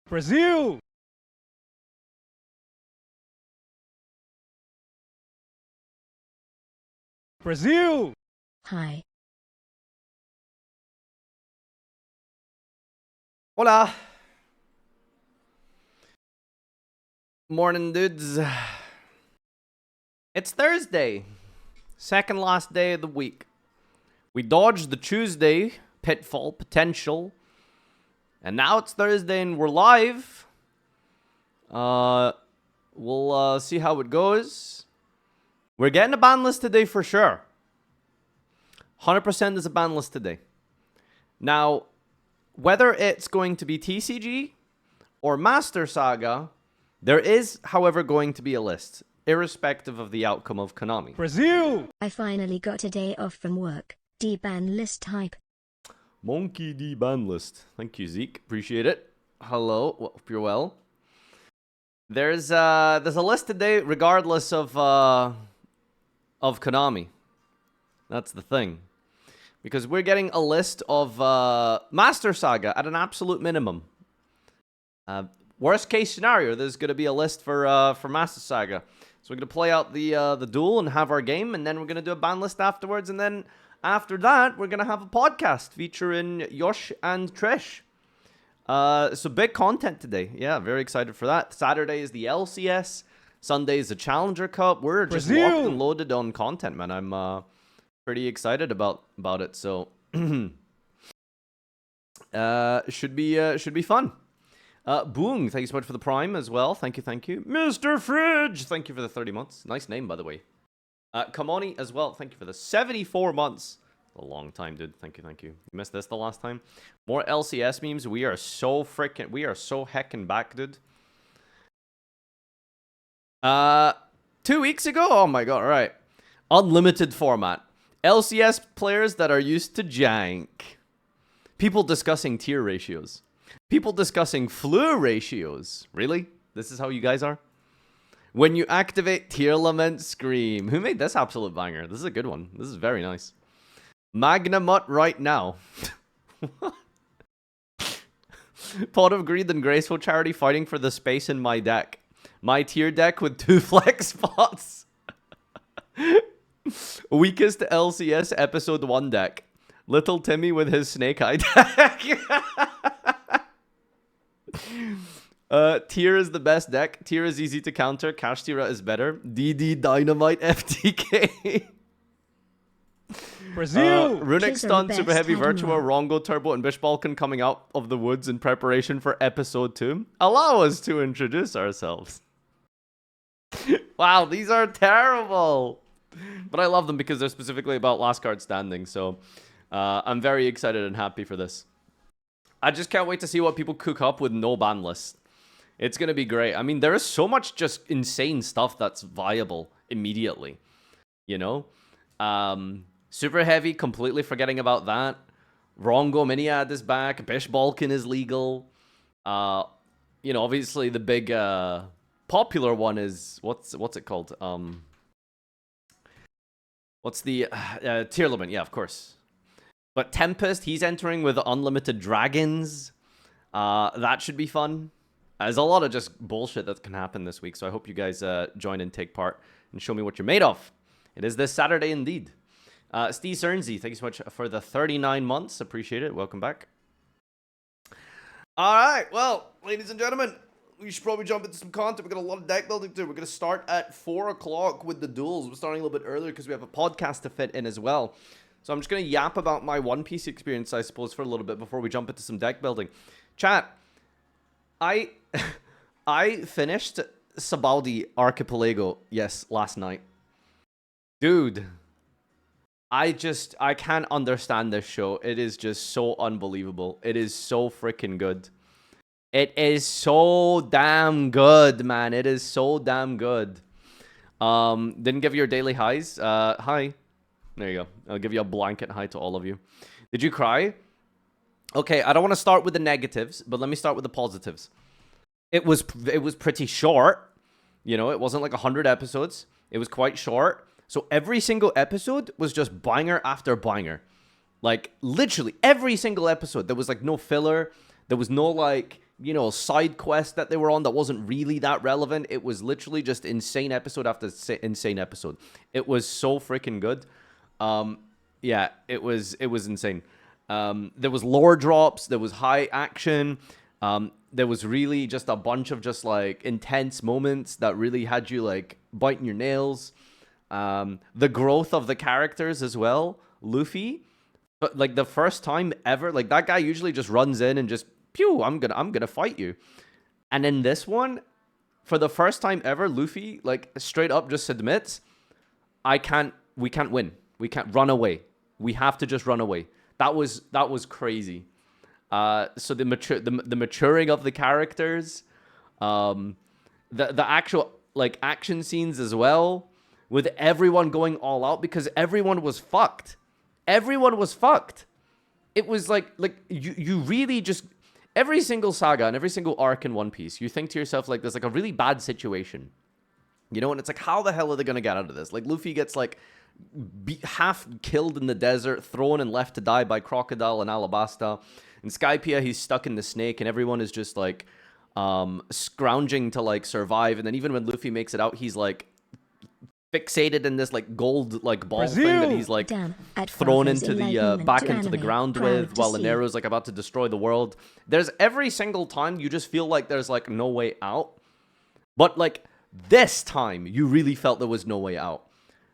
Brazil! Brazil! Hi. Hola. Morning, dudes. It's Thursday. Second last day of the week. We dodged the Tuesday pitfall potential. And now it's Thursday and we're live. We'll see how it goes. We're getting a ban list today for sure. 100% is a ban list today. Now, whether it's going to be TCG or Master Saga, there is, however, going to be a list, irrespective of the outcome of Konami. Brazil! I finally got a day off from work. D-ban list hype. Monkey D ban list. Thank you, Zeke. Appreciate it. Hello. Hope you're well. There's a list today, regardless of Konami. That's the thing. Because we're getting a list of Master Saga at an absolute minimum. Worst case scenario, there's going to be a list for Master Saga. So we're going to play out the duel and have our game, and then we're going to do a ban list afterwards, and then after that, we're going to have a podcast featuring Yosh and Trish. So big content today. Yeah, very excited for that. Saturday is the LCS. Sunday is the Challenger Cup. We're just Brazil! locked and loaded on content, man. I'm pretty excited about it. So should be fun. Boong, thank you so much for the Prime as well. Thank you. Mr. Fridge, thank you for the 30 months. Nice name, by the way. Kamoni as well, thank you for the 74 months. A long time, dude. Thank you. You missed this the last time. More LCS memes. We are so heckin' back, dude. 2 weeks ago? Oh my god, alright. Unlimited format. LCS players that are used to jank. People discussing tier ratios. People discussing flu ratios. Really? This is how you guys are? When you activate Tier Lament Scream. Who made this absolute banger? This is a good one. This is very nice. Magnamut right now. Pot of Greed and Graceful Charity fighting for the space in my deck. My tier deck with 2 flex spots. Weakest LCS episode 1 deck. Little Timmy with his Snake Eye deck. Tier is the best deck. Tier is easy to counter. Kashtira is better. DD Dynamite FTK. Brazil! Runic Kids are Stun, the Super best, Heavy I don't Virtua, know. Rongo Turbo, and Bish Balkan coming out of the woods in preparation for episode 2. Allow us to introduce ourselves. Wow, these are terrible. But I love them because they're specifically about last card standing. So I'm very excited and happy for this. I just can't wait to see what people cook up with no ban list. It's going to be great. I mean, there is so much just insane stuff that's viable immediately. You know? Super Heavy, completely forgetting about that. Rongo Miniad is back. Bish Balkan is legal. You know, obviously the big popular one is... What's it called? What's the... Tier Limit, yeah, of course. But Tempest, he's entering with unlimited dragons. That should be fun. There's a lot of just bullshit that can happen this week, so I hope you guys join and take part and show me what you're made of. It is this Saturday indeed. Steve Cernsey, thank you so much for the 39 months. Appreciate it. Welcome back. All right, well, ladies and gentlemen, we should probably jump into some content. We've got a lot of deck building to do. We're going to start at 4 o'clock with the duels. We're starting a little bit earlier because we have a podcast to fit in as well. So I'm just going to yap about my One Piece experience, I suppose, for a little bit before we jump into some deck building. Chat, I finished Sabaldi Archipelago, last night. Dude, I can't understand this show. It is just so unbelievable. It is so freaking good. It is so damn good, man. It is so damn good. Didn't give you your daily highs. Hi. There you go. I'll give you a blanket hi to all of you. Did you cry? Okay, I don't want to start with the negatives, but let me start with the positives. It was pretty short. You know, it wasn't like 100 episodes. It was quite short. So every single episode was just banger after banger. Like, literally, every single episode. There was, like, no filler. There was no, like, you know, side quest that they were on that wasn't really that relevant. It was literally just insane episode after insane episode. It was so freaking good. Yeah, it was insane. There was lore drops, there was high action, there was really just a bunch of just like intense moments that really had you like biting your nails. The growth of the characters as well. Luffy, but like the first time ever, like that guy usually just runs in and just pew, I'm gonna fight you. And in this one, for the first time ever, Luffy like straight up just admits, we can't win. We can't run away. We have to just run away. That was crazy. So the maturing of the characters, the actual like action scenes as well, with everyone going all out because everyone was fucked. Everyone was fucked. It was like you really just every single saga and every single arc in One Piece, you think to yourself like there's like a really bad situation. You know, and it's like, how the hell are they gonna get out of this? Like Luffy gets like half killed in the desert, thrown and left to die by Crocodile and Alabasta. In Skypiea, he's stuck in the snake, and everyone is just like scrounging to like survive. And then even when Luffy makes it out, he's like fixated in this like gold like ball thing that he's like thrown into the back into the ground with, while Nero's like about to destroy the world. There's every single time you just feel like there's like no way out, but like this time you really felt there was no way out.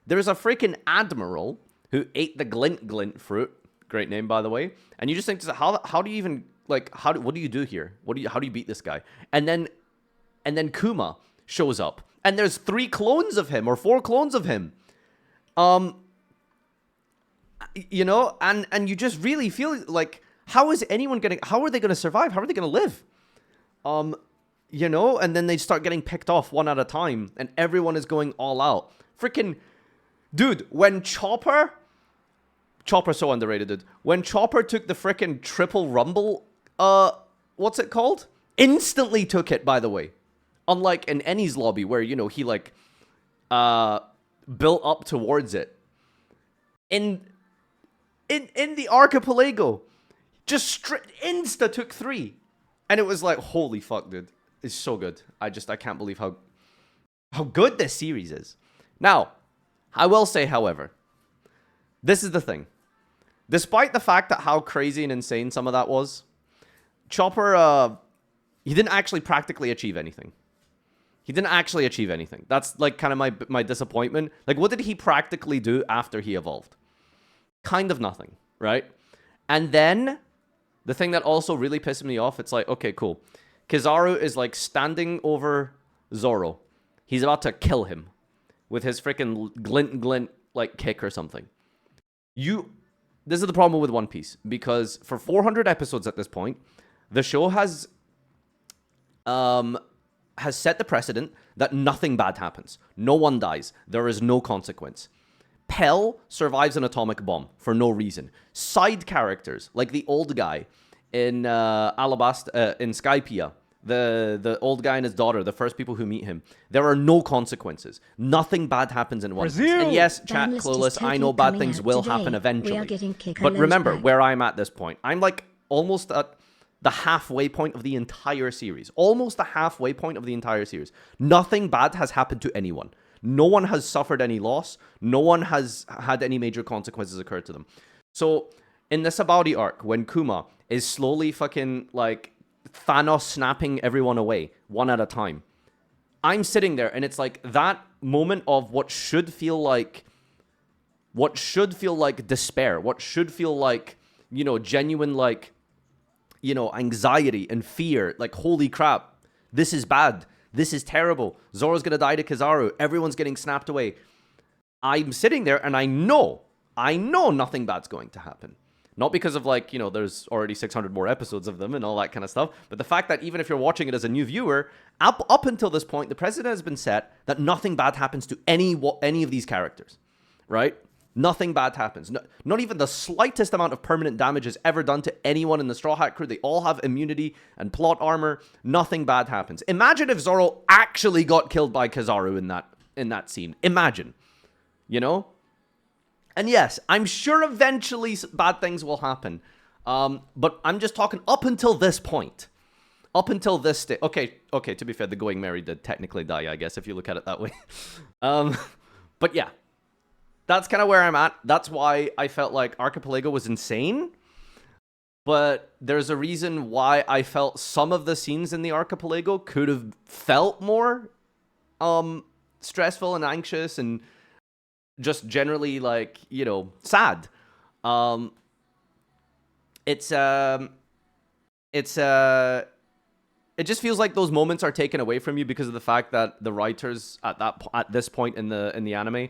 There's a freaking admiral who ate the glint fruit. Great name, by the way. And you just think, how do you even like what do you do here? How do you beat this guy? And then Kuma shows up, and there's 3 clones of him or 4 clones of him. You know, and you just really feel like, how are they gonna survive? How are they gonna live? You know, and then they start getting picked off one at a time, and everyone is going all out. Freaking dude, when Chopper's so underrated, dude. When Chopper took the freaking triple rumble, what's it called? Instantly took it, by the way. Unlike in Eni's lobby, where, you know, he like built up towards it. In the Archipelago, just insta took 3. And it was like, holy fuck, dude. It's so good. I can't believe how good this series is. Now, I will say, however, this is the thing. Despite the fact that how crazy and insane some of that was, Chopper, he didn't actually practically achieve anything. That's like kind of my disappointment. Like, what did he practically do after he evolved? Kind of nothing, right? And then the thing that also really pissed me off, it's like, okay, cool. Kizaru is like standing over Zoro. He's about to kill him with his freaking glint like kick or something. This is the problem with One Piece, because for 400 episodes at this point, the show has set the precedent that nothing bad happens. No one dies. There is no consequence. Pell survives an atomic bomb for no reason. Side characters, like the old guy in Alabasta, in Skypiea, the old guy and his daughter, the first people who meet him, there are no consequences. Nothing bad happens in One Piece. And yes, chat, clueless, totally, I know bad things will happen eventually. But remember where I'm at this point. I'm like almost at the halfway point of the entire series. Almost the halfway point of the entire series. Nothing bad has happened to anyone. No one has suffered any loss. No one has had any major consequences occur to them. So in the Sabaody arc, when Kuma is slowly fucking like Thanos snapping everyone away one at a time, I'm sitting there and it's like that moment of what should feel like despair, what should feel like, you know, genuine, like, you know, anxiety and fear, like, holy crap, this is bad, this is terrible, Zoro's gonna die to Kizaru, everyone's getting snapped away. I'm sitting there and I know nothing bad's going to happen. Not because of, like, you know, there's already 600 more episodes of them and all that kind of stuff, but the fact that even if you're watching it as a new viewer, up until this point, the precedent has been set that nothing bad happens to any of these characters, right? Nothing bad happens. No, not even the slightest amount of permanent damage is ever done to anyone in the Straw Hat crew. They all have immunity and plot armor. Nothing bad happens. Imagine if Zoro actually got killed by Kizaru in that scene. Imagine, you know? And yes, I'm sure eventually bad things will happen. But I'm just talking up until this point. up until this stage, okay, to be fair, the Going Merry did technically die, I guess, if you look at it that way. But yeah, that's kind of where I'm at. That's why I felt like Archipelago was insane. But there's a reason why I felt some of the scenes in the Archipelago could have felt more stressful and anxious and just generally, like, you know, sad. It just feels like those moments are taken away from you because of the fact that the writers at this point in the anime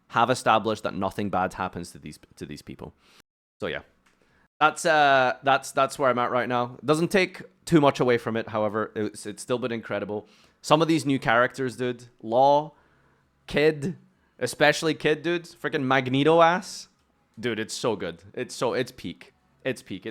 have established that nothing bad happens to these people. So yeah, that's where I'm at right now. It doesn't take too much away from it. However, it's still been incredible. Some of these new characters, dude, Law, Kid, especially Kid, dude, freaking Magneto ass, dude, it's so good. It's peak. It's peak.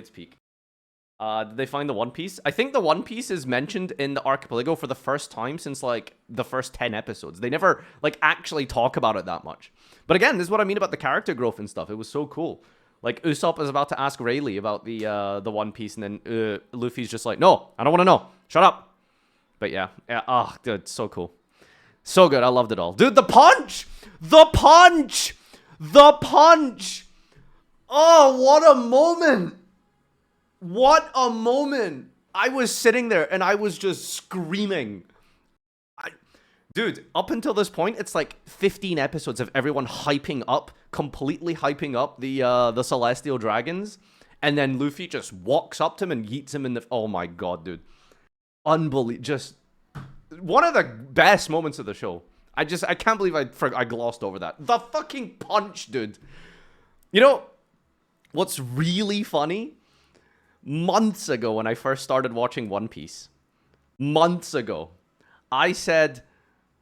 Did they find the One Piece? I think the One Piece is mentioned in the Archipelago for the first time since, like, the first 10 episodes. They never, like, actually talk about it that much. But again, this is what I mean about the character growth and stuff. It was so cool. Like, Usopp is about to ask Rayleigh about the One Piece, and then Luffy's just like, no, I don't want to know. Shut up. But yeah, oh, dude, so cool. So good. I loved it all. Dude, the punch! The punch! The punch! Oh, what a moment! What a moment! I was sitting there and I was just screaming. Dude, up until this point, it's like 15 episodes of everyone completely hyping up the Celestial Dragons, and then Luffy just walks up to him and yeets him in the... Oh my god, dude. Unbelievable. Just one of the best moments of the show. I can't believe I glossed over that. The fucking punch, dude. You know, what's really funny? Months ago, when I first started watching One Piece, months ago, I said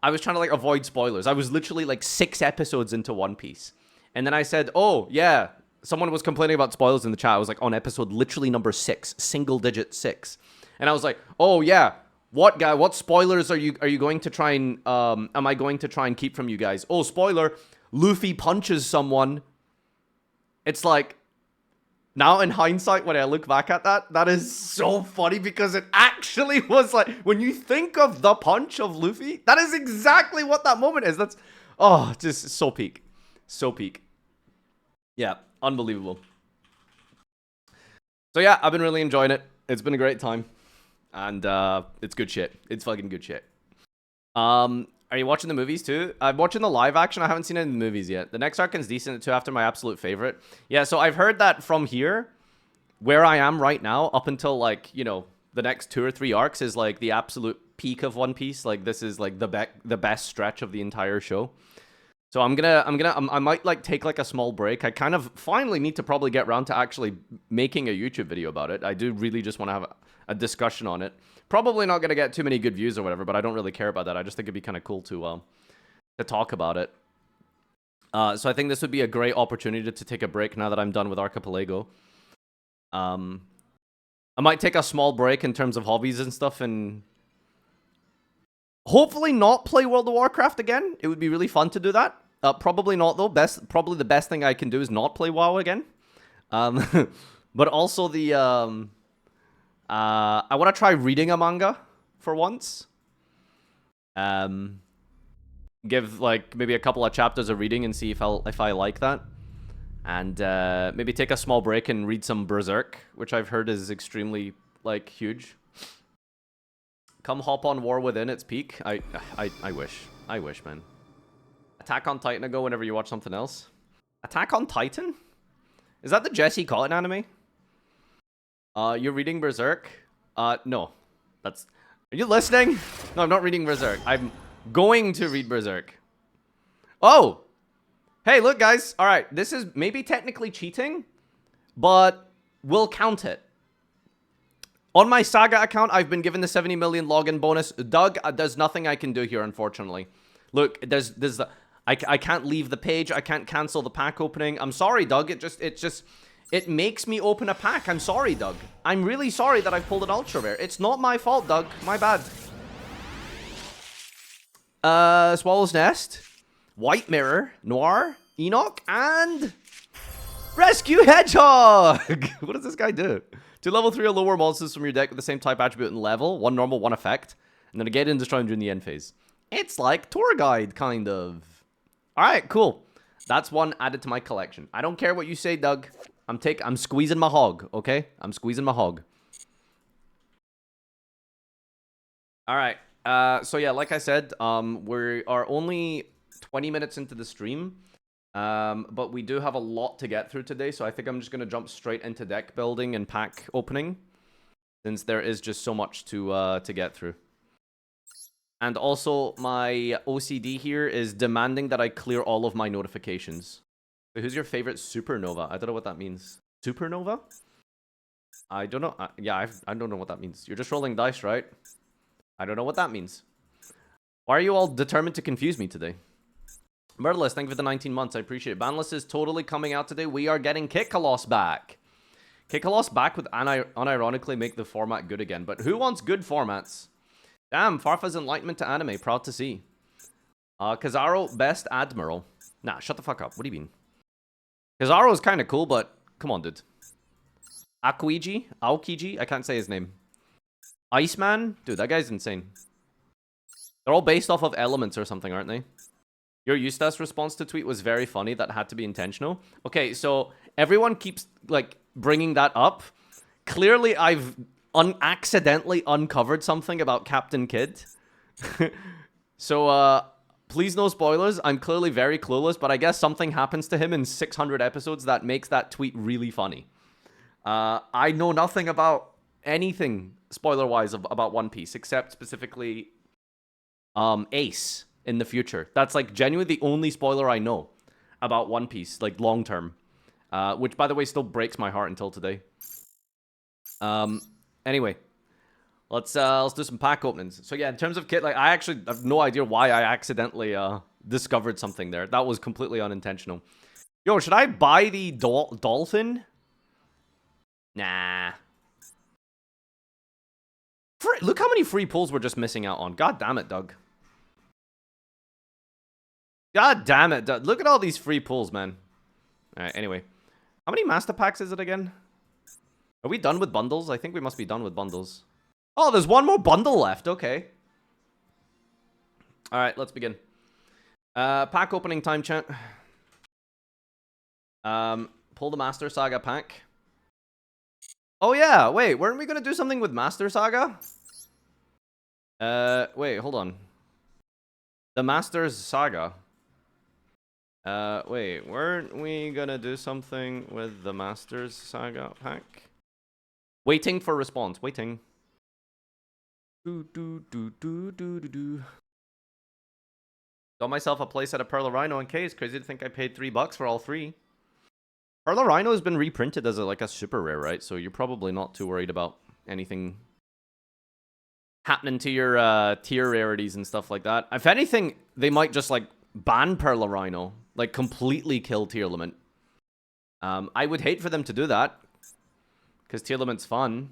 I was trying to, like, avoid spoilers. I was literally like 6 episodes into One Piece, and then I said, "Oh yeah," someone was complaining about spoilers in the chat. I was like on episode literally number 6, single digit 6, and I was like, "Oh yeah, what spoilers are you going to try and am I going to try and keep from you guys?" Oh, spoiler: Luffy punches someone. It's like, now in hindsight, when I look back at that is so funny because it actually was like, when you think of the punch of Luffy, that is exactly what that moment is. That's, oh, just so peak. So peak. Yeah, unbelievable. So yeah, I've been really enjoying it. It's been a great time. And it's good shit. It's fucking good shit. Are you watching the movies too? I'm watching the live action. I haven't seen it in the movies yet. The next arc is decent too, after my absolute favorite. Yeah, so I've heard that from here, where I am right now, up until, like, you know, the next 2 or 3 arcs is like the absolute peak of One Piece. Like, this is like the best stretch of the entire show. So I might, like, take, like, a small break. I kind of finally need to probably get around to actually making a YouTube video about it. I do really just want to have a discussion on it. Probably not going to get too many good views or whatever, but I don't really care about that. I just think it'd be kind of cool to talk about it. So I think this would be a great opportunity to take a break now that I'm done with Archipelago. I might take a small break in terms of hobbies and stuff, and hopefully not play World of Warcraft again. It would be really fun to do that. Probably not, though. Probably the best thing I can do is not play WoW again. But also the... I want to try reading a manga for once. Give, like, maybe a couple of chapters of reading and see if I like that. And maybe take a small break and read some Berserk, which I've heard is extremely, like, huge. Come hop on War Within its peak. I wish, man. Attack on Titan ago whenever you watch something else. Attack on Titan? Is that the Jesse Cotton anime? You're reading Berserk? No. Are you listening? No, I'm not reading Berserk. I'm going to read Berserk. Oh! Hey, look, guys. Alright, this is maybe technically cheating, but we'll count it. On my Saga account, I've been given the 70 million login bonus. Doug, there's nothing I can do here, unfortunately. Look, I can't leave the page. I can't cancel the pack opening. I'm sorry, Doug. It makes me open a pack. I'm sorry, Doug. I'm really sorry that I've pulled an ultra rare. It's not my fault, Doug. My bad. Swallow's Nest, White Mirror, Noir, Enoch, and Rescue Hedgehog. What does this guy do? Two level 3 or lower monsters from your deck with the same type attribute and level. One normal, one effect. And then again and destroy them during the end phase. It's like tour guide, kind of. Alright, cool. That's one added to my collection. I don't care what you say, Doug. I'm squeezing my hog, okay? I'm squeezing my hog. Alright. So yeah, like I said, we are only 20 minutes into the stream. But we do have a lot to get through today, so I think I'm just going to jump straight into deck building and pack opening, since there is just so much to get through. And also, my OCD here is demanding that I clear all of my notifications. Wait, who's your favorite supernova? I don't know what that means. Supernova? I don't know. Yeah, I don't know what that means. You're just rolling dice, right? I don't know what that means. Why are you all determined to confuse me today? Murderless, thank you for the 19 months. I appreciate it. Banless is totally coming out today. We are getting Kickalos back. Kickalos back would unironically make the format good again. But who wants good formats? Damn, Farfa's Enlightenment to Anime. Proud to see. Kazaro, Best Admiral. Nah, shut the fuck up. What do you mean? Kazaro is kind of cool, but come on, dude. Aokiji? I can't say his name. Iceman? Dude, that guy's insane. They're all based off of elements or something, aren't they? Your Eustace response to tweet was very funny. That had to be intentional. Okay, so everyone keeps, like, bringing that up. Clearly, I've accidentally uncovered something about Captain Kidd. So, please no spoilers. I'm clearly very clueless, but I guess something happens to him in 600 episodes that makes that tweet really funny. I know nothing about anything, spoiler-wise, about One Piece, except specifically Ace in the future. That's, like, genuinely the only spoiler I know about One Piece, like, long-term. Which, by the way, still breaks my heart until today. Anyway, let's do some pack openings. So yeah, in terms of kit, like, I actually have no idea why I accidentally discovered something there. That was completely unintentional. Yo, should I buy the dolphin? Nah. Look how many free pulls we're just missing out on. God damn it, Doug. God damn it, Doug. Look at all these free pulls, man. Alright, anyway. How many master packs is it again? Are we done with bundles? I think we must be done with bundles. Oh, there's one more bundle left. Okay. Alright, let's begin. Pack opening time, chat. Pull the Master Saga pack. Oh yeah, wait, weren't we gonna do something with Master Saga? Wait, hold on. The Master's Saga. Wait, weren't we gonna do something with the Master's Saga pack? Waiting for response. Waiting. Got myself a place at a Pearl Rhino in case. Crazy to think I paid $3 for all three. Pearl Rhino has been reprinted as like a super rare, right? So you're probably not too worried about anything happening to your tier rarities and stuff like that. If anything, they might just like ban Pearl Rhino, like completely kill tier limit. I would hate for them to do that. Because tier limit's fun.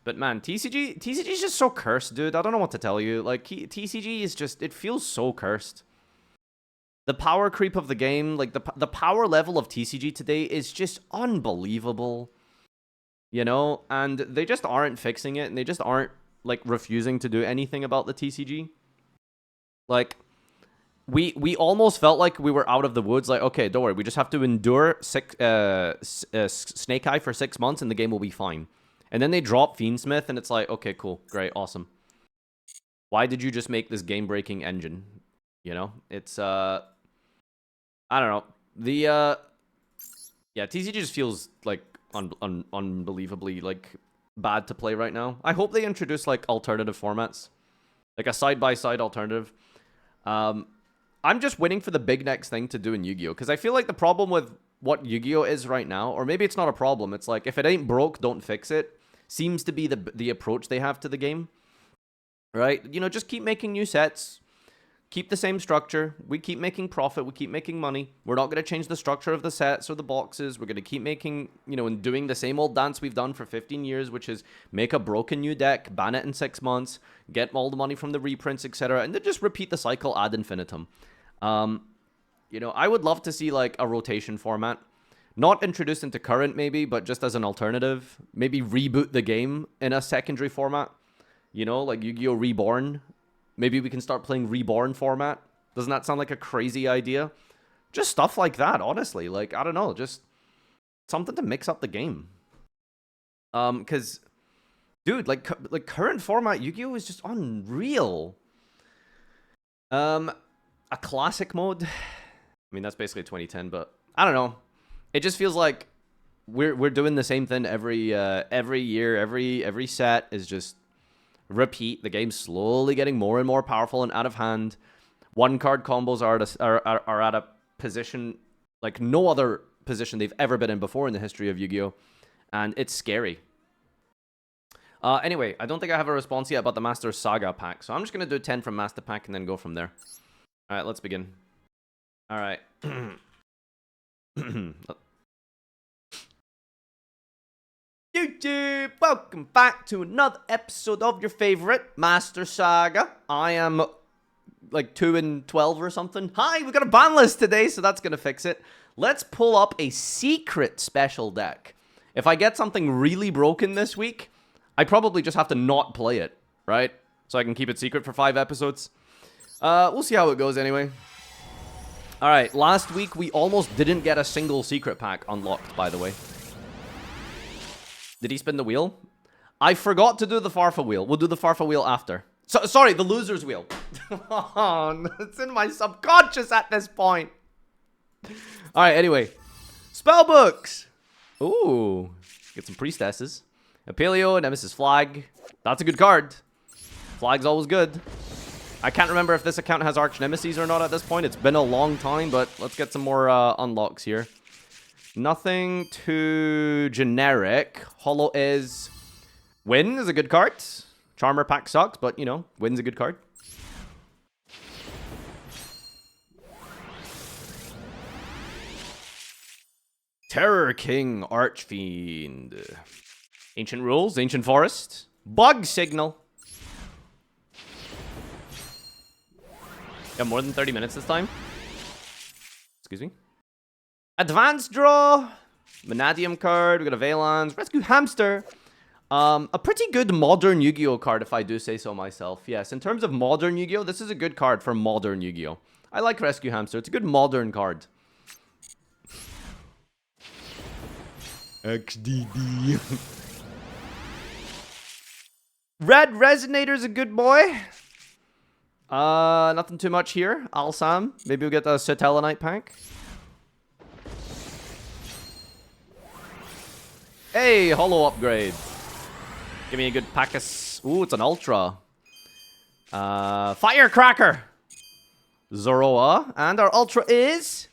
But man, TCG is just so cursed, dude. I don't know what to tell you. Like, TCG is just, it feels so cursed. The power creep of the game, like the power level of TCG today is just unbelievable. You know? And they just aren't fixing it. And they just aren't, like, refusing to do anything about the TCG. Like, we almost felt like we were out of the woods. Like, okay, don't worry. We just have to endure Snake Eye for 6 months and the game will be fine. And then they drop Fiendsmith and it's like, okay, cool. Great. Awesome. Why did you just make this game-breaking engine? You know? It's, I don't know. The, yeah, TCG just feels, like, unbelievably, like, bad to play right now. I hope they introduce, like, alternative formats. Like a side-by-side alternative. I'm just waiting for the big next thing to do in Yu-Gi-Oh! Because I feel like the problem with what Yu-Gi-Oh! Is right now, or maybe it's not a problem, it's like, if it ain't broke, don't fix it, seems to be the approach they have to the game. Right? You know, just keep making new sets, keep the same structure, we keep making profit, we keep making money, we're not going to change the structure of the sets or the boxes, we're going to keep making, you know, and doing the same old dance we've done for 15 years, which is make a broken new deck, ban it in 6 months, get all the money from the reprints, etc., and then just repeat the cycle ad infinitum. You know, I would love to see, like, a rotation format. Not introduced into current, maybe, but just as an alternative. Maybe reboot the game in a secondary format. You know, like Yu-Gi-Oh! Reborn. Maybe we can start playing Reborn format. Doesn't that sound like a crazy idea? Just stuff like that, honestly. Like, I don't know, just something to mix up the game. Because, dude, like current format Yu-Gi-Oh! Is just unreal. A classic mode. I mean, that's basically 2010, but I don't know. It just feels like we're doing the same thing every year, every set is just repeat. The game's slowly getting more and more powerful and out of hand. One card combos are at a position like no other position they've ever been in before in the history of Yu-Gi-Oh! And it's scary. Anyway, I don't think I have a response yet about the Master Saga pack, so I'm just going to do 10 from Master Pack and then go from there. Alright, let's begin. Alright. YouTube, welcome back to another episode of your favorite Master Saga. I am like 2 and 12 or something. Hi, we got a ban list today, so that's gonna fix it. Let's pull up a secret special deck. If I get something really broken this week, I probably just have to not play it, right? So I can keep it secret for 5 episodes. We'll see how it goes anyway. Alright, last week we almost didn't get a single secret pack unlocked, by the way. Did he spin the wheel? I forgot to do the Farfa wheel. We'll do the Farfa wheel after. Sorry, the loser's wheel. Oh, it's in my subconscious at this point. Alright, anyway. Spellbooks! Ooh. Get some priestesses. A Paleo, Nemesis Flag. That's a good card. Flag's always good. I can't remember if this account has Arch Nemesis or not at this point. It's been a long time, but let's get some more unlocks here. Nothing too generic. Holo is... Win is a good card. Charmer pack sucks, but, you know, Win's a good card. Terror King, Archfiend. Ancient Rules, Ancient Forest. Bug Signal. Got more than 30 minutes this time. Excuse me. Advanced Draw. Vanadium card. We got a Valance. Rescue Hamster. A pretty good modern Yu-Gi-Oh card, if I do say so myself. Yes, in terms of modern Yu-Gi-Oh, this is a good card for modern Yu-Gi-Oh. I like Rescue Hamster. It's a good modern card. XDD. Red Resonator's a good boy. Nothing too much here. Alsam. Maybe we'll get a Satellanite pack. Hey, holo upgrade. Give me a good pack of... Ooh, it's an Ultra. Firecracker. Zoroa. And our Ultra is...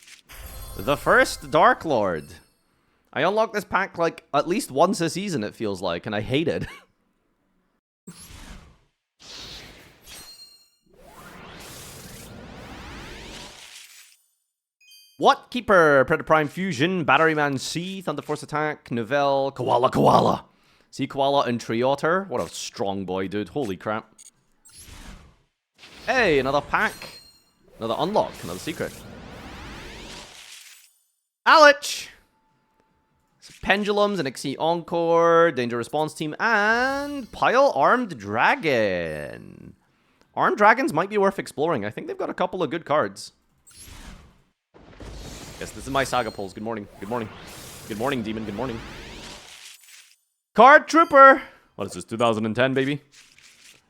the first Dark Lord. I unlock this pack like at least once a season, it feels like, and I hate it. What? Keeper, Predator Prime Fusion, Batteryman C, Thunder Force Attack, Nouvelle, Koala. Sea Koala and Triotter. What a strong boy, dude. Holy crap. Hey, another pack. Another unlock, another secret. Alich! Pendulums, an Ixie Encore, Danger Response Team, and Pile Armed Dragon. Armed Dragons might be worth exploring. I think they've got a couple of good cards. Yes, this is my Saga pulls. Good morning. Good morning. Good morning, Demon. Good morning. Card Trooper. What is this, 2010, baby?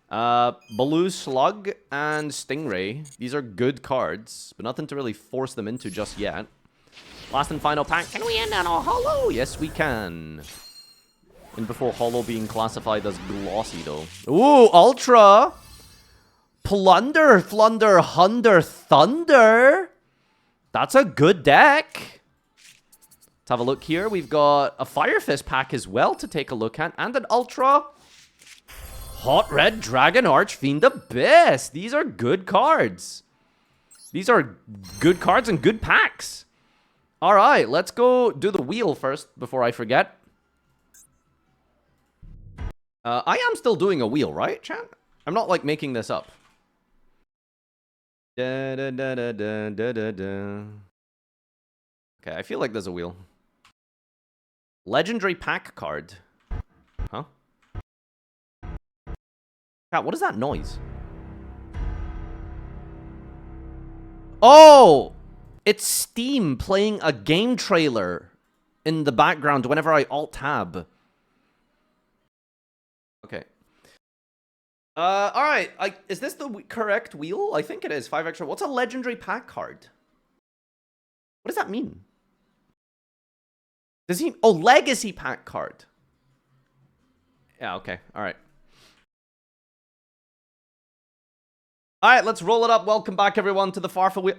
Baloo Slug and Stingray. These are good cards, but nothing to really force them into just yet. Last and final pack. Can we end on a holo? Yes, we can. And before holo being classified as glossy, though. Ooh, Ultra. Plunder, Flunder, Hunder, Thunder. That's a good deck. Let's have a look here. We've got a Fire Fist pack as well to take a look at. And an Ultra. Hot Red Dragon Archfiend Abyss. These are good cards. These are good cards and good packs. Alright, let's go do the wheel first before I forget. I am still doing a wheel, right, chat? I'm not, like, making this up. Da, da, da, da, da, da, da. Okay, I feel like there's a wheel. Legendary pack card. Huh? God, what is that noise? Oh! It's Steam playing a game trailer in the background whenever I alt-tab. Okay. Alright. Is this the correct wheel? I think it is. 5 extra. What's a legendary pack card? What does that mean? Does he... Oh, legacy pack card. Yeah, okay. Alright. Alright, let's roll it up. Welcome back, everyone, to the Farfa wheel.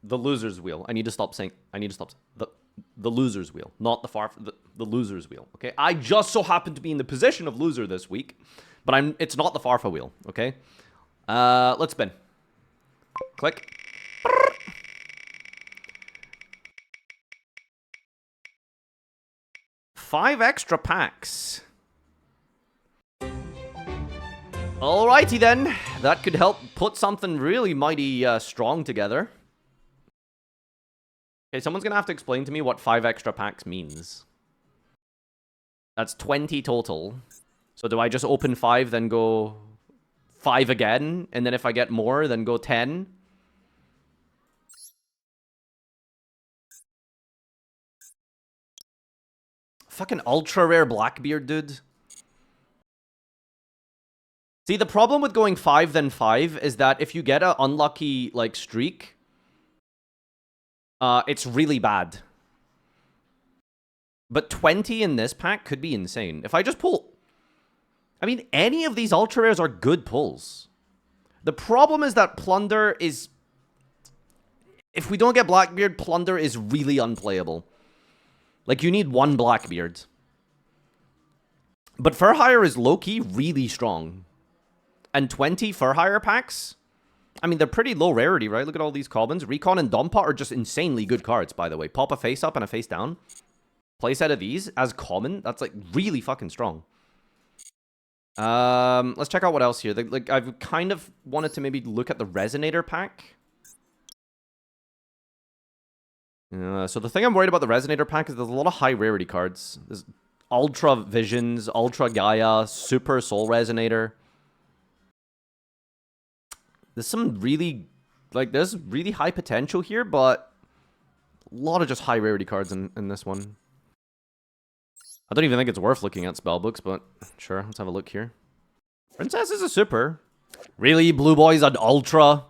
The loser's wheel. I need to stop saying... I need to stop... The loser's wheel. Not the Farfa... The loser's wheel, okay? I just so happen to be in the position of loser this week. But it's not the Farfa wheel, okay? Let's spin. Click. 5 extra packs. Alrighty then. That could help put something really mighty strong together. Okay, someone's gonna have to explain to me what 5 extra packs means. That's 20 total. So do I just open 5, then go 5 again? And then if I get more, then go 10? Fucking ultra rare Blackbeard, dude. See, the problem with going 5 then 5 is that if you get an unlucky, like, streak, it's really bad. But 20 in this pack could be insane. If I just pull... I mean, any of these ultra rares are good pulls. The problem is that Plunder is... If we don't get Blackbeard, Plunder is really unplayable. Like, you need 1 Blackbeard. But Fur Hire is low-key really strong. And 20 Fur Hire packs? I mean, they're pretty low rarity, right? Look at all these commons. Recon and Dompot are just insanely good cards, by the way. Pop a face up and a face down. Playset of these as common. That's, like, really fucking strong. Let's check out what else here. Like, I've kind of wanted to maybe look at the Resonator pack. So the thing I'm worried about the Resonator pack is there's a lot of high rarity cards. There's Ultra Visions, Ultra Gaia, Super Soul Resonator. There's some really, like, there's really high potential here, but a lot of just high rarity cards in this one. I don't even think it's worth looking at spellbooks, but sure, let's have a look here. Princess is a super. Really? Blue Boy's an ultra?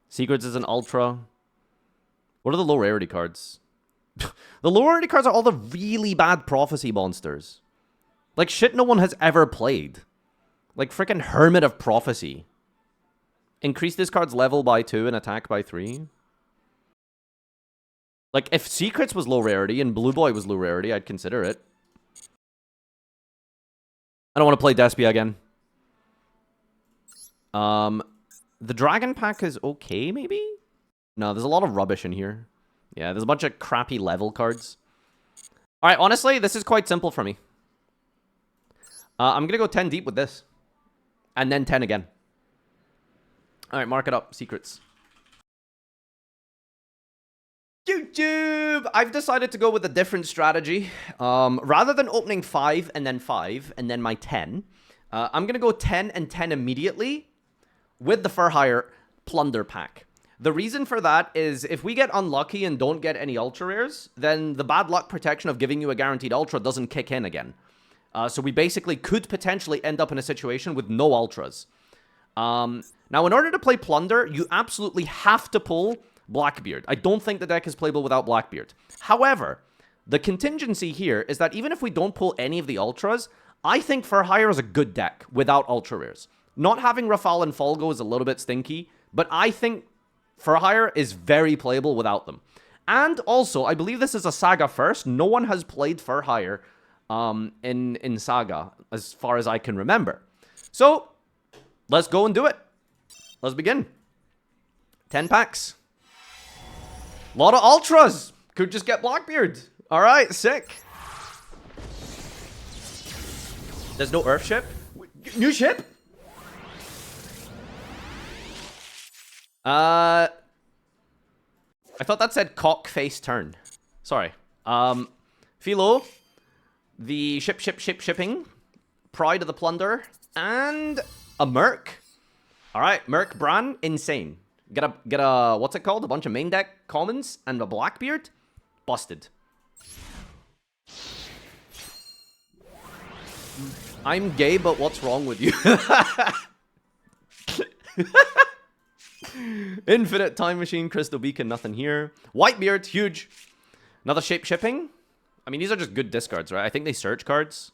Secrets is an ultra? What are the low rarity cards? The low rarity cards are all the really bad prophecy monsters. Like, shit no one has ever played. Like, frickin' Hermit of Prophecy. Increase this card's level by 2 and attack by 3. Like, if Secrets was low rarity and Blue Boy was low rarity, I'd consider it. I don't want to play Despia again. The Dragon pack is okay, maybe? No, there's a lot of rubbish in here. Yeah, there's a bunch of crappy level cards. Alright, honestly, this is quite simple for me. I'm gonna go 10 deep with this. And then 10 again. Alright, mark it up. Secrets. YouTube! I've decided to go with a different strategy. Rather than opening 5 and then my 10, I'm gonna go 10 and 10 immediately with the Fur Hire Plunder pack. The reason for that is if we get unlucky and don't get any ultra rares, then the bad luck protection of giving you a guaranteed ultra doesn't kick in again. So we basically could potentially end up in a situation with no ultras. Now, in order to play Plunder, you absolutely have to pull Blackbeard. I don't think the deck is playable without Blackbeard. However, the contingency here is that even if we don't pull any of the ultras, I think Fur Hire is a good deck without ultra rares. Not having Rafale and Folgo is a little bit stinky, but I think Fur Hire is very playable without them. And also, I believe this is a Saga first. No one has played Fur Hire in Saga, as far as I can remember. So, let's go and do it. Let's begin. 10 packs. A lot of ultras. Could just get Blackbeard. All right, sick. There's no Earth ship? New ship? I thought that said cock face turn. Sorry. Philo, the shipping, Pride of the Plunder, and a Merc. All right, Merc Bran, insane. Get a what's it called? A bunch of main deck commons and a Blackbeard, busted. I'm gay, but what's wrong with you? Infinite Time Machine, Crystal Beacon, nothing here. Whitebeard, huge. Another shipping. I mean, these are just good discards, right? I think they search cards.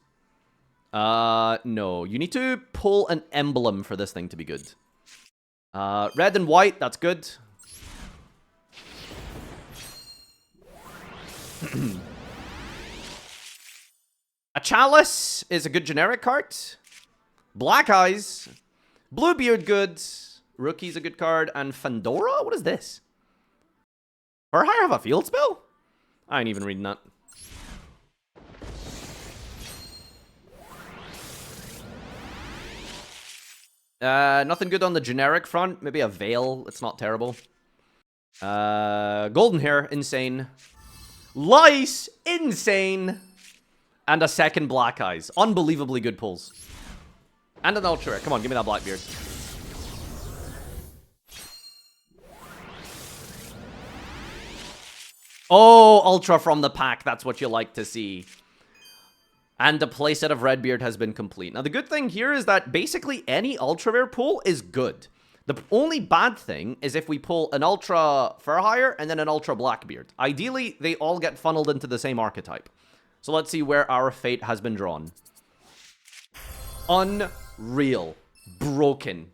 No. You need to pull an emblem for this thing to be good. Red and white, that's good. A Chalice is a good generic card. Black Eyes. Bluebeard, good. Rookie's a good card. And Fandora? What is this? Furhire have a field spell? I ain't even reading that. Nothing good on the generic front. Maybe a Veil. It's not terrible. Golden Hair, insane. Lice, insane. And a second Black Eyes. Unbelievably good pulls. And an Ultra Rare. Come on, give me that Blackbeard. Oh, Ultra from the pack. That's what you like to see. And the playset of Redbeard has been complete. Now, the good thing here is that basically any Ultra Rare pull is good. The only bad thing is if we pull an Ultra Furhire and then an Ultra Blackbeard. Ideally, they all get funneled into the same archetype. So let's see where our fate has been drawn. Unreal. Broken.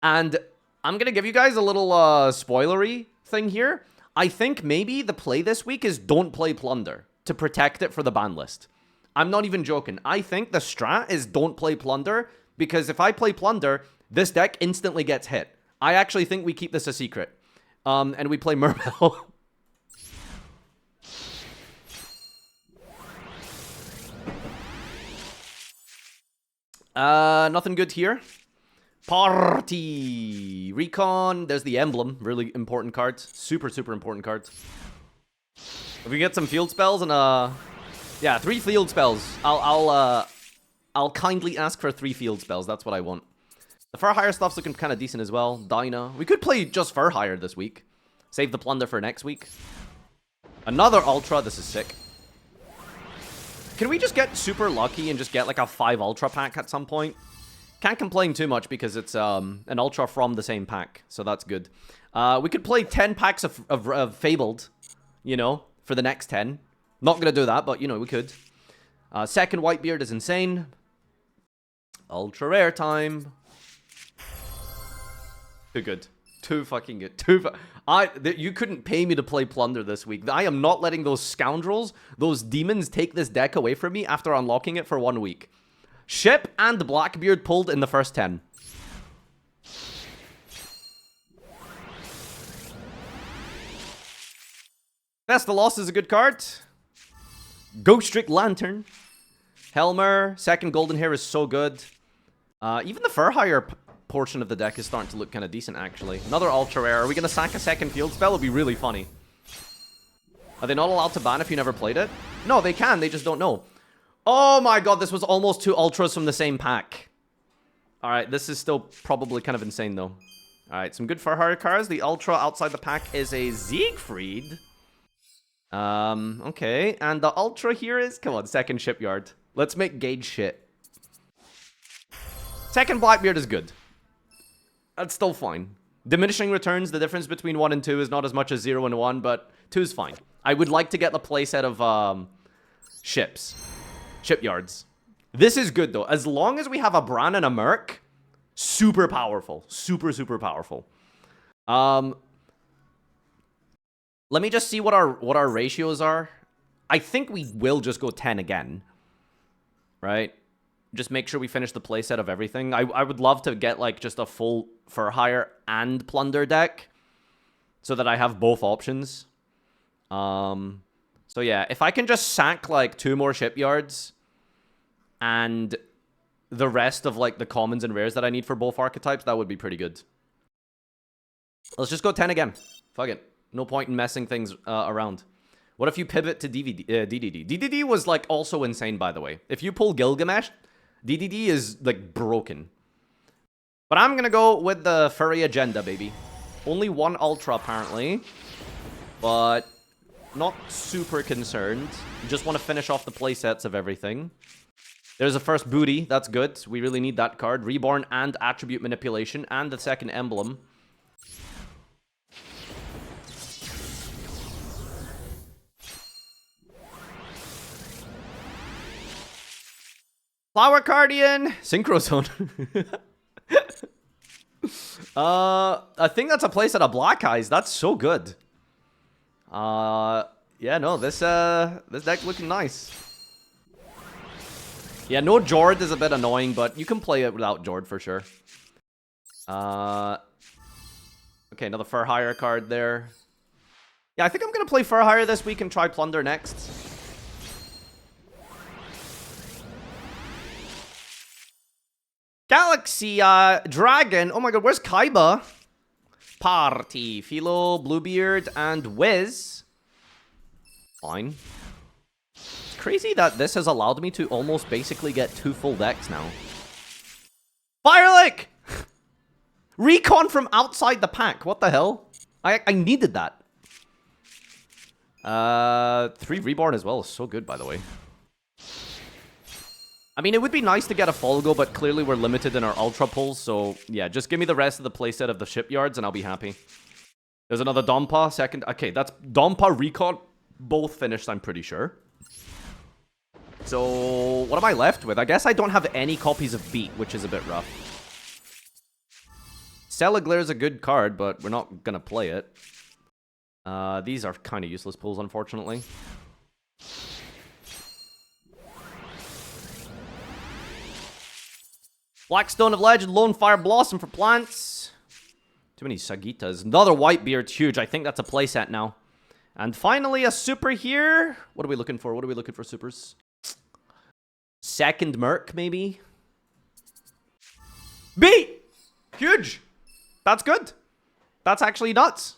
And I'm going to give you guys a little spoilery thing here. I think maybe the play this week is don't play Plunder to protect it for the ban list. I'm not even joking. I think the strat is don't play Plunder because if I play Plunder, this deck instantly gets hit. I actually think we keep this a secret. And we play Mermail. Nothing good here. Party. Recon. There's the emblem. Really important cards. Super, super important cards. If we get some field spells and yeah, 3 field spells. I'll kindly ask for 3 field spells. That's what I want. The Furhire stuff's looking kind of decent as well. Dinah. We could play just Furhire this week. Save the Plunder for next week. Another Ultra. This is sick. Can we just get super lucky and just get like a 5 Ultra pack at some point? Can't complain too much because it's an Ultra from the same pack. So that's good. We could play 10 packs of Fabled, you know, for the next 10. Not going to do that, but, you know, we could. Second Whitebeard is insane. Ultra Rare time. Too good. Too fucking good. You couldn't pay me to play Plunder this week. I am not letting those scoundrels, those demons, take this deck away from me after unlocking it for 1 week. Ship and Blackbeard pulled in the first 10. That's the Loss is a good card. Ghostrick Lantern. Helmer. Second Golden Hair is so good. Even the Furhire portion of the deck is starting to look kind of decent, actually. Another Ultra Rare. Are we going to sack a second field spell? It would be really funny. Are they not allowed to ban if you never played it? No, they can. They just don't know. Oh my god, this was almost 2 Ultras from the same pack. Alright, this is still probably kind of insane, though. Alright, some good Furhire cards. The Ultra outside the pack is a Siegfried. Okay. And the Ultra here is... Come on, second Shipyard. Let's make Gage shit. Second Blackbeard is good. That's still fine. Diminishing returns, the difference between 1 and 2 is not as much as 0 and 1, but 2 is fine. I would like to get the playset of Shipyards. This is good, though. As long as we have a Bran and a Merc, super powerful. Super, super powerful. Let me just see what our ratios are. I think we will just go 10 again. Right? Just make sure we finish the playset of everything. I would love to get, like, just a full Furhire and Plunder deck. So that I have both options. So, yeah. If I can just sack, like, 2 more Shipyards. And the rest of, like, the commons and rares that I need for both archetypes, that would be pretty good. Let's just go 10 again. Fuck it. No point in messing things around. What if you pivot to DDD? DDD was, like, also insane, by the way. If you pull Gilgamesh, DDD is, like, broken. But I'm gonna go with the furry agenda, baby. Only one Ultra, apparently. But not super concerned. Just want to finish off the playsets of everything. There's a first booty. That's good. We really need that card. Reborn and Attribute Manipulation. And the second emblem. Flower Guardian. Synchro Zone. I think that's a playset of Black Eyes. That's so good. Yeah, no, this deck looking nice. Yeah, no Jord is a bit annoying, but you can play it without Jord for sure. Okay, another Fur Hire card there. Yeah, I think I'm gonna play Fur Hire this week and try Plunder next. Galaxy Dragon. Oh my god, where's Kaiba? Party, Philo, Bluebeard, and Wiz. Fine. It's crazy that this has allowed me to almost basically get 2 full decks now. Firelick! Recon from outside the pack. What the hell? I needed that. 3 Reborn as well is so good, by the way. I mean, it would be nice to get a Folgo, but clearly we're limited in our Ultra pulls, so yeah, just give me the rest of the playset of the Shipyards and I'll be happy. There's another Dompa, second. Okay, that's Dompa, Recon, both finished, I'm pretty sure. So, what am I left with? I guess I don't have any copies of Beat, which is a bit rough. Celaglair is a good card, but we're not gonna play it. These are kind of useless pulls, unfortunately. Blackstone of Legend, Lone Fire Blossom for plants. Too many Sagitas. Another Whitebeard, huge. I think that's a playset now. And finally, a super here. What are we looking for? What are we looking for, supers? Second Merc, maybe? Beat! Huge! That's good. That's actually nuts.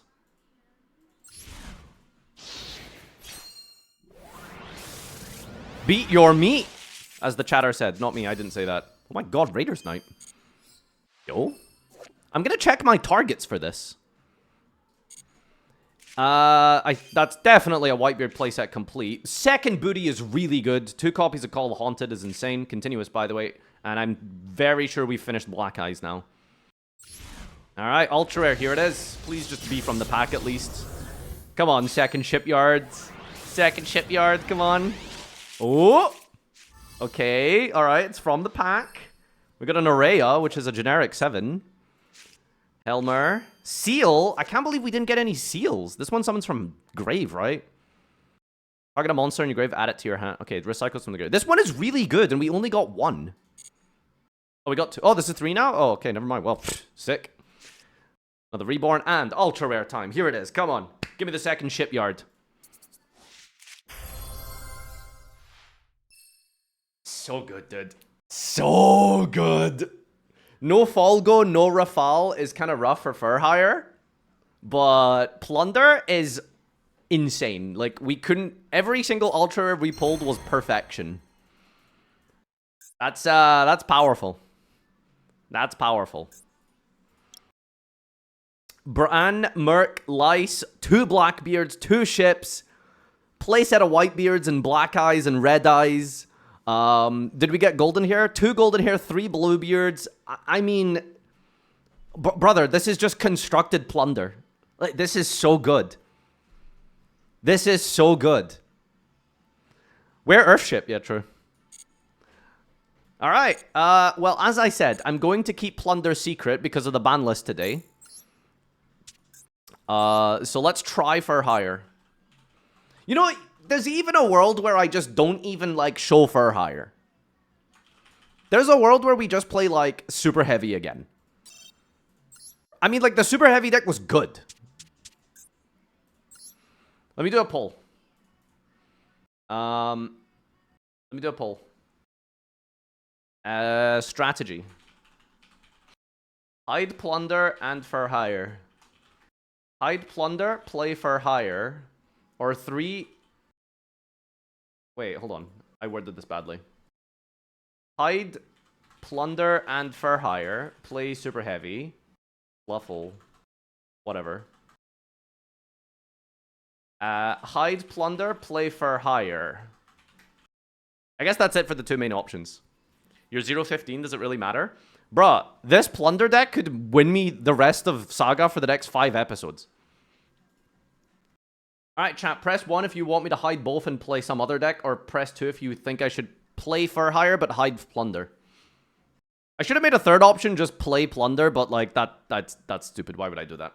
Beat your meat, as the chatter said. Not me, I didn't say that. Oh my god, Raiders Knight. Yo. I'm gonna check my targets for this. That's definitely a Whitebeard playset complete. Second booty is really good. 2 copies of Call of Haunted is insane. Continuous, by the way. And I'm very sure we finished Black Eyes now. Alright, Ultra Rare, here it is. Please just be from the pack at least. Come on, second Shipyard. Second Shipyard, come on. Oh! Okay, alright, it's from the pack. We got an Aurea, which is a generic 7. Helmer. Seal? I can't believe we didn't get any seals. This one summons from grave, right? Target a monster in your grave, add it to your hand. Okay, it recycles from the grave. This one is really good, and we only got 1. Oh, we got 2. Oh, this is 3 now? Oh, okay, never mind. Well, sick. Another Reborn and Ultra Rare time. Here it is. Come on. Give me the second Shipyard. So good, dude. So good. No Folgo, no Rafale is kind of rough for Fur Hire. But Plunder is insane. Like, we couldn't... Every single Ultra we pulled was perfection. That's powerful. That's powerful. Bran, Merc, Lice, 2 Blackbeards, 2 ships, playset of Whitebeards and Black Eyes and Red Eyes. Did we get Golden Hair? 2 Golden Hair, 3 Bluebeards. I mean, brother, this is just constructed plunder. Like, this is so good. This is so good. Where Earthship? Yeah, true. Alright, well, as I said, I'm going to keep Plunder secret because of the ban list today. So let's try for hire. You know, there's even a world where I just don't even, like, show for hire. There's a world where we just play, like, super heavy again. I mean, like, the super heavy deck was good. Let me do a poll. Let me do a poll. Strategy. Hide, Plunder, and for hire. Hide, Plunder, play for hire. Or 3 Wait, hold on. I worded this badly. Hide, plunder, and for hire. Play super heavy. Fluffle. Whatever. Hide, plunder, play for hire. I guess that's it for the two main options. You're 0-15, does it really matter? Bruh, this plunder deck could win me the rest of Saga for the next 5 episodes. Alright, chat, press 1 if you want me to hide both and play some other deck, or press 2 if you think I should play for hire but hide plunder. I should have made a third option, just play plunder, but like that's stupid. Why would I do that?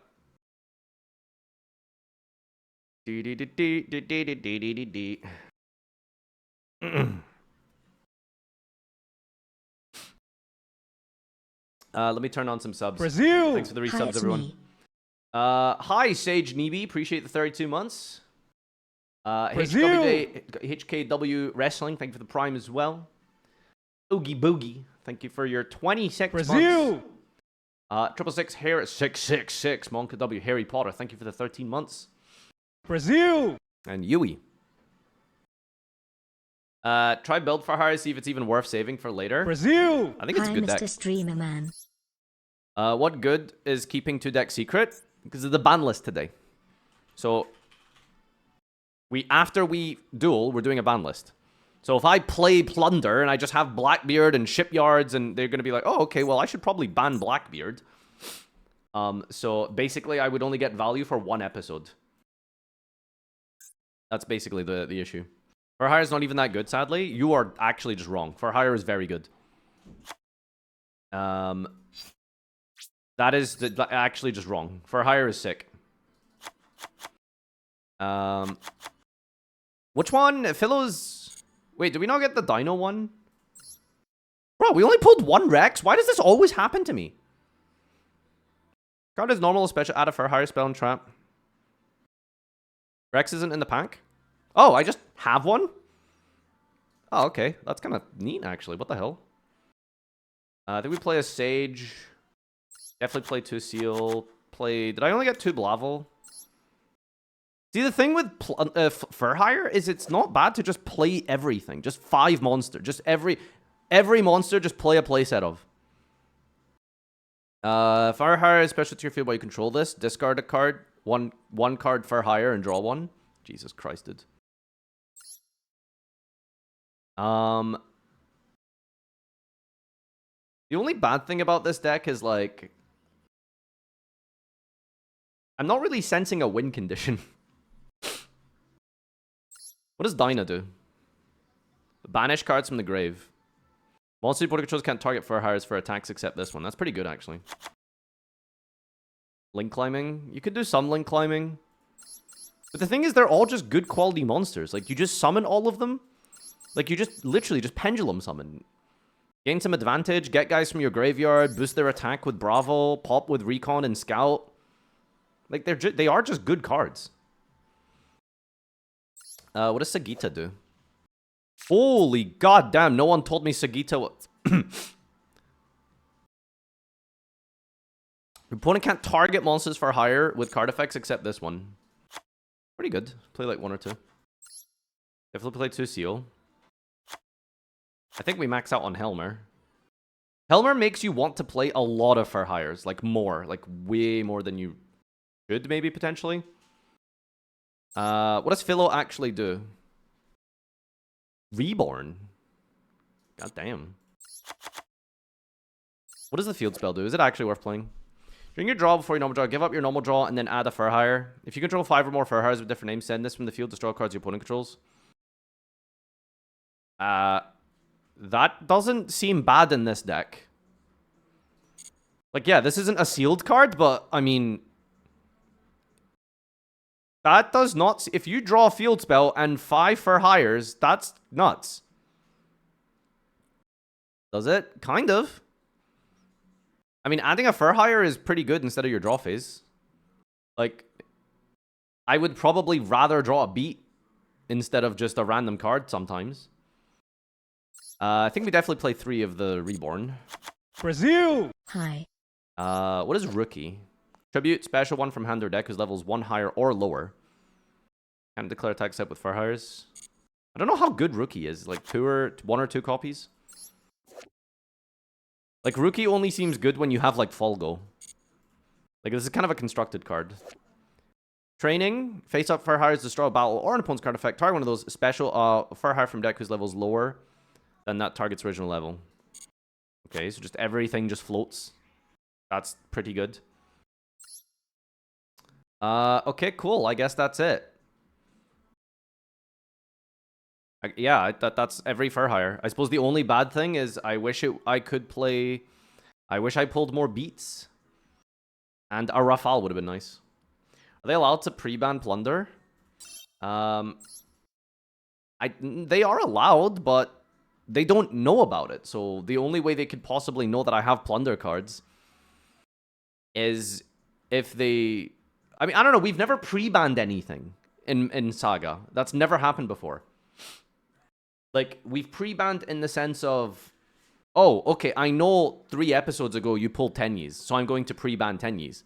Let me turn on some subs. Brazil! Thanks for the Hi, resubs, it's everyone. me. Hi, Sage Neeby. Appreciate the 32 months. Brazil! HKW Wrestling. Thank you for the prime as well. Oogie Boogie. Thank you for your 26 Brazil! months. 666 Harry 666 Monka W Harry Potter. Thank you for the 13 months. Brazil! And Yui. Try build for hire, see if it's even worth saving for later. Brazil! I think it's a Hi, good Mr. deck. Streamer Man. What good is keeping 2 decks secret? Because of the ban list today. So, after we duel, we're doing a ban list. So if I play Plunder and I just have Blackbeard and Shipyards and they're going to be like, oh, okay, well, I should probably ban Blackbeard. So basically, I would only get value for 1 episode. That's basically the issue. For hire is not even that good, sadly. You are actually just wrong. For hire is very good. That is actually just wrong. For hire is sick. Which one? Philo's... Wait, did we not get the Dino one? Bro, we only pulled 1 Rex? Why does this always happen to me? Card is normal, special, add a for hire spell and trap. Rex isn't in the pack? Oh, I just have one? Oh, okay. That's kind of neat, actually. What the hell? I think we play a Sage. Definitely play 2 Seal. Play... Did I only get 2 Blavel? See, the thing with for hire is it's not bad to just play everything. Just 5 monster. Just every monster, just play a playset of. Fire hire, special tier field while you control this. Discard a card. One card for hire and draw 1. Jesus Christ, dude. The only bad thing about this deck is, like... I'm not really sensing a win condition. What does Dyna do? Banish cards from the grave. Monster you controls can't target for hires for attacks except this one. That's pretty good, actually. Link climbing. You could do some link climbing. But the thing is, they're all just good quality monsters. Like, you just summon all of them. Like, you just literally just pendulum summon. Gain some advantage, get guys from your graveyard, boost their attack with Bravo, pop with Recon and Scout. Like, they are just good cards. What does Sagita do? Holy goddamn, no one told me Sagita was... Opponent can't target monsters for hire with card effects except this one. Pretty good. Play like 1 or 2. Definitely play 2 Seal. I think we max out on Helmer. Helmer makes you want to play a lot of for hires. Like more. Like way more than you should maybe potentially. What does Philo actually do? Reborn. God damn. What does the field spell do? Is it actually worth playing? During your draw before your normal draw, give up your normal draw and then add a for hire. If you control 5 or more for hires with different names, send this from the field, destroy cards your opponent controls. That doesn't seem bad in this deck. Like, yeah, this isn't a sealed card, but, I mean... That does not... If you draw a field spell and 5 for hires, that's nuts. Does it? Kind of. I mean, adding a for hire is pretty good instead of your draw phase. Like, I would probably rather draw a beat instead of just a random card sometimes. I think we definitely play 3 of the Reborn. Brazil! Hi. What is Rookie? Tribute, special 1 from hand or deck whose levels 1 higher or lower. Can't declare attack set with for hires. I don't know how good Rookie is. Like, one or two copies? Like, Rookie only seems good when you have, like, Folgo. Like, this is kind of a constructed card. Training. Face up Fur Hires, destroy a battle or an opponent's card effect. Target one of those special Fur Hire from deck whose level is lower than that target's original level. Okay, so just everything just floats. That's pretty good. Okay, cool. I guess that's it. Yeah, that's every Fur Hire. I suppose the only bad thing is I wish I could play... I wish I pulled more beats. And a Rafale would have been nice. Are they allowed to pre-ban Plunder? They are allowed, but they don't know about it. So the only way they could possibly know that I have Plunder cards is if they... I mean, I don't know. We've never pre-banned anything in Saga. That's never happened before. Like, we've pre-banned in the sense of, oh, okay, I know 3 episodes ago you pulled Tenyis, so I'm going to pre-ban Tenyis.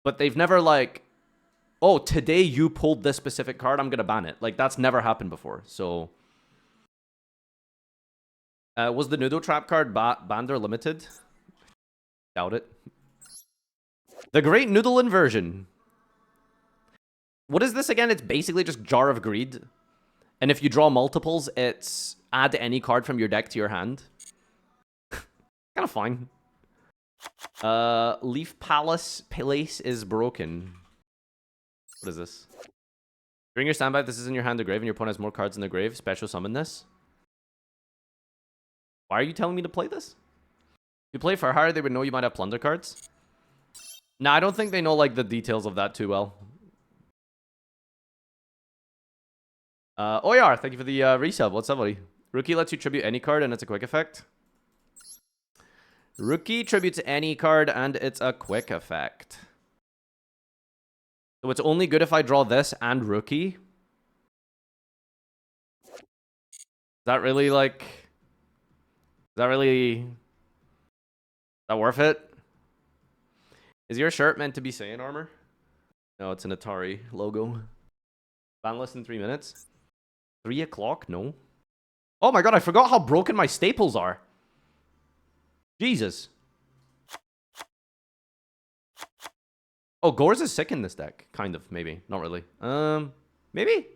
But they've never, like, oh, today you pulled this specific card, I'm going to ban it. Like, that's never happened before, so... was the Noodle Trap card banned or limited? Doubt it. The Great Noodle Inversion. What is this again? It's basically just Jar of Greed. And if you draw multiples, it's add any card from your deck to your hand. Kind of fine. Leaf Palace is broken. What is this? During your standby, if this is in your hand or grave and your opponent has more cards in the grave, special summon this. Why are you telling me to play this? If you play for hire, they would know you might have Plunder cards. Nah, I don't think they know like the details of that too well. OR, thank you for the resub. What's up, buddy? Rookie lets you tribute any card and it's a quick effect. Rookie tributes any card and it's a quick effect. So it's only good if I draw this and Rookie. Is that really like... Is that worth it? Is your shirt meant to be Saiyan armor? No, it's an Atari logo. Ban list in 3 minutes. 3 o'clock? No. Oh my god, I forgot how broken my staples are. Jesus. Oh, Gores is sick in this deck. Kind of, maybe. Not really. Maybe?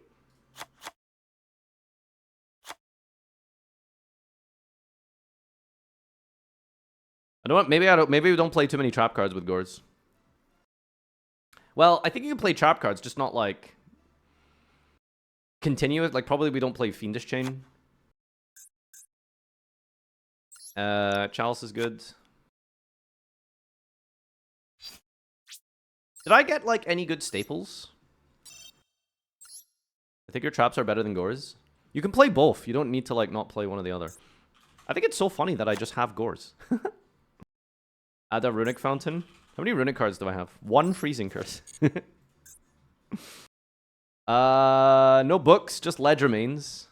I don't. Maybe we don't play too many trap cards with Gores. Well, I think you can play trap cards, just not like continuous. Like probably we don't play Fiendish Chain. Chalice is good. Did I get like any good staples? I think your traps are better than Gores. You can play both. You don't need to like not play one or the other. I think it's so funny that I just have Gores. Add a Runic Fountain. How many Runic cards do I have? 1 Freezing Curse. No books, just Ledge Remains.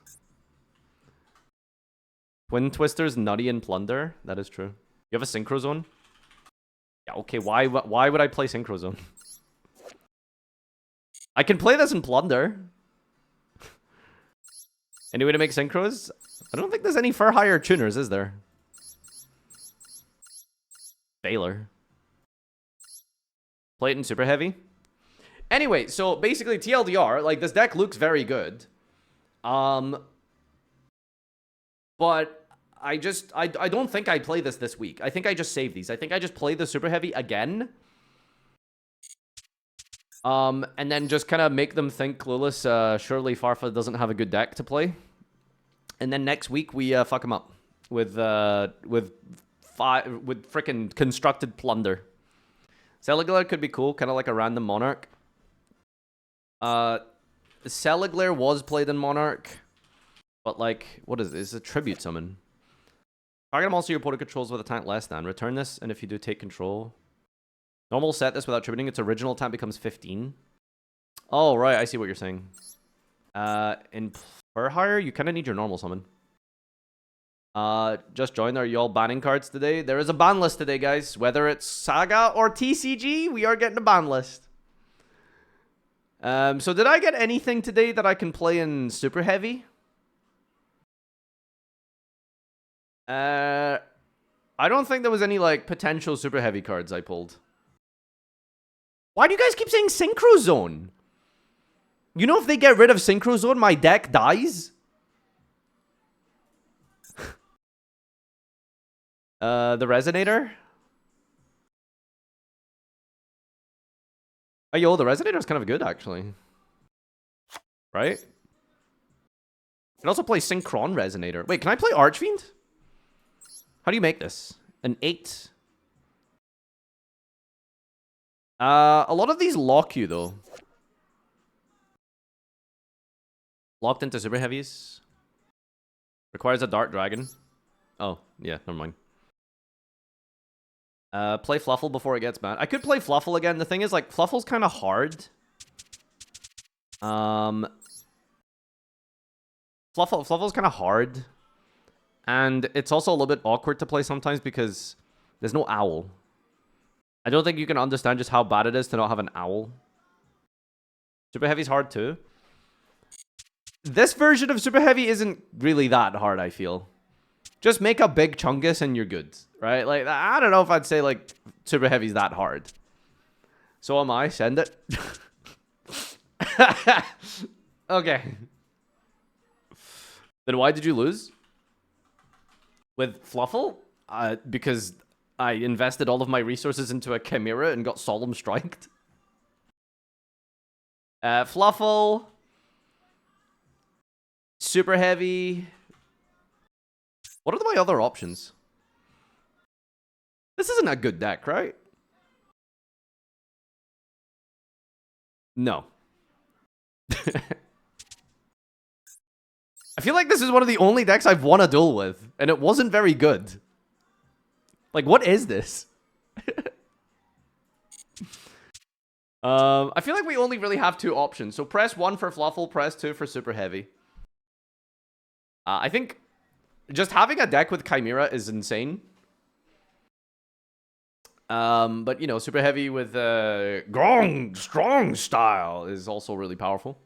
Twin Twisters, Nutty, and Plunder. That is true. You have a Synchro Zone? Yeah, okay, why would I play Synchro Zone? I can play this in Plunder. Any way to make Synchros? I don't think there's any for hire tuners, is there? Baylor. Play it in super heavy. Anyway, so basically TLDR, like this deck looks very good. But I don't think I play this week. I think I just save these. I think I just play the super heavy again. And then just kind of make them think clueless. Surely Farfa doesn't have a good deck to play. And then next week we fuck them up with freaking constructed Plunder. Celigler could be cool, kind of like a random Monarch. Celigler was played in Monarch, but like, what is this? It's a tribute summon. Target monster your opponent controls with a tank less than. Return this, and if you do, take control. Normal set this without tributing. Its original attack becomes 15. Oh, right, I see what you're saying. In Fur Hire, you kind of need your normal summon. Just joined. Are you all banning cards today? There is a ban list today, guys. Whether it's Saga or TCG, we are getting a ban list. So did I get anything today that I can play in Super Heavy? I don't think there was any, like, potential super heavy cards I pulled. Why do you guys keep saying Synchro Zone? You know if they get rid of Synchro Zone, my deck dies? The Resonator? Oh, yo, the Resonator's kind of good, actually. Right? You can also play Synchron Resonator. Wait, can I play Archfiend? How do you make this? An 8? A lot of these lock you, though. Locked into super heavies. Requires a Dart Dragon. Oh, yeah, never mind. Play Fluffle before it gets banned. I could play Fluffle again. The thing is, like, Fluffle's kind of hard. Fluffle's kind of hard. And it's also a little bit awkward to play sometimes because there's no owl. I don't think you can understand just how bad it is to not have an owl. Super Heavy's hard too. This version of Super Heavy isn't really that hard, I feel. Just make a big Chungus and you're good, right? Like, I don't know if I'd say, like, Super Heavy's that hard. So am I. Send it. Okay. Then why did you lose? With Fluffle? Because I invested all of my resources into a Chimera and got Solemn Striked. Fluffle. Super Heavy. What are my other options? This isn't a good deck, right? No. I feel like this is one of the only decks I've won a duel with, and it wasn't very good. Like, what is this? I feel like we only really have 2 options. So press 1 for Fluffle, press 2 for Super Heavy. I think just having a deck with Chimera is insane. But, you know, Super Heavy with strong style is also really powerful.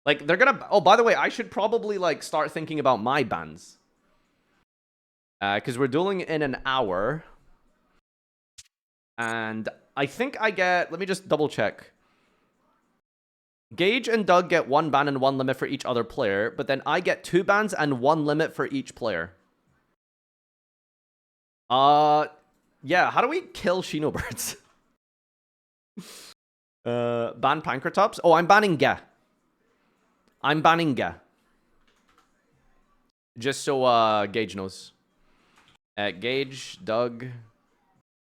Like, they're gonna... Oh, by the way, I should probably, like, start thinking about my bans. Because we're dueling in an hour. And I think I get... Let me just double check. Gage and Doug get 1 ban and 1 limit for each other player. But then I get 2 bans and 1 limit for each player. Yeah, how do we kill Shinobirds? Ban Pankratops? Oh, I'm banning Ga. I'm banning Ga. Just so Gage knows. Gage, Doug.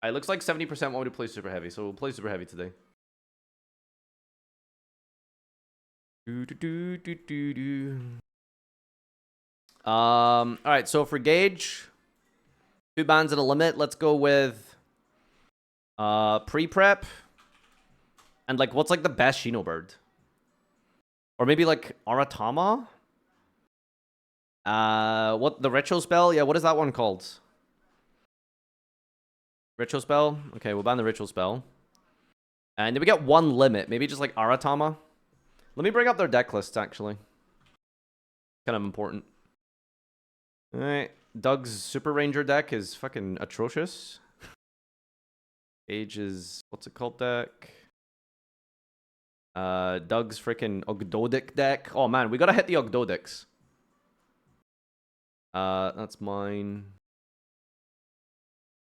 It looks like 70% want me to play Super Heavy, so we'll play Super Heavy today. Alright, so for Gage, 2 bans and a limit. Let's go with pre-prep. And like, what's like the best Shinobird? Or maybe like Aratama? What, the Retro Spell? Yeah, what is that one called? Ritual Spell? Okay, we'll ban the Ritual Spell. And then we get 1 limit. Maybe just like Aratama. Let me bring up their deck lists, actually. Kind of important. Alright. Doug's Super Ranger deck is fucking atrocious. Age's... What's it called deck? Doug's freaking Ogdodic deck. Oh man, we gotta hit the Ogdodics. That's mine.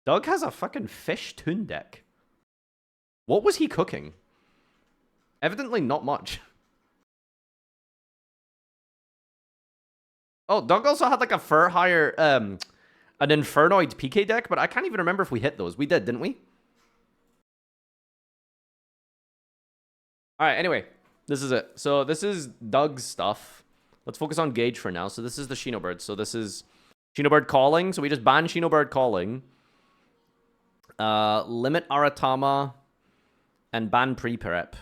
Doug has a fucking Fish Toon deck. What was he cooking? Evidently not much. Oh, Doug also had like a Furhire, an Infernoid PK deck, but I can't even remember if we hit those. We did, didn't we? Alright, anyway. This is it. So this is Doug's stuff. Let's focus on Gage for now. So this is the Shinobird. So this is Shinobird Calling. So we just ban Shinobird Calling. Limit Aratama. And ban pre-prep.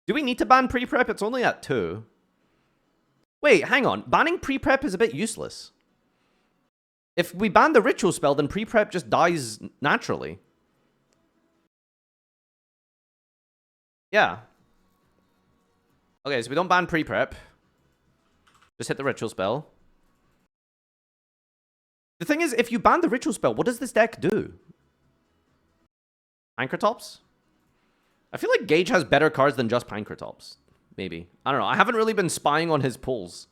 Do we need to ban pre-prep? It's only at 2. Wait, hang on. Banning pre-prep is a bit useless. If we ban the Ritual Spell, then pre-prep just dies naturally. Yeah. Okay, so we don't ban pre-prep. Just hit the Ritual Spell. The thing is, if you ban the ritual spell, what does this deck do? Pankratops? I feel like Gage has better cards than just Pankratops. Maybe. I don't know. I haven't really been spying on his pulls.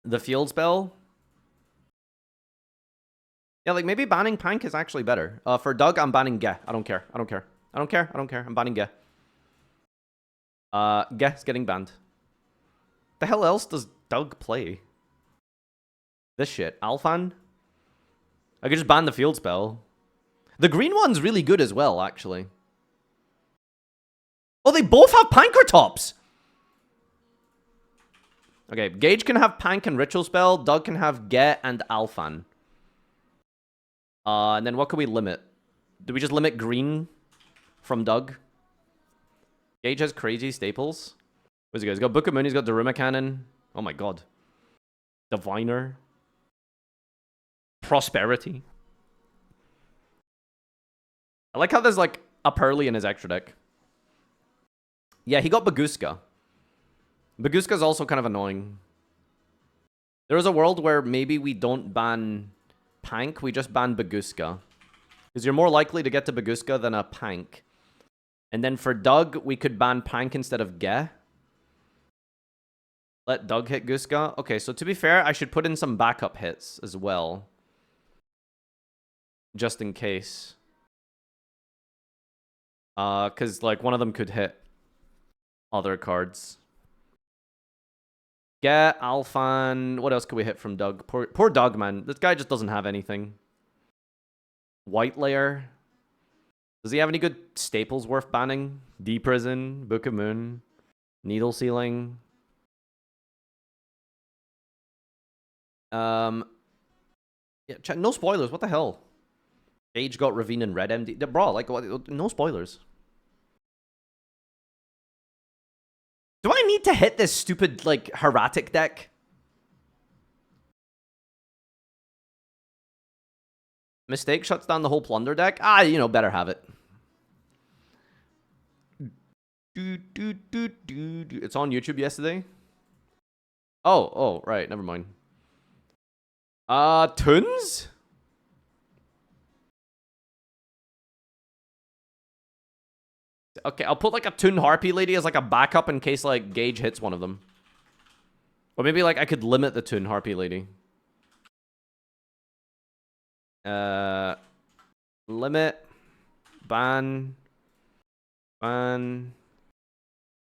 The field spell? Yeah, like maybe banning Pank is actually better. For Doug, I'm banning Ge. I don't care. I don't care. I don't care. I don't care. I'm banning Ge. Ge's getting banned. The hell else does Doug play? This shit. Alphan? I could just ban the field spell. The green one's really good as well, actually. Oh, they both have Pankratops! Okay, Gage can have Pank and Ritual Spell. Doug can have Get and Alphan. And then what can we limit? Do we just limit green from Doug? Gage has crazy staples. Where's he got? He's got Book of Moon, he's got Daruma Cannon. Oh my god. Diviner. Prosperity. I like how there's like a Pearly in his extra deck. Yeah, he got Baguska. Baguska's also kind of annoying. There is a world where maybe we don't ban Pank, we just ban Baguska. Because you're more likely to get to Baguska than a Pank. And then for Doug, we could ban Pank instead of Ge. Let Doug hit Guska. Okay, so to be fair, I should put in some backup hits as well. Just in case. Because, like, one of them could hit other cards. Get Alphan. What else could we hit from Doug? Poor Doug, man. This guy just doesn't have anything. White Layer. Does he have any good staples worth banning? D-Prison, Book of Moon, Needle Sealing. Yeah, no spoilers. What the hell? Gage got Ravine and Red MD. Bro, like, no spoilers. Do I need to hit this stupid, like, Hieratic deck? Mistake shuts down the whole Plunder deck? Ah, you know, better have it. It's on YouTube yesterday? Oh, right, never mind. Tuns? Okay, I'll put like a Toon Harpy Lady as like a backup in case like Gage hits one of them. Or maybe like I could limit the Toon Harpy Lady. Limit. Ban.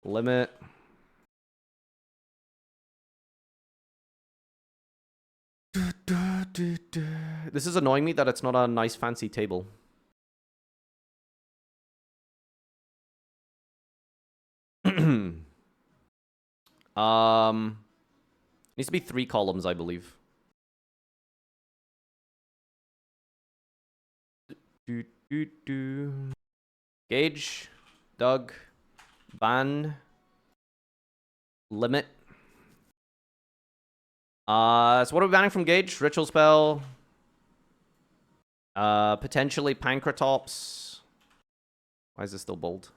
Limit. This is annoying me that it's not a nice fancy table. Needs to be 3 columns, I believe. Gage, Doug, ban, limit. So what are we banning from Gage? Ritual spell. Potentially Pankratops. Why is this still bold?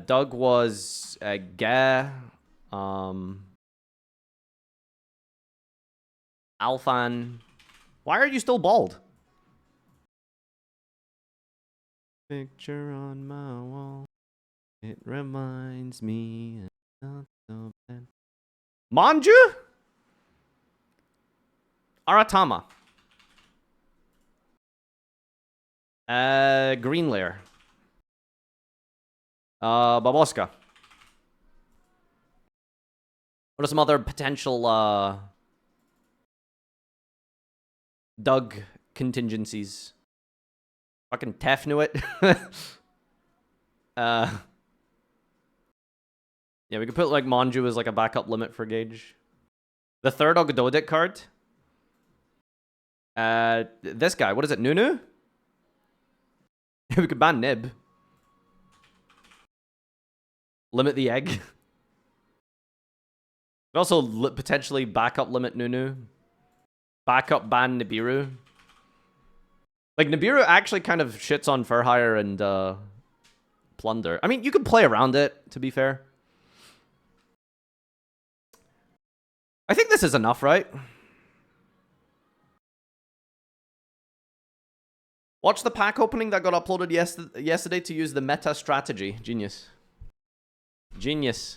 Doug was Ge. Alphan. Why are you still bald? Picture on my wall. It reminds me. Not so bad. Manju? Aratama. Green Layer. Baboska. What are some other potential, Doug contingencies? Fucking Tefnuit. Yeah, we could put, like, Manju as, like, a backup limit for Gage. The third Ogododic card. This guy. What is it? Nunu? We could ban Nib. Limit the egg. We also potentially backup limit Nunu. Backup ban Nibiru. Like, Nibiru actually kind of shits on Furhire and Plunder. I mean, you could play around it, to be fair. I think this is enough, right? Watch the pack opening that got uploaded yesterday to use the meta strategy. Genius. Genius.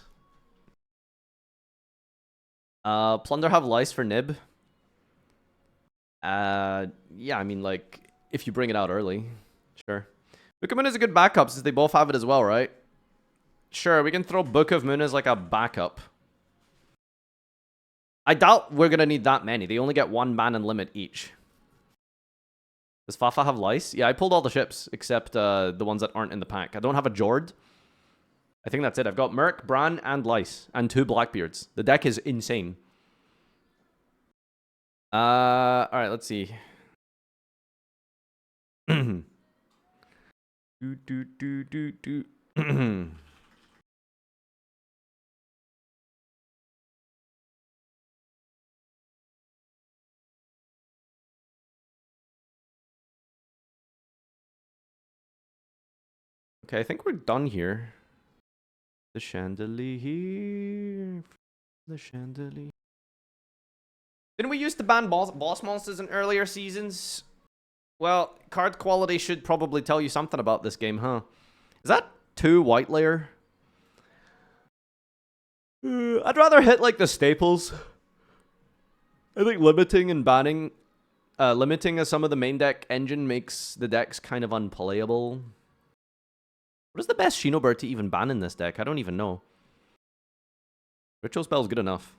Plunder have lice for nib. Yeah, I mean, like, if you bring it out early. Sure. Book of Moon is a good backup since they both have it as well, right? Sure, we can throw Book of Moon as like a backup. I doubt we're going to need that many. They only get one ban and limit each. Does Fafa have lice? Yeah, I pulled all the ships except the ones that aren't in the pack. I don't have a Jord. I think that's it. I've got Merc, Bran, and lice. And 2 Blackbeards. The deck is insane. Alright, let's see. Okay, I think we're done here. The chandelier. The chandelier. Didn't we used to ban boss monsters in earlier seasons? Well, card quality should probably tell you something about this game, huh? Is that 2 white layer? I'd rather hit like the staples. I think limiting and banning, limiting some of the main deck engine makes the decks kind of unplayable. What is the best Shinobird to even ban in this deck? I don't even know. Ritual Spell's good enough.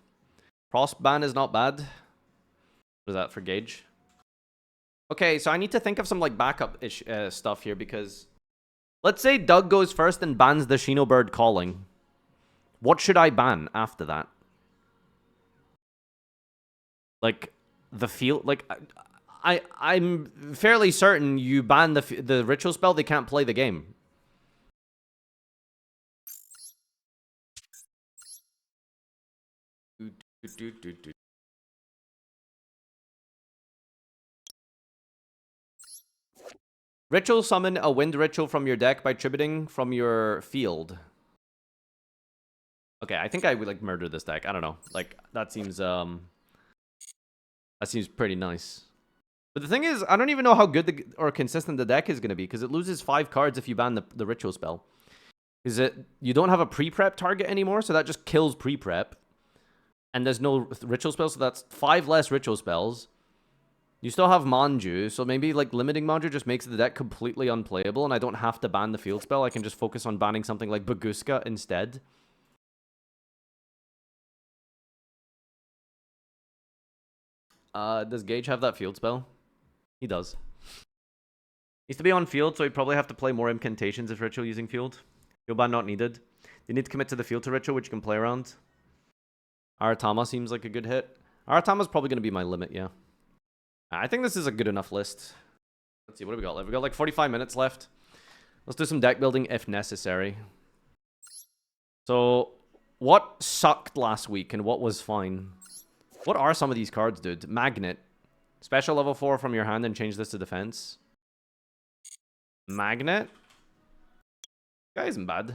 Frost ban is not bad. What is that for gauge? Okay, so I need to think of some like backup-ish stuff here because... Let's say Doug goes first and bans the Shinobird Calling. What should I ban after that? Like, the field... Like, I'm fairly certain you ban the Ritual Spell, they can't play the game. Ritual summon a wind ritual from your deck by tributing from your field. Okay, I think I would like murder this deck. I don't know. Like that seems pretty nice. But the thing is, I don't even know how good or consistent the deck is going to be because it loses 5 cards if you ban the ritual spell. Is it you don't have a pre-prep target anymore, so that just kills pre-prep. And there's no ritual spell, so that's 5 less ritual spells. You still have Manju, so maybe like limiting Manju just makes the deck completely unplayable, and I don't have to ban the field spell. I can just focus on banning something like Baguska instead. Does Gage have that field spell? He does. Needs to be on field, so he'd probably have to play more incantations if ritual using field. Field ban not needed. You need to commit to the field to ritual, which you can play around. Aratama seems like a good hit. Aratama's probably going to be my limit, yeah. I think this is a good enough list. Let's see, what do we got left? We got like 45 minutes left. Let's do some deck building if necessary. So, what sucked last week and what was fine? What are some of these cards, dude? Magnet. Special level 4 from your hand and change this to defense. Magnet? Guy isn't bad.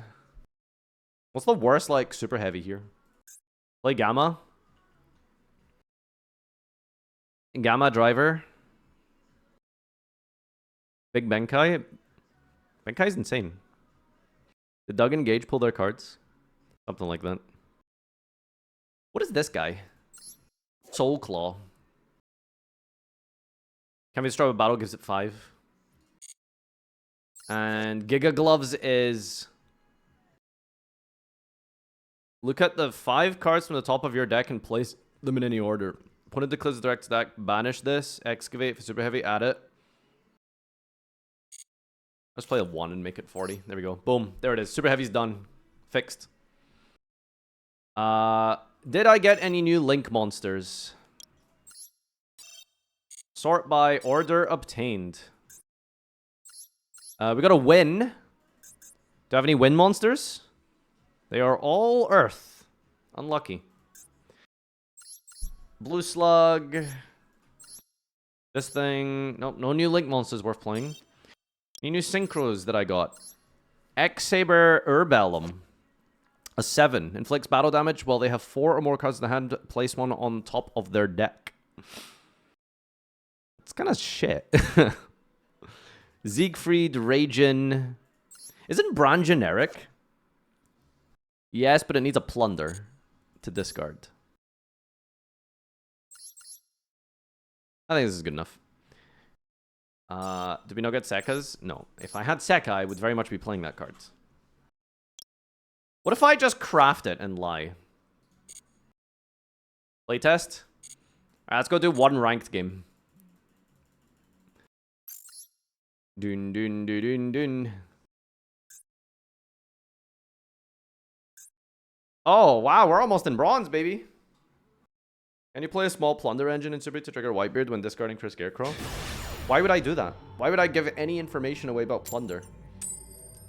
What's the worst, like, super heavy here? Play Gamma. Gamma Driver. Big Benkai. Benkai's insane. Did Doug and Gage pull their cards? Something like that. What is this guy? Soul Claw. Can we destroy a battle? Gives it 5. And Giga Gloves is... Look at the 5 cards from the top of your deck and place them in any order. Opponent declares a direct stack. Banish this. Excavate for super heavy. Add it. Let's play a 1 and make it 40. There we go. Boom. There it is. Super heavy's done. Fixed. Did I get any new Link monsters? Sort by order obtained. We got a win. Do I have any win monsters? They are all Earth. Unlucky. Blue Slug. This thing. Nope, no new Link monsters worth playing. Any new synchros that I got? X-Saber Urbellum. A 7. Inflicts battle damage while they have 4 or more cards in the hand. Place one on top of their deck. It's kind of shit. Siegfried, Ragin. Isn't Bran generic? Yes, but it needs a plunder to discard. I think this is good enough. Do we not get Sekkas? No. If I had Sekka, I would very much be playing that card. What if I just craft it and lie? Playtest? Alright, let's go do one ranked game. Dun dun dun dun dun. Oh, wow, we're almost in bronze, baby. Can you play a small plunder engine in Super to trigger Whitebeard when discarding for Scarecrow? Why would I do that? Why would I give any information away about plunder?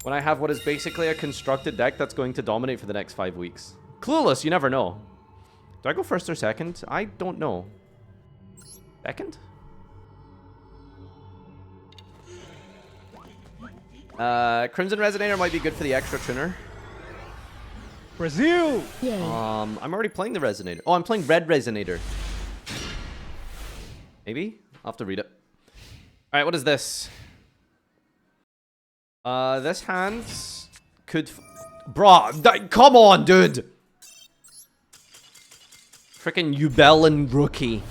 When I have what is basically a constructed deck that's going to dominate for the next 5 weeks. Clueless, you never know. Do I go first or second? I don't know. Second? Crimson Resonator might be good for the extra tuner. Brazil! Yay. I'm already playing the Resonator. Oh, I'm playing Red Resonator. Maybe? I'll have to read it. Alright, what is this? This hand could... Bruh, come on, dude! Frickin' Ubelin rookie.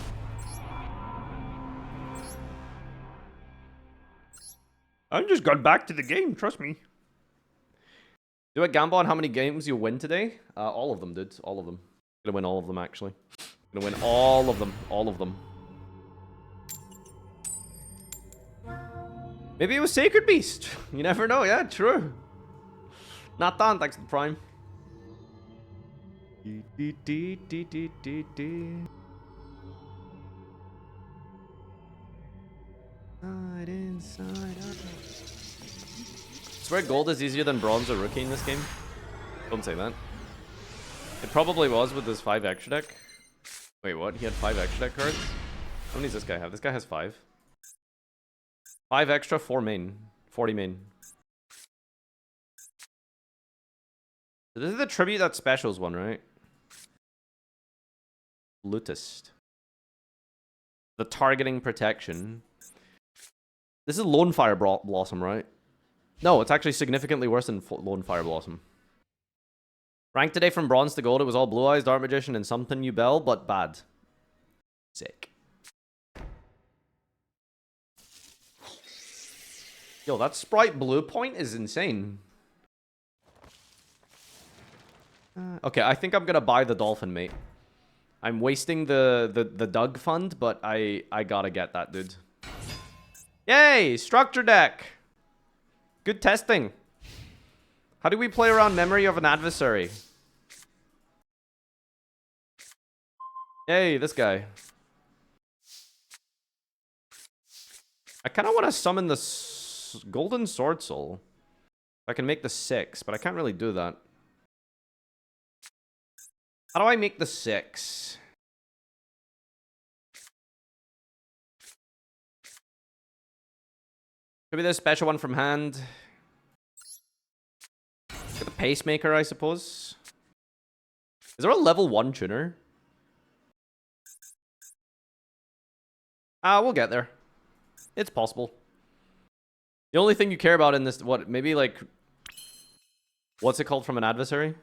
I just got back to the game, trust me. Do a gamble on how many games you win today? All of them, dude. All of them. Gonna win all of them, actually. Gonna win all of them. All of them. Maybe it was Sacred Beast. You never know. Yeah, true. Not done, thanks to the Prime. Inside out. Swear gold is easier than bronze or rookie in this game. Don't say that. It probably was with his 5 extra deck. Wait, what? He had 5 extra deck cards? How many does this guy have? This guy has 5. 5 extra, 4 main. 40 main. So this is the tribute that specials one, right? Lootist. The targeting protection. This is Lone Fire Blossom, right? No, it's actually significantly worse than Lone Fire Blossom. Ranked today from bronze to gold, it was all Blue Eyes, Dark Magician, and something New Bell, but bad. Sick. Yo, that Sprite Blue point is insane. Okay, I think I'm gonna buy the Dolphin, mate. I'm wasting the Doug fund, but I gotta get that, dude. Yay! Structure deck! Good testing. How do we play around memory of an adversary? Yay, this guy. I kind of want to summon the Golden Sword Soul. I can make the 6, but I can't really do that. How do I make the 6? Could be this special one from hand. Get the Pacemaker, I suppose. Is there a level 1 tuner? We'll get there. It's possible. The only thing you care about in this, what, maybe like, what's it called from an adversary?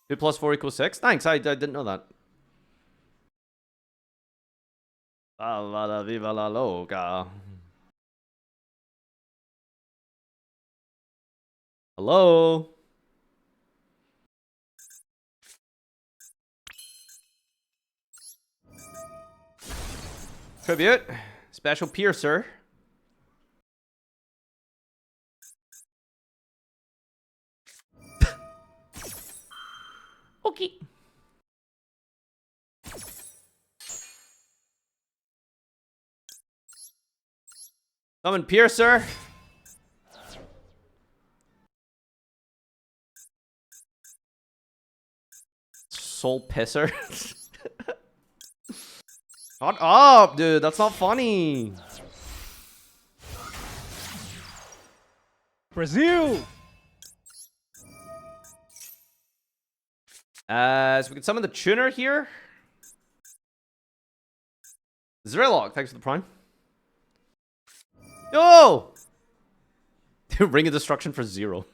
2 + 4 = 6? Thanks, I didn't know that. Viva la loca. Hello? Tribute. Special Piercer. Okay. Summon Piercer. Soul Pisser. Shut up, dude. That's not funny. Brazil! So we can summon the tuner here. Zrilok, thanks for the prime. Yo! Ring of Destruction for 0.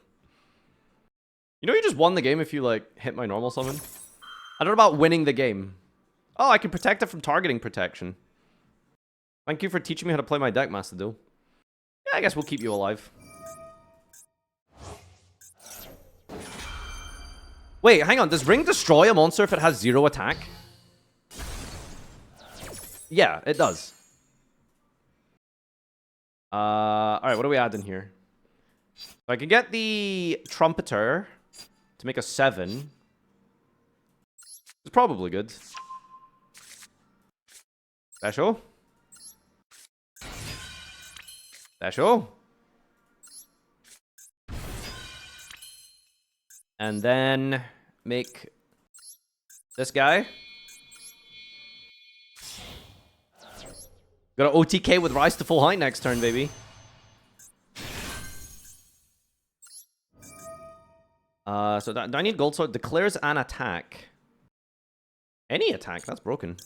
You know you just won the game if you, like, hit my normal summon? I don't know about winning the game. Oh, I can protect it from targeting protection. Thank you for teaching me how to play my deck, Master Duel. Yeah, I guess we'll keep you alive. Wait, hang on. Does Ring destroy a monster if it has 0 attack? Yeah, it does. Alright, what do we add in here? So I can get the Trumpeter to make a 7. It's probably good. Special. Special. And then make this guy. Got an OTK with Rise to Full Height next turn, baby. So do I need Gold Sword? Declares an attack. Any attack? That's broken.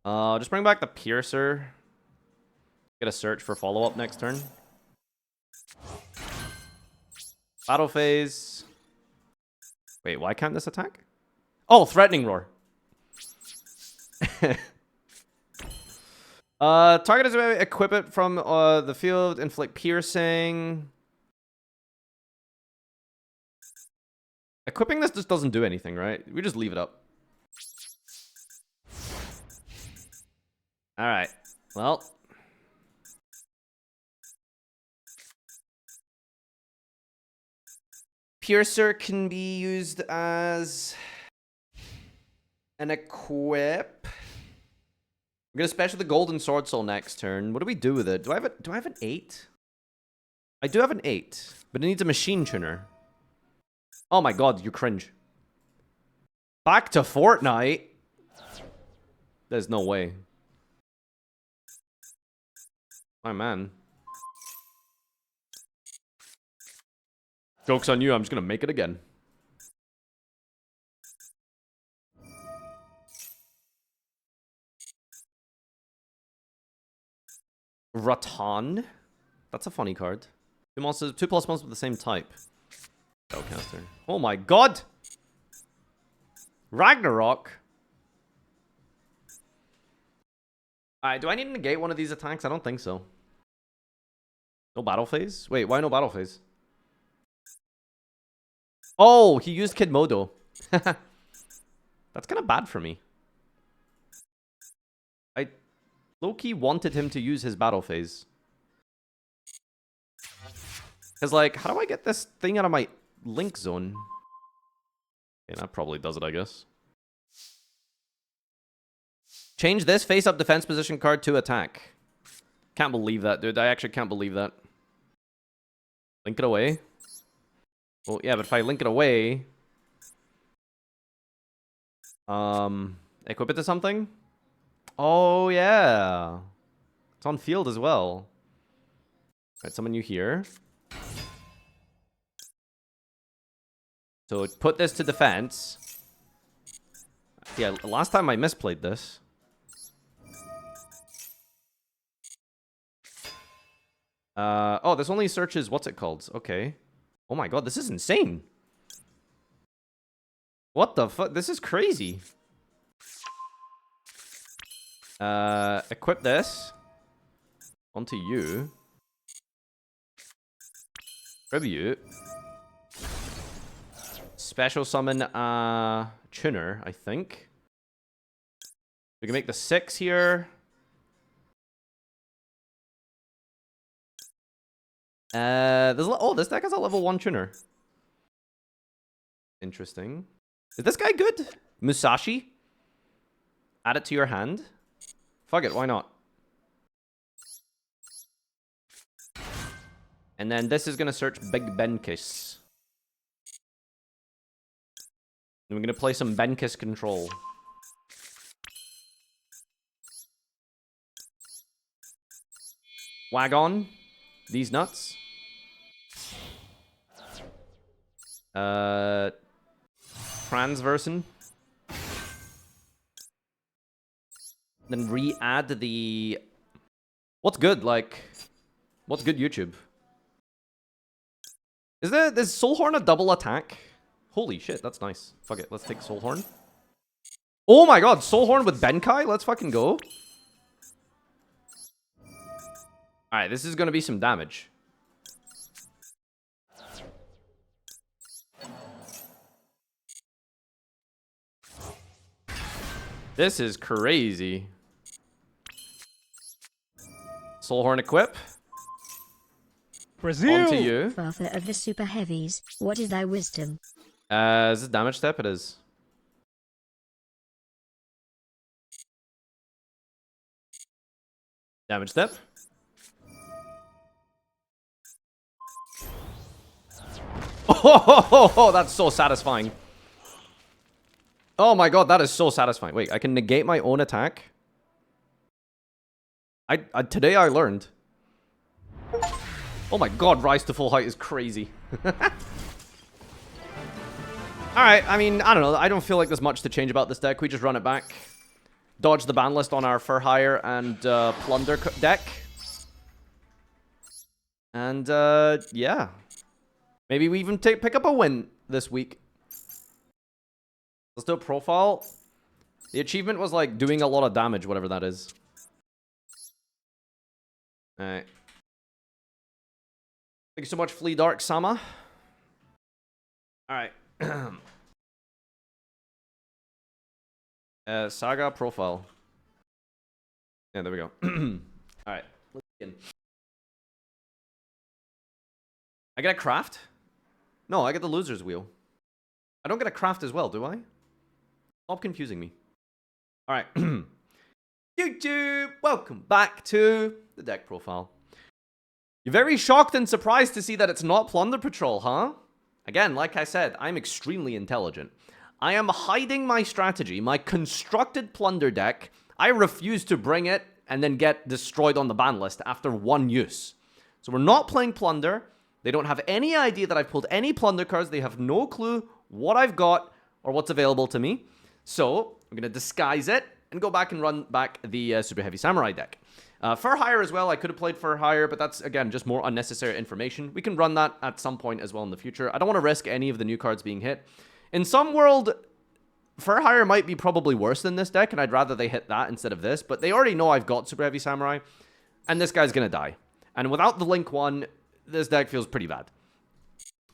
Just bring back the Piercer. Get a search for follow-up next turn. Battle phase. Wait, why can't this attack? Oh, Threatening Roar. Target is equip it from the field, inflict piercing. Equipping this just doesn't do anything, right? We just leave it up. Alright. Well. Piercer can be used as an equip. We're gonna special the Golden Sword Soul next turn. What do we do with it? Do I have an 8? I do have an 8, but it needs a machine tuner. Oh my god, you cringe. Back to Fortnite? There's no way. My man. Joke's on you, I'm just gonna make it again. Rattan. That's a funny card. 2 monsters, 2+ monsters with the same type. Spellcaster. Oh my god! Ragnarok? Alright, do I need to negate one of these attacks? I don't think so. No battle phase? Wait, why no battle phase? Oh, he used Kid Modo. That's kind of bad for me. I low-key wanted him to use his battle phase. Because, like, how do I get this thing out of my link zone? Okay, that probably does it, I guess. Change this face-up defense position card to attack. Can't believe that, dude. I actually can't believe that. Link it away. Well, yeah, but if I link it away... equip it to something? Oh, yeah. It's on field as well. Alright, summon you here. So put this to defense. Yeah, last time I misplayed this. Oh, this only searches what's it called? Okay. Oh my god, this is insane. What the fuck? This is crazy. Equip this onto you. Tribute. Special summon Tuner, I think. We can make the 6 here. This deck has a level 1 Tuner. Interesting. Is this guy good? Musashi? Add it to your hand. Fuck it, why not? And then this is gonna search Big Benkiss. And we're gonna play some Benkiss control. Wagon. These nuts. Transversion. Then re-add the... What's good? Like, what's good YouTube? Is Soulhorn a double attack? Holy shit, that's nice. Fuck it, let's take Soulhorn. Oh my god, Soulhorn with Benkai? Let's fucking go. Alright, this is gonna be some damage. This is crazy. Soulhorn equip. Brazil. On to you. Father of the super heavies, what is thy wisdom? Is this damage step? It is. Damage step. Oh, that's so satisfying. Oh my god, that is so satisfying. Wait, I can negate my own attack? Today I learned. Oh my god, Rise to Full Height is crazy. Alright, I mean, I don't know. I don't feel like there's much to change about this deck. We just run it back. Dodge the ban list on our Fur Hire and Plunder deck. And, yeah. Maybe we even pick up a win this week. Let's do a profile. The achievement was like doing a lot of damage, whatever that is. Alright. Thank you so much, Flea Dark Sama. Alright. Saga profile. Yeah, there we go. Alright, let's begin. I get a craft? No, I get the loser's wheel. I don't get a craft as well, do I? Stop confusing me. Alright. YouTube! Welcome back to the deck profile. You're very shocked and surprised to see that it's not Plunder Patrol, huh? Again, like I said, I'm extremely intelligent. I am hiding my strategy, my constructed Plunder deck. I refuse to bring it and then get destroyed on the ban list after one use. So we're not playing Plunder. They don't have any idea that I've pulled any Plunder cards. They have no clue what I've got or what's available to me. So I'm going to disguise it and go back and run back the Super Heavy Samurai deck. Fur Hire as well. I could have played Fur Hire, but that's, again, just more unnecessary information. We can run that at some point as well in the future. I don't want to risk any of the new cards being hit. In some world, Fur Hire might be probably worse than this deck, and I'd rather they hit that instead of this. But they already know I've got Super Heavy Samurai, and this guy's going to die. And without the Link 1, this deck feels pretty bad.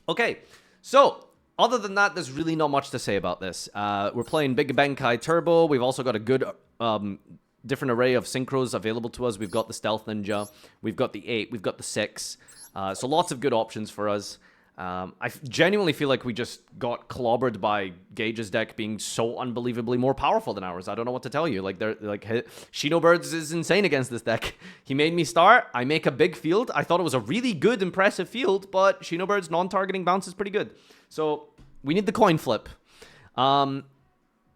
Okay, so other than that, there's really not much to say about this. We're playing Big Benkai Turbo. We've also got a good different array of synchros available to us. We've got the Stealth Ninja. We've got the 8. We've got the 6. So lots of good options for us. I genuinely feel like we just got clobbered by Gage's deck being so unbelievably more powerful than ours. I don't know what to tell you. Like, Shinobirds is insane against this deck. He made me start. I make a big field. I thought it was a really good, impressive field, but Shinobirds non-targeting bounce is pretty good. So we need the coin flip.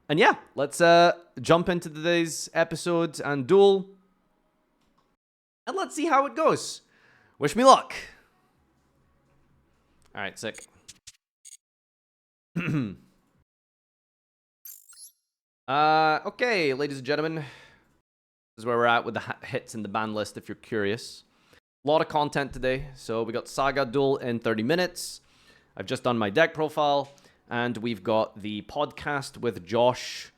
And yeah, let's jump into today's episode and duel. And let's see how it goes. Wish me luck. Alright, sick. Okay, ladies and gentlemen. This is where we're at with the hits in the ban list, if you're curious. A lot of content today. So we got Saga duel in 30 minutes. I've just done my deck profile. And we've got the podcast with Josh,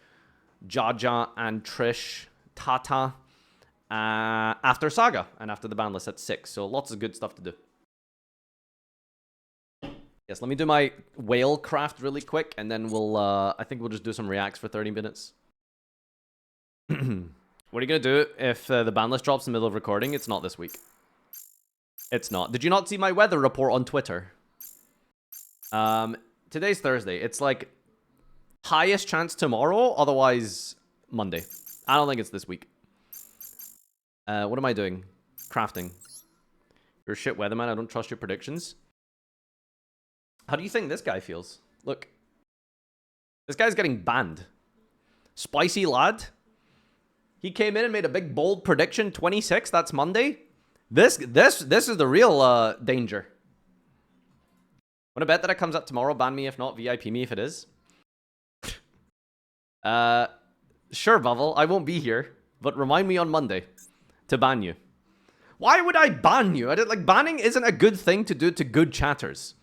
Jaja, and Trish, Tata, after Saga and after the ban list at 6. So lots of good stuff to do. Yes, let me do my whale craft really quick, and then we'll, I think we'll just do some reacts for 30 minutes. What are you going to do if the ban list drops in the middle of recording? It's not this week. It's not. Did you not see my weather report on Twitter? Today's Thursday. It's like highest chance tomorrow, otherwise Monday. I don't think it's this week. What am I doing? Crafting. You're a shit weatherman. I don't trust your predictions. How do you think this guy feels? Look. This guy's getting banned. Spicy lad. He came in and made a big bold prediction. 26, that's Monday. This is the real danger. Want to bet that it comes up tomorrow? Ban me if not, VIP me if it is. Sure, Bubble. I won't be here, but remind me on Monday to ban you. Why would I ban you? Banning isn't a good thing to do to good chatters.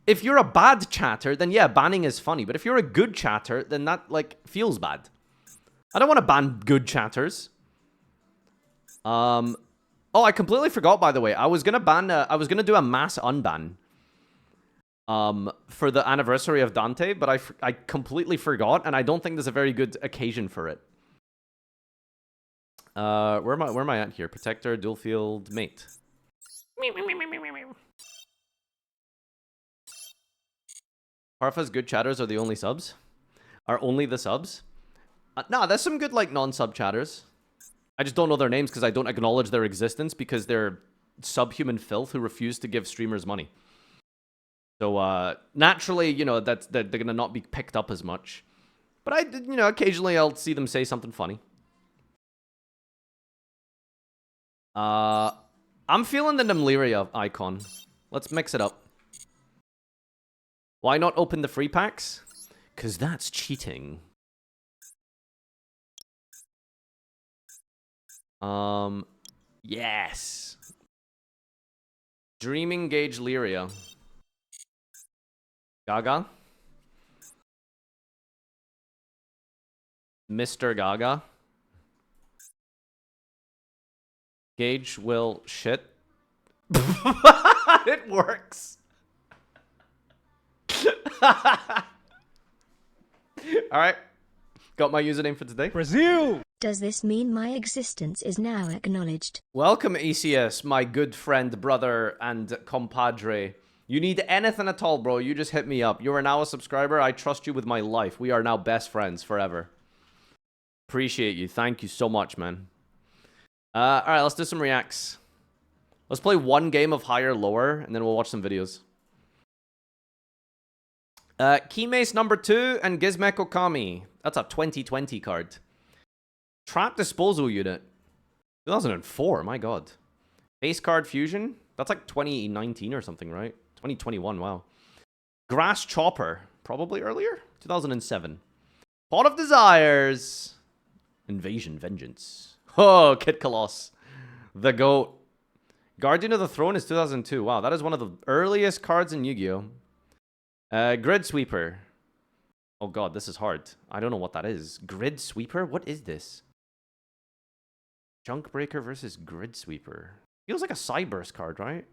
If you're a bad chatter, then yeah, banning is funny. But if you're a good chatter, then that, feels bad. I don't want to ban good chatters. Oh, I completely forgot, by the way. I was gonna do a mass unban. For the anniversary of Dante, but I completely forgot, and I don't think there's a very good occasion for it. Where am I at here? Protector, dual field, mate. Parfa's good chatters are the only subs? Are only the subs? Nah, there's some good, non-sub chatters. I just don't know their names because I don't acknowledge their existence because they're subhuman filth who refuse to give streamers money. So, naturally, they're gonna not be picked up as much. But occasionally I'll see them say something funny. I'm feeling the Nimleria icon. Let's mix it up. Why not open the free packs? Because that's cheating. Yes. Dreaming Gage Lyria. Gaga. Mr. Gaga. Gage will shit. It works. Alright. Got my username for today. Brazil! Does this mean my existence is now acknowledged? Welcome, ECS, my good friend, brother, and compadre. You need anything at all, bro, you just hit me up. You are now a subscriber. I trust you with my life. We are now best friends forever. Appreciate you. Thank you so much, man. Alright, let's do some reacts. Let's play one game of higher, lower, and then we'll watch some videos. Keymace number 2 and Gizmek Okami. That's a 2020 card. Trap Disposal Unit. 2004, my god. Base Card Fusion. That's like 2019 or something, right? 2021, wow. Grass Chopper. Probably earlier? 2007. Pot of Desires. Invasion Vengeance. Oh, Kid Coloss. The GOAT. Guardian of the Throne is 2002. Wow, that is one of the earliest cards in Yu-Gi-Oh! Grid Sweeper. Oh god, this is hard. I don't know what that is. Grid Sweeper? What is this? Junk Breaker versus Grid Sweeper. Feels like a Cyburst card, right?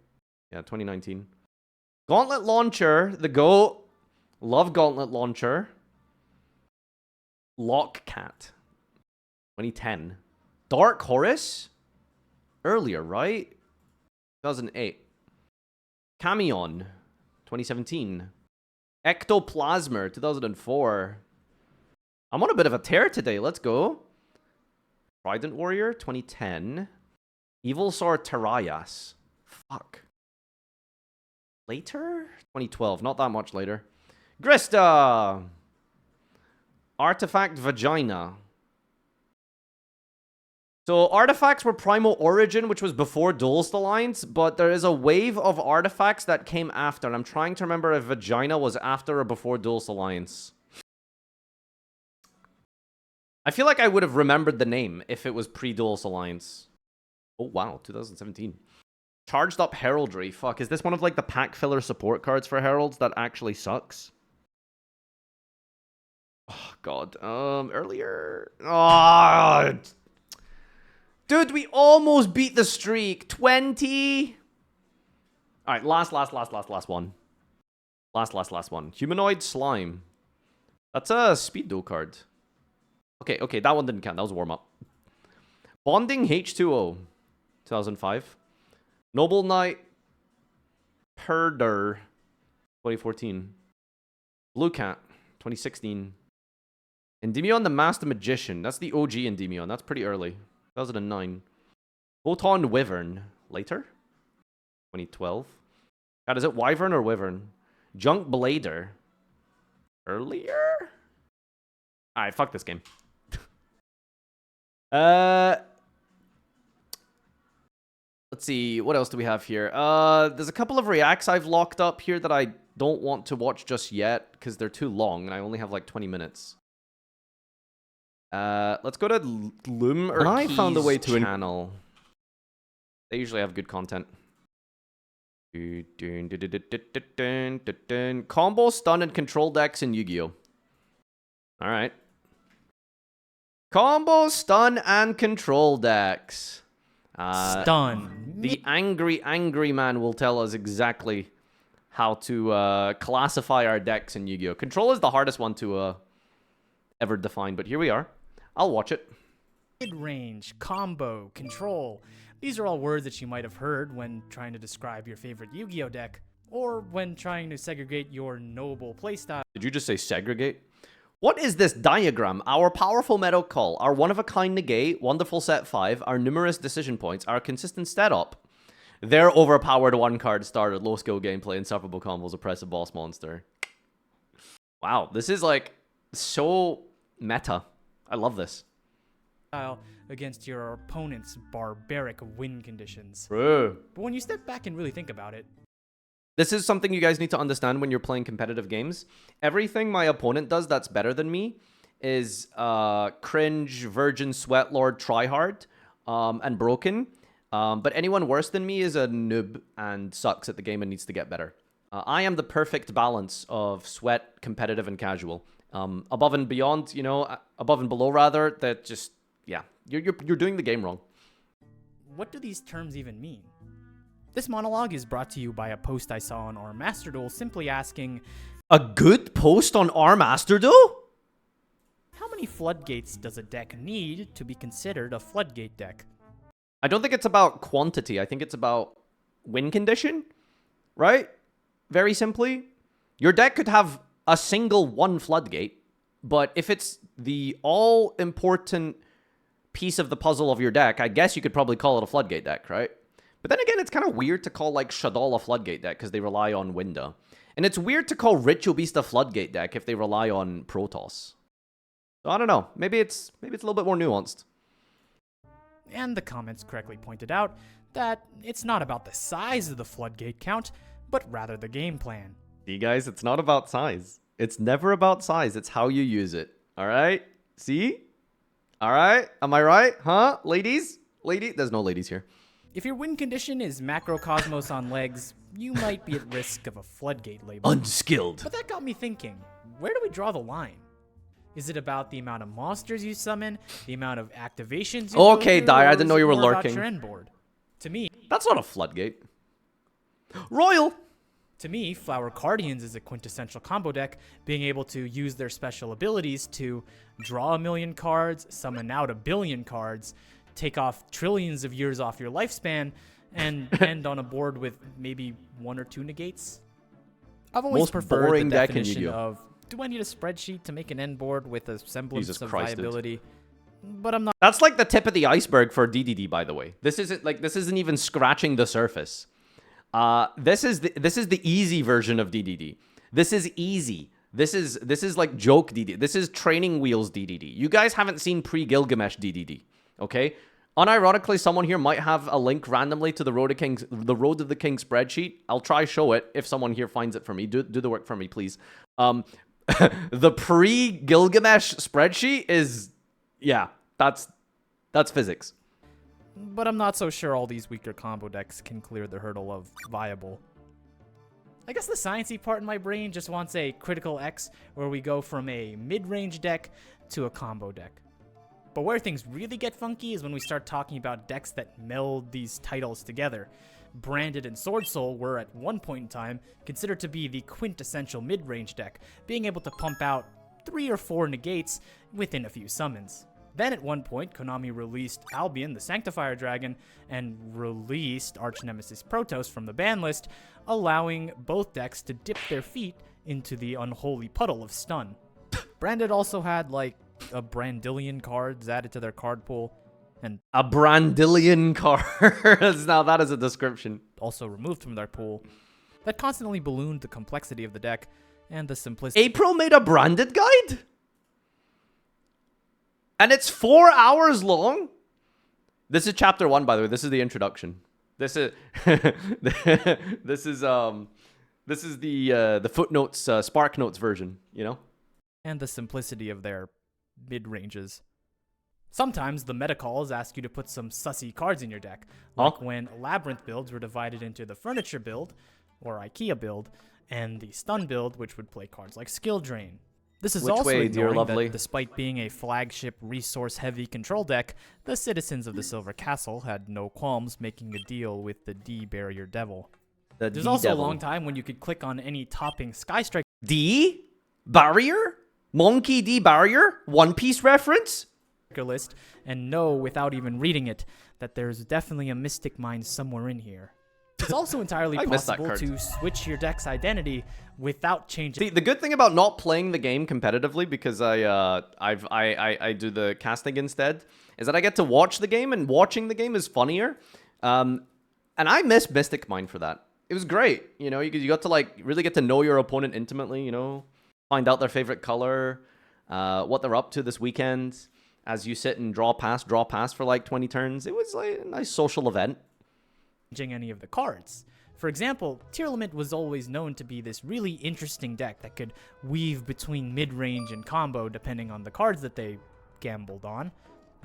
Yeah, 2019. Gauntlet Launcher. The GOAT. Love Gauntlet Launcher. Lockcat. 2010. Dark Horus? Earlier, right? 2008. Camion. 2017. Ectoplasmer. 2004. I'm on a bit of a tear today. Let's go. Trident Warrior. 2010. Evil Sword Terrayas. Fuck. Later? 2012. Not that much later. Grista! Artifact Vagina. So, artifacts were Primal Origin, which was before Duelist Alliance, but there is a wave of artifacts that came after, and I'm trying to remember if Vagina was after or before Duelist Alliance. I feel like I would have remembered the name if it was pre-Duelist Alliance. Oh, wow, 2017. Charged Up Heraldry. Fuck, is this one of, like, the pack filler support cards for Heralds that actually sucks? Oh, God. Earlier? Oh, dude, we almost beat the streak. 20. All right, last one. Last one. Humanoid Slime. That's a speed duel card. Okay, that one didn't count. That was a warm-up. Bonding H2O. 2005. Noble Knight. Perder. 2014. Blue Cat. 2016. Endymion the Master Magician. That's the OG Endymion. That's pretty early. 2009. Photon Wyvern. Later? 2012. God, is it Wyvern or Wyvern? Junk Blader. Earlier? Alright, fuck this game. Let's see. What else do we have here? There's a couple of reacts I've locked up here that I don't want to watch just yet because they're too long and I only have like 20 minutes. Let's go to Loom or I found a way to channel. They usually have good content. Combo, stun, and control decks in Yu-Gi-Oh! Alright. Combo, stun, and control decks. Stun. The angry man will tell us exactly how to classify our decks in Yu-Gi-Oh! Control is the hardest one to ever define, but here we are. I'll watch it. Mid-range, combo, control. These are all words that you might have heard when trying to describe your favorite Yu-Gi-Oh! Deck, or when trying to segregate your noble playstyle. Did you just say segregate? What is this diagram? Our powerful metal call, our one-of-a-kind negate, wonderful set 5, our numerous decision points, our consistent setup. Their overpowered one-card starter, low-skill gameplay, insufferable combos, oppressive boss monster. Wow, this is like so meta. I love this. Against your opponent's barbaric win conditions. Bro. But when you step back and really think about it, this is something you guys need to understand when you're playing competitive games. Everything my opponent does that's better than me is cringe, virgin, sweatlord, tryhard, and broken. But anyone worse than me is a noob and sucks at the game and needs to get better. I am the perfect balance of sweat, competitive, and casual. Above and beyond, you know, above and below rather, that just, yeah, you're doing the game wrong. what do these terms even mean? This monologue is brought to you by a post I saw on our Master Duel simply asking, A good post on our Master Duel? how many floodgates does a deck need to be considered a floodgate deck? I don't think it's about quantity. I think it's about win condition, right? Very simply. Your deck could have a single one floodgate, but if it's the all-important piece of the puzzle of your deck, I guess you could probably call it a floodgate deck, right? But then again, it's kind of weird to call, like, Shaddoll a floodgate deck because they rely on Winda. And it's weird to call Ritual Beast a floodgate deck if they rely on Protoss. So I don't know. Maybe it's a little bit more nuanced. And the comments correctly pointed out that it's not about the size of the floodgate count, but rather the game plan. See, guys, it's not about size. It's never about size. It's how you use it. All right? See? All right? Am I right? Huh? Ladies? There's no ladies here. If your win condition is Macrocosmos on legs, you might be at risk of a floodgate label. Unskilled. But that got me thinking, where do we draw the line? Is it about the amount of monsters you summon, the amount of activations you Okay, go through, Dyer, I or didn't is know it you were more about lurking. your end board? To me, That's not a floodgate. Royal. Flower Guardians is a quintessential combo deck, being able to use their special abilities to draw 1 million cards, summon out 1 billion cards, take off trillions of years off your lifespan, and end on a board with maybe 1 or 2 negates. I've always Most preferred boring the deck in definition Yu-Gi-Oh. of, do I need a spreadsheet to make an end board with a semblance Jesus of Christ, dude. viability? But I'm not. That's like the tip of the iceberg for DDD, by the way. This isn't even scratching the surface. This is the easy version of DDD. This is easy. This is like joke DDD. This is training wheels DDD. You guys haven't seen pre-Gilgamesh DDD, okay? Unironically, someone here might have a link randomly to the Road of the King spreadsheet. I'll try show it if someone here finds it for me. Do the work for me, please. The pre-Gilgamesh spreadsheet is, yeah, that's physics. But I'm not so sure all these weaker combo decks can clear the hurdle of viable. I guess the sciencey part in my brain just wants a critical X where we go from a mid-range deck to a combo deck. But where things really get funky is when we start talking about decks that meld these titles together. Branded and Sword Soul were at one point in time considered to be the quintessential mid-range deck, being able to pump out 3 or 4 negates within a few summons. Then at one point, Konami released Albion, the Sanctifier Dragon, and released Arch-Nemesis Protoss from the ban list, allowing both decks to dip their feet into the unholy puddle of stun. Branded also had, like, a Brandillion cards added to their card pool, and A Brandillion cards. Now that is a description. also removed from their pool, that constantly ballooned the complexity of the deck and the simplicity. April made a branded guide? And it's 4 hours long? This is chapter 1, by the way. This is the introduction. This is This is the footnotes, Spark Notes version, you know? And the simplicity of their mid-ranges. Sometimes the meta calls ask you to put some sussy cards in your deck, like when Labyrinth builds were divided into the Furniture build, or IKEA build, and the Stun build, which would play cards like Skill Drain. This is Which also way, dear ignoring lovely? that despite being a flagship resource-heavy control deck, the citizens of the Silver Castle had no qualms making a deal with the D-Barrier Devil. There's also a long time when you could click on any topping Skystrike D? Barrier? Monkey D Barrier? One Piece reference? list and know without even reading it that there's definitely a Mystic Mind somewhere in here. It's also entirely possible to switch your deck's identity without changing. The good thing about not playing the game competitively, because I do the casting instead, is that I get to watch the game, and watching the game is funnier. And I miss Mystic Mind for that. It was great, you know. You got to like really get to know your opponent intimately, you know, find out their favorite color, what they're up to this weekend, as you sit and draw pass for like 20 turns. It was like a nice social event. Any of the cards. For example, Tearlament was always known to be this really interesting deck that could weave between mid-range and combo depending on the cards that they gambled on,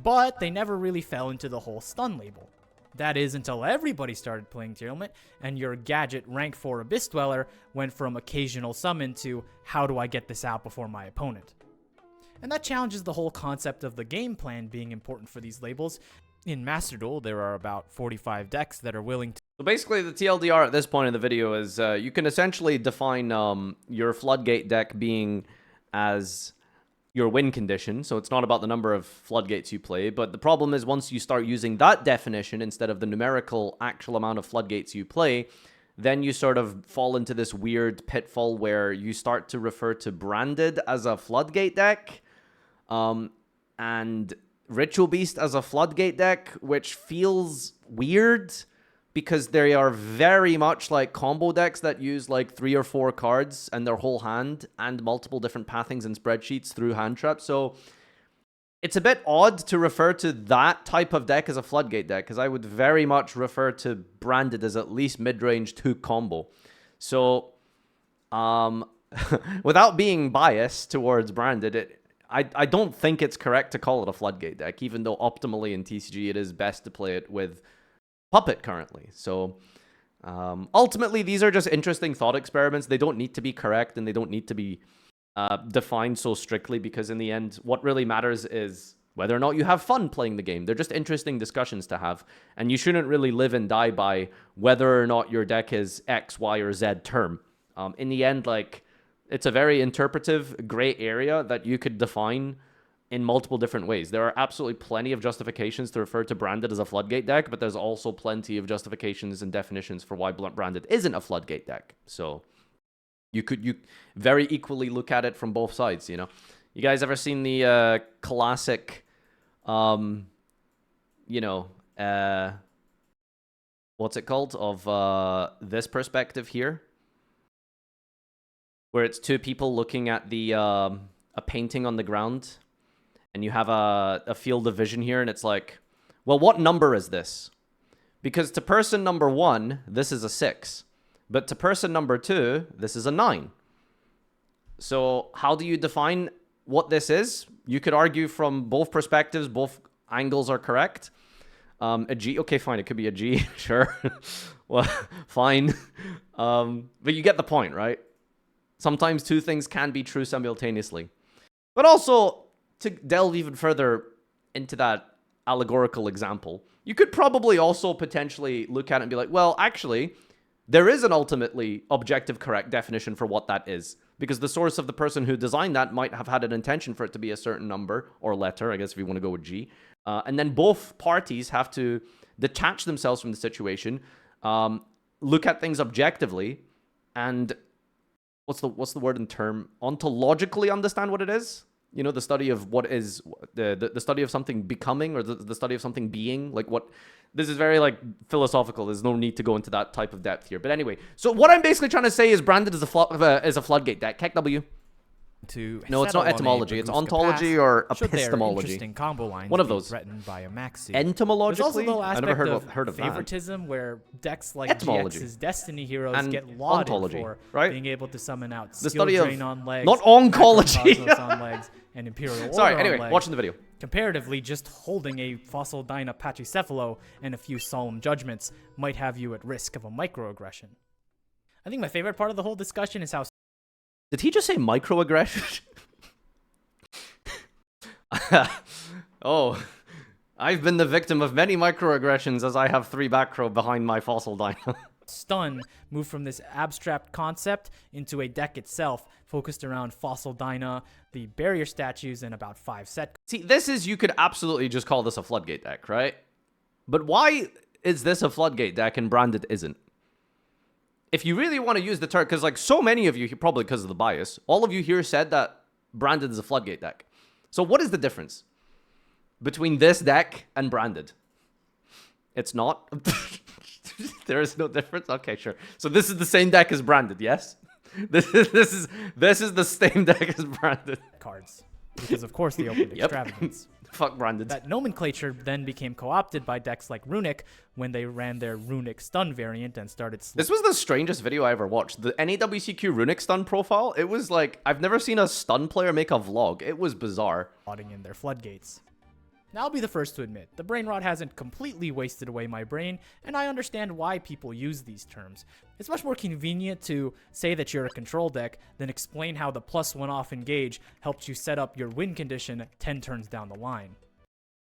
but they never really fell into the whole stun label. That is until everybody started playing Tearlament, and your gadget rank 4 Abyss Dweller went from occasional summon to how do I get this out before my opponent. And that challenges the whole concept of the game plan being important for these labels. In Master Duel, there are about 45 decks that are willing to... So basically, the TLDR at this point in the video is you can essentially define your Floodgate deck being as your win condition. So it's not about the number of Floodgates you play, but the problem is once you start using that definition instead of the numerical actual amount of Floodgates you play, then you sort of fall into this weird pitfall where you start to refer to Branded as a Floodgate deck, and Ritual Beast as a Floodgate deck, which feels weird because they are very much like combo decks that use like 3 or 4 cards and their whole hand and multiple different pathings and spreadsheets through hand traps. So it's a bit odd to refer to that type of deck as a Floodgate deck, because I would very much refer to Branded as at least mid-range to combo. So without being biased towards Branded, I don't think it's correct to call it a Floodgate deck, even though optimally in TCG it is best to play it with Puppet currently. So ultimately, these are just interesting thought experiments. They don't need to be correct, and they don't need to be defined so strictly, because in the end, what really matters is whether or not you have fun playing the game. They're just interesting discussions to have, and you shouldn't really live and die by whether or not your deck is X, Y, or Z term. In the end, like... it's a very interpretive gray area that you could define in multiple different ways. There are absolutely plenty of justifications to refer to Branded as a Floodgate deck, but there's also plenty of justifications and definitions for why Branded isn't a Floodgate deck. So you very equally look at it from both sides, you know? You guys ever seen the classic, you know, what's it called? Of this perspective here? Where it's 2 people looking at the a painting on the ground, and you have a field of vision here, and it's like, well, what number is this? Because to person number 1, this is a 6. But to person number 2, this is a 9. So how do you define what this is? You could argue from both perspectives, both angles are correct. A G, okay, fine, it could be a G, sure. Well, fine. But you get the point, right? Sometimes 2 things can be true simultaneously. But also, to delve even further into that allegorical example, you could probably also potentially look at it and be like, well, actually, there is an ultimately objective correct definition for what that is. Because the source of the person who designed that might have had an intention for it to be a certain number or letter, I guess if you want to go with G. And then both parties have to detach themselves from the situation, look at things objectively, and... what's the word in term? Ontologically understand what it is? You know, the study of what is, the study of something becoming, or the study of something being, like what, this is very like philosophical. There's no need to go into that type of depth here. But anyway, so what I'm basically trying to say is Branded is a Floodgate deck. Heck W. to No, it's not settle on a etymology. It's Baguska ontology pass or should their epistemology. interesting combo lines One of be those. threatened by a maxi. Entomologically? There's also the I aspect never of heard of that. favoritism where decks like Etymology. GX's Destiny Heroes And get lauded ontology, for right? being able to summon out The Skill study of- Drain on legs, not oncology. Macrocosmos on legs, and Imperial Order Sorry, on anyway, legs. watching the video. Comparatively, just holding a Fossil Dyna Pachycephalo and a few Solemn Judgments might have you at risk of a microaggression. I think my favorite part of the whole discussion is how Did he just say microaggression? Oh, I've been the victim of many microaggressions as I have 3 back row behind my Fossil Dyna. Stun moved from this abstract concept into a deck itself, focused around Fossil Dyna, the barrier statues, and about 5 set. See, this is, you could absolutely just call this a floodgate deck, right? But why is this a floodgate deck and Branded isn't? If you really want to use the term, because like so many of you, probably because of the bias, all of you here said that Branded is a floodgate deck. So what is the difference between this deck and Branded? It's not. There is no difference. Okay, sure. So this is the same deck as Branded, yes? This is the same deck as Branded. Cards. Because of course they opened Yep. Extravagance. Fuck Branded. That nomenclature then became co-opted by decks like Runic when they ran their Runic Stun variant and started This was the strangest video I ever watched. The NAWCQ Runic stun profile, it was like, I've never seen a stun player make a vlog. It was bizarre. slotting in their floodgates. Now, I'll be the first to admit, the brain rot hasn't completely wasted away my brain, and I understand why people use these terms. It's much more convenient to say that you're a control deck than explain how the +1 off engage helped you set up your win condition 10 turns down the line.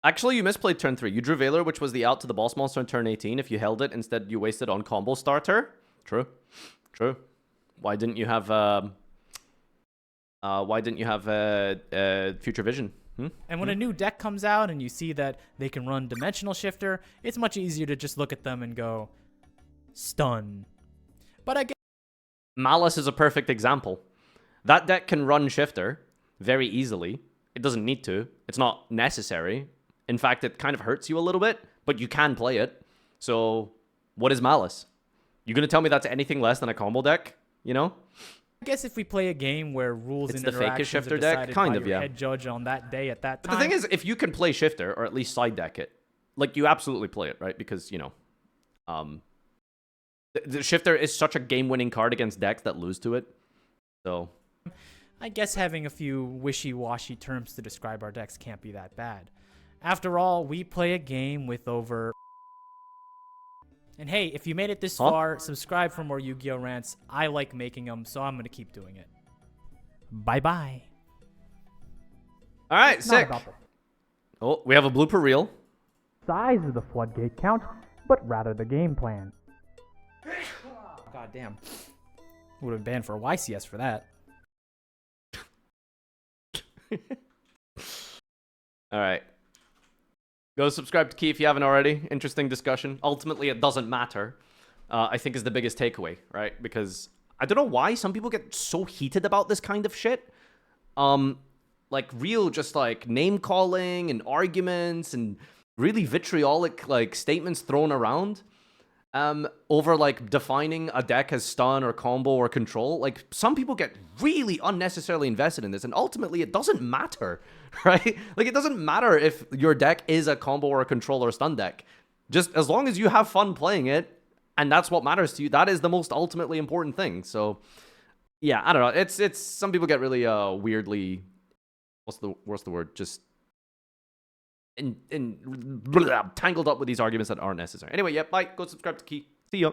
Actually, you misplayed turn 3. You drew Valor, which was the out to the boss monster on turn 18. If you held it, instead you wasted on combo starter. True. True. Why didn't you have Future Vision? And when a new deck comes out and you see that they can run Dimensional Shifter, it's much easier to just look at them and go, stun. But I guess Malice is a perfect example. That deck can run Shifter very easily. It doesn't need to. It's not necessary. In fact, it kind of hurts you a little bit, but you can play it. So, what is Malice? You gonna tell me that's anything less than a combo deck? You know? if we play a game where rules It's and the fakest interactions Shifter are deck? decided Kind by of, your yeah. head judge on that day at that But time. the thing is, if you can play Shifter, or at least side deck it, like, you absolutely play it, right? Because, you know, the Shifter is such a game-winning card against decks that lose to it. So, I guess having a few wishy-washy terms to describe our decks can't be that bad. After all, we play a game with over... And hey, if you made it this far, subscribe for more Yu-Gi-Oh! Rants. I like making them, so I'm going to keep doing it. Bye-bye. all right, Not sick. about the Oh, we have a blooper reel. size of the floodgate count, but rather the game plan. God damn. Would have been banned for YCS for that. All right. Go subscribe to Key if you haven't already. Interesting discussion. Ultimately, it doesn't matter, I think is the biggest takeaway, right? Because I don't know why some people get so heated about this kind of shit. Like real just like name calling and arguments and really vitriolic like statements thrown around over like defining a deck as stun or combo or control. Like some people get really unnecessarily invested in this, and ultimately it doesn't matter, right? Like it doesn't matter if your deck is a combo or a control or a stun deck. Just as long as you have fun playing it, and that's what matters to you, that is the most ultimately important thing. So yeah, I don't know. It's some people get really weirdly, what's the word? Just tangled up with these arguments that aren't necessary. Anyway, yeah, bye. Go subscribe to Key. See ya.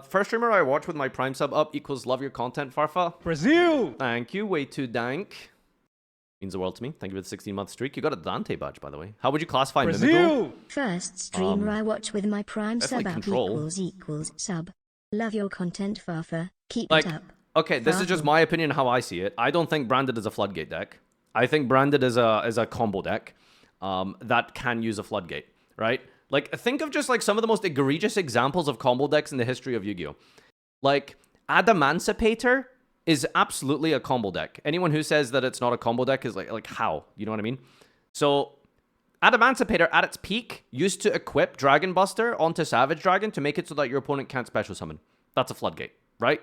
First streamer I watch with my Prime sub up equals love your content, Farfa. Brazil! Thank you. Way too dank. Means the world to me. Thank you for the 16-month streak. You got a Dante badge, by the way. How would you classify Mimical? Brazil! First streamer I watch with my Prime sub definitely up control. equals sub. Love your content, Farfa. Keep Like, it up. okay, this is just my opinion how I see it. I don't think Branded is a floodgate deck. I think Branded is a combo deck that can use a floodgate, right? Like, think of just like some of the most egregious examples of combo decks in the history of Yu-Gi-Oh! Like, Adamancipator is absolutely a combo deck. Anyone who says that it's not a combo deck is like how? You know what I mean? So, Adamancipator at its peak used to equip Dragon Buster onto Savage Dragon to make it so that your opponent can't special summon. That's a floodgate, right?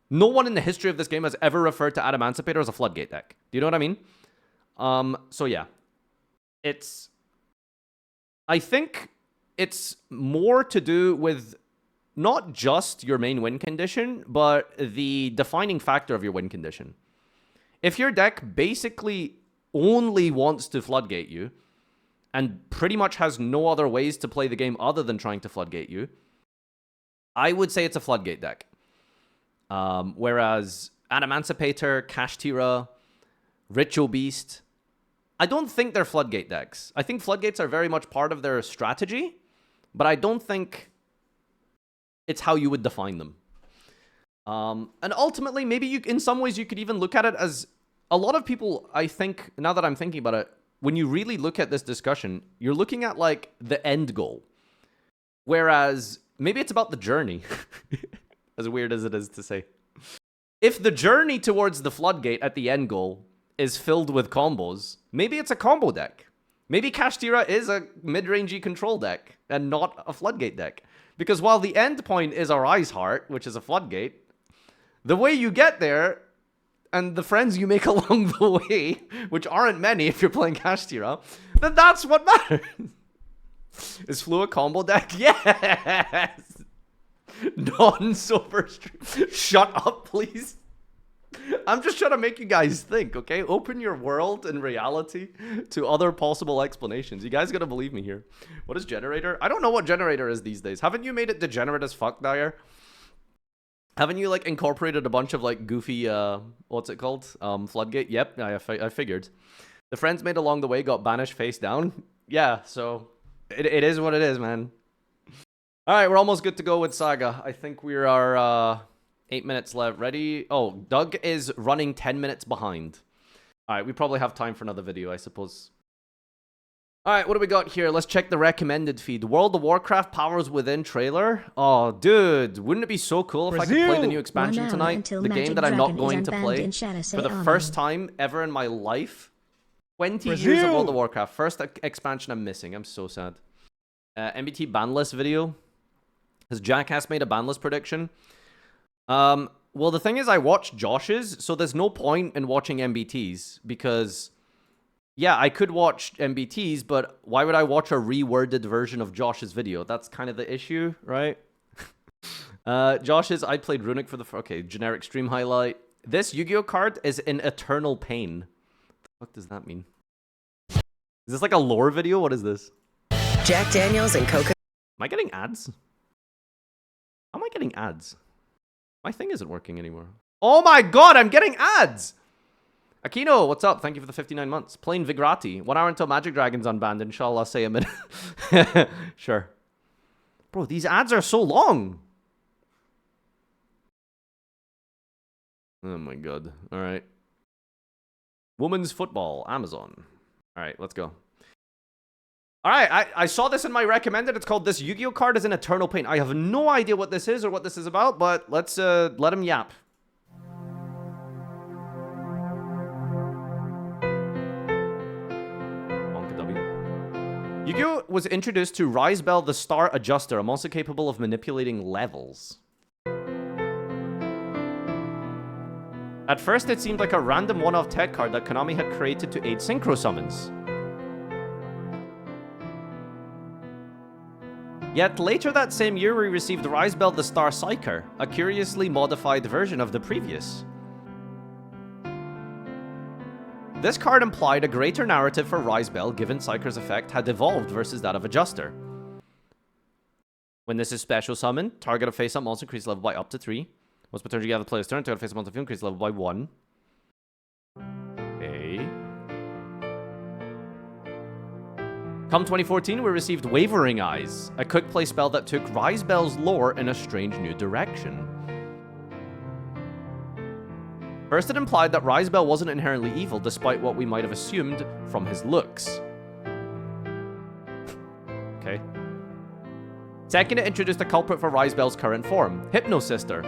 No one in the history of this game has ever referred to Adamancipator as a floodgate deck. Do you know what I mean? So yeah. I think it's more to do with not just your main win condition, but the defining factor of your win condition. If your deck basically only wants to floodgate you, and pretty much has no other ways to play the game other than trying to floodgate you, I would say it's a floodgate deck. Whereas Adamancipator, Kashtira, Ritual Beast, I don't think they're floodgate decks. I think floodgates are very much part of their strategy, but I don't think it's how you would define them. And ultimately, maybe in some ways you could even look at it as a lot of people, I think, now that I'm thinking about it, when you really look at this discussion, you're looking at like the end goal. Whereas maybe it's about the journey, as weird as it is to say. If the journey towards the floodgate at the end goal is filled with combos, maybe it's a combo deck. Maybe Kashtira is a mid-rangey control deck and not a floodgate deck. Because while the end point is our Ice Heart, which is a floodgate, the way you get there and the friends you make along the way, which aren't many if you're playing Kashtira, then that's what matters. Is Flu a combo deck? Yes! Non-Silver Stream. Shut up, please. I'm just trying to make you guys think, okay? Open your world and reality to other possible explanations. You guys gotta believe me here. What is Generator? I don't know what Generator is these days. Haven't you made it degenerate as fuck, Dyer? Haven't you, like, incorporated a bunch of, like, goofy, what's it called? Floodgate? Yep, I figured. The friends made along the way got banished face down. Yeah, so it is what it is, man. Alright, we're almost good to go with Saga. I think we are, 8 minutes left. Ready? Oh, Doug is running 10 minutes behind. Alright, we probably have time for another video, I suppose. Alright, what do we got here? Let's check the recommended feed. World of Warcraft Powers Within trailer. Oh, dude. Wouldn't it be so cool if I could play the new expansion tonight? The game that I'm not going to play for the first time ever in my life. 20 years of World of Warcraft. First expansion I'm missing. I'm so sad. MBT ban list video. Has Jackass made a ban list prediction? Well, the thing is, I watched Josh's, so there's no point in watching MBT's, because, yeah, I could watch MBT's, but why would I watch a reworded version of Josh's video? That's kind of the issue, right? Josh's, I played Runic for the... Okay, generic stream highlight. This Yu-Gi-Oh card is in Eternal Pain. What does that mean? Is this like a lore video? What is this? Jack Daniels and Coca... Am I getting ads? How am I getting ads? My thing isn't working anymore. Oh my god, I'm getting ads! Aquino, what's up? Thank you for the 59 months. Playing Vigrati. 1 hour until Magic Dragon's unbanned. Inshallah, say a minute. Sure. Bro, these ads are so long. Oh my god. Alright. Women's football. Amazon. Alright, let's go. Alright, I saw this in my recommended. It's called This Yu-Gi-Oh card is in Eternal Pain. I have no idea what this is or what this is about, but let's let him yap. Yu-Gi-Oh was introduced to Rise Bell the Star Adjuster, a monster capable of manipulating levels. At first, it seemed like a random one-off tech card that Konami had created to aid synchro summons. Yet later that same year, we received Rise Bell the Star Psyker, a curiously modified version of the previous. This card implied a greater narrative for Rise Bell given Psyker's effect had evolved versus that of Adjuster. When this is special summoned, target of face-up monster increase level by up to 3. Once per turn you have the player's turn, target of face-up monster increase level by 1. Okay. Come 2014, we received Wavering Eyes, a quick play spell that took Rise Bell's lore in a strange new direction. First, it implied that Rise Bell wasn't inherently evil, despite what we might have assumed from his looks. Okay. Second, it introduced a culprit for Rise Bell's current form, Hypno Sister,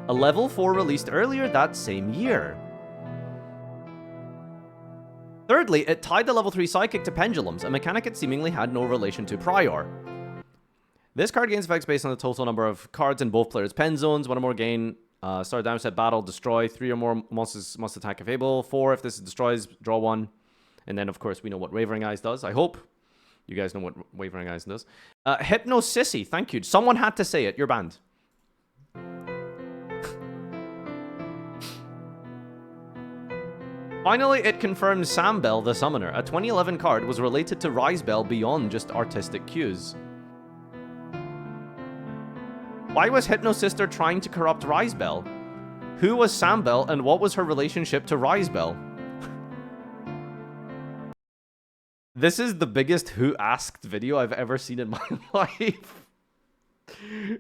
a level 4 released earlier that same year. Thirdly, it tied the level 3 Psychic to Pendulums, a mechanic it seemingly had no relation to prior. This card gains effects based on the total number of cards in both players' pen zones. One or more gain Start damage set battle, destroy. 3 or more monsters must attack if able. 4 if this destroys, draw 1. And then, of course, we know what Wavering Eyes does. I hope you guys know what Wavering Eyes does. Hypnosissy, thank you. Someone had to say it. You're banned. Finally, it confirms Sambel, the Summoner, a 2011 card, was related to Rizebel beyond just artistic cues. Why was Hypnosister trying to corrupt Rizebel? Who was Sambel and what was her relationship to Rizebel? This is the biggest Who Asked video I've ever seen in my life.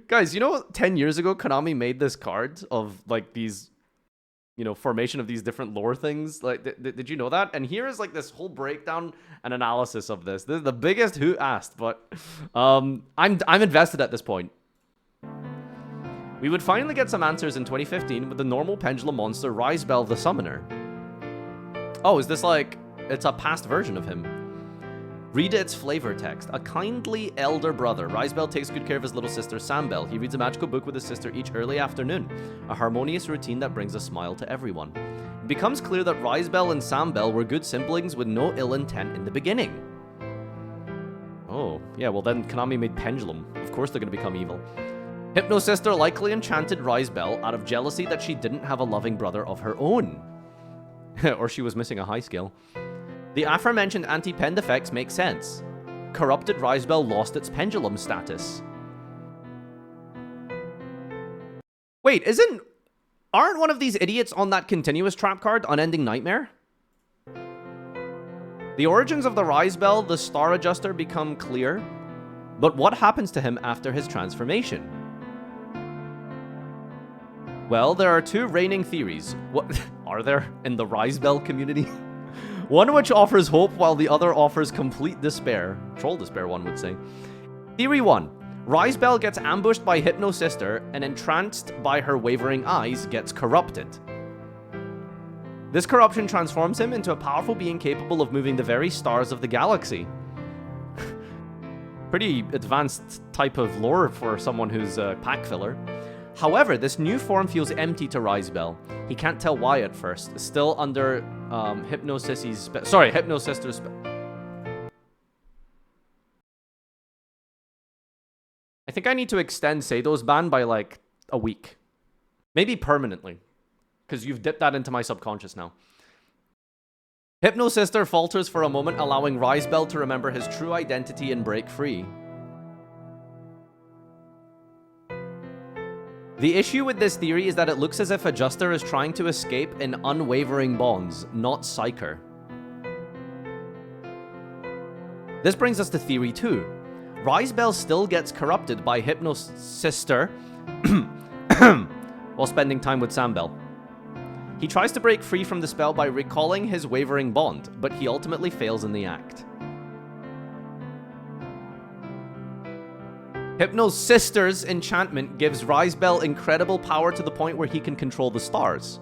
Guys, you know 10 years ago Konami made this card of like these, you know, formation of these different lore things? Like, did you know that? And here is like this whole breakdown and analysis of this. This is the biggest Who Asked, but I'm invested at this point. We would finally get some answers in 2015 with the normal pendulum monster Rizebel the Summoner. Oh, is this like... It's a past version of him. Read its flavor text. A kindly elder brother, Rizebel takes good care of his little sister Sambel. He reads a magical book with his sister each early afternoon. A harmonious routine that brings a smile to everyone. It becomes clear that Rizebel and Sambel were good siblings with no ill intent in the beginning. Oh, yeah, well then Konami made Pendulum. Of course they're going to become evil. Hypnosister likely enchanted Rizebel out of jealousy that she didn't have a loving brother of her own. Or she was missing a high skill. The aforementioned anti-pend effects make sense. Corrupted Rizebel lost its pendulum status. Wait, aren't one of these idiots on that continuous trap card Unending Nightmare? The origins of the Rizebel, the Star Adjuster, become clear, but what happens to him after his transformation? Well, there are 2 reigning theories. What are there in the Rizebel community? One which offers hope while the other offers complete despair. Troll despair, one would say. Theory 1. Rizebel gets ambushed by Hypnosister and entranced by her wavering eyes gets corrupted. This corruption transforms him into a powerful being capable of moving the very stars of the galaxy. Pretty advanced type of lore for someone who's a pack filler. However, this new form feels empty to Rizebel. He can't tell why at first. Still under Hypnosister's spell. I think I need to extend Sado's ban by like a week. Maybe permanently. Because you've dipped that into my subconscious now. Hypnosister falters for a moment, allowing Rizebel to remember his true identity and break free. The issue with this theory is that it looks as if Adjuster is trying to escape in unwavering bonds, not Psyker. This brings us to Theory 2. Rizebel still gets corrupted by Hypnosister while spending time with Sambel. He tries to break free from the spell by recalling his wavering bond, but he ultimately fails in the act. Hypnosister's enchantment gives Rizebel incredible power to the point where he can control the stars.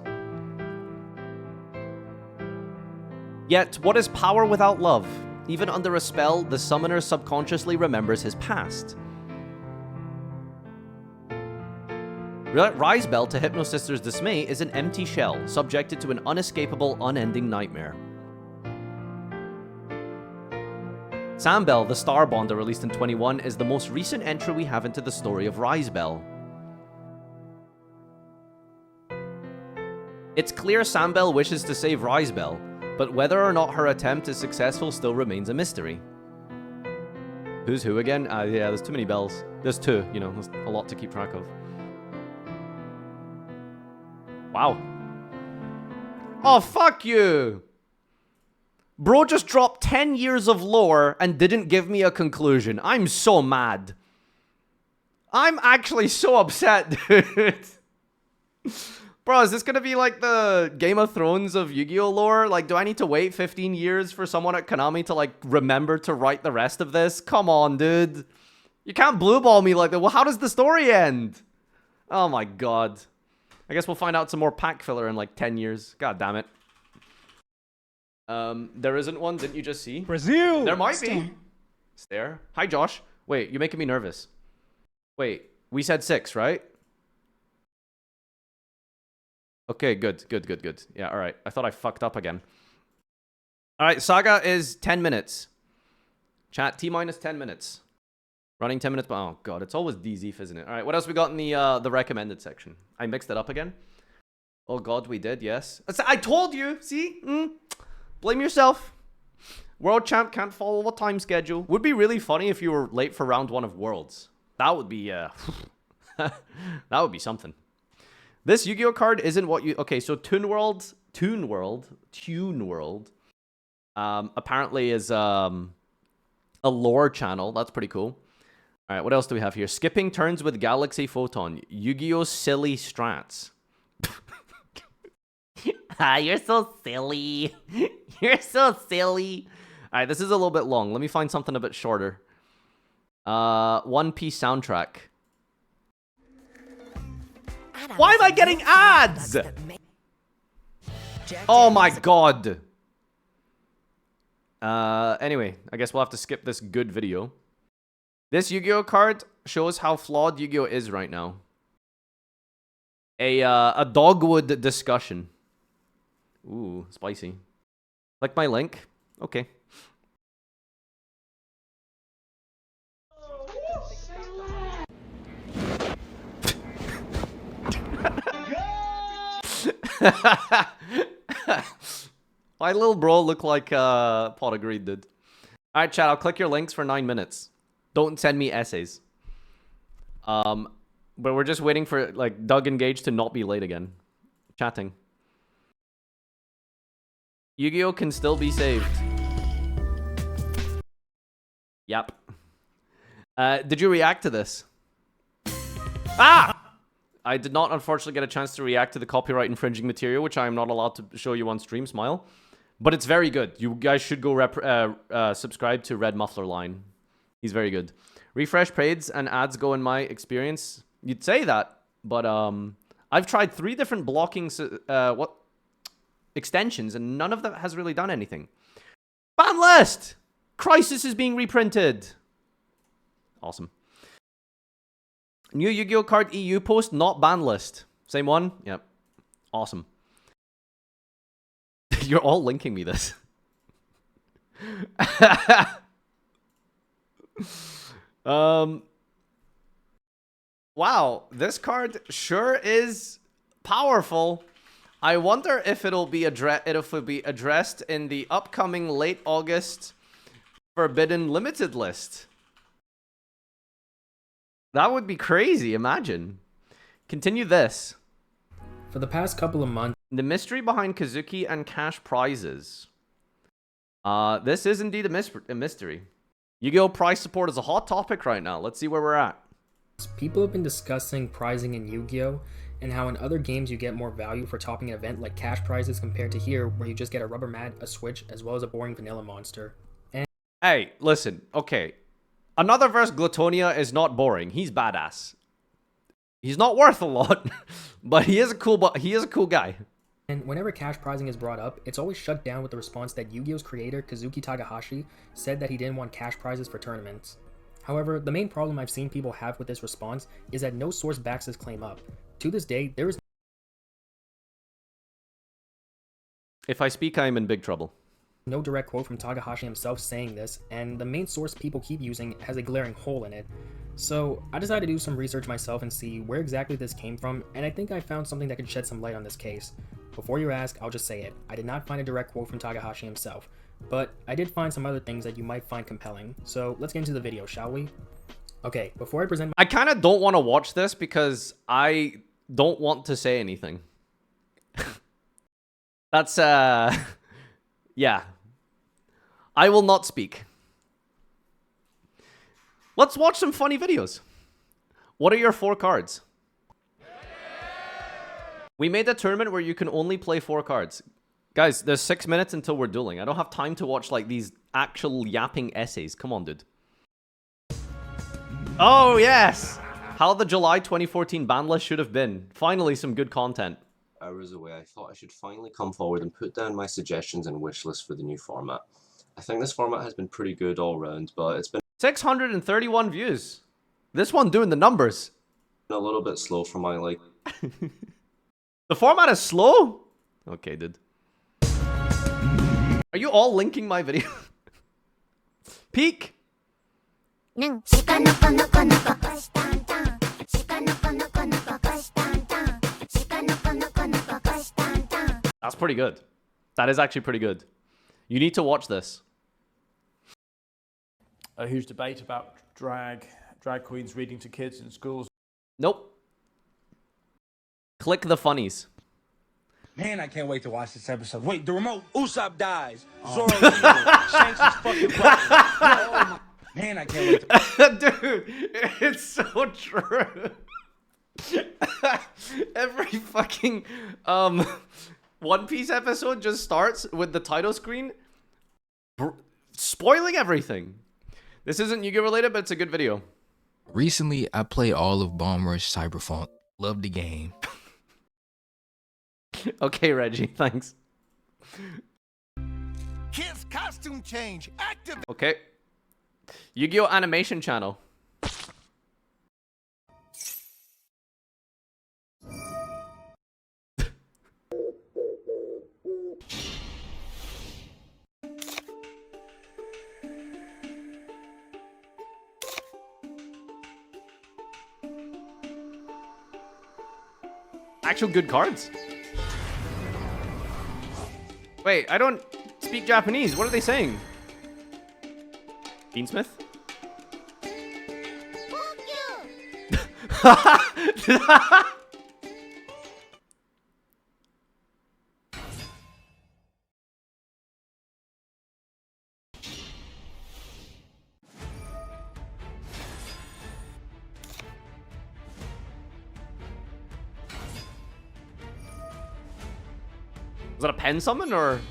Yet, what is power without love? Even under a spell, the summoner subconsciously remembers his past. Rizebel, to Hypnosister's dismay, is an empty shell, subjected to an unescapable, unending nightmare. Sambel, the Starbonder, released in 21, is the most recent entry we have into the story of Rizebel. It's clear Sambel wishes to save Rizebel, but whether or not her attempt is successful still remains a mystery. Who's who again? Yeah, there's too many bells. There's 2, you know, there's a lot to keep track of. Wow. Oh, fuck you! Bro just dropped 10 years of lore and didn't give me a conclusion. I'm so mad. I'm actually so upset, dude. Bro, is this gonna be like the Game of Thrones of Yu-Gi-Oh lore? Like, do I need to wait 15 years for someone at Konami to, like, remember to write the rest of this? Come on, dude. You can't blue ball me like that. Well, how does the story end? Oh my god. I guess we'll find out some more pack filler in, like, 10 years. God damn it. There isn't one, didn't you just see? Brazil! There might be. Stare. Hi, Josh. Wait, you're making me nervous. Wait, we said 6, right? Okay, good. Yeah, alright. I thought I fucked up again. Alright, Saga is 10 minutes. Chat, T-minus 10 minutes. Running 10 minutes, but oh god, it's always DZF, isn't it? Alright, what else we got in the recommended section? I mixed it up again. Oh god, we did, yes. I told you, see? Blame yourself. World Champ can't follow the time schedule. Would be really funny if you were late for round 1 of Worlds. That would be, that would be something. This Yu-Gi-Oh card isn't what you... Okay, so Toon World, apparently is a lore channel. That's pretty cool. All right, what else do we have here? Skipping turns with Galaxy Photon. Yu-Gi-Oh silly strats. You're so silly. You're so silly. All right, this is a little bit long. Let me find something a bit shorter. One Piece soundtrack. Why am I getting ads? Oh my god. Anyway, I guess we'll have to skip this good video. This Yu-Gi-Oh card shows how flawed Yu-Gi-Oh is right now. A dogwood discussion. Ooh, spicy. Click my link. Okay. My little bro looked like Pot of Greed did. Alright, chat, I'll click your links for 9 minutes. Don't send me essays. But we're just waiting for, like, Doug and Gage to not be late again. Chatting. Yu-Gi-Oh can still be saved. Yep. Did you react to this? Ah! I did not, unfortunately, get a chance to react to the copyright infringing material, which I am not allowed to show you on stream, Smile. But it's very good. You guys should go subscribe to Red Muffler Line. He's very good. Refresh trades and ads go in my experience. You'd say that, but I've tried 3 different blocking extensions, and none of them has really done anything. Ban list! Crisis is being reprinted. Awesome. New Yu-Gi-Oh card EU post, not ban list. Same one? Yep. Awesome. You're all linking me this. Wow, this card sure is powerful. I wonder if it'll be addressed in the upcoming late August Forbidden Limited list. That would be crazy, imagine. Continue this. For the past couple of months, The mystery behind Kazuki and cash prizes. This is indeed a mystery. Yu-Gi-Oh! Prize support is a hot topic right now. Let's see where we're at. people have been discussing prizing in Yu-Gi-Oh! And how in other games you get more value for topping an event like cash prizes compared to here where you just get a rubber mat, a switch, as well as a boring vanilla monster. And hey, listen, okay. Another verse Glutonia is not boring. He's badass. He's not worth a lot, but he is a cool guy. And whenever cash prizing is brought up, it's always shut down with the response that Yu-Gi-Oh's creator, Kazuki Takahashi, said that he didn't want cash prizes for tournaments. However, the main problem I've seen people have with this response is that no source backs this claim up. To this day, there is If I speak, I am in big trouble. no direct quote from Takahashi himself saying this, and the main source people keep using has a glaring hole in it. So I decided to do some research myself and see where exactly this came from, and I think I found something that could shed some light on this case. Before you ask, I'll just say it. I did not find a direct quote from Takahashi himself, but I did find some other things that you might find compelling. So let's get into the video, shall we? Okay, before I present I kind of don't want to watch this because I don't want to say anything. That's, yeah. I will not speak. Let's watch some funny videos. What are your 4 cards? We made a tournament where you can only play 4 cards. Guys, there's 6 minutes until we're dueling. I don't have time to watch, like, these actual yapping essays. Come on, dude. Oh, yes! How the July 2014 ban list should have been. Finally, some good content. Hours away, I thought I should finally come forward and put down my suggestions and wish list for the new format. I think this format has been pretty good all round, but it's been 631 views. This one doing the numbers. a little bit slow for my liking. The format is slow? Okay, dude. Are you all linking my video? Peek! That's pretty good. That is actually pretty good. You need to watch this. A huge debate about drag queens reading to kids in schools. Nope. Click the funnies. Man, I can't wait to watch this episode. Wait, the remote. Usopp dies. Zoro leaves. Shanks is fucking butt. Oh my. Man, I can't wait to... Dude, it's so true. Every fucking One Piece episode just starts with the title screen spoiling everything. This isn't Yu-Gi-Oh related, but it's a good video. Recently, I played all of Bomb Rush Cyberpunk. Loved the game. Okay, Reggie, thanks. Kids costume change. Activate. Okay. Yu-Gi-Oh animation channel. Actual good cards. Wait, I don't speak Japanese. What are they saying? Beansmith? Was that a pen summon or?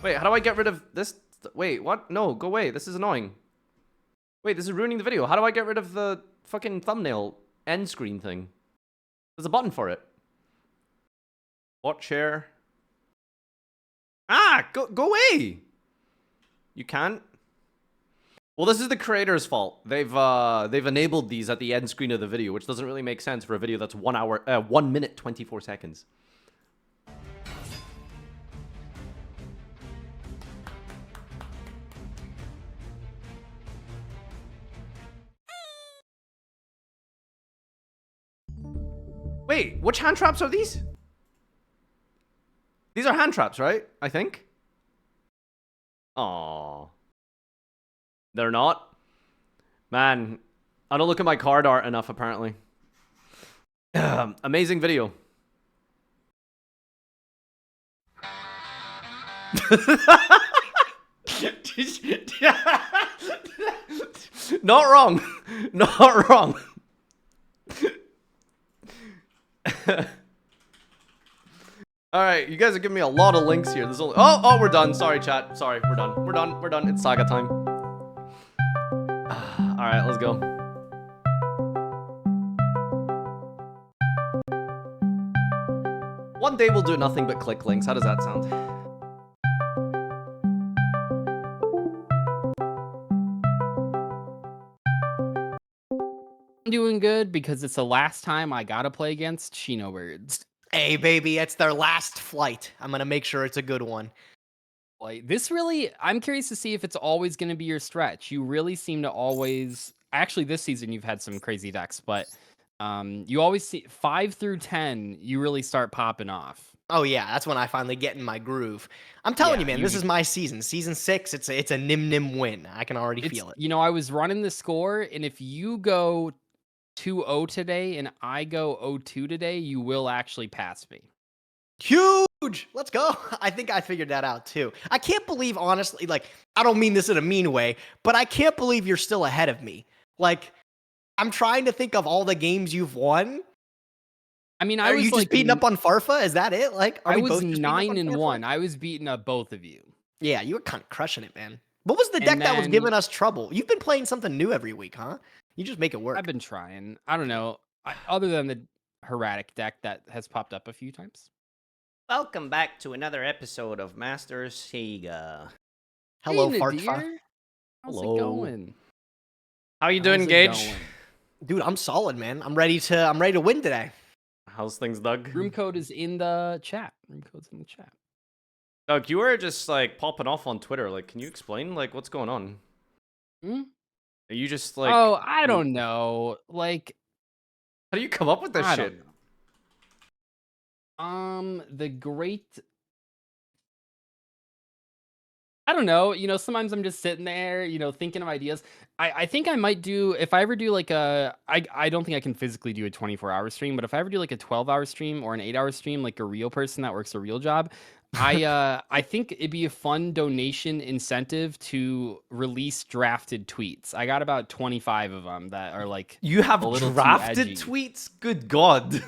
Wait, how do I get rid of this? Wait, what? No, go away. This is annoying. Wait, this is ruining the video. How do I get rid of the fucking thumbnail end screen thing? There's a button for it. Watch share. Ah, go away. You can't. Well, this is the creator's fault. They've enabled these at the end screen of the video, which doesn't really make sense for a video that's 1 minute 24 seconds. Wait, which hand traps are these? These are hand traps, right? I think. Aww. They're not? Man, I don't look at my card art enough, apparently. Amazing video. Not wrong. Not wrong. Alright, you guys are giving me a lot of links here. There's only... Oh, we're done. Sorry, chat. Sorry, we're done. We're done. It's Saga time. Alright, let's go. One day we'll do nothing but click links. How does that sound? I'm doing good because it's the last time I gotta play against Shino Birds. Hey, baby, it's their last flight. I'm gonna make sure it's a good one. Like, this really, I'm curious to see if it's always gonna be your stretch. You really seem to always, actually this season you've had some crazy decks, but you always see 5 through 10, you really start popping off. Oh yeah, that's when I finally get in my groove. I'm telling you, man, this is my season. Season 6, it's a nim win. I can already feel it. You know, I was running the score, and if you go 2-0 today and I go 0-2 today, you will actually pass me. Huge! Let's go. I think I figured that out too. I can't believe, honestly, like, I don't mean this in a mean way, but I can't believe you're still ahead of me. Like, I'm trying to think of all the games you've won. I mean, Are you just beating up on Farfa? Is that it? Like, I was 9-1. I was beating up both of you. Yeah, you were kind of crushing it, man. What was the deck that was giving us trouble? You've been playing something new every week, huh? You just make it work. I've been trying. I don't know. Other than the Herratic deck that has popped up a few times. Welcome back to another episode of Master Saga. Hello, hey, Fartfa. How's Hello. it going? How you How's doing, it Gage? going? Dude, I'm solid, man. I'm ready to win today. How's things, Doug? Room code is in the chat. Room code's in the chat. Doug, you were just like popping off on Twitter. Like, can you explain like what's going on? Hmm? Are you just like? Oh, I don't know. Like, How do you come up with this I shit? don't know. The great. I don't know. You know, sometimes I'm just sitting there, you know, thinking of ideas. I think I might do, if I ever do like I don't think I can physically do a 24-hour stream, but if I ever do like a 12-hour stream or an 8-hour stream, like a real person that works a real job, I think it'd be a fun donation incentive to release drafted tweets. I got about 25 of them that are like You have a little too drafted edgy. tweets? Good God.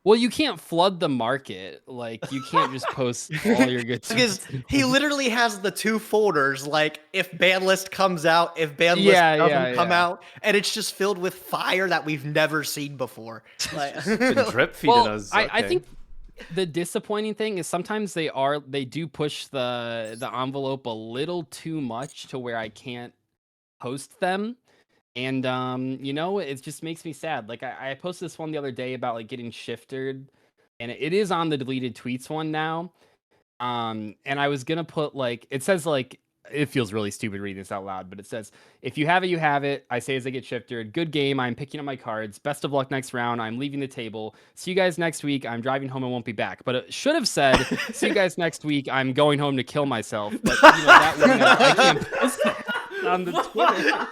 Well, you can't flood the market. Like, you can't just post all your good Because tweets. he literally has the 2 folders, like if ban list comes out, if ban list Yeah, doesn't come yeah. out, and it's just filled with fire that we've never seen before. Like, Been drip feeding Well, us. I Okay. think the disappointing thing is sometimes they do push the envelope a little too much to where I can't post them. And you know, it just makes me sad. Like I posted this one the other day about like getting shifted, and it is on the deleted tweets one now. And I was gonna put like, it says like, it feels really stupid reading this out loud, but it says, if you have it, you have it. I say as I get shifted. Good game. I'm picking up my cards. Best of luck next round. I'm leaving the table. See you guys next week. I'm driving home and won't be back. But it should have said, see you guys next week. I'm going home to kill myself. But you know, that wouldn't have, I can't post that on the Twitter.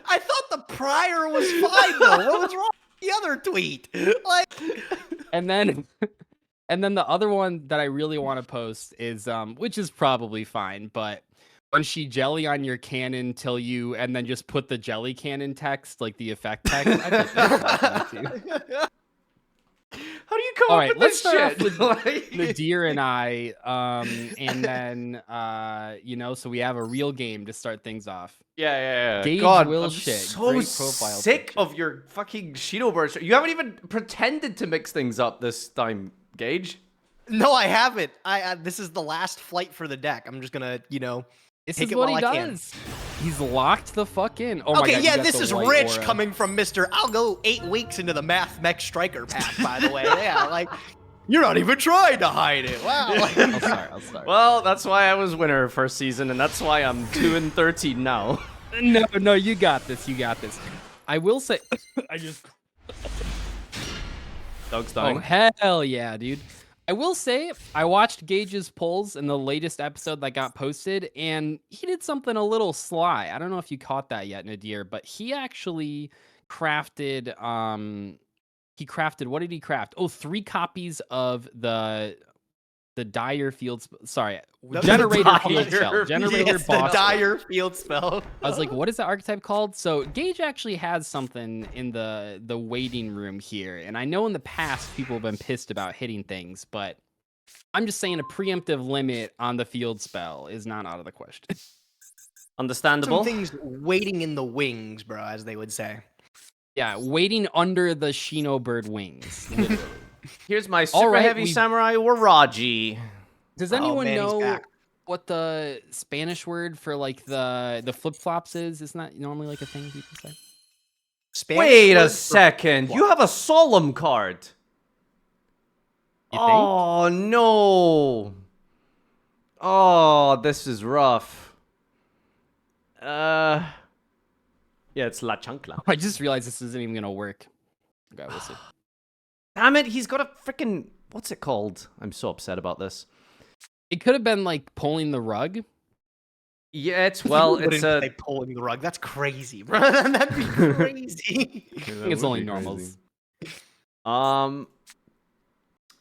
I thought the prior was fine though. What was wrong with the other tweet? Like, And then the other one that I really want to post is which is probably fine, but when she jelly on your cannon till you and then just put the jelly cannon text, like the effect text. I think that's funny too. How do you come All up right, with let's this start shit? off with Nadir and I, and then you know, so we have a real game to start things off. Yeah. Gage God, will I'm shit. so Great profile sick picture. of your fucking Shinoburst. You haven't even pretended to mix things up this time, Gage. no, I haven't. This is the last flight for the deck. I'm just gonna, you know, This take is it what while he I can. does. He's locked the fuck in. Oh my Okay, God, you yeah, got this the is white rich aura. coming from Mr. I'll go 8 weeks into the Math Mech Striker path, by the way. Yeah, like, you're not even trying to hide it. Wow. Like, I'll start. Well, that's why I was winner first season, and that's why I'm 2-13 now. No, you got this. You got this. I will say, I just. Doug's Oh dying. hell yeah, dude! I will say, I watched Gage's polls in the latest episode that got posted, and he did something a little sly. I don't know if you caught that yet, Nadir, but he actually crafted. What did he craft? Oh, 3 copies of the dire field. Sorry, generator field spell. Generator yes, boss. the dire field spell. I was like, what is the archetype called? So Gage actually has something in the waiting room here. And I know in the past people have been pissed about hitting things, but I'm just saying a preemptive limit on the field spell is not out of the question. Understandable. Some things waiting in the wings, bro, as they would say. Yeah, waiting under the Shino bird wings. Literally. Here's my super right, heavy samurai Waraji. Does anyone man, he's know back. what the Spanish word for like the flip-flops is? Isn't that normally like a thing people say? Spanish Wait a word for second. You have a solemn card. You think? Oh, no. Oh, this is rough. Yeah, it's La Chancla. I just realized this isn't even gonna work. Okay, we'll see. Damn it, he's got a freaking... What's it called? I'm so upset about this. It could have been like pulling the rug. Yeah, it's... Well, You it's wouldn't a... say pulling the rug. That's crazy, bro. That'd be crazy. I think it's only normals.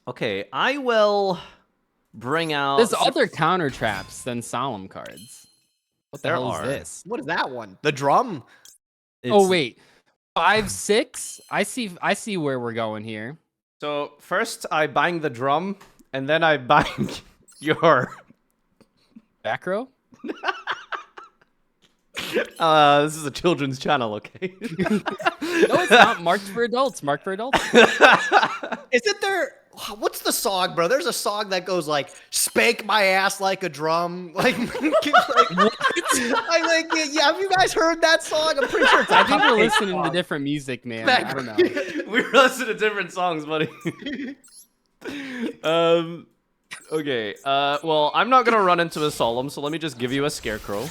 Okay, I will bring out... There's other counter traps than solemn cards. What the There hell are. is this? What is that one? The drum? Oh wait, 5, 6. I see where we're going here. So, first I bang the drum, and then I bang your... Back row. This is a children's channel, okay? No, it's not marked for adults. Marked for adults. Isn't there What's the song, bro? There's a song that goes like "Spank my ass like a drum." Like, yeah. Have you guys heard that song? I'm pretty sure it's. I think we're listening to different music, man. I don't know. We're listening to different songs, buddy. Okay. Well, I'm not gonna run into a solemn, so let me just give you a scarecrow.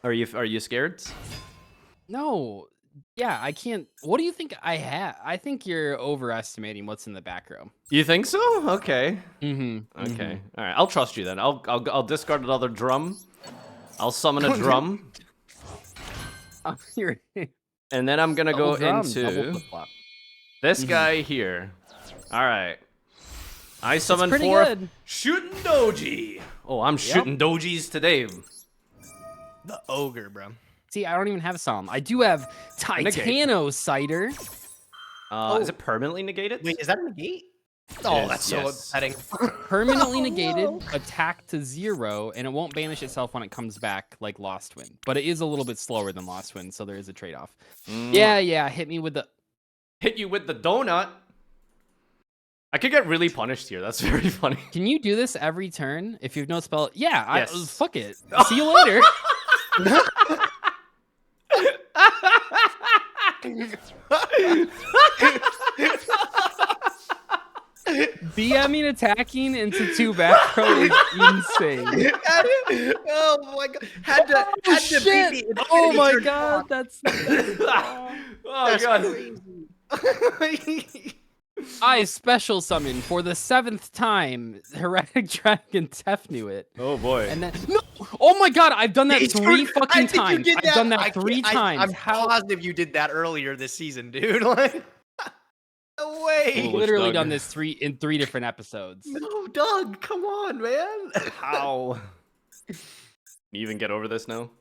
Are you scared? No. Yeah, I can't. What do you think I have? I think you're overestimating what's in the back row. You think so? Okay. Mm-hmm. Okay. All right. I'll trust you then. I'll discard another drum. I'll summon a drum. And then I'm gonna go into this guy here. All right. I summon forth shooting doji. Oh, I'm shooting dojis today. The ogre, bro. See, I don't even have a solemn. I do have Titano Cider. Is it permanently negated? Wait, is that a negate? Oh, that's so upsetting. Permanently negated, attack to 0, and it won't banish itself when it comes back like Lost Wind. But it is a little bit slower than Lost Wind, so there is a trade-off. Yeah, hit me with the... Hit you with the donut? I could get really punished here. That's very funny. Can you do this every turn if you've no spell? Yeah, yes. Fuck it. See you later. BMing attacking into 2 back row is insane. Oh my god. Had to beat me. Oh my god, that's god. Crazy. I special summon for the 7th time Heretic Dragon Tefnuit. Oh boy. And then oh my god, I've done that 3 fucking times. I've done that 3 times. I'm positive you did that earlier this season, dude. Like, no way. I've literally done this in 3 different episodes. No, Doug, come on, man. How? You even get over this now?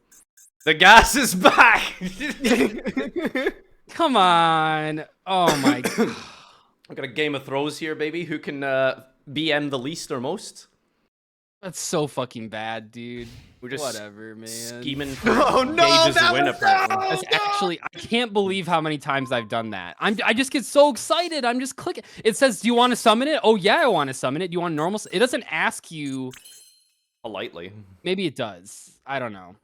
The gas is back. Come on. Oh my god. I got a game of throws here, baby. Who can BM the least or most? That's so fucking bad, dude. We're just whatever, man. Scheming for Gage's win, apparently. That's actually, I can't believe how many times I've done that. I just get so excited. I'm just clicking. It says, "Do you want to summon it?" Oh yeah, I want to summon it. Do you want normal? It doesn't ask you. Politely. Maybe it does. I don't know.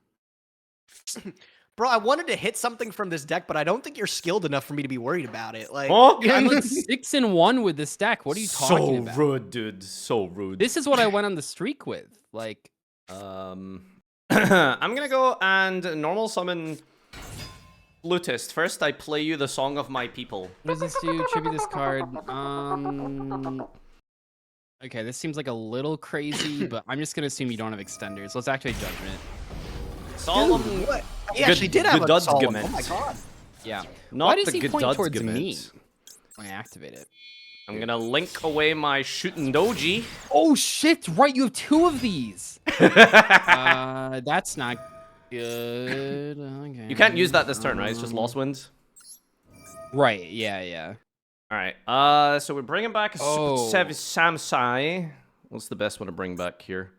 Bro, I wanted to hit something from this deck, but I don't think you're skilled enough for me to be worried about it. Like, I'm like 6-1 with this deck. What are you talking about? So rude, dude. So rude. This is what I went on the streak with. Like, I'm gonna go and normal summon Flutist. First, I play you the Song of My People. What does this do? Tribute this card. Okay, this seems like a little crazy, but I'm just gonna assume you don't have extenders. Let's activate Judgment. Solemn. Dude, what? He actually did have a solemn. Oh my god. Yeah. Not Why does the he point towards Godudgament. me when I activate it? I'm gonna link away my shooting doji. Oh shit! Right, you have 2 of these. That's not good. Okay. You can't use that this turn, right? It's just Lost Winds. Right. Yeah. All right. So we're bringing back a Super Samsai. What's the best one to bring back here?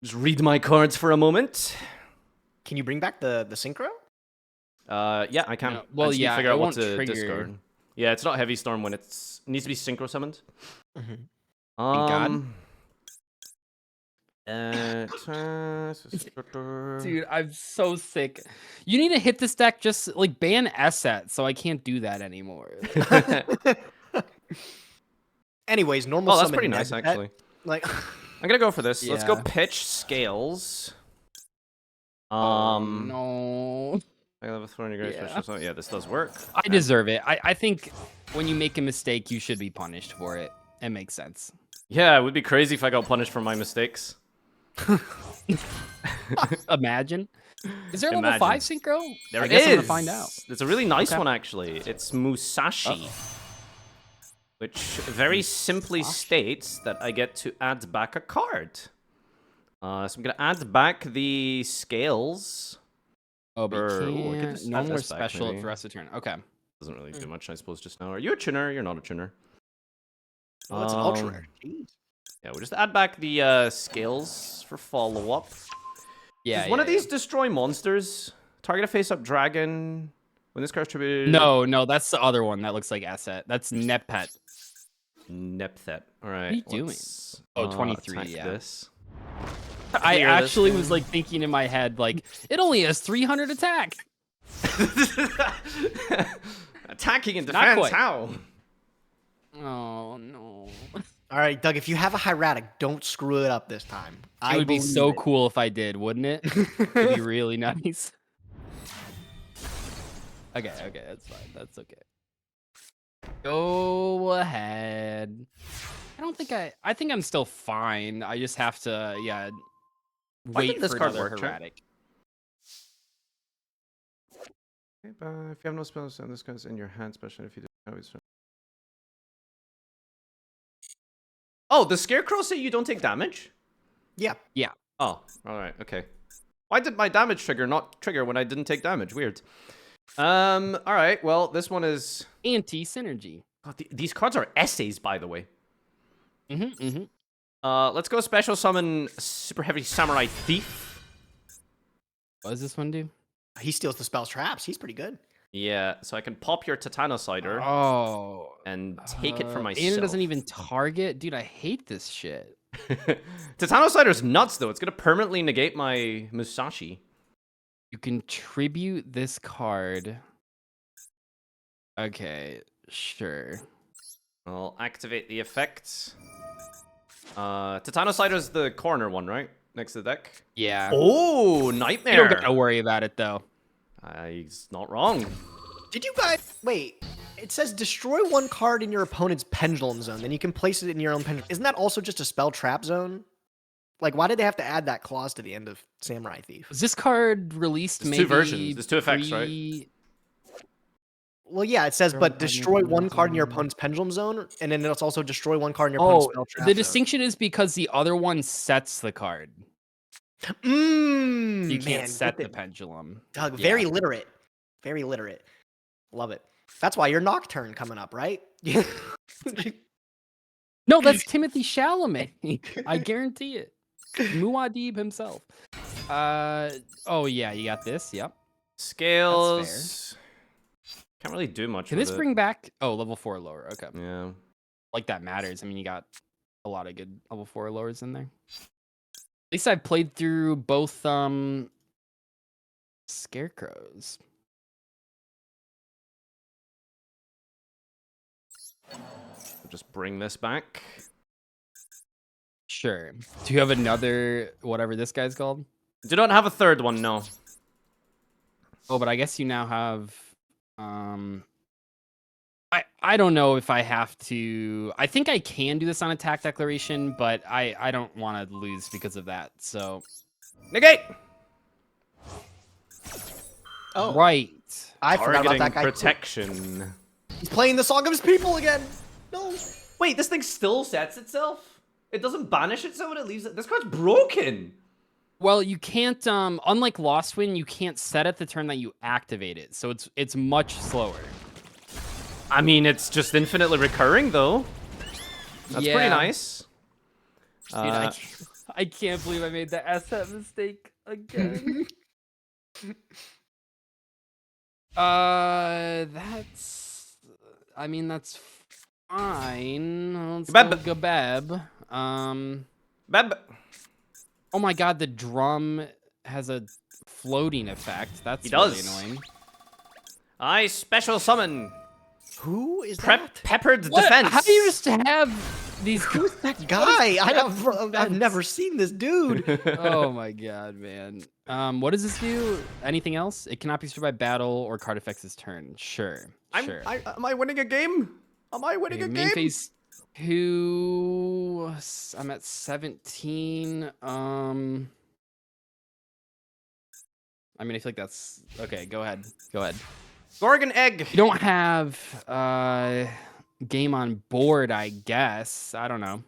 Just read my cards for a moment. Can you bring back the synchro? Yeah, I can. No, well, I just need to yeah, figure it out what won't to trigger. discard. Yeah, it's not Heavy Storm when it needs to be synchro summoned. Dude, I'm so sick. You need to hit this deck, just like ban Esset, so I can't do that anymore. Anyways, normal. Oh, that's summon pretty nice, deck. actually. Like, I'm gonna go for this. Let's go Yeah. pitch scales. No. I have a throw in your guys' Yeah. special, so yeah, this does work. I deserve it. I think when you make a mistake, you should be punished for it. It makes sense. Yeah, it would be crazy if I got punished for my mistakes. Imagine. Is there a level Imagine. 5 synchro? There I guess is. I'm gonna find out. It's a really nice Okay. one, actually. It's Musashi. Which very simply states that I get to add back a card. So I'm going to add back the scales. Oh, but Or- you I could can't. just No add more this back, special maybe. for us to turn. Okay. Doesn't really do much, I suppose, just now. Are you a tuner? You're not a tuner. oh, that's an ultra rare. Jeez. Yeah, we'll just add back the scales for follow-up. Yeah. Does one of these destroy monsters? Target a face-up dragon. When this card's tributed... No, that's the other one that looks like Asset. That's Nepet. Nepthet. All right. What are you doing? let's, Oh, 23, attack yeah. This. I Clear this actually thing. was like thinking in my head, like, it only has 300 attack. Attacking and Not defense. quite. How? Oh, no. All right, Doug, if you have a hieratic, don't screw it up this time. It would be believe so it. cool if I did, wouldn't it? It'd be really nice. Okay, that's fine. That's okay. Go ahead. I think I'm still fine. I just have to, yeah, Why did wait this for card another work, Trent? erratic. Okay, but if you have no spells, and this goes in your hand, especially if you do. Oh, the scarecrow say you don't take damage? Yeah. Yeah. Oh, all right, okay. Why did my damage trigger not trigger when I didn't take damage? Weird. All right. Well, this one is Anti-synergy. God, these cards are essays, by the way. Mm-hmm. Let's go special summon super heavy samurai thief. What does this one do? He steals the spell's traps. He's pretty good. Yeah, so I can pop your Titanocider Oh. and take it for myself. And it doesn't even target. Dude, I hate this shit. Titanocider's nuts, though. It's gonna permanently negate my Musashi. You can tribute this card. Okay, sure. I'll activate the effect. Titanocider's the corner one, right? Next to the deck? Yeah. Oh, You Nightmare! don't gotta worry about it, though. He's not wrong. Did you guys wait? It says destroy one card in your opponent's pendulum zone, then you can place it in your own pendulum. Isn't that also just a spell trap zone? Like, why did they have to add that clause to the end of Samurai Thief? Was this card released There's maybe two versions. There's two effects, right? Well, yeah, it says, but destroy one card in your opponent's pendulum zone, and then it's also destroy one card in your opponent's spell trap the zone. distinction is because the other one sets the card. You can't set the pendulum. Doug, Yeah. very literate. Very literate. Love it. That's why your Nocturne coming up, right? No, that's Timothy Chalamet. I guarantee it. Muad'Dib himself. Oh yeah, you got this. Yep. Scales. Can't really do much Can with this it. bring back? Oh, level 4 lower. Okay. Yeah. Like that matters. I mean, you got a lot of good level 4 lowers in there. At least I've played through both scarecrows. Just bring this back. Sure. Do you have another whatever this guy's called? Do not have a third one, no. Oh, but I guess you now have I don't know if I have to. I think I can do this on attack declaration, but I don't want to lose because of that. So negate. Oh, right. I forgot about Targeting that guy. protection. He's playing the Song of His People again. No. Wait, this thing still sets itself? It doesn't banish itself when it leaves it? This card's broken! Well, you can't unlike Lost Wind, you can't set it the turn that you activate it. So it's much slower. I mean, it's just infinitely recurring, though. That's pretty nice. Dude, I can't believe I made the asset mistake again. That's... I mean, that's fine. Let's go Gabeb. Beb. Oh my god, the drum has a floating effect. That's He does. really annoying. I special summon. Who is that? Peppered What? defense. How do you just have these... Who's that guy? I've never seen this dude. Oh my god, man. What does this do? Anything else? It cannot be destroyed by battle or card effects this turn. Sure. Sure. Am I winning a game? Am I winning a Main game? phase 2. I'm at 17. I mean, I feel like that's okay. Go ahead. Go ahead. Gorgon egg. You don't have game on board, I guess. I don't know.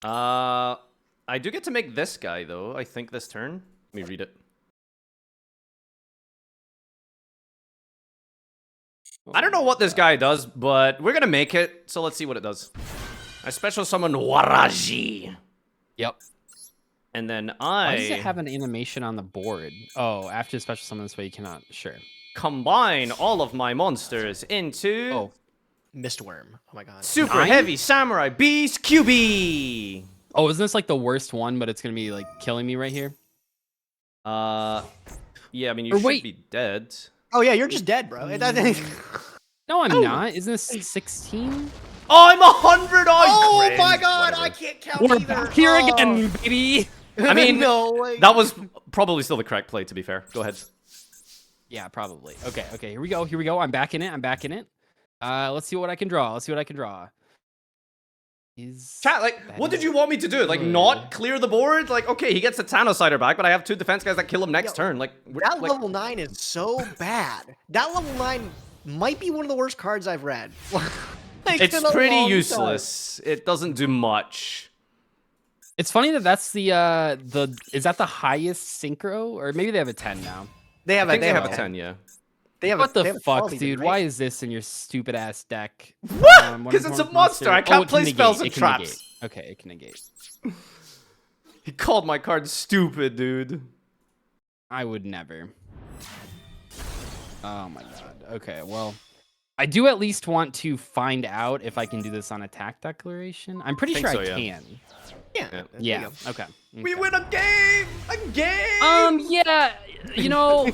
I do get to make this guy though. I think this turn. Let me read it. I don't know what this guy does, but we're gonna make it. So let's see what it does. I special summon Waraji. Yep. And then Why does it have an animation on the board? Oh, after the special summon this way, you cannot. Sure. Combine all of my monsters into Mistworm. Oh my god. Super 9? heavy samurai beast QB. Oh, isn't this like the worst one, but it's gonna be like killing me right here? Yeah, I mean, you Or should wait. be dead. Oh yeah, you're just dead, bro. It doesn't. No, I'm not. Isn't this 16? Oh, I'm 100 on. Oh cringe. my god, Whatever. I can't count We're either. back here Oh. again, baby. I mean, no way. that was probably still the correct play, to be fair. Go ahead. Yeah, probably. Okay, here we go. I'm back in it. Let's see what I can draw. Chat, like, what did you want me to do? Like, not clear the board? Like, okay, he gets the Thanosider back, but I have 2 defense guys that kill him next turn. Like, That like, level 9 is so bad. That level 9 might be one of the worst cards I've read. Like, it's in a pretty long useless. It doesn't do much. It's funny that that's the is that the highest synchro, or maybe they have a 10 now. They have I think they have a 10, yeah. They have What they the have a fuck, 12 even, dude? right? Why is this in your stupid ass deck? What? Because it's a monster. I can't it play can spells negate, and it can traps. negate. Okay, it can negate. He called my card stupid, dude. I would never. Oh my god. Okay, well, I do at least want to find out if I can do this on attack declaration. I'm pretty sure so, I yeah. can. Yeah. there you Yeah. go. Okay. We win a game! A game! Yeah. You know,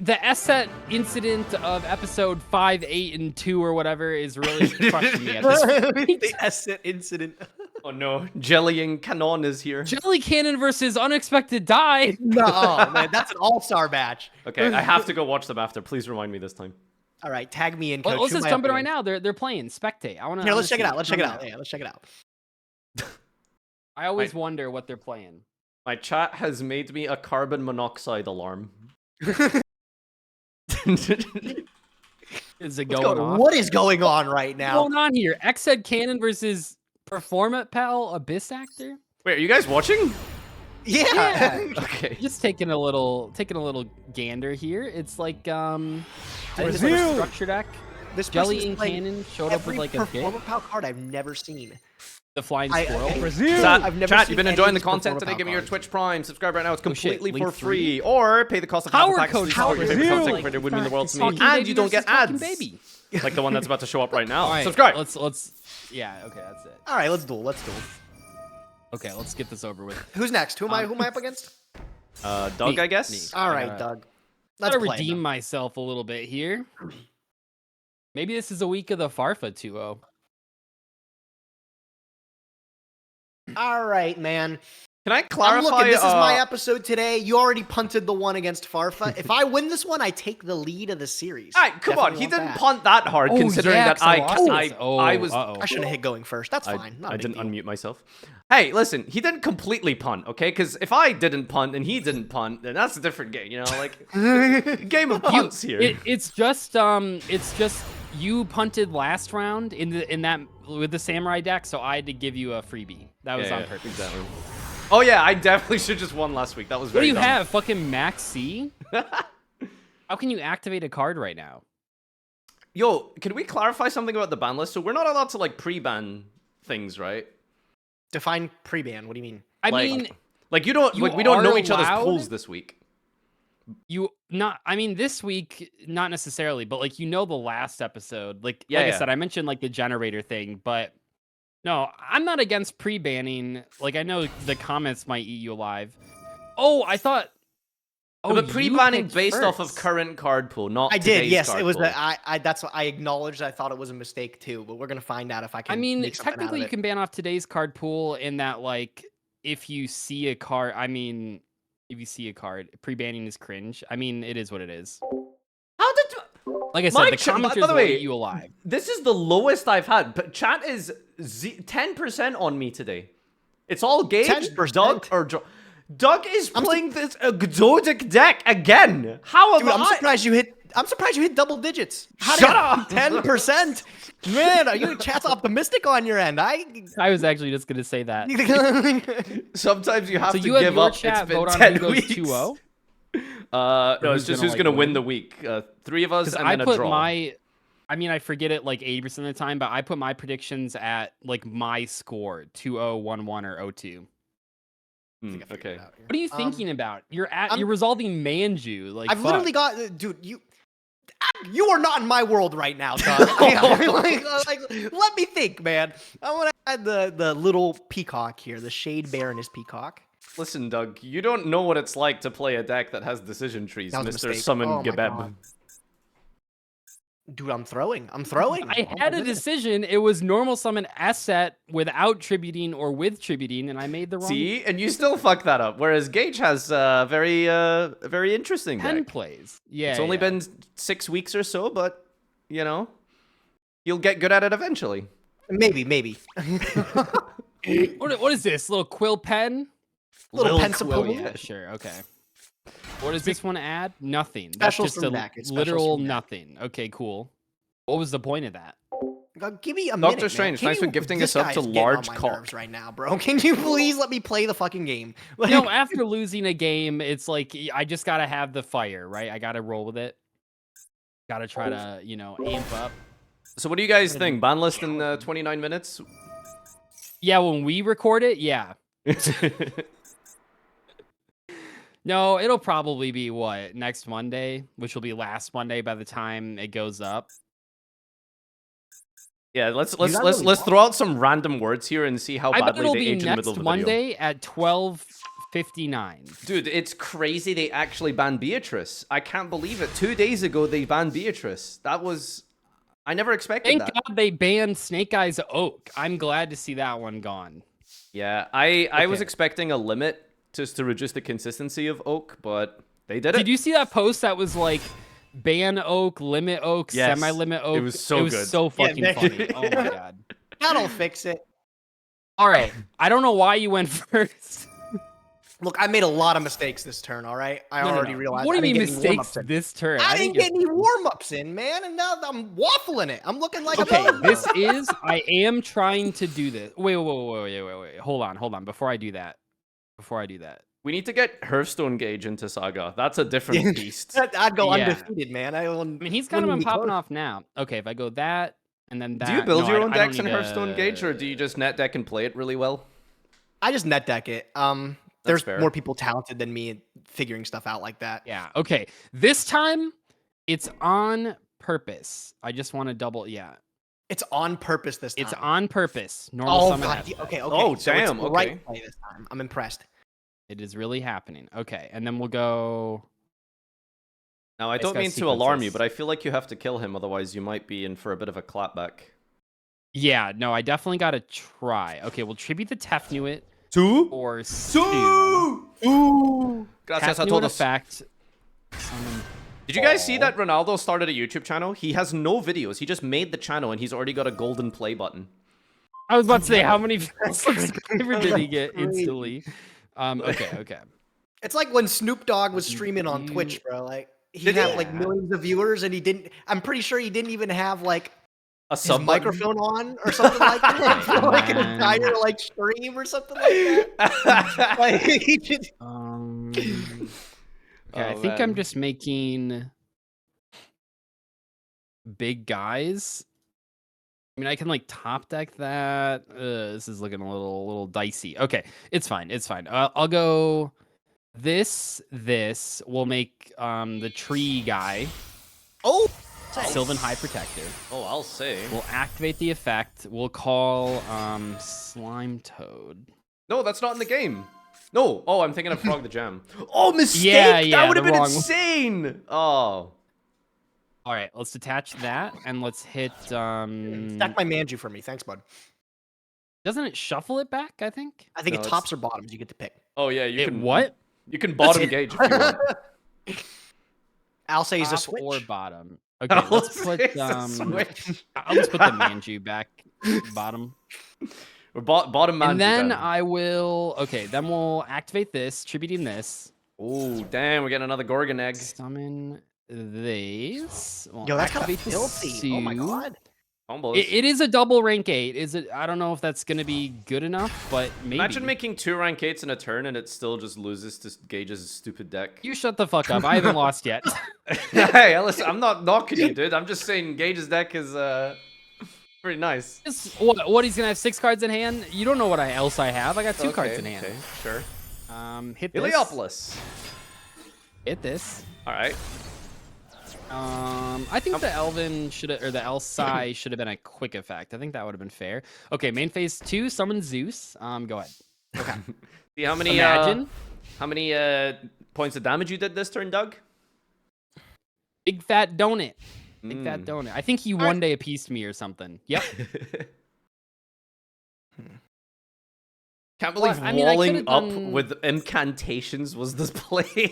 the Asset incident of episode 5, 8, and 2 or whatever is really crushing me at this point. The asset incident. Oh no, Jellying Canon is here. Jelly Cannon versus Unexpected Die. No, man, that's an all-star match. Okay, I have to go watch them after. Please remind me this time. All right, tag me in, coach. Let's Who just am I jump up in right against? now. They're playing. Spectate. I want to. Here, let's check it out. Let's check it out. Yeah, let's check it out. I always wonder what they're playing. My chat has made me a carbon monoxide alarm. Is it going off? What is going on right What's now? going on here? X-Head Cannon versus Performant Pal Abyss Actor. Wait, are you guys watching? Yeah. Okay. Just taking a little gander here. It's like This it's like a structure deck. This Jelly person's and playing Cannon showed up with every like a bit. Performance Pal card I've never seen. The Flying Squirrel. Chat, I've never chat, seen you've been any enjoying of the these content Performance today. Pal Give me your cards. Twitch Prime. Subscribe right now. It's Oh, shit. completely Link for 3? free. Or pay the cost of Power half a pack. Coach Support your favorite versus content Link. creator would mean the world to me. Talking And Baby you don't get versus Talking ads. Baby. Like the one that's about to show up right now. All right, Subscribe. Let's. Yeah. Okay, that's it. All right, let's duel. Let's duel. Okay, let's get this over with. Who's next? Who am I up against? Doug, I guess. All right, Doug. Let's Gotta play redeem them. myself a little bit here. Maybe this is a week of the Farfa 2-0. All right, man. Can I clarify? I'm looking. This is my episode today. You already punted the one against Farfa. If I win this one, I take the lead of the series. All right, come on. Definitely He want didn't that. punt that hard, Oh, considering yeah, that 'cause I lost it. I was. I shouldn't have hit going first. That's fine. Not a I big didn't deal. unmute myself. Hey, listen, he didn't completely punt, okay? Because if I didn't punt and he didn't punt, then that's a different game, you know? Like, game of punts here. It's just you punted last round in that with the samurai deck, so I had to give you a freebie. That was on purpose. Exactly. Oh yeah, I definitely should just won last week. That was What very do you dumb. have? Fucking Max C? How can you activate a card right now? Yo, can we clarify something about the ban list? So we're not allowed to like pre-ban things, right? Define pre-ban. What do you mean? I Like- mean, Like you don't You like we don't know are each other's allowed- pools this week. I mean this week not necessarily, but like the last episode. Like Yeah, I yeah. said, I mentioned like the generator thing, but no, I'm not against pre-banning. Like I know the comments might eat you alive. Oh, I thought but you pre-banning picked based off of first. current card pool, not I did. today's Yes, card it was. pool. That's what I acknowledged. I thought it was a mistake too, but we're gonna find out if I can. I mean, make something out technically of you it. can ban off today's card pool in that like if you see a card, if you see a card, pre-banning is cringe. I mean, it is what it is. How did Like I My said, the chat- by commenters the will way, eat you alive. this is the lowest I've had, but chat is 10% on me today. It's all Gage, 10%? Doug, or Doug is playing this exotic deck again. How am Dude, I'm I? surprised you hit. I'm surprised you hit double digits. Shut up! 10%. Man, are you chat's optimistic on your end? I was actually just gonna say that. Sometimes you have So to you have give your up. chat It's been vote on 10 who goes weeks. 2-0? No, it's who's just gonna, who's like, gonna win win? the week. 3 of us Because and I then a put draw. I forget it like 80% of the time, but I put my predictions at like my score 2-0, 1-1, or 0-2. Okay. What are you thinking about? You're I'm- resolving Manju. Like I've fuck. literally got, dude. You are not in my world right now, Doug. Let me think, man. I want to add the little peacock here, the Shade Baroness peacock. Listen, Doug, you don't know what it's like to play a deck that has decision trees, That was a Mr. mistake. Summon Oh my Gebeb. God. Dude, I'm throwing. I'm throwing. I Oh my had a goodness. decision. It was normal summon asset without tributing or with tributing, and I made the wrong. See, and you still fuck that up. Whereas Gage has a very interesting 10 deck. plays. Yeah. It's only yeah. been 6 weeks or so, but you know, you'll get good at it eventually. Maybe. What is this? Little quill pen? Little Lil pencil Quill, pull. Yeah, sure. Okay. What does this one add? Nothing. Specials That's just from a deck. It's specials literal from deck. nothing. Okay, cool. What was the point of that? Give me a Doctor minute, Strange, man. thanks for gifting this us up to guy's getting on large my cock. nerves right now, bro. Can you please let me play the fucking game? You know, after losing a game, it's like I just gotta have the fire, right? I gotta roll with it. Gotta try to, you know, amp up. So what do you guys think? Ban list in 29 minutes? Yeah, when we record it, yeah. No, it'll probably be what, next Monday, which will be last Monday by the time it goes up. Yeah, let's really throw out some random words here and see how I bet badly it'll they be age in the middle next of the video. Monday at 12:59. Dude, it's crazy they actually banned Beatrice. I can't believe it. 2 days ago they banned Beatrice. That was... I never expected Thank that. God they banned Snake Eyes Oak. I'm glad to see that one gone. Yeah, I was Okay. expecting a limit just to reduce the consistency of Oak, but they did it. Did you see that post that was like ban Oak, limit Oak, Yes, semi-limit it Oak? was so It was good. so fucking Yeah, funny. Oh my God. That'll fix it. All right. I don't know why you went first. Look, I made a lot of mistakes this turn, all right? I No, no, already no. realized. What do I you didn't mean get any mistakes warm-ups in. this turn? I didn't get any warm-ups in, man, and now I'm waffling it. I'm looking like Okay, a this is. I am trying to do this. Wait. Hold on. Before I do that. We need to get Hearthstone Gage into Saga. That's a different beast. I'd go Yeah. undefeated, man. I mean, he's kind of been popping off now. Okay, if I go that and then that. Do you build no, your I- own I don't decks in need Hearthstone to- Gage, or do you just net deck and play it really well? I just net deck it. There's fair. more people talented than me at figuring stuff out like that. Yeah. Okay. This time, it's on purpose. I just want to double. Yeah. It's on purpose this time. It's on purpose. Normal Oh summon. god. has that. Okay. Oh, so it's damn, the right okay. play this time. I'm impressed. It is really happening. Okay, and then we'll go. Now, I It's don't got mean to alarm you, sequences. but I feel like you have to kill him, otherwise you might be in for a bit of a clapback. Yeah. No, I definitely got to try. Okay, we'll tribute the Tefnuit Two? or Stew. Gracias a Tefnuit todos. effect. Summon Did you guys see Ball. that Ronaldo started a YouTube channel? He has no videos. He just made the channel and he's already got a golden play button. I was about to say, how many subscribers did he get Crazy. instantly? Okay. It's like when Snoop Dogg was streaming on Twitch, bro. Like he Did had he? like millions of viewers, and he didn't. I'm pretty sure he didn't even have like A his sub microphone on or something like that for like an man. entire like stream or something like that. Like he just Okay, I Oh, think man. I'm just making big guys. I mean, I can like top deck that. This is looking a little dicey. Okay, it's fine. I'll go this. We'll make the tree guy Sylvan High Protector. Oh, I'll say. We'll activate the effect. We'll call Slime Toad. No, that's not in the game. No. Oh, I'm thinking of Frog the Jam. Oh, mistake! Yeah, that would have the been wrong one. insane! Oh. All right, let's detach that and let's hit. stack my Manju for me. Thanks, bud. Doesn't it shuffle it back? I think. I think No, it it's- tops or bottoms. You get to pick. Oh, yeah, you It can... what? You can bottom Gage if you want. I'll say he's a Top or switch. bottom. Okay, I'll let's say put it's a switch. I'll just put the Manju back bottom. Or bottom man. And then I will then we'll activate this, tributing this. Oh, damn, we're getting another Gorgon egg. Summon these. We'll Yo, that's kind of activate the filthy. Oh my Sue. god. Combos. It is a double rank 8. Is it? I don't know if that's gonna be good enough, but maybe. Imagine making 2 rank 8s in a turn and it still just loses to Gage's stupid deck. You shut the fuck up. I haven't lost yet. Hey, listen, I'm not knocking you, dude. I'm just saying Gage's deck is pretty nice. What he's gonna have 6 cards in hand? You don't know what else I have. I got 2 cards in hand. Okay, sure. Hit this. Heliopolis. Hit this. All right. I think the Elven should have, or the Elsai should have been a quick effect. I think that would have been fair. Okay, main phase 2, summon Zeus. Go ahead. Okay. See how many points of damage you did this turn, Doug? Big fat donut. Big fat donut. I think he one day appeased me or something. Yep. Can't believe walling up with incantations was displayed.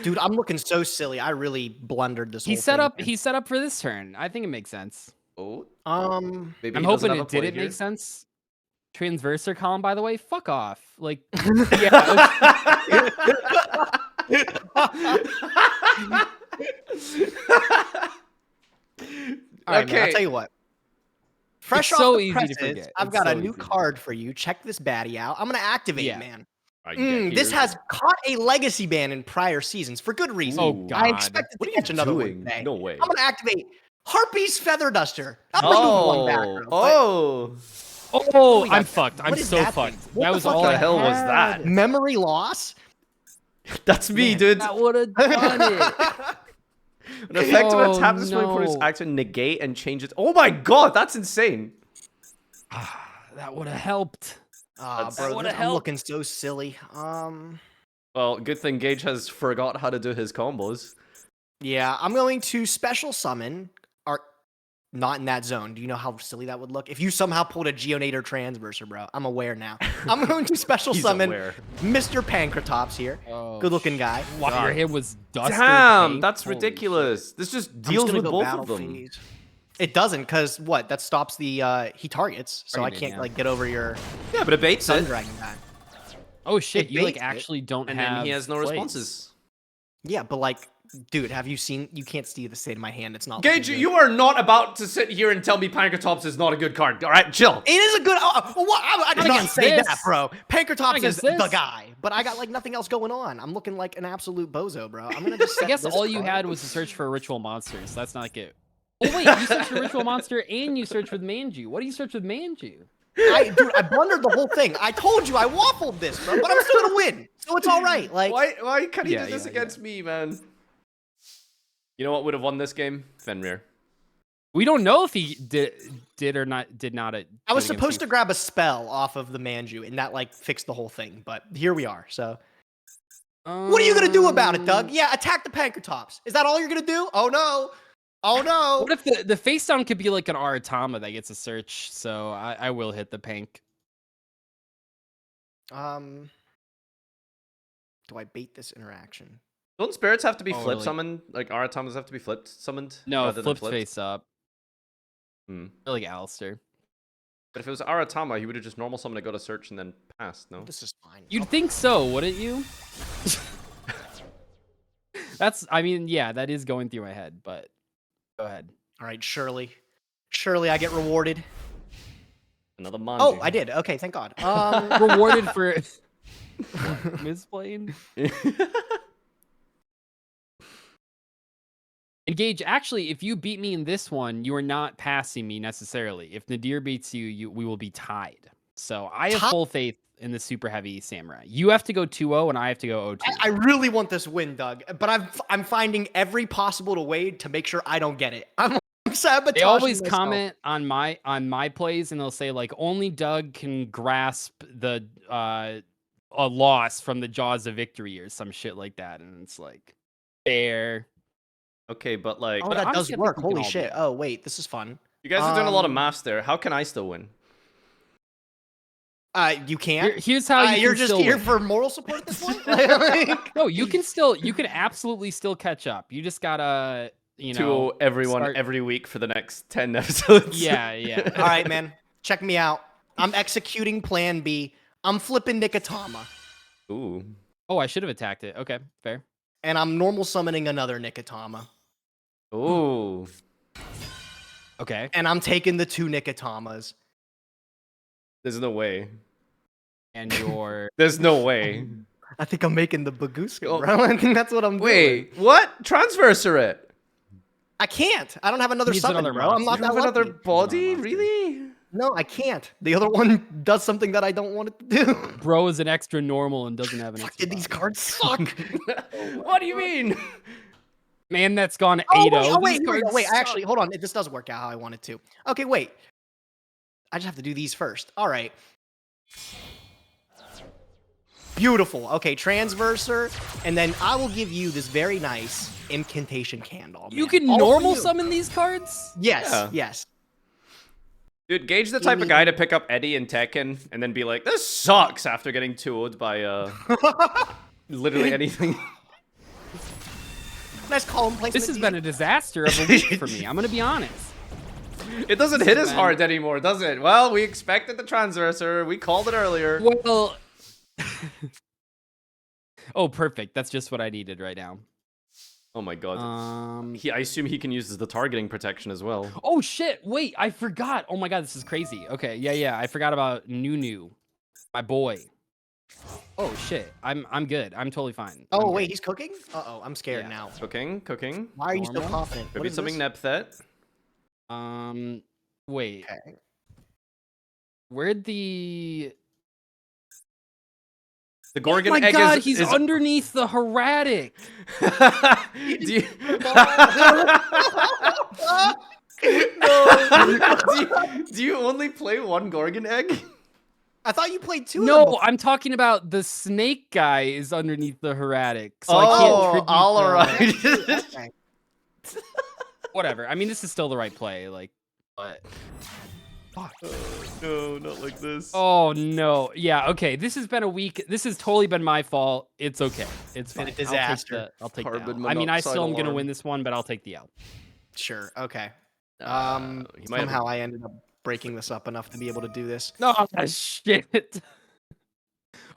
Dude, I'm looking so silly. I really blundered this. He set up for this turn. I think it makes sense. Oh. Maybe I'm hoping it did. It make sense. Transversor column, by the way. Fuck off. Like, yeah. All right, man, I'll tell you what. Fresh It's off so the easy to presses, forget. I've It's got a so new easy. card for you. Check this baddie out. I'm gonna activate, Yeah. man. This This has caught a legacy ban in prior seasons for good reason. Oh, God. I expected to catch another one today. No way. I'm gonna activate Harpy's Feather Duster. I'll bring you one back. Real quick. Oh, Wait, I'm fucked. I'm what is so that fucked. thing? What That the was fuck all the I hell was had. that? Memory loss. That's me, dude. That would have done it. An effect when Oh, it taps this way for its no. action, negate and change it. Oh my god, that's insane. That would have helped. Ah, That's- bro, would've I'm helped. looking so silly. Well, good thing Gage has forgot how to do his combos. Yeah, I'm going to special summon. Not in that zone. Do you know how silly that would look? If you somehow pulled a Geonator Transverser, bro. I'm aware now. I'm going to special He's summon aware. Mr. Pancratops here. Oh, Good looking guy. Wow, your hit was Duster. Damn, Tank. that's Holy ridiculous. This just I'm deals gonna with go both battle of them. phase. It doesn't, because what? That stops the he targets, so I Targeted, can't yeah. like get over your Yeah, but it baits Sun it. Dragon guy. Oh shit, It you like baits it, actually don't And have then he has no plays. responses. Yeah, but like, dude, have you seen? You can't see the state of my hand. It's not. Gage, looking good. you are not about to sit here and tell me Pancratops is not a good card. All right, chill. It is a good. I did Not not against say this. that, bro. Pancratops Not is against the this. guy, but I got like nothing else going on. I'm looking like an absolute bozo, bro. I'm gonna just. I set guess this all you card. had was to search for a ritual monster, so that's not like it. Oh wait, you searched for ritual monster and you searched with Manju. What do you search with Manju? Dude, I blundered the whole thing. I told you I waffled this, bro, but I'm still gonna win, so it's all right. Like, Why can he Yeah, do this yeah, against me, man? You know what would have won this game? Fenrir. We don't know if he did or did not. I was supposed to grab a spell off of the Manju, and that like fixed the whole thing. But here we are. So, what are you gonna do about it, Doug? Yeah, attack the Pancratops. Is that all you're gonna do? Oh no! Oh no! What if the face down could be like an Aratama that gets a search? So I will hit the Pank. Do I bait this interaction? Don't spirits have to be Oh, flip like- summoned? Like Aratamas have to be flipped summoned? No, rather than flipped flipped? face up. Hmm. Or like Alistair. But if it was Aratama, he would have just normal summoned and got a search and then passed, no? This is fine. You'd think so, wouldn't you? I mean, yeah, that is going through my head, but go ahead. All right, Shirley. Shirley, I get rewarded. Another Manju. Oh, I did. Okay, thank God. Rewarded for misplaying. Engage. Actually, if you beat me in this one, you are not passing me necessarily. If Nadir beats you, we will be tied. So I have full faith in the super heavy samurai. You have to go 2-0 and I have to go 0-2. I really want this win, Doug, but I'm finding every possible way to make sure I don't get it. I'm sabotaging. They always myself. comment on my plays and they'll say like only Doug can grasp the a loss from the jaws of victory or some shit like that, and it's like fair. Okay, but like... Oh, But that does honestly, I think work. we can Holy all shit. do it. Oh, wait, this is fun. You guys are doing a lot of maths there. How can I still win? You can't. Here's how you You're can just still here win. for moral support at this point? Like- No, you can absolutely still catch up. You just gotta, you know, To everyone start- every week for the next 10 episodes. Yeah. All right, man. Check me out. I'm executing plan B. I'm flipping Nikotama. Ooh. Oh, I should have attacked it. Okay, fair. And I'm normal summoning another Nikotama. Ooh. Okay. And I'm taking the 2 Nikotamas. There's no way. And your There's no way. I think I'm making the Baguska, Oh. bro. I think that's what I'm doing. Wait, what? Transversor it. I can't. I don't have another Needs summon, another bro. I'm monster. not You that have lucky. another body? Really? No, I can't. The other one does something that I don't want it to do. bro is an extra normal and doesn't have an Fuck, extra did these body. cards suck? What do you mean? Man, that's gone 8-0. Oh, wait, These here we go. cards Wait, suck. actually, hold on. This does work out how I want it to. Okay, wait. I just have to do these first. All right. Beautiful. Okay, Transverser, and then I will give you this very nice Incantation Candle. You man. can All for normal you. summon these cards? Yes, Yeah. yes. Dude, Gage the type of guy to pick up Eddie and Tekken and then be like, this sucks after getting 2-0'd by literally anything. Nice column placement. This has been a disaster of a week for me. I'm gonna be honest. It doesn't hit as hard anymore, does it? Well, we expected the Transverser. We called it earlier. Well, oh, perfect. That's just what I needed right now. Oh my god. I assume he can use the targeting protection as well. Oh shit! Wait, I forgot. Oh my god, this is crazy. Okay, yeah. I forgot about Nunu, my boy. Oh shit, I'm good. I'm totally fine. Oh, I'm wait, good. he's cooking? Uh-oh, I'm scared now. Cooking. Why are you so confident? Could What be is something this? Nepthet. Wait. Okay. Where'd the Gorgon oh my egg god, is, he's is... underneath the Heretic. do you... do you only play one Gorgon egg? I thought you played two of them No, before. I'm talking about the snake guy is underneath the Heretic. So Oh, I can't tribute all the- right. Okay. Whatever. I mean, this is still the right play. Like, but fuck. No, not like this. Oh no. Yeah. Okay. This has been a week. This has totally been my fault. It's okay. It's Been fine. a disaster. I'll take the Carbon L. I mean, I monoxide still am gonna alarm. win this one, but I'll take the L. Sure, okay. He might have- Somehow I ended up breaking this up enough to be able to do this. No, shit.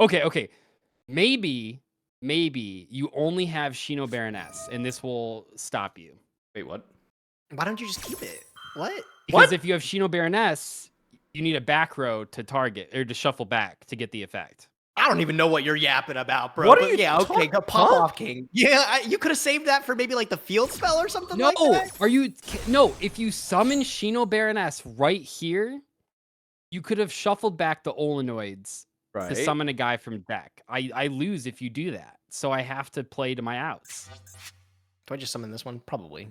Okay. Maybe you only have Shino Baroness, and this will stop you. Wait, what? Why don't you just keep it? What? Because if you have Shino Baroness, you need a back row to target or to shuffle back to get the effect. I don't even know what you're yapping about, bro. What are but you yeah, okay, go talk- pop huh? off king. Yeah, you could have saved that for maybe like the field spell or something No, like that. no, if you summon Shino Baroness right here, you could have shuffled back the Olenoids Right. to summon a guy from deck. I lose if you do that. So I have to play to my outs. Do I just summon this one? Probably.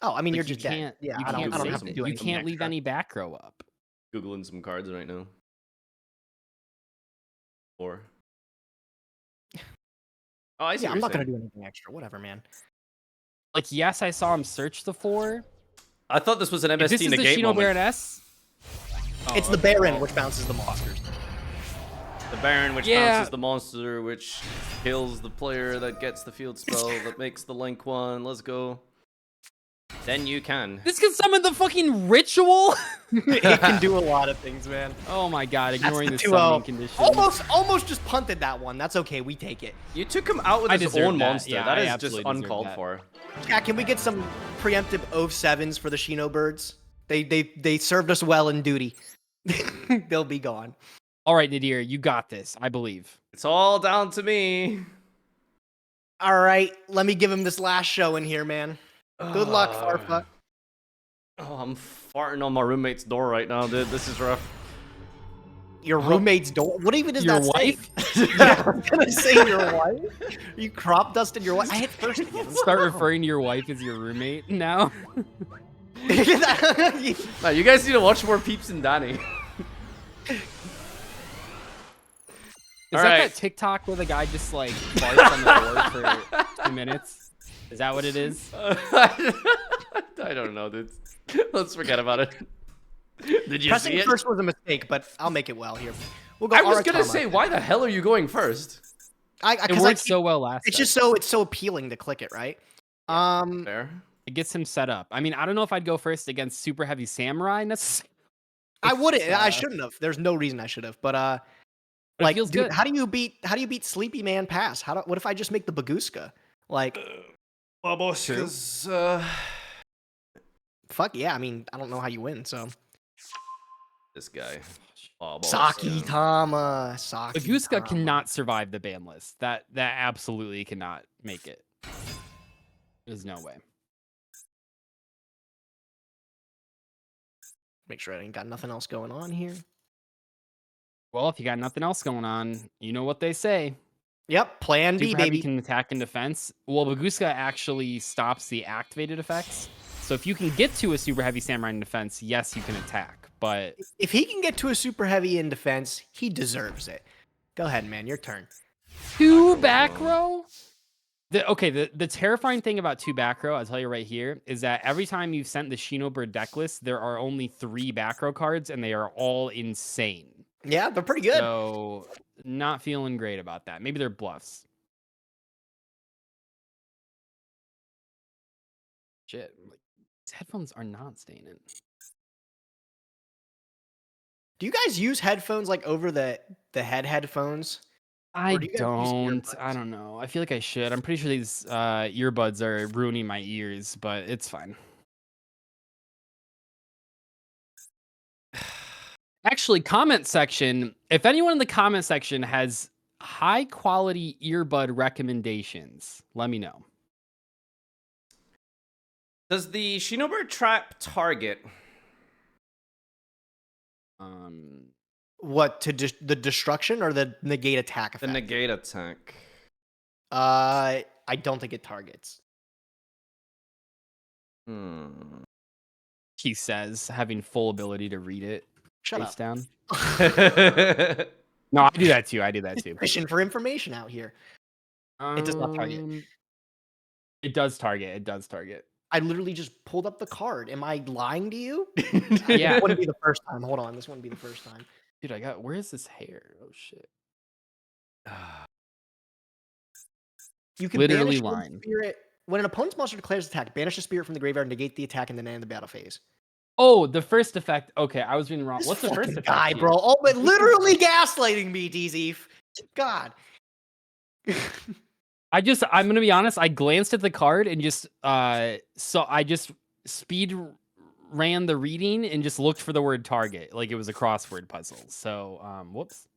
Oh, I mean, Like, you're you just dead. can't, Yeah, you I can't don't save have to it. do You anything can't leave extra. any back row up. Googling some cards right now. Or. Oh, I see. Yeah, what I'm you're not gonna saying. do anything extra. Whatever, man. Like, yes, I saw him search the 4. I thought this was an If this MST is the negate Shino moment. Baroness. It's the Baron, which bounces the monsters. The Baron, which Yeah. bounces the monster, which kills the player that gets the field spell that makes the link one. Let's go. Then you can. This can summon the fucking ritual. It can do a lot of things, man. Oh my god, ignoring the 2-0. summoning condition. Almost just punted that one. That's okay. We take it. You took him out with I his deserve own that. monster. Yeah, That I is just absolutely deserve uncalled that. for. Yeah, can we get some preemptive OV7s for the Shino birds? They served us well in duty. They'll be gone. All right, Nadir, you got this. I believe. It's all down to me. All right, let me give him this last show in here, man. Good luck, Farfa. Oh, I'm farting on my roommate's door right now, dude. This is rough. Your roommate's door? What even is Your that wife? say? Yeah, I was gonna say your wife. You crop dusted your wife. I hit first again. Start referring to your wife as your roommate now. No, you guys need to watch more Peeps and Danny. Is that TikTok where the guy just like farts on the board for 2 minutes? Is that what it is? I don't know, dude. Let's forget about it. Did you Pressing see it? first was a mistake, but I'll make it well here. We'll go. I was gonna Aratama. say, why the hell are you going first? It worked so well last It's time. just so appealing to click it, right? Fair. It gets him set up. I mean, I don't know if I'd go first against Super Heavy Samurai necessarily. I wouldn't. I shouldn't have. There's no reason I should have. But But it like, feels dude, good. how do you beat Sleepy Man Pass? What if I just make the Baguska? Like, Baboskas, fuck yeah. I mean, I don't know how you win. So this guy. Saki Tama. Saki. Baguska Tama. cannot survive the ban list. That absolutely cannot make it. There's no way. Make sure I ain't got nothing else going on here. Well, if you got nothing else going on, you know what they say. Yep, plan B, Super Heavy baby. can attack and defense. Well, Baguska actually stops the activated effects. So if you can get to a Super Heavy Samurai in defense, yes, you can attack. But If he can get to a Super Heavy in defense, he deserves it. Go ahead, man. Your turn. 2 back row? The terrifying thing about 2 back row, I'll tell you right here, is that every time you've sent the Shinobird deck list, there are only 3 back row cards, and they are all insane. Yeah, they're pretty good. So, not feeling great about that. Maybe they're bluffs. Shit. These headphones are not staying in. Do you guys use headphones like over the head headphones? I do you guys use don't. I earbuds? don't know. I feel like I should. I'm pretty sure these earbuds are ruining my ears, but it's fine. Actually, comment section. If anyone in the comment section has high quality earbud recommendations, let me know. Does the Shinobi trap target? What, to the destruction or the negate attack effect? The negate attack. I don't think it targets. He says, having full ability to read it. Shut face up. down. No, I do that too. I do that too. Fishing for information out here. It does not target. It does target. It does target. I literally just pulled up the card. Am I lying to you? Yeah. This wouldn't be the first time. Hold on. This wouldn't be the first time. Dude, where is this hair? Oh shit. You can Literally banish one lying. spirit. When an opponent's monster declares attack, banish a spirit from the graveyard, negate the attack, and then end the battle phase. Oh, the first effect. Okay, I was reading wrong. This What's the first fucking effect? guy, here? bro? Oh, but literally gaslighting me, DZ. God. I'm gonna be honest. I glanced at the card and just so I just speed ran the reading and just looked for the word target, like it was a crossword puzzle. So whoops.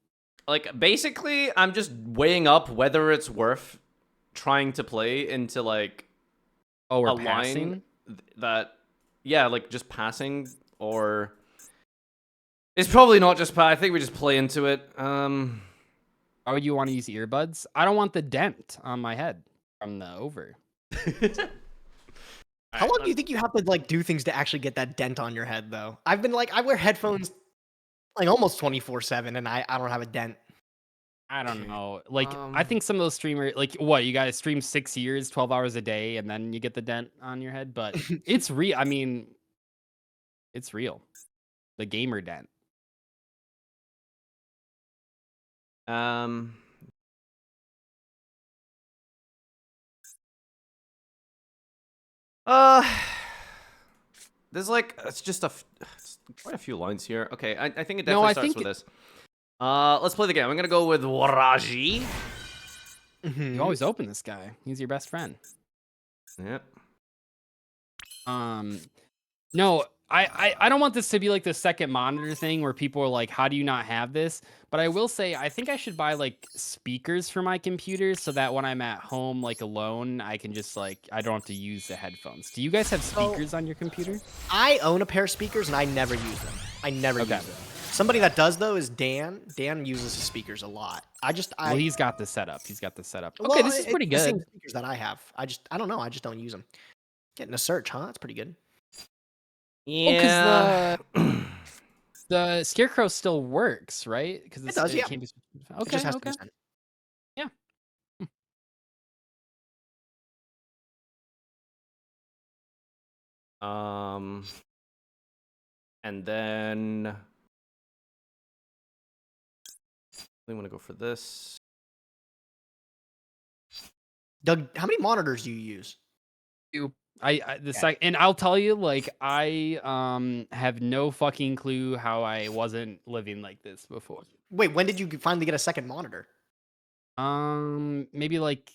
Like, basically, I'm just weighing up whether it's worth trying to play into, like, Oh, we're a passing? line that, yeah, like, just passing, or... It's probably not just I think we just play into it. Oh, you want to use earbuds? I don't want the dent on my head from the over. How long do you think you have to like do things to actually get that dent on your head, though? I've been like, I wear headphones like almost 24/7, and I don't have a dent. I don't know. Like, I think some of those streamers, like, what, you guys stream 6 years, 12 hours a day, and then you get the dent on your head? But it's real. I mean, it's real. The gamer dent. There's like, it's just it's quite a few lines here. Okay, I think it No, definitely I starts think with this. Let's play the game. I'm gonna go with Waraji. You always open this guy. He's your best friend. Yep. No, I don't want this to be like the second monitor thing where people are like, how do you not have this? But I will say, I think I should buy like speakers for my computer so that when I'm at home, like alone, I can just like, I don't have to use the headphones. Do you guys have speakers on your computer? I own a pair of speakers and I never use them. I never use them. Somebody that does though is Dan. Dan uses his speakers a lot. Well, he's got the setup. He's got the setup. Okay, Well, this is pretty it's the same good. speakers that I have. I don't know. I just don't use them. Getting a search, huh? That's pretty good. Yeah. The Scarecrow still works, right? Because It does, yeah. Okay, It just has to okay. be sent. Yeah. And then we want to go for this. Doug, how many monitors do you use? And I'll tell you, like, I have no fucking clue how I wasn't living like this before. Wait, when did you finally get a second monitor? Maybe like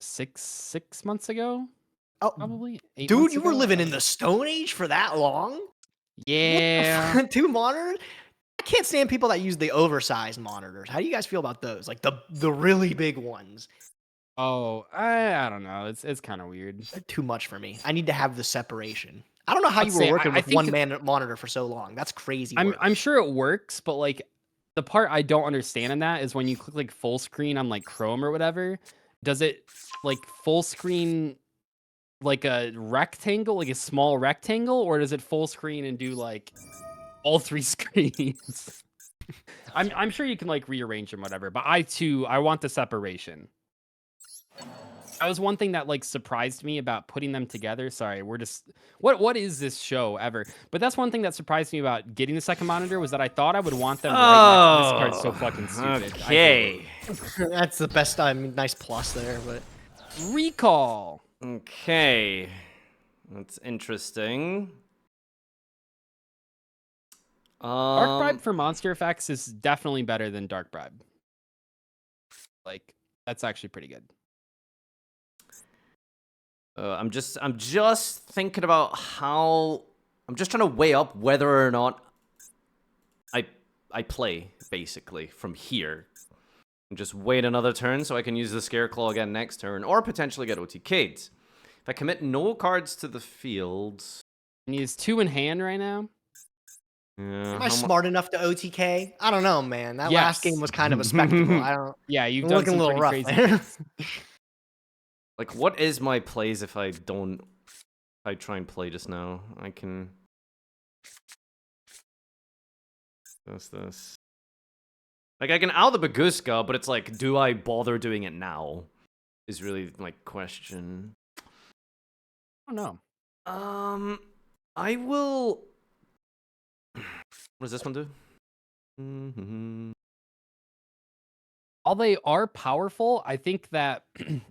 six months ago. Oh, probably. 8 dude, months you were ago? living in the Stone Age for that long? Yeah. 2 monitors? I can't stand people that use the oversized monitors. How do you guys feel about those? Like the really big ones. Oh, I don't know. It's kind of weird. They're too much for me. I need to have the separation. I don't know how I'd you say, were working I with think one man monitor for so long. That's crazy. I'm sure it works, but like The part I don't understand in that is when you click like full screen on like Chrome or whatever, does it like full screen like a rectangle, like a small rectangle, or does it full screen and do like all 3 screens? I'm sure you can like rearrange them, whatever, but I want the separation. That was one thing that like surprised me about putting them together. Sorry, we're just what is this show ever? But that's one thing that surprised me about getting the second monitor was that I thought I would want them right next to this card's so fucking stupid. Okay. That's the best. Nice plus there, but recall. Okay, that's interesting. Dark Bribe for monster effects is definitely better than Dark Bribe. Like, that's actually pretty good. I'm just thinking about how I'm just trying to weigh up whether or not I play basically from here and just wait another turn so I can use the Scare Claw again next turn or potentially get OTK'd. If I commit no cards to the field, and he has 2 in hand right now. Yeah, am I smart enough to OTK? I don't know, man. That last game was kind of a spectacle. I don't. Yeah, you've I'm done looking some a little pretty rough. crazy things. Like, what is my plays if I don't... I try and play just now? I can... This. Like, I can out the Baguska, but it's like, do I bother doing it now? Is really my question. I don't know. I will... What does this one do? While they are powerful, I think that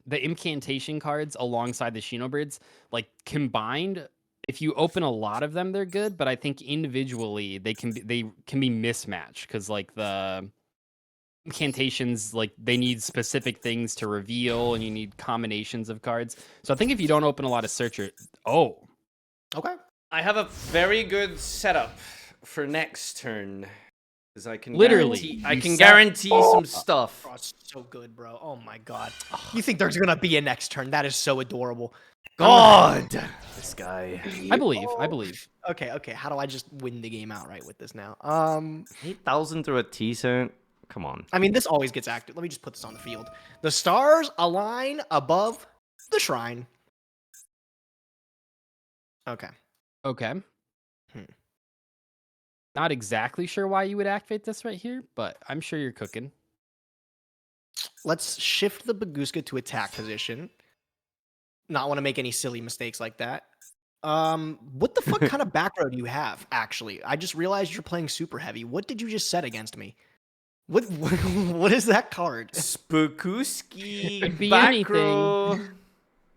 the incantation cards alongside the Shinobirds, like combined, if you open a lot of them, they're good. But I think individually they can be mismatched because like the incantations, like they need specific things to reveal, and you need combinations of cards. So I think if you don't open a lot of searcher, Okay. I have a very good setup for next turn. Because I can literally, guarantee some stuff. Oh, it's so good, bro. Oh my god. You think there's gonna be a next turn? That is so adorable. God, this guy. I believe. Okay. How do I just win the game outright with this now? 8,000 through a T-cent. Come on. I mean, this always gets active. Let me just put this on the field. The stars align above the shrine. Okay. Not exactly sure why you would activate this right here, but I'm sure you're cooking. Let's shift the Baguska to attack position. Not want to make any silly mistakes like that. What the fuck kind of back row do you have, actually? I just realized you're playing super heavy. What did you just set against me? What is that card? Spookuski. Could be back row.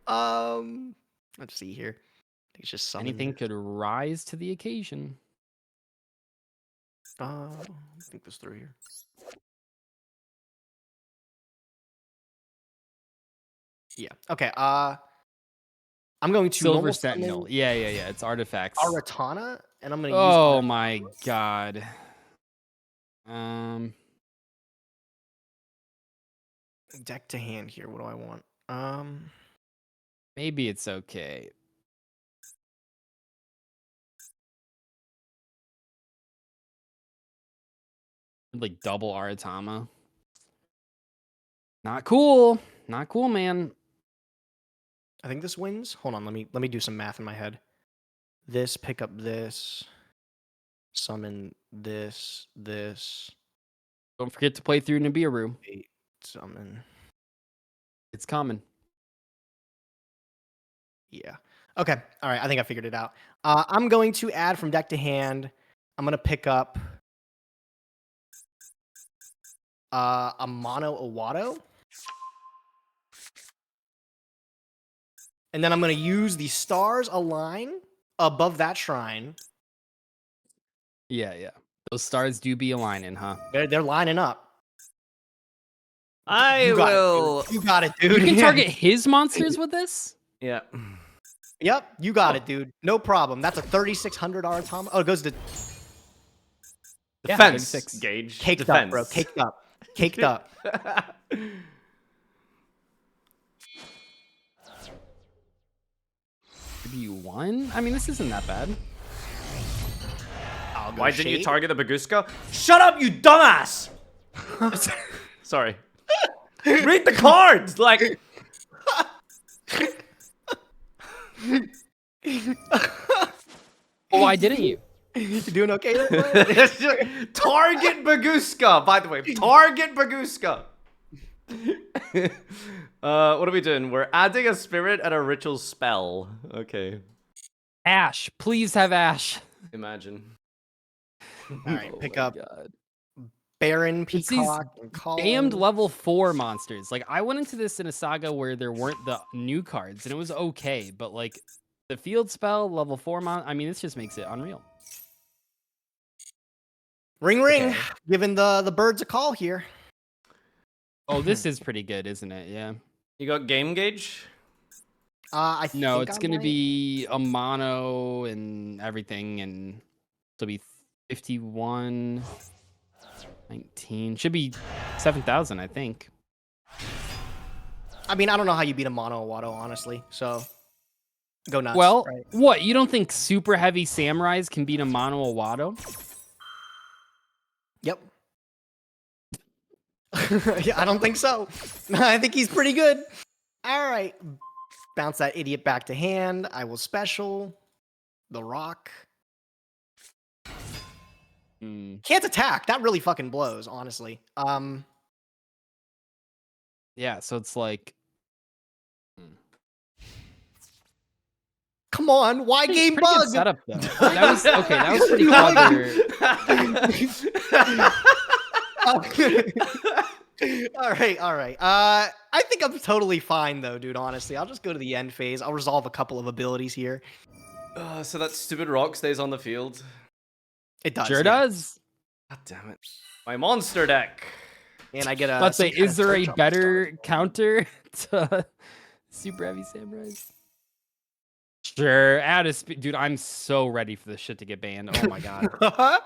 anything. Let's see here. It's just anything could rise to the occasion. Think this through here. Yeah. Okay. I'm going to Silver Sentinel. Yeah. It's artifacts. Aratana, and I'm going to use. Oh my god. Deck to hand here. What do I want? Maybe it's okay. Like double Aratama. Not cool, man. I think this wins. Hold on, let me do some math in my head. This, pick up this, summon this. Don't forget to play through Nibiru. Summon. It's coming. Yeah. Okay. All right. I think I figured it out. I'm going to add from deck to hand. I'm going to pick up a mono Iwato. And then I'm going to use the stars align above that shrine. Yeah. Those stars do be aligning, huh? They're lining up. You got it, dude. You can target his monsters with this? Yeah. Yep, you got it, dude. No problem. That's a 3,600 Aratama. Oh, it goes to defense. Yeah, Gage. Caked defense. up, bro. Caked up. Maybe you won? I mean, this isn't that bad. Oh, Why didn't you Shade. target the Baguska? Shut up, you dumbass! Sorry. Read the cards! Like... Well, why didn't you? You doing okay there, bro? Target Baguska, by the way. Target Baguska. What are we doing? We're adding a spirit and a ritual spell. Okay. Ash. Please have Ash. Imagine. All right, Oh pick my up God. Baron, It's these Peacock, and damned Colin. level 4 monsters. Like, I went into this in a saga where there weren't the new cards, and it was okay, but like the field spell, level 4 I mean, this just makes it unreal. Ring, ring. Okay. Giving the birds a call here. Oh, this is pretty good, isn't it? Yeah. You got game gauge? I No, think it's I gonna might. be a mono and everything, and it'll be 51, 19. Should be 7,000, I think. I mean, I don't know how you beat a mono Watto, honestly. So go nuts. Well, right? what? You don't think super heavy samurais can beat a mono Awato? Yep. Yeah, I don't think so. I think he's pretty good. All right. Bounce that idiot back to hand. I will special. The rock. Can't attack. That really fucking blows, honestly. Yeah, so it's like... Come on, why game pretty bug? good setup, though. That was okay. That was pretty clever. All right, all right. I think I'm totally fine though, dude. Honestly, I'll just go to the end phase. I'll resolve a couple of abilities here. So that stupid rock stays on the field. It does. Sure yeah. does. God damn it. My monster deck. And I get a. Let's say, some kind is of there a search on the better counter to super heavy samurais? Sure, add a dude. I'm so ready for this shit to get banned. Oh my god. start.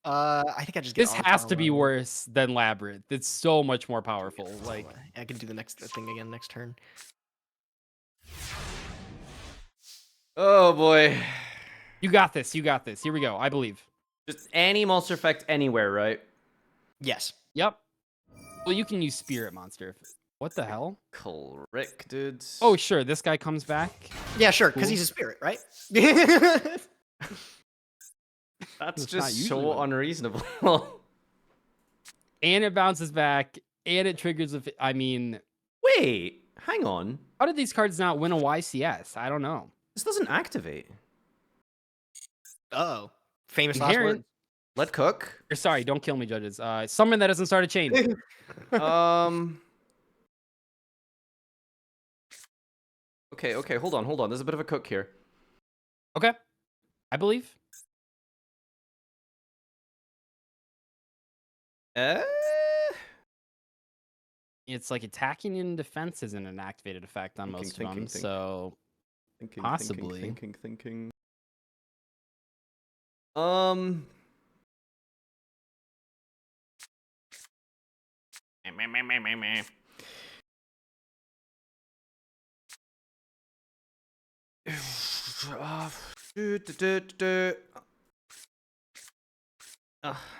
I think I just get. This has Archon to be alone. worse than Labyrinth. It's so much more powerful. Like, I can do the next thing again next turn. Oh boy. you got this. You got this. Here we go. I believe. Just any monster effect anywhere, right? Yes. Yep. Well, you can use Spirit Monster. What the hell? Rick, dudes. Oh, sure. This guy comes back. Yeah, sure, because Cool. he's a spirit, right? That's That's not just usually so what- unreasonable. And it bounces back. And it triggers a... I mean... Wait, hang on. How did these cards not win a YCS? I don't know. This doesn't activate. Oh, famous last Inherent. word. Let cook. Or, sorry, don't kill me, judges. Someone that doesn't start a chain. Okay, hold on. There's a bit of a cook here. Okay. I believe. It's like attacking and defense isn't an activated effect on most of them, so possibly. Thinking.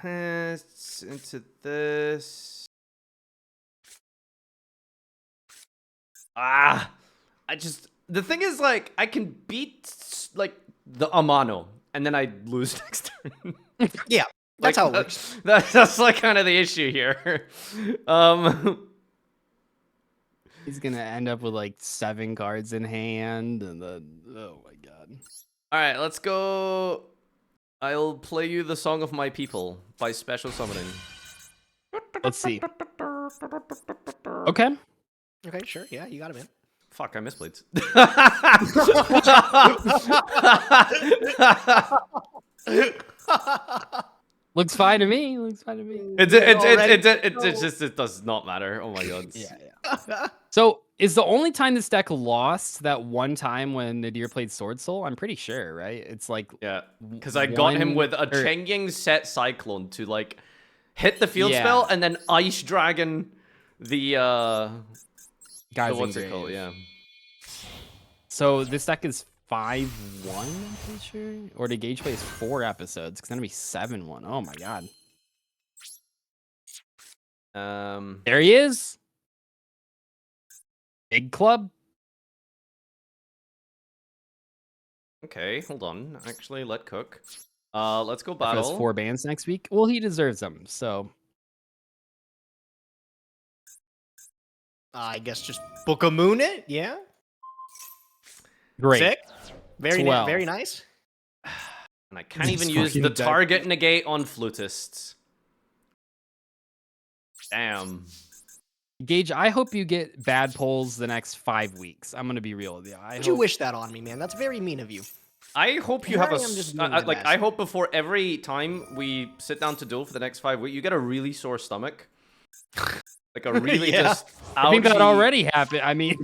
It's into this. The thing is, like, I can beat like the Amano, and then I lose next turn. Yeah, that's Like, how it works. That's like kind of the issue here. He's gonna end up with like 7 cards in hand, and then oh my god. All right, let's go. I'll play you the Song of My People by special summoning. Let's see. Okay. Okay, sure. Yeah, you got it, man. Fuck, I misplayed. Looks fine to me. Looks fine to me. It does not matter. Oh my god. Yeah. So is the only time this deck lost that one time when Nadir played Sword Soul? I'm pretty sure, right? It's like Because I got him with a or- Chengying set Cyclone to like hit the field Yeah. spell and then Ice Dragon the Guys what's in it called? Grave. Yeah. So this deck is 5-1, I'm pretty sure. Or did Gage plays 4 episodes? Because then it'd be 7-1. Oh my god. There he is. Big club. Okay, hold on. Actually, let cook. Let's go battle. Those 4 bans next week. Well, he deserves them. So I guess just book a moon it. Yeah. great. Sick. Very 12. very nice. And I can't even use the target negate on flutists. Damn. Gage, I hope you get bad polls the next 5 weeks. I'm gonna be real with you. Would you wish that on me, man? That's very mean of you. I hope you Here have a I am just doing my like. best. I hope before every time we sit down to duel for the next 5 weeks, you get a really sore stomach. Like a really Yeah. just. I think that ouchy- already happened. I mean,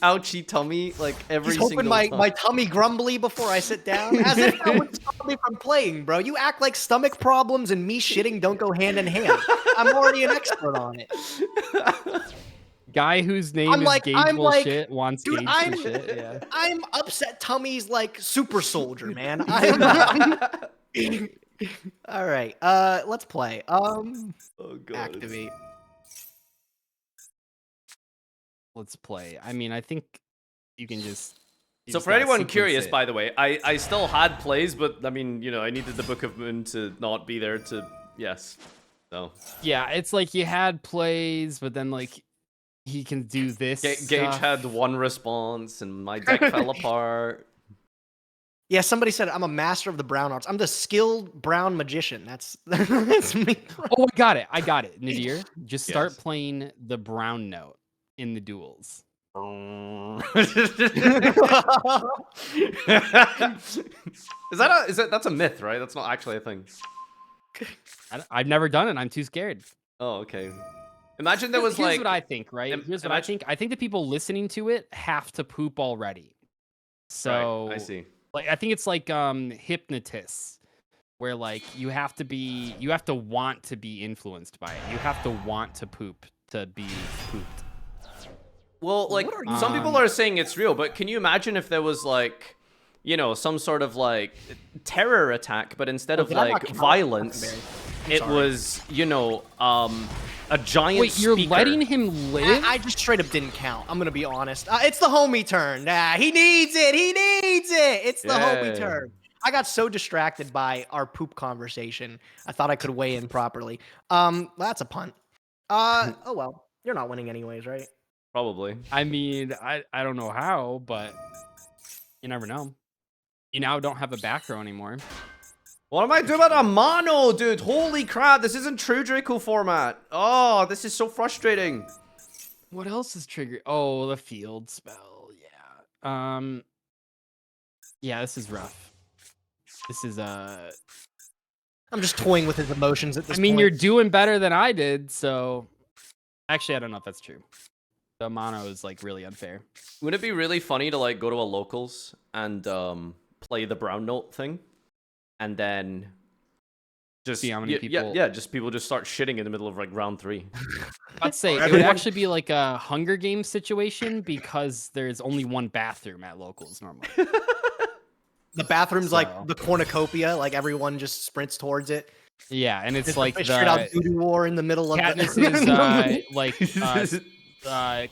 ouchy tummy, like every He's single hoping time. my tummy grumbly before I sit down. As if that would stop me from playing, bro. You act like stomach problems and me shitting don't go hand in hand. I'm already an expert on it. guy whose name I'm is like- Gage I'm will like, shit wants dude, Gage I'm- to shit. Yeah. I'm upset tummies like super soldier, man. I'm all right. Let's play. Oh god. Activate. Let's play. I mean, I think you can just. you So just for gotta anyone sequence curious, it. by the way, I still had plays, but I mean, you know, I needed the Book of Moon to not be there to yes. So Yeah, it's like you had plays, but then like he can do this. Gage stuff. had one response, and my deck fell apart. Yeah, somebody said I'm a master of the brown arts. I'm the skilled brown magician. That's me. Oh, I got it. I got it. Nadir, just start Yes. playing the brown note in the duels. That's a myth, right? That's not actually a thing. I've never done it. I'm too scared. Oh, okay. Imagine there was Here's like what I think, right? Here's what I think. I think the people listening to it have to poop already. So right, I see. Like I think it's like hypnotists, where like you have to want to be influenced by it. You have to want to poop to be pooped. Well, like some people are saying it's real, but can you imagine if there was like, you know, some sort of like terror attack, but instead of did I not like count? violence, it sorry. was, you know, a giant Wait, you're speaker. letting him live? I just straight up didn't count. I'm gonna be honest. It's the homie turn. He needs it. He needs it. It's the homie Yeah. turn. I got so distracted by our poop conversation. I thought I could weigh in properly. That's a punt. Oh well. You're not winning anyways, right? Probably. I mean, I don't know how, but you never know. You now don't have a back row anymore. What am I doing about a mono, dude? Holy crap, this isn't true Draco format. Oh, this is so frustrating. What else is triggered? Oh, the field spell. Yeah. Yeah, this is rough. This is I'm just toying with his emotions at this I mean, point. you're doing better than I did, so actually, I don't know if that's true. The mono is like really unfair. Would it be really funny to like go to a locals and play the brown note thing, and then just See how many people- yeah, just people just start shitting in the middle of like round 3. I'd say it would actually be like a Hunger Games situation because there's only one bathroom at locals normally. The bathroom's So- like the cornucopia, like everyone just sprints towards it. Yeah, and it's Just like a straight out the doo-doo war in the middle of Katniss's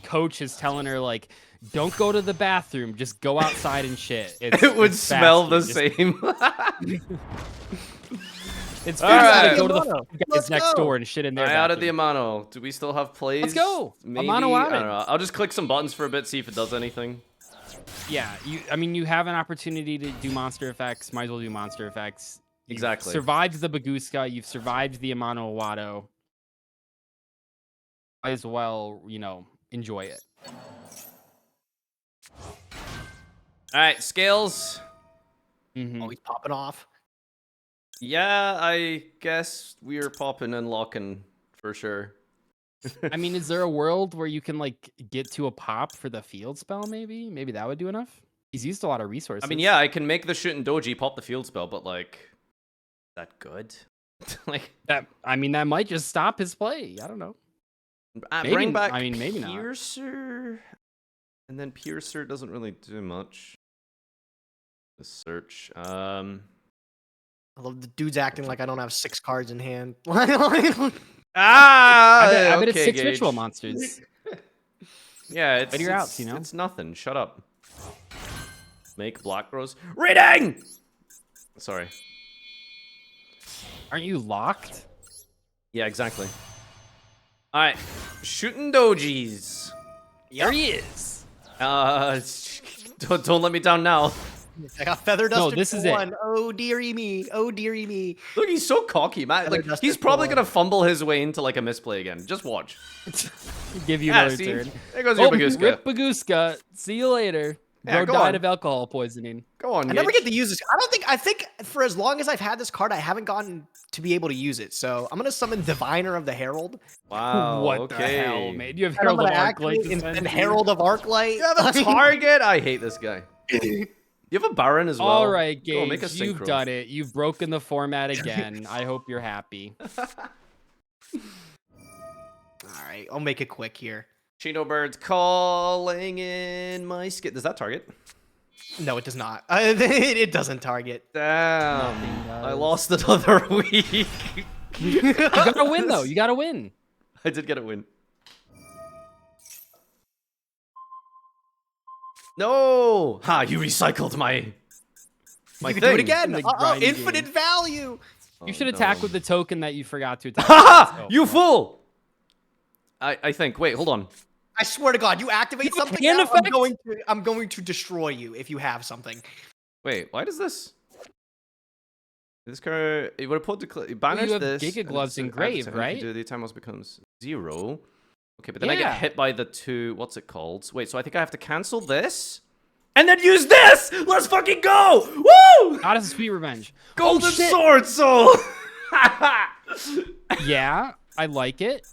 coach is telling her like, don't go to the bathroom, just go outside and shit. It's, It would it's smell the faster. Just- same. It's All faster right. to go to the Amano. guys Let's next go. door and shit in there. I added the Amano. Do we still have plays? Let's go. Maybe. Amano I added. don't know. I'll just click some buttons for a bit, see if it does anything. Yeah, I mean, you have an opportunity to do monster effects. Might as well do monster effects. You've Exactly. survived the Baguska. You've survived the Amano Awado. Might as well, you know, enjoy it. All right, scales. Mhm. Oh, he's popping off. Yeah, I guess we're popping and locking for sure. I mean, is there a world where you can like get to a pop for the field spell? Maybe that would do enough. He's used a lot of resources. I mean, yeah, I can make the Shootin' Doji pop the field spell, but like, is that good? Like, that. I mean, that might just stop his play. I don't know. bring Maybe- back I mean, maybe not. Piercer, and then Piercer doesn't really do much. Search. I love the dude's acting like I don't have 6 cards in hand. Ah! I bet it's okay, 6 Gage. ritual monsters. Yeah, it's, Fight your it's, outs, you know? it's nothing. Shut up. Make black rose. Reading! Sorry. Aren't you locked? Yeah, exactly. Alright. Shooting dojis. There he is. Don't let me down now. I got feather No, duster this is one. Oh dearie me. Oh dearie me. Look, he's so cocky, man. Feather Like, duster he's probably for gonna fumble his way into like a misplay again. Just watch. Give you Yeah, another see? turn. There goes your Baguska. Rip Baguska. See you later. Yeah, Bro go died on. of alcohol poisoning. Go on, I never Gage. get to use this. I think for as long as I've had this card, I haven't gotten to be able to use it. So I'm gonna summon Diviner of the Herald. Wow. What okay. the hell, man? You have And I'm Herald of gonna Arclight activate to and send you? Herald of Arclight. You have a target? I hate this guy. You have a Baron as well. All right, Go, make a Gage, you've synchro. done it. You've broken the format again. I hope you're happy. All right, I'll make it quick here. Chino Bird's calling in my skit. Does that target? No, it does not. It doesn't target. Damn. Nothing I does. lost another week. You gotta win, though. You gotta win. I did get a win. No! Ha, you recycled my You can thing. do it again. The grind Infinite game. value. You should attack with the token that you forgot to attack. Haha! Oh, You fool! I think. Wait, hold on. I swear to God, you activate something. hand Now, effect? I'm going to destroy you if you have something. Wait, why does this? This card, it would have put the banish you have this. Giga and Gloves it's engraved, every time right? you do, the time almost becomes 0. Okay, but then I Yeah. get hit by the 2. What's it called? Wait, so I think I have to cancel this and then use this. Let's fucking go! Woo! Goddess of Sweet Revenge. Golden shit. Sword Soul. Yeah, I like it.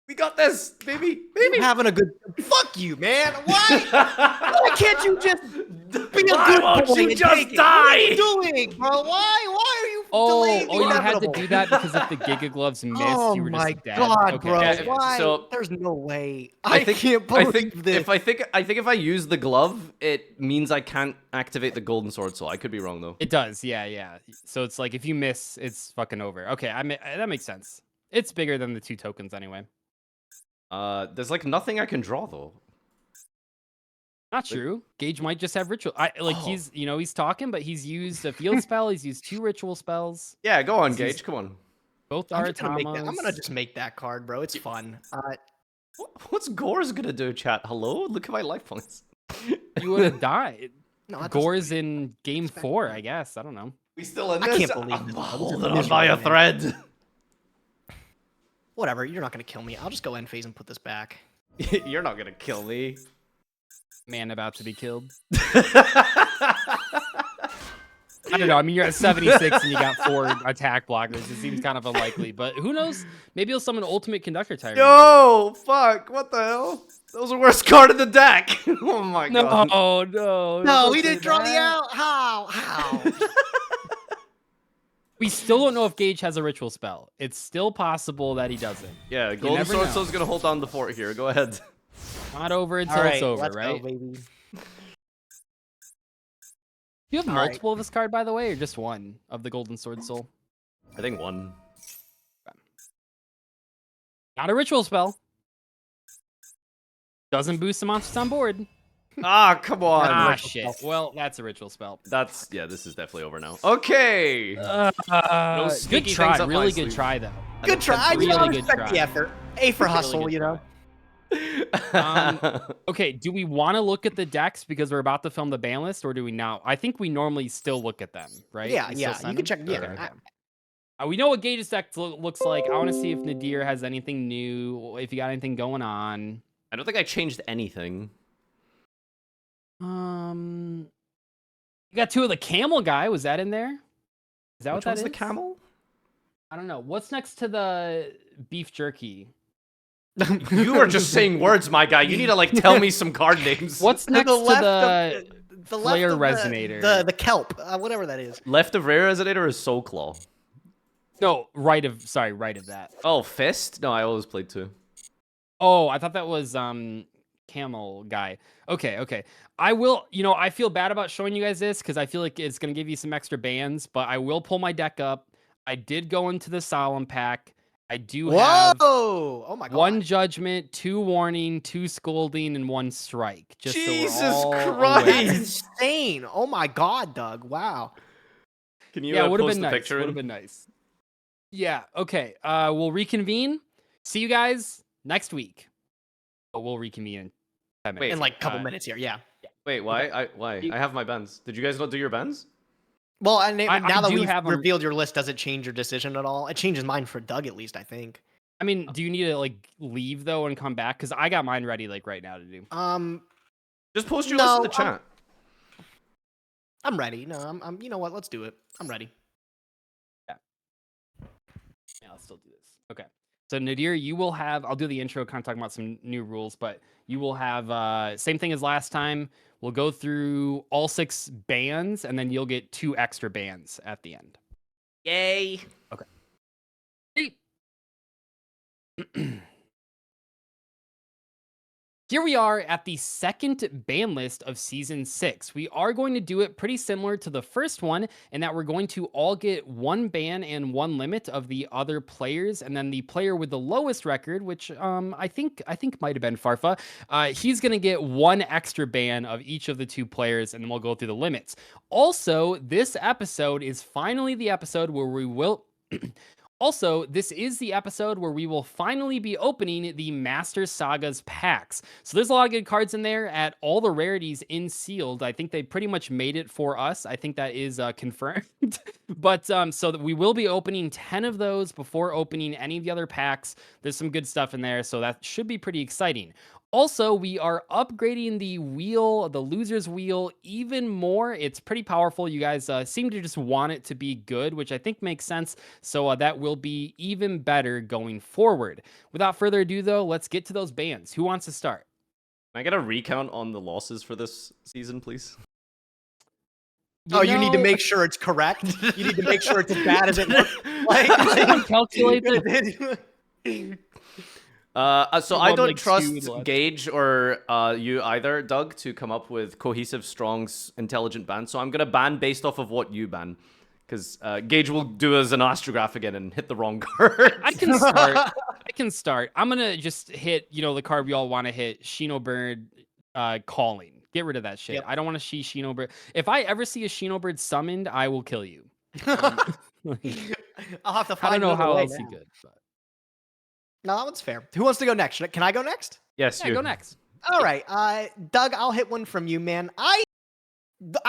We got this, baby. Baby, having a good. Fuck you, man. Why? Why can't you just be a Why good won't boy you and just take it? die? What are you doing, bro? Why are you delaying the You had to inevitable? do that because if the Giga Gloves missed, Oh you were my just dead. God, Okay. bro! Yeah, Why? so- There's no way. I can't I believe think this. if I use the glove, it means I can't activate the golden sword soul. I could be wrong though. It does, yeah. So it's like if you miss, it's fucking over. Okay, that makes sense. It's bigger than the 2 tokens anyway. There's like nothing I can draw though. Not true. Gage might just have ritual. He's he's talking, but he's used a field spell. He's used 2 ritual spells. Yeah, go on, He's- Gage. Come on. Both I'm are just gonna make that. I'm gonna Atomos. just make that card, bro. It's fun. What's Gore's gonna do, chat? Hello? Look at my life points. You would have died. No, that doesn't- Gore's in game 4, I guess. I don't know. We still in I this? can't believe I'm this. holding This on is by a miserable, thread. Whatever. You're not gonna kill me. I'll just go end phase and put this back. You're not gonna kill me. Man about to be killed. I don't know. I mean, you're at 76 and you got 4 attack blockers. It seems kind of unlikely, but who knows? Maybe he'll summon Ultimate Conductor Tyrant. Yo, fuck! What the hell? That was the worst card in the deck. Oh my god. No. No, he didn't draw me out. How? We still don't know if Gage has a ritual spell. It's still possible that he doesn't. Yeah, Golden never Sword know. Soul's gonna hold down the fort here. Go ahead. Not over until All right, it's over, let's right? go, baby. Do you have All right. multiple of this card, by the way, or just one of the Golden Sword Soul? I think 1. Not a ritual spell. Doesn't boost the monsters on board. Ah, come on. Ah, shit. Well, that's a ritual spell. That's this is definitely over now. Okay. Good sneaky try. things up my Really good sleeve. try, though. Good try. Really I good respect try. the effort. A for Really hustle, good you know. Okay, do we want to look at the decks because we're about to film the ban list, or do we not? I think we normally still look at them, right? Yeah, We still yeah. send You can check. them? Yeah. Okay. We know what Gage's deck looks like. I want to see if Nadir has anything new, if you got anything going on. I don't think I changed anything. You got 2 of the camel guy. Was that in there? Is that Which what that one's is? the camel? I don't know. What's next to the beef jerky? You are just saying words, my guy. You need to like tell me some card names. What's next to the the flare left of resonator? The kelp, whatever that is. Left of Rare Resonator is Soul Claw. No, right of that. Oh, Fist? No, I always played 2. Oh, I thought that was camel guy. Okay. I will, I feel bad about showing you guys this because I feel like it's going to give you some extra bans, but I will pull my deck up. I did go into the Solemn pack. I do have Oh my god. 1 Judgment, 2 Warning, 2 Scolding, and 1 Strike. Just Jesus so we're all Christ. aware. That's insane. Oh my god, Doug. Wow. Can you Yeah, it would have post been the nice. picture Would in? have been nice. Yeah, okay. We'll reconvene. See you guys next week. But we'll reconvene in 10 minutes. In like a couple minutes here, yeah. Wait, why? I have my bans. Did you guys not do your bans? Well, and I now that do we've have 'em. revealed your list, does it change your decision at all? It changes mine for Doug, at least, I think. I mean, do you need to like leave though and come back? Because I got mine ready like right now to do. Just post your list in the chat. I'm ready. No, I'm. You know what? Let's do it. I'm ready. Yeah, I'll still do this. Okay. So Nadir, you will have. I'll do the intro, kind of talking about some new rules, but you will have same thing as last time. We'll go through all 6 bands, and then you'll get 2 extra bands at the end. Yay. Okay. Here we are at the second ban list of Season 6. We are going to do it pretty similar to the first one, in that we're going to all get 1 ban and 1 limit of the other players, and then the player with the lowest record, which I think might have been Farfa, he's going to get 1 extra ban of each of the 2 players, and then we'll go through the limits. Also, this episode is finally the episode where we will... Also, this is the episode where we will finally be opening the Master Sagas packs. So there's a lot of good cards in there at all the rarities in sealed. I think they pretty much made it for us. I think that is confirmed. But so that we will be opening 10 of those before opening any of the other packs. There's some good stuff in there, so that should be pretty exciting. Also, we are upgrading the wheel, the loser's wheel, even more. It's pretty powerful. You guys seem to just want it to be good, which I think makes sense. So that will be even better going forward. Without further ado, though, let's get to those bans. Who wants to start? Can I get a recount on the losses for this season, please? You need to make sure it's correct. You need to make sure it's as bad as it looks. Like calculate it. So I don't trust Gage or you either, Doug, to come up with cohesive, strong, intelligent bans. So I'm going to ban based off of what you ban. Because Gage will do as an astrograph again and hit the wrong card. I can start. I'm going to just hit, the card we all want to hit, Shinobird Calling. Get rid of that shit. Yep. I don't want to see Shinobird. If I ever see a Shinobird summoned, I will kill you. I'll have to find I don't know how else you could. But... No, that one's fair. Who wants to go next? Can I go next? Yes, yeah, go next. All right. Doug, I'll hit one from you, man. I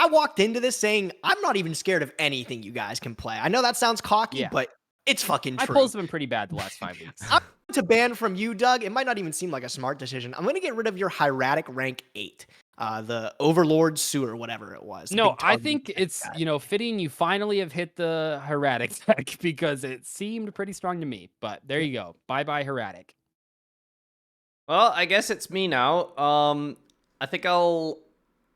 walked into this saying, I'm not even scared of anything you guys can play. I know that sounds cocky, but it's fucking true. My polls have been pretty bad the last 5 weeks. I'm to ban from you, Doug. It might not even seem like a smart decision. I'm going to get rid of your hieratic rank 8. The Overlord Sewer, whatever it was. No, I think it's, fitting you finally have hit the hieratic deck because it seemed pretty strong to me. But there you go. Bye-bye hieratic. Well, I guess it's me now. I think I'll...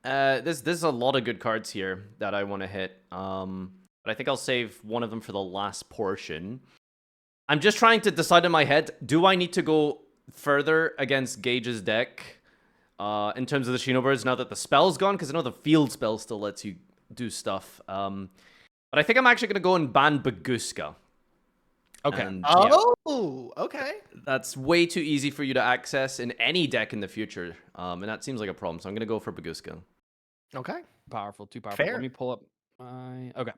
there's a lot of good cards here that I want to hit. But I think I'll save one of them for the last portion. I'm just trying to decide in my head, do I need to go further against Gage's deck in terms of the Shinobirds now that the spell's gone? Because I know the field spell still lets you do stuff. But I think I'm actually going to go and ban Baguska. Okay. And, okay. That's way too easy for you to access in any deck in the future. And that seems like a problem. So I'm going to go for Baguska. Okay. Powerful, too powerful. Fair. Let me pull up my... Okay.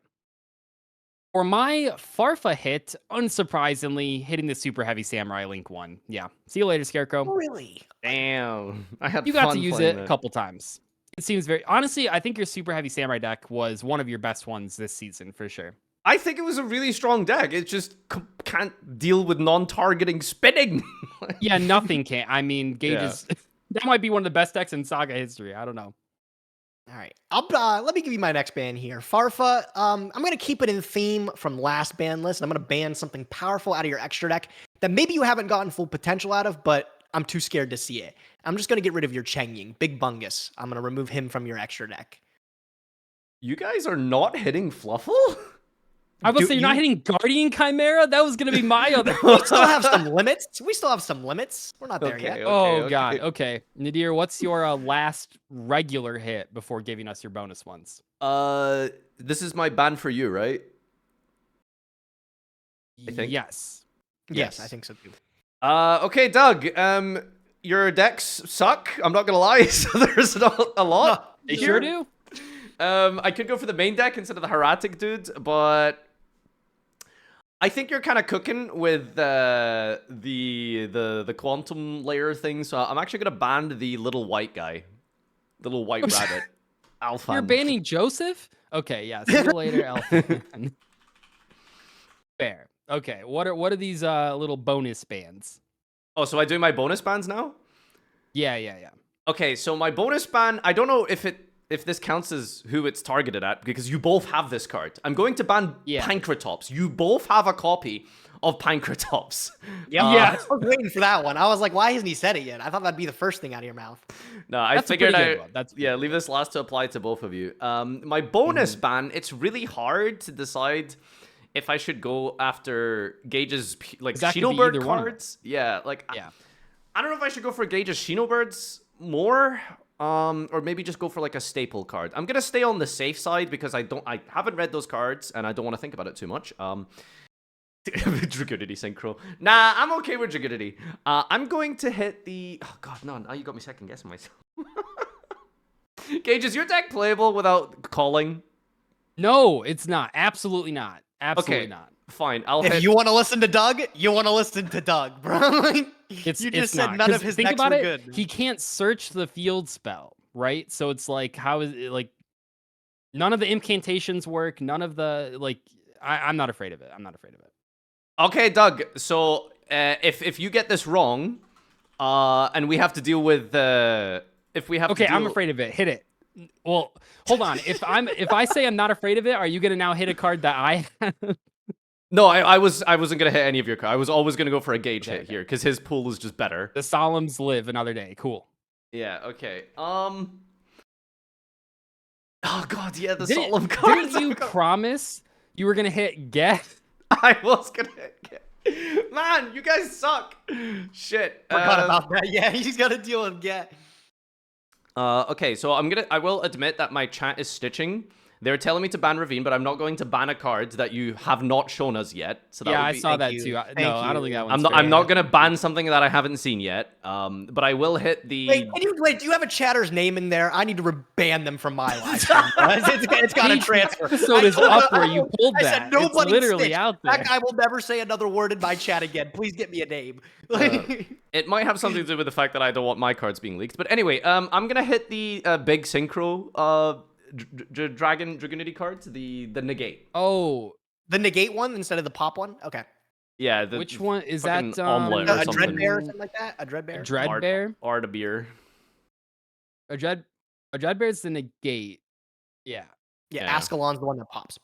For my Farfa hit, unsurprisingly, hitting the Super Heavy Samurai Link 1. Yeah. See you later, Scarecrow. Really? Damn. I had You got fun to use playing it a couple times. It seems very... Honestly, I think your Super Heavy Samurai deck was one of your best ones this season, for sure. I think it was a really strong deck. It just can't deal with non-targeting spinning. Yeah, nothing can. I mean, Gage is... That might be one of the best decks in Saga history. I don't know. All right. Let me give you my next ban here. Farfa, I'm going to keep it in theme from last ban list. I'm going to ban something powerful out of your extra deck that maybe you haven't gotten full potential out of, but I'm too scared to see it. I'm just going to get rid of your Chengying, Big Bungus. I'm going to remove him from your extra deck. You guys are not hitting Fluffle? I would say you're not hitting Guardian Chimera. That was gonna be my other. We still have some limits. We still have some limits. We're not there yet. God. Okay, Nadir, what's your last regular hit before giving us your bonus ones? This is my ban for you, right? I think. Yes. Yes, I think so too. Okay, Doug. Your decks suck. I'm not gonna lie. So there's not a lot. They sure do. I could go for the main deck instead of the Hieratic dude, but I think you're kind of cooking with the quantum layer thing. So I'm actually gonna ban the little white guy, the little white rabbit. Alpha. You're banning Joseph? Okay, yeah. See you later, Alpha. Fair. Okay. What are these little bonus bands? Oh, so I do my bonus bans now? Yeah. Okay, so my bonus ban, I don't know if this counts as who it's targeted at, because you both have this card. I'm going to ban Pancratops. You both have a copy of Pancratops. I was waiting for that one. I was like, why hasn't he said it yet? I thought that'd be the first thing out of your mouth. No, I figured leave this last to apply to both of you. My bonus ban, it's really hard to decide if I should go after Gage's Shinobird cards. I don't know if I should go for Gage's Shinobirds more, or maybe just go for like a staple card. I'm gonna stay on the safe side because I haven't read those cards and I don't want to think about it too much. Dragoonity Synchro. Nah, I'm okay with Dragoonity. I'm going to hit the... Oh god, no, now you got me second guessing myself. Gage, is your deck playable without calling? No, it's not. Absolutely not. Absolutely not. Fine. If you want to listen to Doug, you want to listen to Doug, bro. You just said none of his decks were good. He can't search the field spell, right? So it's like, how is it like? None of the incantations work. None of the I'm not afraid of it. I'm not afraid of it. Okay, Doug. So if you get this wrong, and we have to deal with if we have to I'm afraid of it. Hit it. Well, hold on. If I say I'm not afraid of it, are you gonna now hit a card that I have? No, I wasn't gonna hit any of your cards. I was always gonna go for a Gage hit here because his pool is just better. The Solemns live another day. Cool. Yeah. Okay. Oh god. Yeah. The Solemn cards. Didn't you promise you were gonna hit Get? I was gonna hit Get. Man, you guys suck. Shit. Forgot about that. Yeah, he's got to deal with Get. Okay, so I will admit that my chat is stitching. They're telling me to ban Ravine, but I'm not going to ban a card that you have not shown us yet. So that I saw that too. I don't think that one's I'm not going to ban something that I haven't seen yet. But I will hit the... Wait, do you have a chatter's name in there? I need to ban them from my live stream. It's got to transfer. The episode is up where you pulled that. I said nobody literally out there. That guy will never say another word in my chat again. Please get me a name. It might have something to do with the fact that I don't want my cards being leaked. But anyway, I'm going to hit the big synchro... Dragoonity cards, the negate. Oh, the negate one instead of the pop one. Okay. Yeah. Which one is that? Omelet a dread bear or something like that. A dread bear. A dread bear. Art of beer. A dread bear is the negate. Yeah. Yeah. Ascalon's the one that pops.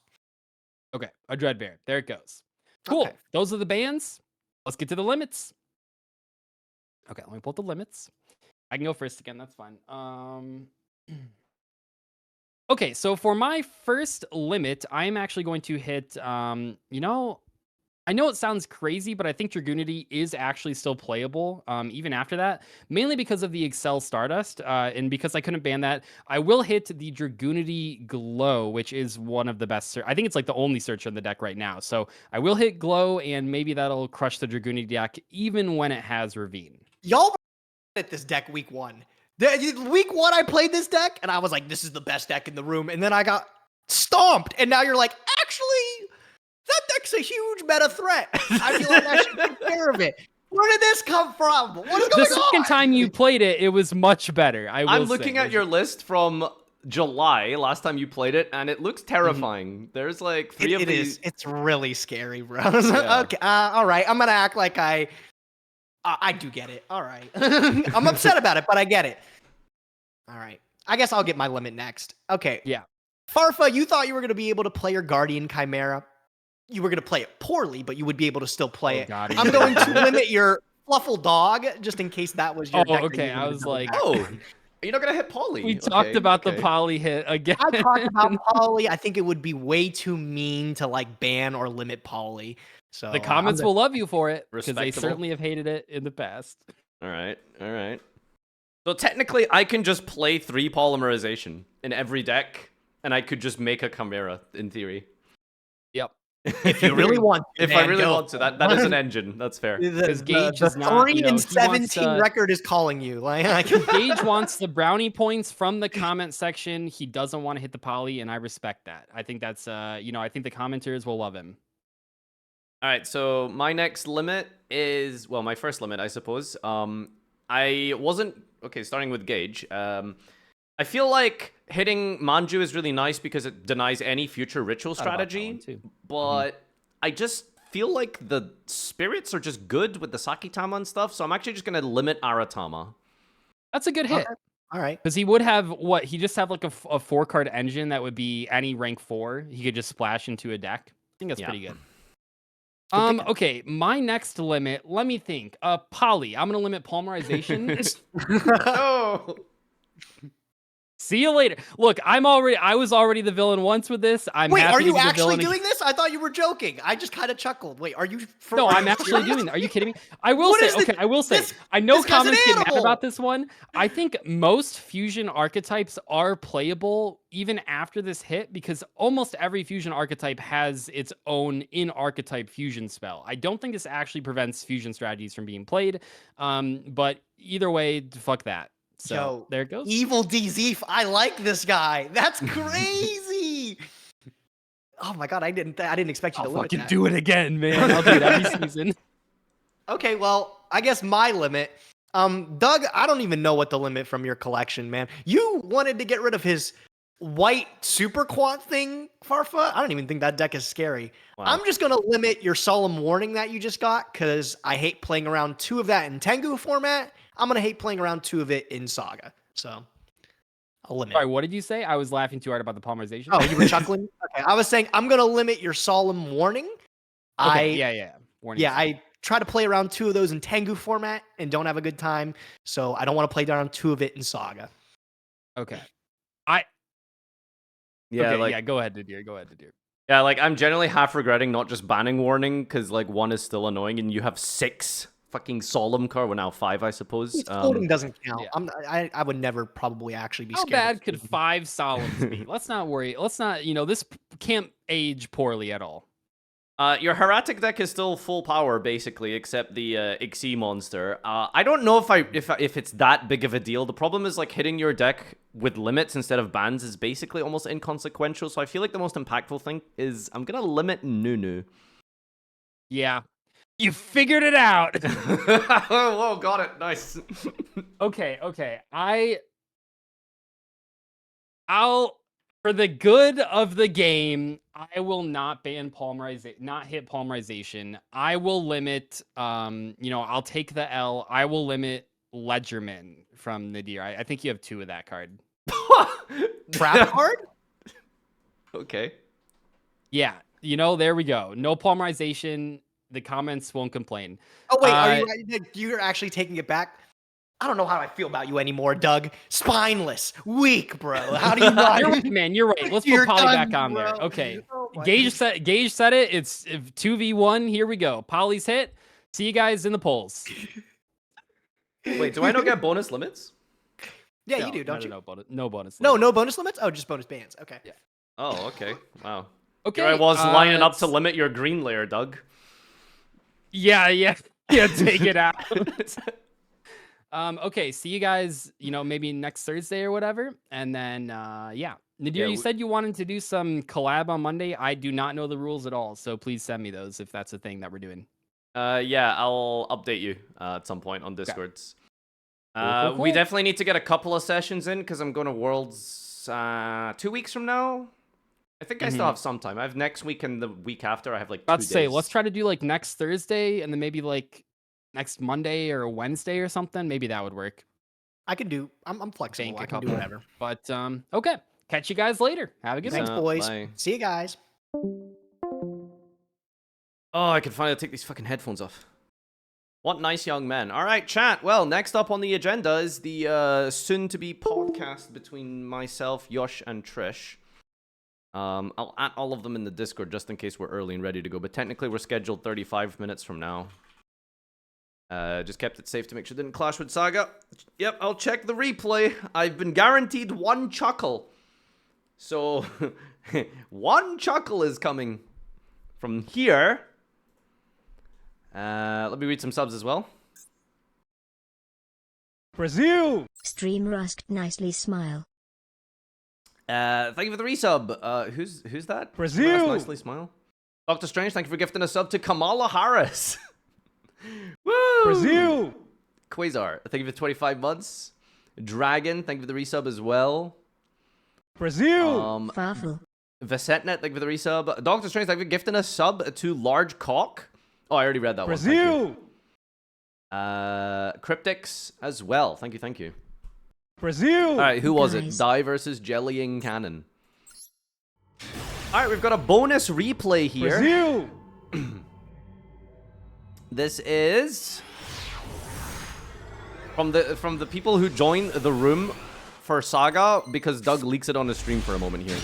Okay. A dread bear. There it goes. Cool. Okay. Those are the bands. Let's get to the limits. Okay. Let me pull up the limits. I can go first again. That's fine. Okay, so for my first limit, I'm actually going to hit, I know it sounds crazy, but I think Dragoonity is actually still playable, even after that, mainly because of the Excel Stardust, and because I couldn't ban that, I will hit the Dragoonity Glow, which is one of the best, I think it's like the only searcher in the deck right now, so I will hit Glow, and maybe that'll crush the Dragoonity deck, even when it has Ravine. Y'all at this deck week one. Week one, I played this deck, and I was like, this is the best deck in the room. And then I got stomped, and now you're like, actually, that deck's a huge meta threat. I feel like I should take care of it. Where did this come from? What is going on? The second time you played it, it was much better. I'm looking at your list from July, last time you played it, and it looks terrifying. There's like three of these. It's really scary, bro. Yeah. Okay, all right. I'm going to act like I do get it. All right. I'm upset about it, but I get it. All right. I guess I'll get my limit next. Okay. Yeah. Farfa, you thought you were going to be able to play your Guardian Chimera. You were going to play it poorly, but you would be able to still play it. God, I'm going to limit your Fluffle Dog, just in case that was your deck. Okay. I was like, You're not gonna hit poly. We talked about the poly hit again. I talked about poly. I think it would be way too mean to like ban or limit poly. So the comments will love you for it because they Respectable. certainly have hated it in the past. All right. So technically, I can just play 3 polymerization in every deck, and I could just make a Chimera in theory. Yep. If you really want to, If I really want to, that is an engine. That's fair. Because Gage is not. 3-17 record is calling you. Like Gage wants the brownie points from the comment section. He doesn't want to hit the poly, and I respect that. I think that's I think the commenters will love him. All right, so my next limit is, well, my first limit, I suppose. I wasn't starting with Gage. I feel like hitting Manju is really nice because it denies any future ritual strategy, but I just feel like the spirits are just good with the Sakitama and stuff, so I'm actually just going to limit Aratama. That's a good hit. All right. Because he would have, he just have like a 4-card engine that would be any rank 4. He could just splash into a deck. I think that's pretty good. Okay, my next limit, let me think. Poly. I'm going to limit polymerization. No. See you later. Look, I was already the villain once with this. Wait, happy are to you be the actually villain doing this? I thought you were joking. I just kind of chuckled. Wait, are you? No, I'm actually doing that. Are you kidding me? I will say, I will say, I know comments get mad about this one. I think most fusion archetypes are playable even after this hit because almost every fusion archetype has its own in-archetype fusion spell. I don't think this actually prevents fusion strategies from being played, but either way, fuck that. So Yo, there it goes. Evil DZ. I like this guy. That's crazy. Oh my god, I didn't expect you to limit that. Do it again, man. I'll do it every season. Okay, well, I guess my limit. Doug, I don't even know what the limit from your collection, man. You wanted to get rid of his white super quant thing, Farfa. I don't even think that deck is scary. Wow. I'm just gonna limit your solemn warning that you just got because I hate playing around 2 of that in Tengu format. I'm gonna hate playing around 2 of it in Saga. So I'll limit. Sorry, what did you say? I was laughing too hard about the polymerization. Oh, you were chuckling? Okay, I was saying I'm gonna limit your solemn warning. Okay, yeah. Warning. Yeah, I try to play around 2 of those in Tengu format and don't have a good time. So I don't want to play around 2 of it in Saga. Okay. Go ahead, Nadir. Yeah, like I'm generally half regretting not just banning warning because like 1 is still annoying and you have 6 fucking solemn card. Well, now 5, I suppose. Floating doesn't count. Yeah. I would never probably actually be How scared. bad could 5 solemns be? Let's not worry. Let's not. This can't age poorly at all. Your Heretic deck is still full power, basically, except the Ixi monster. I don't know if it's that big of a deal. The problem is, like, hitting your deck with limits instead of bans is basically almost inconsequential, so I feel like the most impactful thing is I'm gonna limit Nunu. Yeah. You figured it out! Whoa, got it. Nice. Okay. I'll... For the good of the game, I will not ban polymerization, not hit polymerization. I will limit, I'll take the L. I will limit Ledgerman from Nadir. I think you have 2 of that card. Trap card? Okay. Yeah, there we go. No polymerization. The comments won't complain. Oh, wait, you're actually taking it back? I don't know how I feel about you anymore, Doug. Spineless, weak, bro. How do you not? You're right, man. You're right. Let's put Poly back on there. Okay. Oh Gage said it. It's 2v1. Here we go. Poly's hit. See you guys in the polls. Wait, do I not get bonus limits? Yeah, you do, don't you? No bonus limits. No bonus limits? Oh, just bonus bans. Okay. Yeah. Oh, okay. Wow. Okay. Here I was lining up to limit your green layer, Doug. Yeah. Take it out. Okay, see you guys, maybe next Thursday or whatever. And then, Nadir, you said you wanted to do some collab on Monday. I do not know the rules at all, so please send me those if that's a thing that we're doing. Yeah, I'll update you at some point on Discords. Okay. Cool. We definitely need to get a couple of sessions in because I'm going to Worlds 2 weeks from now. I think I still have some time. I have next week and the week after. I have like 2 days. Let's say, let's try to do like next Thursday and then maybe like next Monday or Wednesday or something. Maybe that would work. I can do. I'm flexible. I can do whatever. But okay. Catch you guys later. Have a good Thanks, one. boys. Bye. See you guys. Oh, I can finally take these fucking headphones off. What nice young men. All right, chat. Well, next up on the agenda is the soon-to-be podcast between myself, Yosh, and Trish. I'll add all of them in the Discord just in case we're early and ready to go. But technically, we're scheduled 35 minutes from now. Just kept it safe to make sure it didn't clash with Saga. Yep, I'll check the replay. I've been guaranteed one chuckle. So, one chuckle is coming from here. Let me read some subs as well. Brazil! Stream Rust nicely smile. Thank you for the resub. Who's that? Brazil! Nicely smile. Dr. Strange, thank you for gifting a sub to Kamala Harris. Woo! Brazil! Quasar, thank you for 25 months. Dragon, thank you for the resub as well. Brazil! Farfel. Vicetnet, thank you for the resub. Dr. Strange, thank you for gifting a sub to Large Cock. Oh, I already read that one. Thank you. Cryptics as well. Thank you, thank you. Brazil! Alright, who was it? Die versus Jellying Cannon. Alright, we've got a bonus replay here. Brazil! This is from the people who join the room for Saga because Doug leaks it on the stream for a moment here.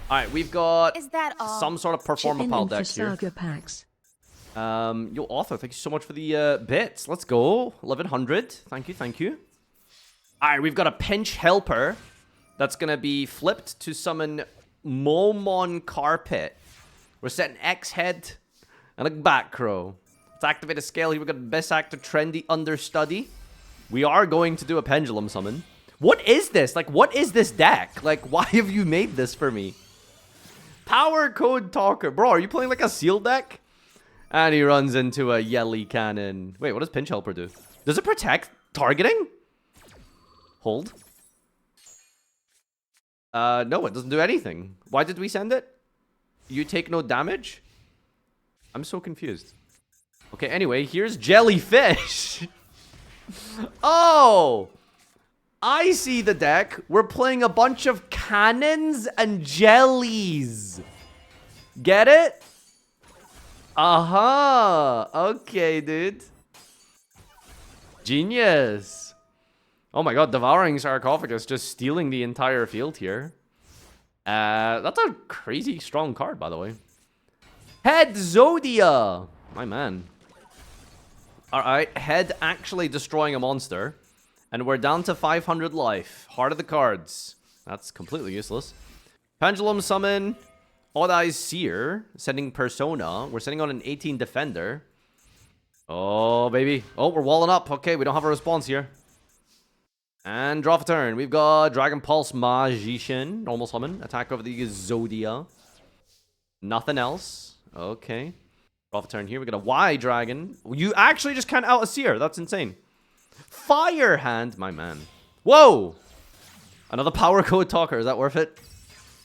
Alright, we've got some sort of performapal deck here. Saga packs. Yo, author, thank you so much for the bits. Let's go. 1100. Thank you, thank you. Alright, we've got a pinch helper that's gonna be flipped to summon Momon Carpet. We're setting X head and a back crow. Let's activate a scale here. We've got best actor trendy understudy. We are going to do a pendulum summon. What is this? Like, what is this deck? Like, why have you made this for me? Power Code Talker. Bro, are you playing like a seal deck? And he runs into a Yelly Cannon. Wait, what does Pinch Helper do? Does it protect targeting? Hold. No, it doesn't do anything. Why did we send it? You take no damage? I'm so confused. Okay, anyway, here's Jellyfish. Oh! I see the deck. We're playing a bunch of cannons and jellies. Get it? Aha! Okay, dude. Genius. Oh my god, Devouring Sarcophagus just stealing the entire field here. That's a crazy strong card, by the way. Head Zodia! My man. Alright, Head actually destroying a monster. And we're down to 500 life. Heart of the cards. That's completely useless. Pendulum Summon. Odd Eyes Seer. Sending Persona. We're sending on an 18 Defender. Oh, baby. Oh, we're walling up. Okay, we don't have a response here. And draw for turn. We've got Dragon Pulse Magician. Normal summon. Attack over the Zodia. Nothing else. Okay. Draw for turn here. We got a Y Dragon. You actually just can't out a Seer. That's insane. Fire Hand. My man. Whoa! Another Power Code Talker. Is that worth it?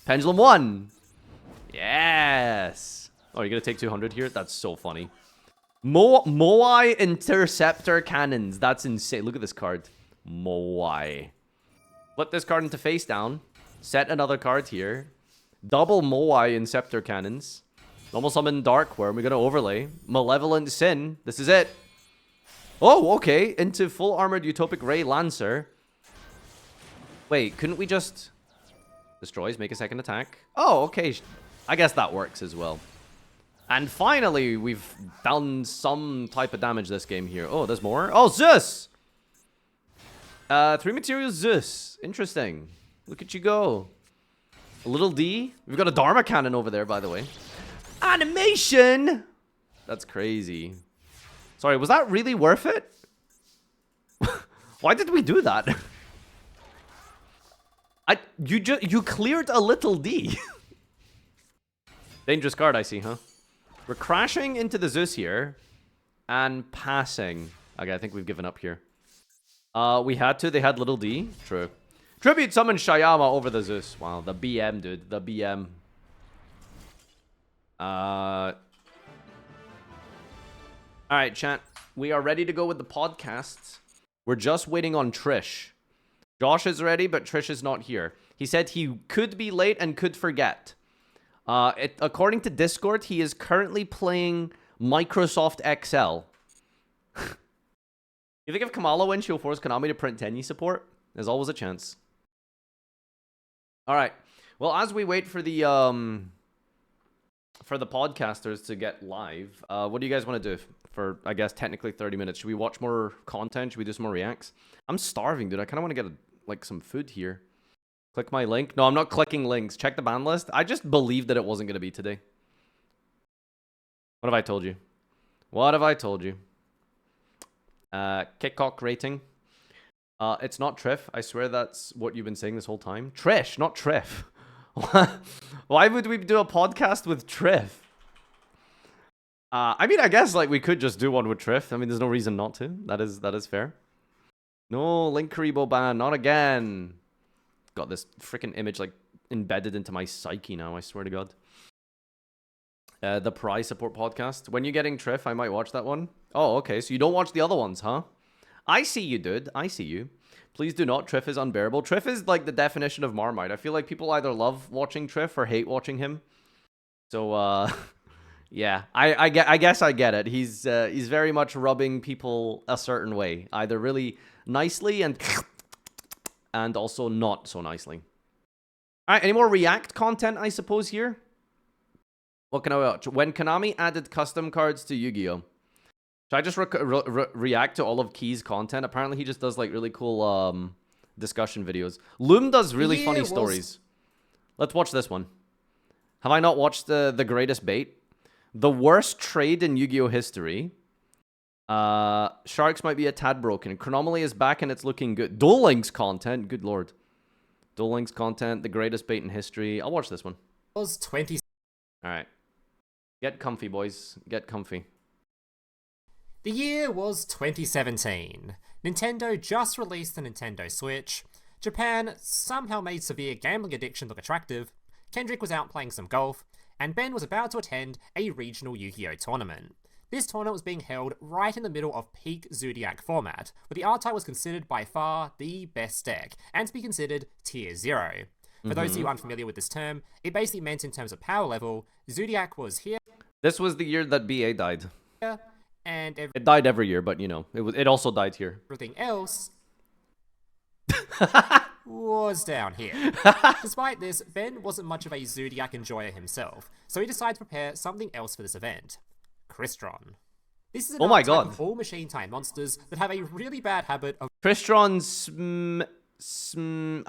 Pendulum 1. Yes. Oh, you're going to take 200 here? That's so funny. Moai Interceptor Cannons. That's insane. Look at this card. Moai. Flip this card into face down. Set another card here. Double Moai Inceptor Cannons. Normal summon Dark Worm. We're going to overlay. Malevolent Sin. This is it. Oh, okay. Into full armored Utopic Ray Lancer. Wait, couldn't we just... Destroys, make a second attack. Oh, okay. I guess that works as well. And finally, we've done some type of damage this game here. Oh, there's more. Oh, Zeus! 3 materials Zeus. Interesting. Look at you go. A little D. We've got a Dharma Cannon over there, by the way. Animation! That's crazy. Sorry, was that really worth it? Why did we do that? You cleared a little D. Dangerous card, I see, huh? We're crashing into the Zeus here. And passing. Okay, I think we've given up here. We had to. They had little D. True. Tribute summon Shayama over the Zeus. Wow, the BM, dude. The BM. Alright, chat. We are ready to go with the podcast. We're just waiting on Trish. Josh is ready, but Trish is not here. He said he could be late and could forget. According to Discord, he is currently playing Microsoft Excel. You think if Kamala wins, she'll force Konami to print Tenyi support? There's always a chance. All right. Well, as we wait for the podcasters to get live, what do you guys want to do for, I guess, technically 30 minutes? Should we watch more content? Should we do some more reacts? I'm starving, dude. I kind of want to get like some food here. Click my link. No, I'm not clicking links. Check the ban list. I just believed that it wasn't going to be today. What have I told you? What have I told you? Kickcock rating. It's not Triff. I swear that's what you've been saying this whole time. Trish, not Triff. Why would we do a podcast with Triff? I mean, I guess like we could just do one with Triff. I mean, there's no reason not to. That is fair. No, Link Karibo ban, not again. Got this freaking image like embedded into my psyche now, I swear to God. The Prize Support podcast. When you're getting Triff, I might watch that one. Oh, okay, so you don't watch the other ones, huh? I see you, dude. I see you. Please do not. Triff is unbearable. Triff is like the definition of Marmite. I feel like people either love watching Triff or hate watching him. So, yeah, I guess I get it. He's very much rubbing people a certain way, either really nicely and also not so nicely. All right, any more React content, I suppose, here? What can I watch? When Konami added custom cards to Yu-Gi-Oh! Should I just react to all of Key's content? Apparently, he just does like really cool discussion videos. Loom does really funny stories. Let's watch this one. Have I not watched the greatest bait? The worst trade in Yu-Gi-Oh! History. Sharks might be a tad broken. Chronomaly is back and it's looking good. Duel Links content. Good lord. Duel Links content. The greatest bait in history. I'll watch this one. Was 20. All right. Get comfy, boys. Get comfy. The year was 2017. Nintendo just released the Nintendo Switch. Japan somehow made severe gambling addiction look attractive. Kendrick was out playing some golf. And Ben was about to attend a regional Yu-Gi-Oh! Tournament. This tournament was being held right in the middle of peak Zodiac format, where the R-Type was considered by far the best deck, and to be considered Tier 0. For those of you unfamiliar with this term, it basically meant in terms of power level, Zodiac was here. This was the year that BA died. And it died every year, but you know, it also died here. Everything else was down here. Despite this, Ben wasn't much of a Zodiac enjoyer himself, so he decided to prepare something else for this event. Crystron. This is an archetype of all machine-type monsters that have a really bad habit of Crystron's I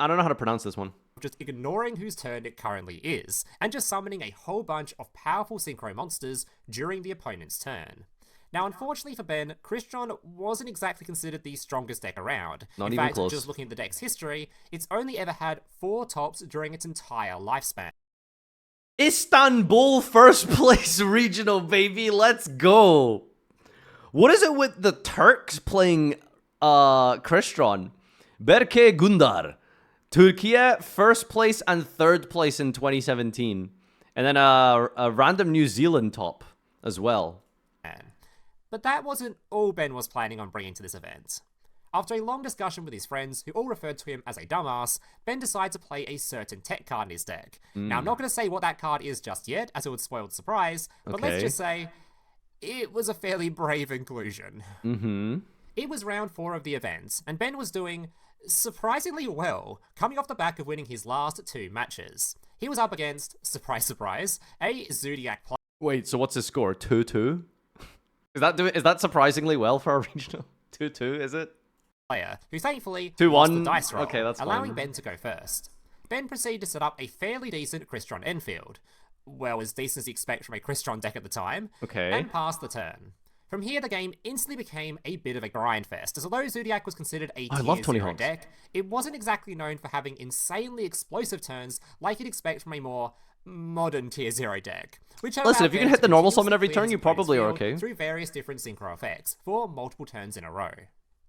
don't know how to pronounce this one. Just ignoring whose turn it currently is, and just summoning a whole bunch of powerful synchro monsters during the opponent's turn. Now, unfortunately for Ben, Crystron wasn't exactly considered the strongest deck around. Not in even fact, close. Just looking at the deck's history, it's only ever had 4 tops during its entire lifespan. Istanbul first place regional, baby. Let's go. What is it with the Turks playing Crystron? Berke Gundar. Turkey first place and 3rd place in 2017. And then a random New Zealand top as well. But that wasn't all Ben was planning on bringing to this event. After a long discussion with his friends, who all referred to him as a dumbass, Ben decided to play a certain tech card in his deck. Now, I'm not going to say what that card is just yet, as it would spoil the surprise, but let's just say it was a fairly brave inclusion. It was round 4 of the event, and Ben was doing surprisingly well, coming off the back of winning his last 2 matches. He was up against, surprise surprise, a Zodiac player. Wait, so what's his score? 2-2? Is that surprisingly well for a regional? 2-2, is it? Player, who thankfully 2-1. lost the dice roll, okay, that's allowing fine. Ben to go first. Ben proceeded to set up a fairly decent Crystron Enfield. Well, as decent as you expect from a Crystron deck at the time. And passed the turn. From here, the game instantly became a bit of a grind fest, as although Zodiac was considered a Tier 0 deck, it wasn't exactly known for having insanely explosive turns like you'd expect from a more modern Tier 0 deck. Listen, if you can hit the normal summon every turn, you probably are okay. Through various different synchro effects for multiple turns in a row.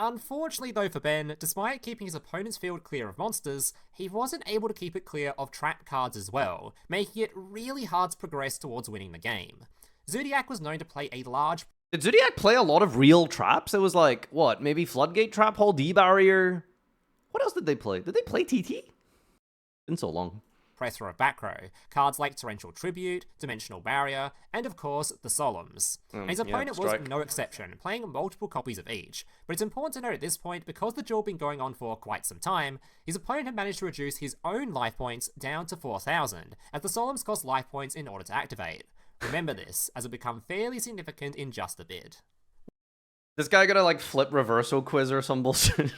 Unfortunately though for Ben, despite keeping his opponent's field clear of monsters, he wasn't able to keep it clear of trap cards as well, making it really hard to progress towards winning the game. Zodiac was known to play a large... Did Zodiac play a lot of real traps? It was like, what, maybe Floodgate Trap Hole, D-Barrier? What else did they play? Did they play TT? Been so long. plethora of back row, cards like Torrential Tribute, Dimensional Barrier, and of course, the Solemns. And his opponent was no exception, playing multiple copies of each. But it's important to note at this point, because the duel had been going on for quite some time, his opponent had managed to reduce his own life points down to 4,000, as the Solemns cost life points in order to activate. Remember this, as it become fairly significant in just a bit. This guy gonna like flip reversal quiz or some bullshit.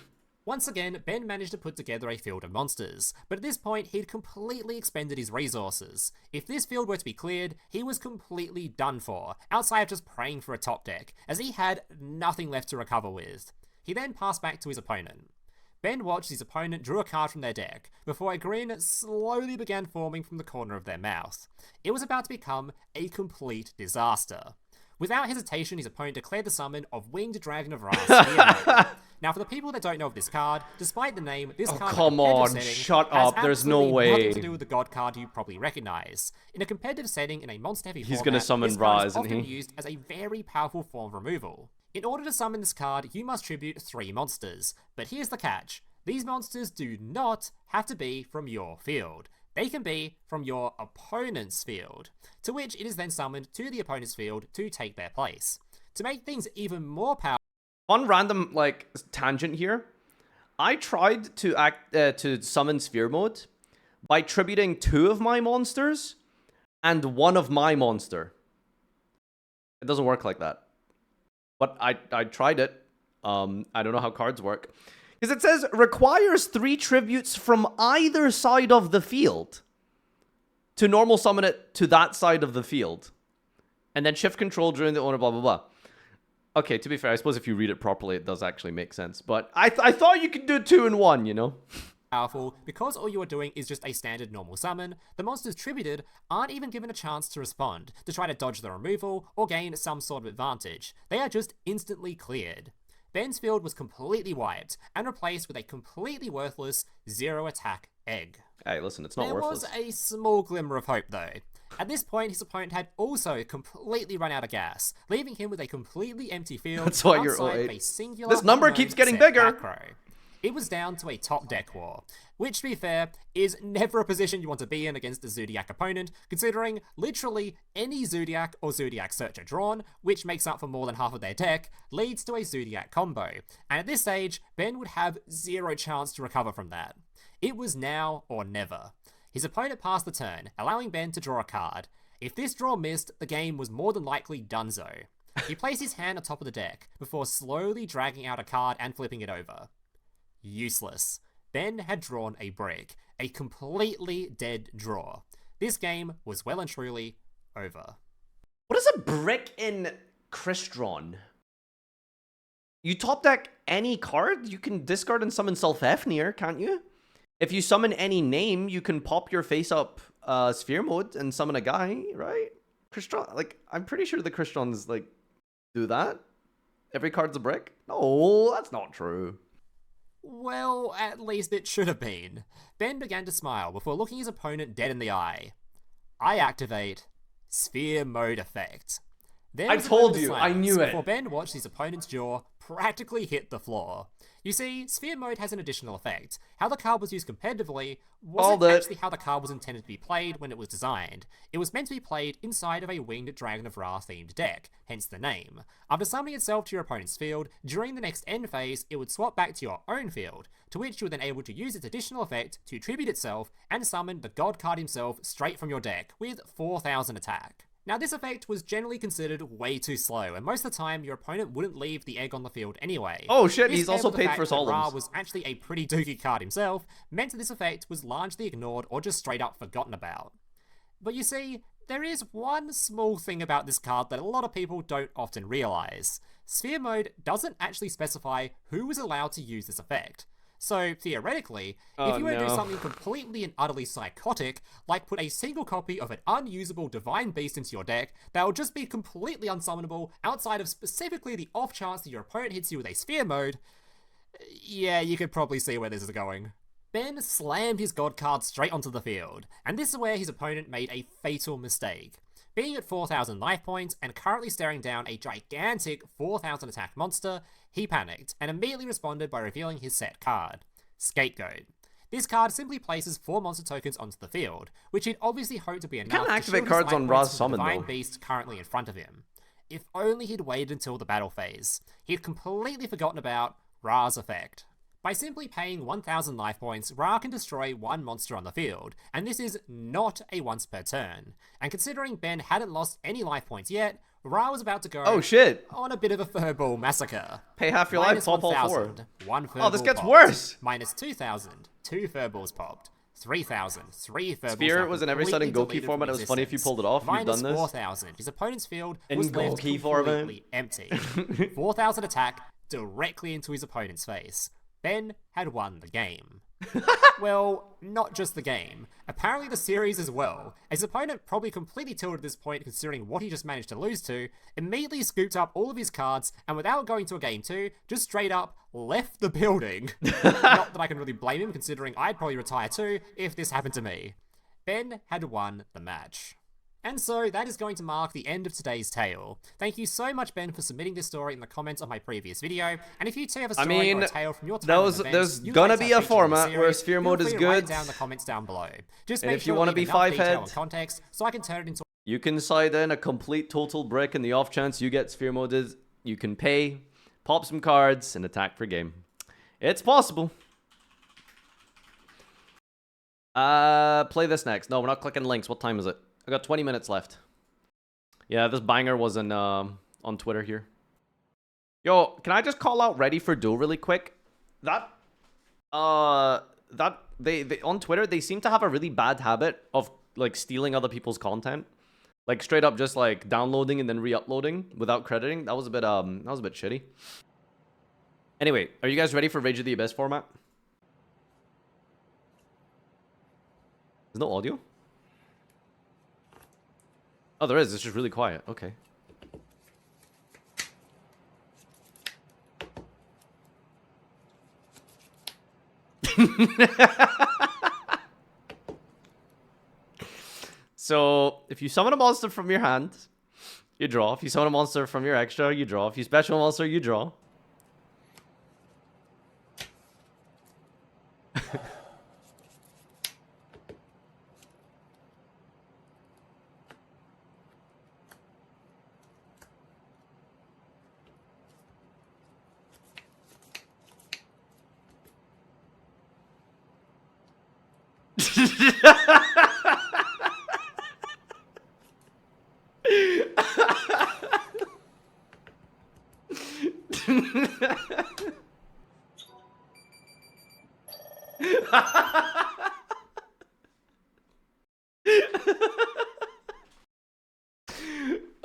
Once again, Ben managed to put together a field of monsters, but at this point he'd completely expended his resources. If this field were to be cleared, he was completely done for, outside of just praying for a top deck, as he had nothing left to recover with. He then passed back to his opponent. Ben watched his opponent drew a card from their deck, before a grin slowly began forming from the corner of their mouth. It was about to become a complete disaster. Without hesitation, his opponent declared the summon of Winged Dragon of Wrath. Now, for the people that don't know of this card, despite the name, this card come on, shut up, there's no way. Nothing to do with the god card you probably recognize. In a competitive setting, in a monster-heavy format, gonna summon this Ra, card is isn't often he? used as a very powerful form of removal. In order to summon this card, you must tribute 3 monsters. But here's the catch. These monsters do not have to be from your field. They can be from your opponent's field, to which it is then summoned to the opponent's field to take their place. To make things even more powerful... One random, like, tangent here. I tried to summon Sphere Mode by tributing 2 of my monsters and 1 of my monster. It doesn't work like that. But I tried it. I don't know how cards work. Because it says, requires 3 tributes from either side of the field to normal summon it to that side of the field. And then shift control during the owner, blah, blah, blah. Okay, to be fair, I suppose if you read it properly, it does actually make sense. But I thought you could do 2 in 1, you know? Powerful, because all you are doing is just a standard normal summon, the monsters tributed aren't even given a chance to respond, to try to dodge the removal, or gain some sort of advantage. They are just instantly cleared. Ben's field was completely wiped, and replaced with a completely worthless 0 attack egg. Hey, listen, it's not worthless. There was a small glimmer of hope, though. At this point, his opponent had also completely run out of gas, leaving him with a completely empty field. That's why you're outside of 08. a singular This number unknown keeps getting set bigger. back row. It was down to a top deck war, which, to be fair, is never a position you want to be in against a Zodiac opponent, considering literally any Zodiac or Zodiac Searcher drawn, which makes up for more than half of their deck, leads to a Zodiac combo. And at this stage, Ben would have 0 chance to recover from that. It was now or never. His opponent passed the turn, allowing Ben to draw a card. If this draw missed, the game was more than likely donezo. He placed his hand on top of the deck, before slowly dragging out a card and flipping it over. Useless. Ben had drawn a brick. A completely dead draw. This game was well and truly over. What is a brick in Crystron? You top deck any card, you can discard and summon Self-Efnir, can't you? If you summon any name, you can pop your face up Sphere Mode and summon a guy, right? Crystron, like, I'm pretty sure the Crystrons, like, do that. Every card's a brick? No, that's not true. Well, at least it should have been. Ben began to smile before looking his opponent dead in the eye. I activate Sphere Mode effect. There I was a told moment of you, I silence knew it. Before Ben watched his opponent's jaw practically hit the floor. You see, Sphere Mode has an additional effect. How the card was used competitively wasn't actually how the card was intended to be played when it was designed. It was meant to be played inside of a Winged Dragon of Ra themed deck, hence the name. After summoning itself to your opponent's field, during the next end phase, it would swap back to your own field, to which you were then able to use its additional effect to tribute itself and summon the god card himself straight from your deck, with 4,000 attack. Now, this effect was generally considered way too slow, and most of the time, your opponent wouldn't leave the egg on the field anyway. Oh shit, This, he's paired also with the paid fact for that Ra Solemns. was actually a pretty dookie card himself, meant that this effect was largely ignored or just straight up forgotten about. But you see, there is one small thing about this card that a lot of people don't often realize. Sphere Mode doesn't actually specify who is allowed to use this effect. So, theoretically, if you were to do something completely and utterly psychotic, like put a single copy of an unusable Divine Beast into your deck, that would just be completely unsummonable outside of specifically the off chance that your opponent hits you with a Sphere Mode, yeah, you could probably see where this is going. Ben slammed his god card straight onto the field, and this is where his opponent made a fatal mistake. Being at 4,000 life points and currently staring down a gigantic 4,000 attack monster, he panicked and immediately responded by revealing his set card, Scapegoat. This card simply places 4 monster tokens onto the field, which he'd obviously hoped to be enough can't to activate shield cards his on life Ra's points from summon, the Divine though. Beast currently in front of him. If only he'd waited until the battle phase. He'd completely forgotten about Ra's effect. By simply paying 1000 life points, Ra can destroy 1 monster on the field, and this is not a once per turn. And considering Ben hadn't lost any life points yet, Ra was about to go Oh shit! on a bit of a furball massacre. Pay half your life, Minus pop all 1,000, 4. 1 furball Oh, this gets popped. worse! Minus 2,000, 2 furballs popped. 3,000, 3 furballs. Sphere now was in every completely setting Goki deleted format. from It was funny if you existence. pulled it off. You've Minus done this. 4,000. His opponent's field In was left Goki format. completely empty. 4,000 attack directly into his opponent's face. Ben had won the game. Well, not just the game. Apparently the series as well. His opponent, probably completely tilted at this point considering what he just managed to lose to, immediately scooped up all of his cards and without going to a game 2, just straight up left the building. Not that I can really blame him considering I'd probably retire too if this happened to me. Ben had won the match. And so that is going to mark the end of today's tale. Thank you so much, Ben, for submitting this story in the comments of my previous video. And if you too have a story or a tale from your time there's gonna be a format where sphere mode is Write good. it down in the comments down below. Just And make if you sure wanna leave be enough 5 detail head, and context so I can turn it into. You can side in a complete total brick in the off chance you get sphere moded. You can pay, pop some cards, and attack for game. It's possible. Play this next. No, we're not clicking links. What time is it? I got 20 minutes left. Yeah, this banger was on Twitter here. Yo, can I just call out Ready for Duel really quick? They on Twitter they seem to have a really bad habit of like stealing other people's content, like straight up just like downloading and then re-uploading without crediting. That was a bit shitty. Anyway, are you guys ready for Rage of the Abyss format? There's no audio? Oh, there is. It's just really quiet. Okay. So, if you summon a monster from your hand, you draw. If you summon a monster from your extra, you draw. If you special a monster, you draw.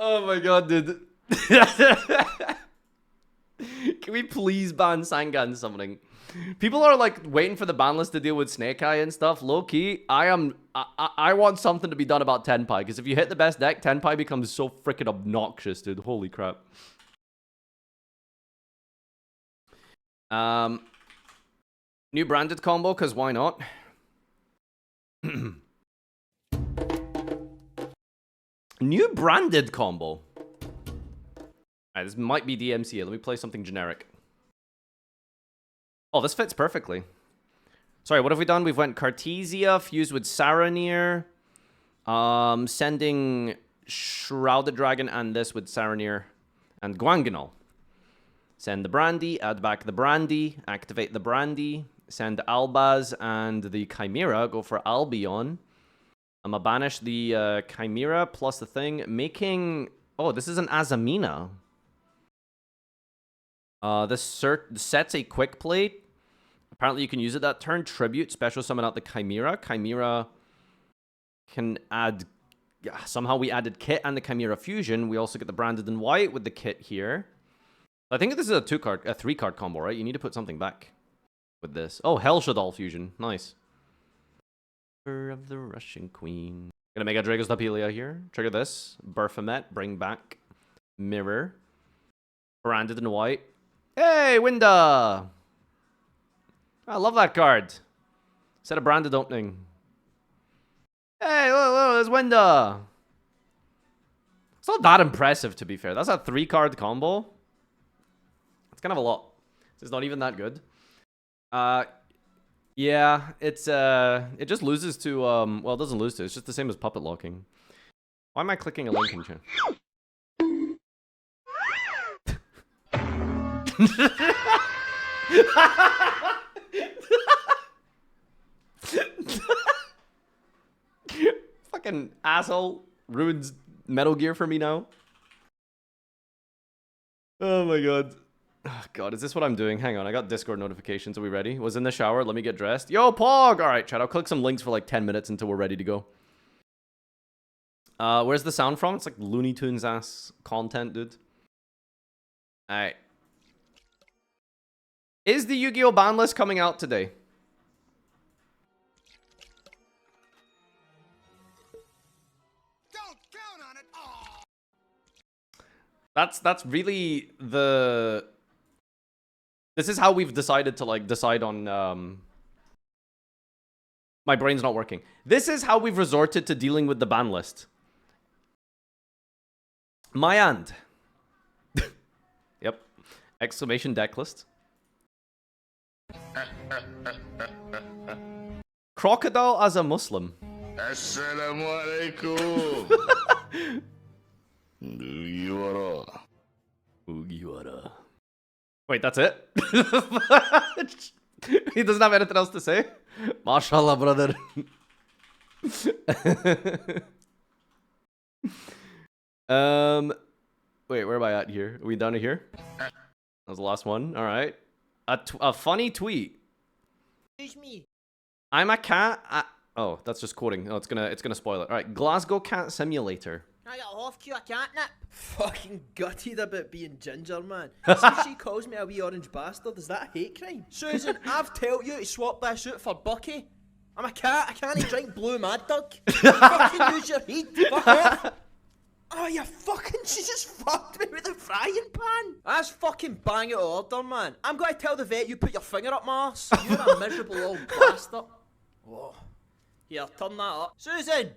Oh my god, dude. Can we please ban Sangan summoning? People are like waiting for the ban list to deal with Snake Eye and stuff. Low key, I want something to be done about Tenpai, because if you hit the best deck, Tenpai becomes so freaking obnoxious, dude. Holy crap. New branded combo, because why not? New branded combo. Alright, this might be DMCA. Let me play something generic. Oh, this fits perfectly. Sorry, what have we done? We've went Cartesia, fused with Saranir. Sending Shrouded Dragon and this with Saranir and Guanganol. Send the Brandy, add back the Brandy, activate the Brandy, send Albaz and the Chimera, go for Albion. I'm gonna banish the Chimera plus the thing, making... Oh, this is an Azamina. This sets a quick plate. Apparently you can use it that turn. Tribute, special summon out the Chimera. Chimera can add... Somehow we added Kit and the Chimera Fusion. We also get the Branded in White with the Kit here. I think this is a 3-card combo, right? You need to put something back with this. Oh, Hell Shadal Fusion. Nice. Of the Russian Queen. Gonna make a Drago's Dapilia here. Trigger this. Berfamet. Bring back. Mirror. Branded in White. Hey, Winda! I love that card. Set a branded opening. Hey, whoa, there's Winda! It's not that impressive, to be fair. That's a 3-card combo. It's kind of a lot. It's not even that good. Yeah, it just loses to well, it doesn't lose to. It's just the same as puppet locking. Why am I clicking a link in chat? Fucking asshole ruins Metal Gear for me now. Oh my god. Oh god, is this what I'm doing? Hang on, I got Discord notifications. Are we ready? Was in the shower. Let me get dressed. Yo, Pog! Alright, chat. I'll click some links for like 10 minutes until we're ready to go. Where's the sound from? It's like Looney Tunes ass content, dude. Alright. Is the Yu-Gi-Oh! Ban list coming out today? That's really the... This is how we've decided to, like, decide on, My brain's not working. This is how we've resorted to dealing with the ban list. My hand. Yep. Exclamation deck list. Crocodile as a Muslim. Assalamu alaikum. Mugiwara. Wait, that's it? He doesn't have anything else to say? Mashallah, brother. Wait, where am I at here? Are we done here? That was the last one. All right. A funny tweet. Excuse me. I'm a cat. Oh, that's just quoting. Oh, it's gonna spoil it. All right. Glasgow Cat Simulator. I got off cue a catnip. Fucking gutted about being ginger, man. Since she calls me a wee orange bastard, is that a hate crime? Susan, I've told you to swap this out for Bucky. I'm a cat, I can't drink blue Mad Dog. Fucking use your heat. Fuck off. Oh, you fucking, she just fucked me with a frying pan. That's fucking bang out of order, man. I'm going to tell the vet you put your finger up my ass. You're a miserable old bastard. Whoa. Here, turn that up. Susan!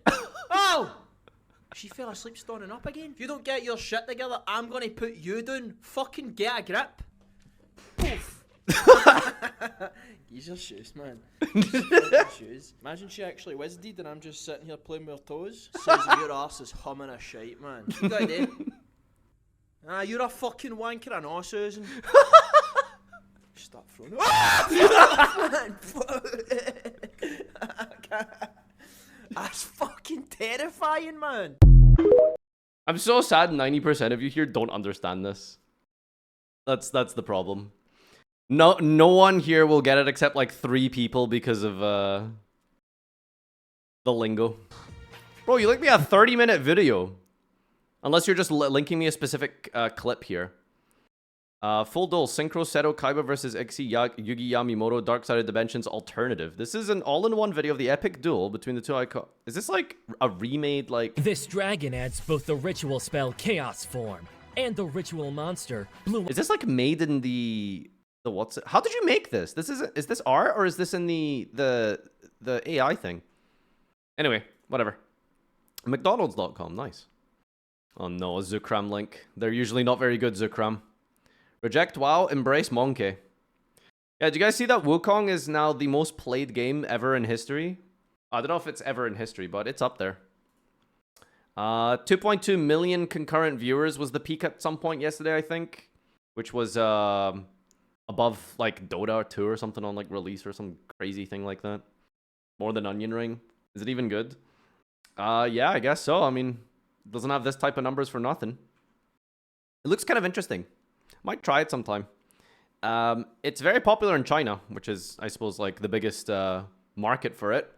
Oh! She fell asleep standing up again. If you don't get your shit together, I'm gonna put you down. Fucking get a grip. Poof. Use your shoes, man. Shoes. Imagine she actually wizarded and I'm just sitting here playing with her toes. Susan, your ass is humming a shite, man. You got it? You're a fucking wanker, I know, Susan. Stop throwing. That's fucking terrifying, man. I'm so sad 90% of you here don't understand this. That's the problem. No one here will get it except like 3 people because of the lingo. Bro, you linked me a 30-minute video. Unless you're just linking me a specific clip here. Full duel, Synchro, Seto, Kaiba versus Ixi, Yugi Yamimoto, Dark Side of Dimensions Alternative. This is an all-in-one video of the epic duel between the two icons. Is this like a remade, like... This dragon adds both the ritual spell Chaos form and the ritual monster Blue... Is this like made in the what's it? How did you make this? Is this art or is this in the AI thing? Anyway, whatever. McDonald's.com, nice. Oh no, a Zukram link. They're usually not very good, Zukram. Reject WoW, embrace Monkey. Yeah, did you guys see that Wukong is now the most played game ever in history? I don't know if it's ever in history, but it's up there. 2.2 million concurrent viewers was the peak at some point yesterday, I think. Which was above like Dota 2 or something on like release or some crazy thing like that. More than Onion Ring. Is it even good? Yeah, I guess so. I mean, it doesn't have this type of numbers for nothing. It looks kind of interesting. Might try it sometime. It's very popular in China, which is, I suppose, like the biggest market for it.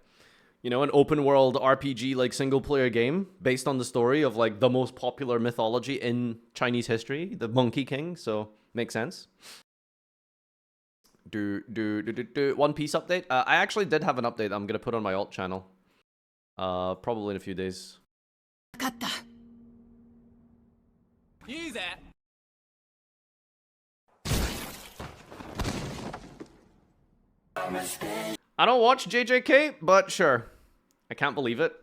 You know, an open world RPG, like single player game based on the story of like the most popular mythology in Chinese history, the Monkey King. So makes sense. One Piece update. I actually did have an update I'm gonna put on my alt channel. Probably in a few days. Use that. I don't watch JJK, but sure. I can't believe it.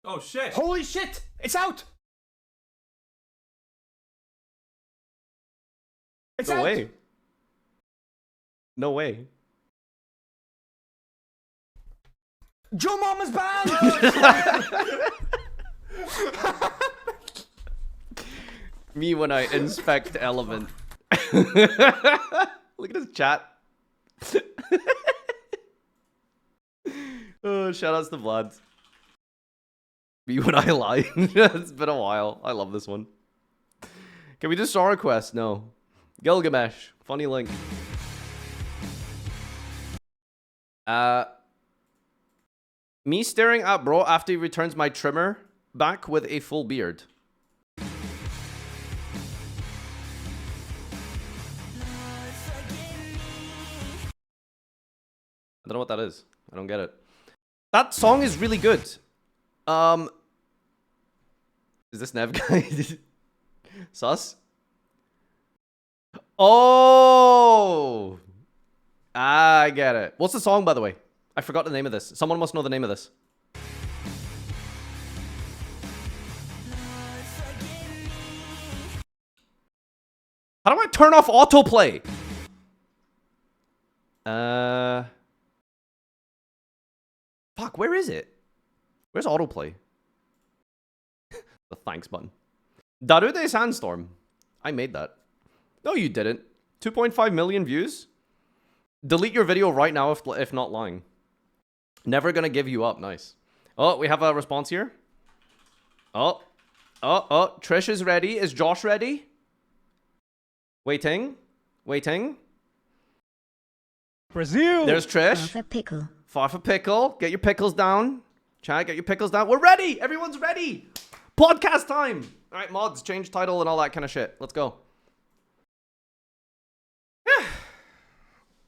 Oh shit! Holy shit! It's out! No way. No way. Joe Mama's band! Me when I inspect element. Look at his chat. Oh, shout outs to Vlad. Me when I lie. It's been a while. I love this one. Can we do Star Request? No. Gilgamesh. Funny link. Me staring at bro after he returns my trimmer back with a full beard. I don't know what that is. I don't get it. That song is really good. Is this Nev guy? Sus? Oh! I get it. What's the song, by the way? I forgot the name of this. Someone must know the name of this. How do I turn off autoplay? Fuck, where is it? Where's autoplay? The thanks button. Darude Sandstorm. I made that. No, you didn't. 2.5 million views? Delete your video right now if not lying. Never gonna give you up. Nice. Oh, we have a response here. Oh. Trish is ready. Is Josh ready? Waiting. Brazil. There's Trish. Half a pickle. Farfa pickle. Get your pickles down. Chat, get your pickles down. We're ready. Everyone's ready. Podcast time. All right, mods, change title and all that kind of shit. Let's go. Do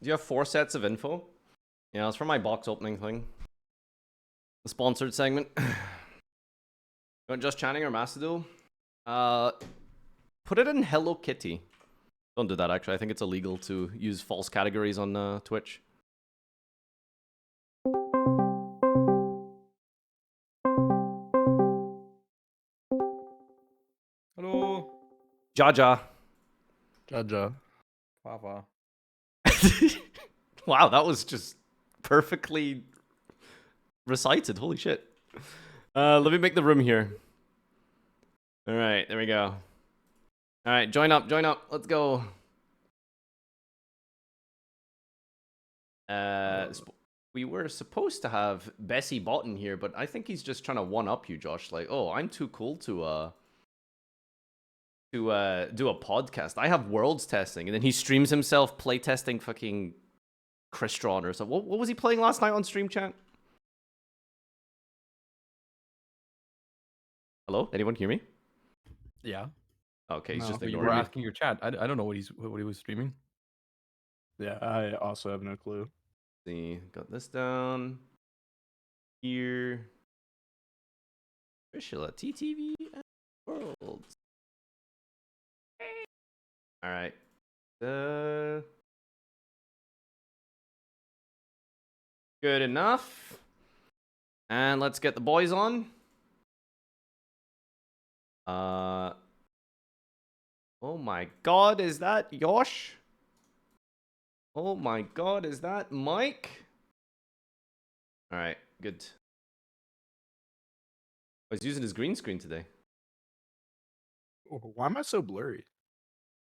you have 4 sets of info? Yeah, it's for my box opening thing. The sponsored segment. You want Just Chatting or Macedo? Put it in Hello Kitty. Don't do that, actually. I think it's illegal to use false categories on Twitch. Hello. Jaja. Jaja. Fafa. Wow, that was just perfectly recited. Holy shit. Let me make the room here. All right, there we go. All right, join up. Let's go. We were supposed to have Bessie Botten here, but I think he's just trying to one-up you, Josh. Like, oh, I'm too cool to do a podcast. I have Worlds testing, and then he streams himself playtesting fucking Crystron or something. What was he playing last night on stream, chat? Hello? Anyone hear me? Yeah. Okay, he's just you ignoring were me. asking your chat. I don't know what he was streaming. Yeah, I also have no clue. See, got this down here. Official at TTV and Worlds. All right. Good enough. And let's get the boys on. Oh my god, is that Yosh? Oh my god, is that Mike? Alright, good. I was using his green screen today. Why am I so blurry?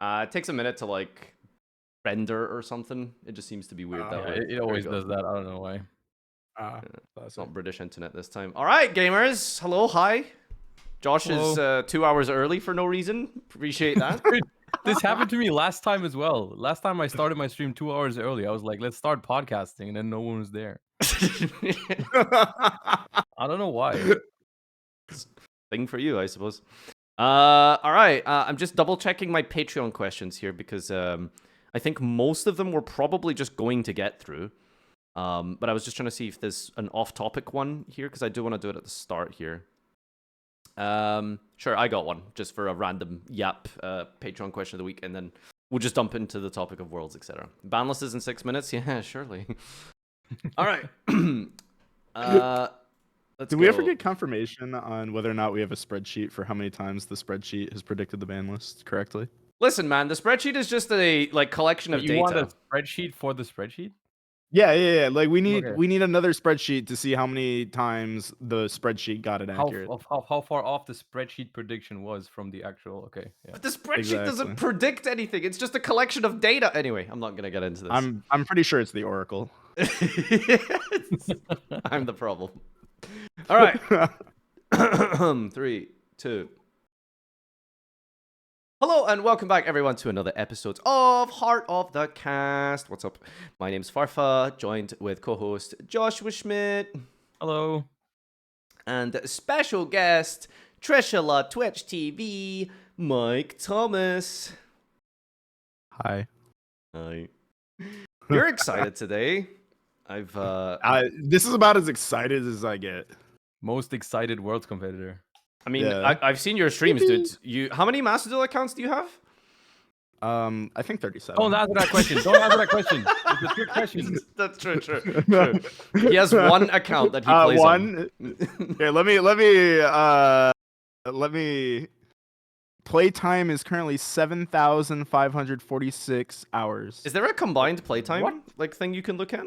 It takes a minute to like render or something. It just seems to be weird that way. It always does that. I don't know why. It's not British internet this time. Alright, gamers. Hello, hi. Josh is 2 hours early for no reason. Appreciate that. This happened to me last time as well. Last time I started my stream 2 hours early. I was like, let's start podcasting, and then no one was there. I don't know why. Thing for you, I suppose. All right. I'm just double checking my Patreon questions here because I think most of them we're probably just going to get through. But I was just trying to see if there's an off-topic one here because I do want to do it at the start here. Sure, I got one just for a random yap Patreon question of the week, and then we'll just dump into the topic of worlds, etc. Banless is in 6 minutes. Yeah, surely. All right. Did we ever get confirmation on whether or not we have a spreadsheet for how many times the spreadsheet has predicted the ban list correctly? Listen, man, the spreadsheet is just a collection of You data. want a spreadsheet for the spreadsheet? Yeah. Like we need Okay. another spreadsheet to see how many times the spreadsheet got it accurate. How far off the spreadsheet prediction was from the actual. Okay. Yeah. But the spreadsheet doesn't predict anything. It's just a collection of data. Anyway, I'm not gonna get into this. I'm pretty sure it's the Oracle. I'm the problem. All right. 3, 2. Hello and welcome back, everyone, to another episode of Heart of the Cast. What's up? My name's Farfa, joined with co-host Joshua Schmidt. Hello. And special guest Trisha La Twitch TV, Mike Thomas. Hi. Hi. You're excited today. This is about as excited as I get. Most excited Worlds competitor. I mean, yeah. I've seen your streams, dude. How many Master Duel accounts do you have? I think 37. Don't answer that question. Don't answer that question. It's a trick question. That's true. He has one account that he plays on. Okay, let me. Playtime is currently 7,546 hours. Is there a combined playtime thing you can look at?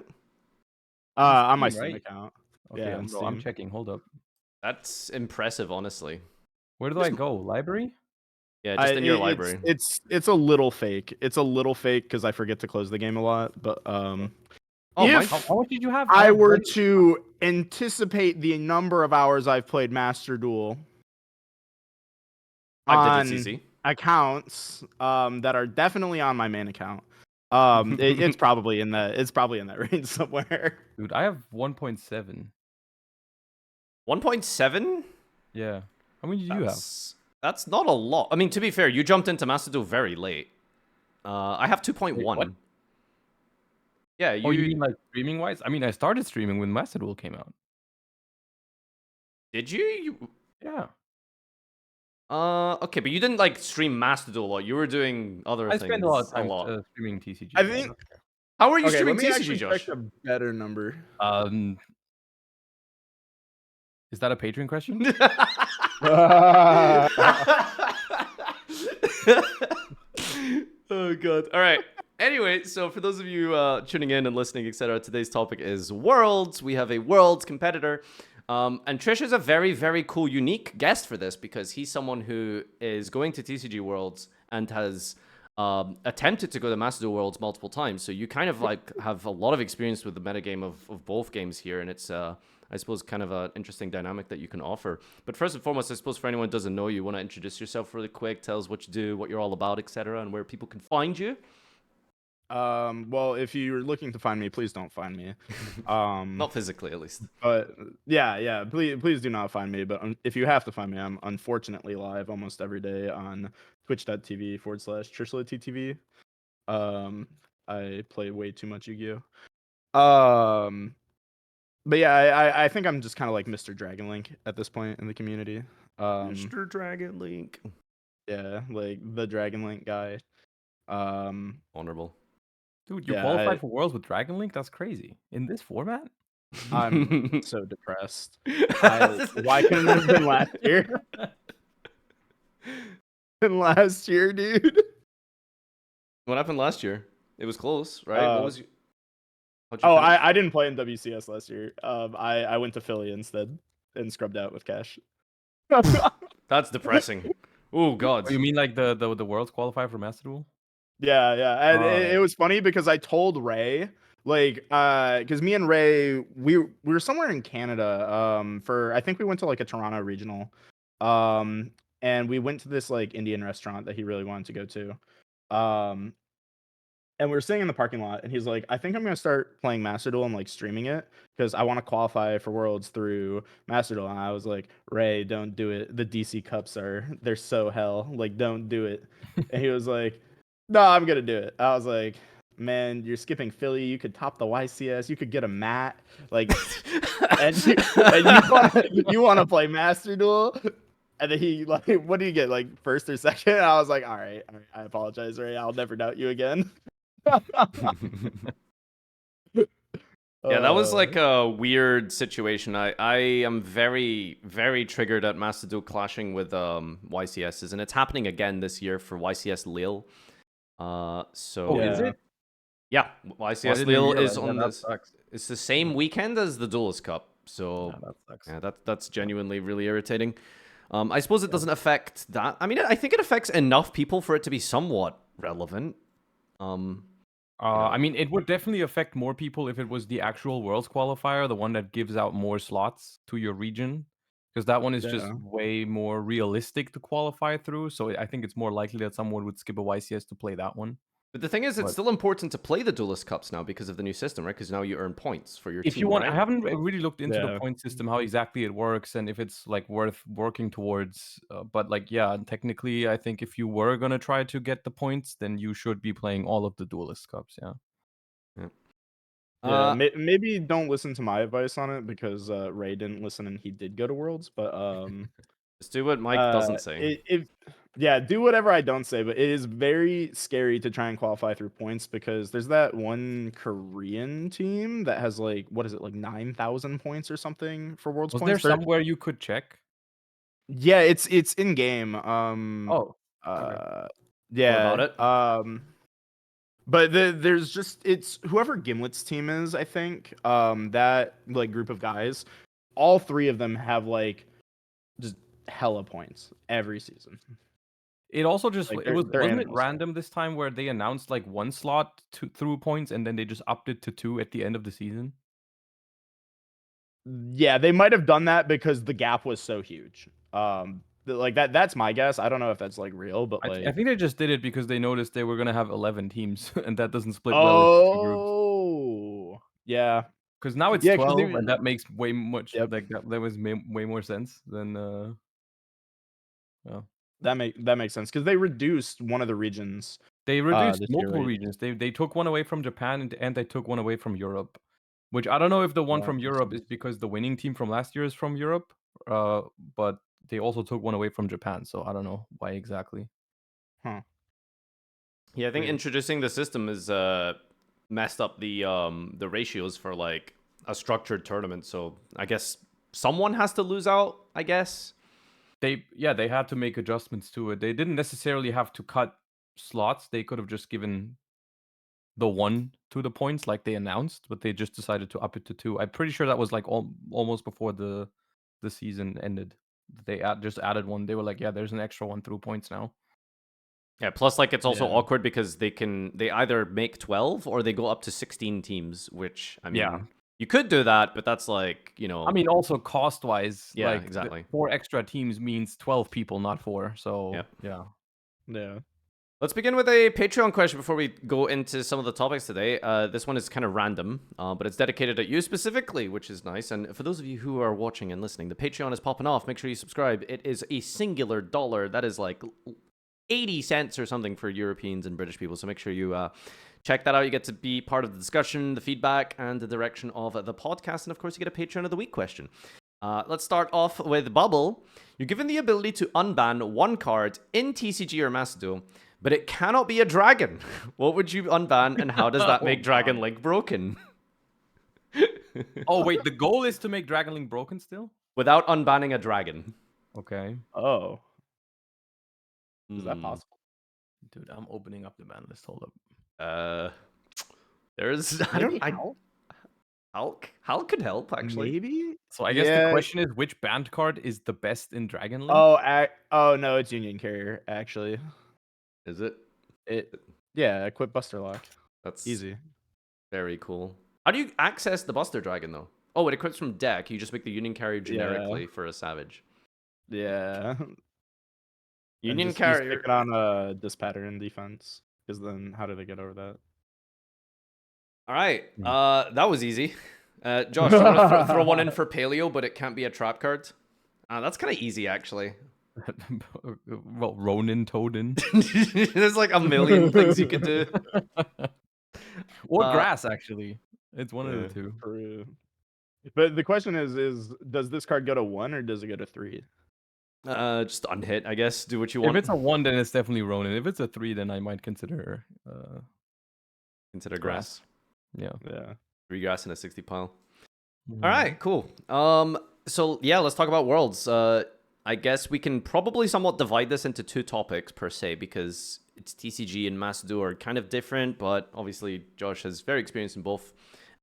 On my Steam account. Okay, yeah, I'm checking. Hold up. That's impressive, honestly. Where do I go? Library? Yeah, just in your library. It's a little fake. It's a little fake because I forget to close the game a lot. But how much did you have? I were to anticipate the number of hours I've played Master Duel on accounts that are definitely on my main account. It's probably in that range somewhere. Dude, I have 1.7. 1.7? Yeah. How many did you have? That's not a lot. I mean, to be fair, you jumped into Master Duel very late. I have 2.1. Yeah, you mean like streaming wise? I mean, I started streaming when Master Duel came out. Did you? Yeah. Okay, but you didn't stream Master Duel a lot. You were doing other things. I spent a lot of time streaming TCG. I think. How are you streaming TCG, Josh? Check a better number. Is that a Patreon question? Oh god. All right. Anyway, so for those of you tuning in and listening, etc., today's topic is Worlds. We have a Worlds competitor. And Trish is a very, very cool, unique guest for this because he's someone who is going to TCG Worlds and has attempted to go to Master Duel Worlds multiple times. So you kind of have a lot of experience with the metagame of both games here, and it's I suppose kind of an interesting dynamic that you can offer. But first and foremost, I suppose for anyone who doesn't know you, want to introduce yourself really quick, tell us what you do, what you're all about, etc., and where people can find you. Well, if you're looking to find me, please don't find me. Not physically, at least. But yeah, please do not find me. But if you have to find me, I'm unfortunately live almost every day on twitch.tv/TrishLaTTV. I play way too much Yu-Gi-Oh. But yeah, I think I'm just kind of like Mr. Dragon Link at this point in the community. Mr. Dragon Link. Yeah, like the Dragon Link guy. Honorable. Dude, you qualified for Worlds with Dragon Link? That's crazy. In this format? I'm so depressed. Why couldn't it have been last year? Last year, dude. What happened last year? It was close, right? What was I didn't play in WCS last year. I went to Philly instead and scrubbed out with cash. That's depressing. Oh god. Oh, you mean like the Worlds qualifier for Master Duel? Yeah. And it was funny because I told Ray, because me and Ray, we were somewhere in Canada. I think we went to a Toronto regional. And we went to this Indian restaurant that he really wanted to go to. And we were sitting in the parking lot, and he's like, I think I'm going to start playing Master Duel and streaming it because I want to qualify for Worlds through Master Duel. And I was like, Ray, don't do it. The DC Cups they're so hell. Don't do it. And he was like, no, I'm going to do it. I was like, man, you're skipping Philly. You could top the YCS. You could get a mat. And you want to play Master Duel? And then he what do you get? First or second? And I was like, all right, I apologize, Ray. I'll never doubt you again. Yeah, that was like a weird situation. I am very, very triggered at Master Duel clashing with YCSs, and it's happening again this year for YCS Lille. So is it? Yeah, I YCS didn't Lille realize is that. on That this. sucks. It's the same weekend as the Duelist Cup, so that sucks. yeah, that's genuinely really irritating. I suppose it doesn't affect that. I mean, I think it affects enough people for it to be somewhat relevant. I mean, it would definitely affect more people if it was the actual Worlds qualifier, the one that gives out more slots to your region, because that one is just way more realistic to qualify through. So I think it's more likely that someone would skip a YCS to play that one. But the thing is, it's still important to play the Duelist Cups now because of the new system, right? Because now you earn points for your team. If you want, right? I haven't really looked into the point system, how exactly it works, and if it's like worth working towards. But like, yeah, technically, I think if you were gonna try to get the points, then you should be playing all of the Duelist Cups. Yeah, maybe don't listen to my advice on it because Ray didn't listen and he did go to Worlds. But just do what Mike doesn't say. Yeah, do whatever I don't say. But it is very scary to try and qualify through points because there's that one Korean team that has like, what is it, like 9,000 points or something for Worlds Was points. there somewhere you could check? Yeah, it's in game. Okay. Yeah. What about it? But there's just, it's whoever Gimlet's team is, I think. That like group of guys, all three of them have like just hella points every season. It also just Like, wasn't it animals. random this time where they announced like one slot through points and then they just upped it to 2 at the end of the season? Yeah, they might have done that because the gap was so huge. Like that's my guess. I don't know if that's like real, but like I think they just did it because they noticed they were gonna have 11 teams, and that doesn't split well into 2 groups. Oh, yeah. Because now it's 12, and that makes way much like that was way more sense than yeah. That makes sense because they reduced one of the regions. They reduced this year, multiple right? regions. They took one away from Japan and they took one away from Europe. Which I don't know if the one from Europe is because the winning team from last year is from Europe, but they also took one away from Japan, so I don't know why exactly. Huh. Yeah, I think introducing the system is messed up the ratios for like a structured tournament. So I guess someone has to lose out, I guess. They had to make adjustments to it. They didn't necessarily have to cut slots. They could have just given the 1 to the points like they announced, but they just decided to up it to 2. I'm pretty sure that was like almost before the season ended. They just added 1. They were like, yeah, there's an extra 1 through points now. Yeah, plus like it's also awkward because they either make 12 or they go up to 16 teams, which I mean you could do that, but that's like, you know, I mean also cost wise, yeah, like exactly. 4 extra teams means 12 people, not 4. So yeah. Let's begin with a Patreon question before we go into some of the topics today. This one is kind of random, but it's dedicated at you specifically, which is nice. And for those of you who are watching and listening, the Patreon is popping off. Make sure you subscribe. It is a singular dollar. That is like 80 cents or something for Europeans and British people. So make sure you check that out. You get to be part of the discussion, the feedback, and the direction of the podcast. And of course, you get a Patreon of the Week question. Let's start off with Bubble. You're given the ability to unban one card in TCG or Master Duel, but it cannot be a dragon. What would you unban, and how does that make Dragon Link broken? Oh, wait, the goal is to make Dragon Link broken still? Without unbanning a dragon. Okay. Oh. Is that possible? Dude, I'm opening up the ban list. Hold up. There's... Hulk could help, actually. Maybe? So I guess the question is, which banned card is the best in Dragon Link? Oh, no, it's Union Carrier, actually. Is it? Yeah, equip Buster Lock. That's easy. Very cool. How do you access the Buster Dragon, though? Oh, it equips from deck. You just make the Union Carrier generically for a Savage. Yeah. Union just Carrier. Stick it on this pattern defense, because then how do they get over that? All right. That was easy. Josh, you want to throw one in for Paleo, but it can't be a trap card? That's kind of easy, actually. Well, Ronin, Toadin. There's like a million things you could do. Or grass, actually. It's one of the two. True. But the question is does this card go to 1 or does it go to 3? Just unhit, I guess. Do what you want. If it's a 1, then it's definitely Ronin. If it's a 3, then I might consider grass. Yeah. Regrass in a 60 pile. Mm. All right, cool. So yeah, let's talk about Worlds. I guess we can probably somewhat divide this into two topics per se, because it's TCG and Mass Duo are kind of different, but obviously Josh has very experience in both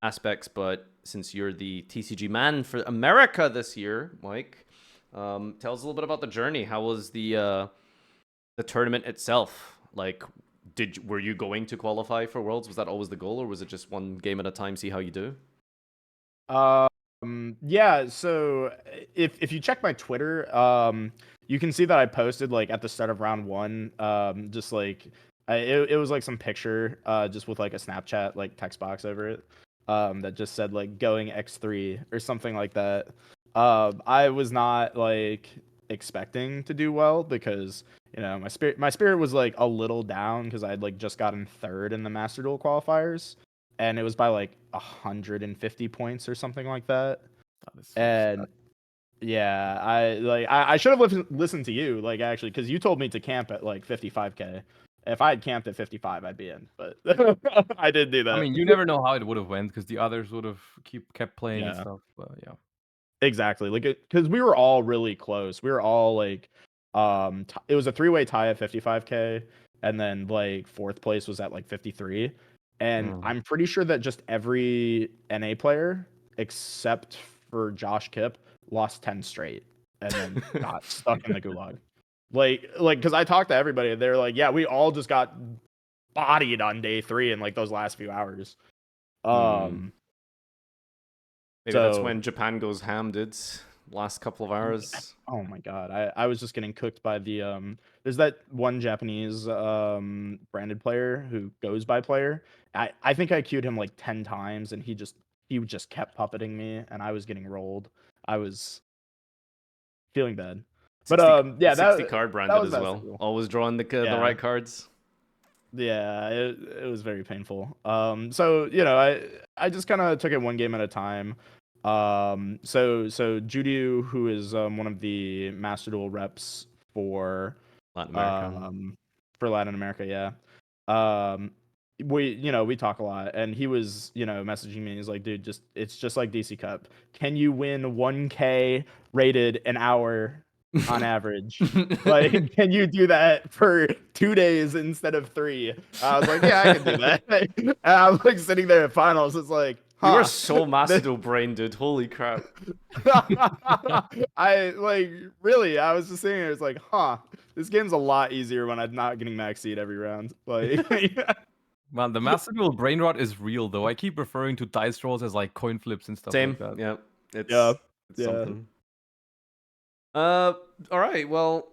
aspects. But since you're the TCG man for America this year, Mike, tell us a little bit about the journey. How was the tournament itself? Like, were you going to qualify for Worlds? Was that always the goal, or was it just one game at a time, see how you do? Yeah, so if you check my Twitter, you can see that I posted like at the start of round 1, just like it was like some picture just with like a Snapchat like text box over it, that just said like going X3 or something like that. I was not like expecting to do well because, you know, my spirit was like a little down because I'd like just gotten 3rd in the Master Duel qualifiers, and it was by like 150 points or something like that. And yeah, I should have listened to you, like, actually, because you told me to camp at like 55k. If I had camped at 55, I'd be in, but I didn't do that. I mean, you never know how it would have went because the others would have kept playing and Yeah. stuff. But yeah. Exactly. Like, because we were all really close. We were all like, it was a 3-way tie at 55k, and then like 4th place was at like 53. And I'm pretty sure that just every NA player except for Josh Kipp lost 10 straight and then got stuck in the gulag. Like, because I talked to everybody, they're like, yeah, we all just got bodied on day 3 in like those last few hours. Maybe that's when Japan goes ham, dude. Last couple of hours. Oh my god, I was just getting cooked by the there's that one Japanese branded player who goes by player. I think I queued him like 10 times and he just kept puppeting me and I was getting rolled. I was feeling bad. But 60, yeah, 60 card branded as that well. single. Always drawing the right cards. Yeah, it was very painful. So, you know, I just kind of took it one game at a time. So Judy, who is one of the Master Duel reps for Latin America. For Latin America, yeah. We talk a lot, and he was, messaging me. He's like, dude, it's just like DC Cup. Can you win 1K rated an hour on average? Like, can you do that for 2 days instead of 3? I was like, yeah, I can do that. And I was like sitting there at finals. It's like, you are so Master Duel brain, dude. Holy crap. I was just sitting there. It's like, this game's a lot easier when I'm not getting max seed every round. Like, man, the Master Duel brain rot is real, though. I keep referring to dice rolls as like coin flips and stuff like that. Yeah, it's something. All right. Well,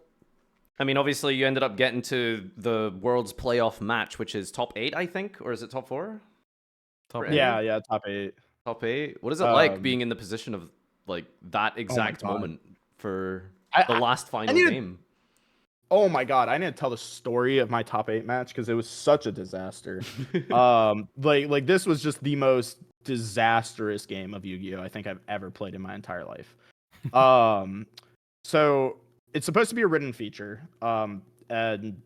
I mean, obviously, you ended up getting to the World's playoff match, which is top 8, I think, or is it top 4? Top 8. Yeah, top 8. Top 8. What is it like being in the position of like that exact moment for the last final game? Oh my god, I need to tell the story of my top 8 match because it was such a disaster. Like this was just the most disastrous game of Yu-Gi-Oh! I think I've ever played in my entire life. So it's supposed to be a written feature, and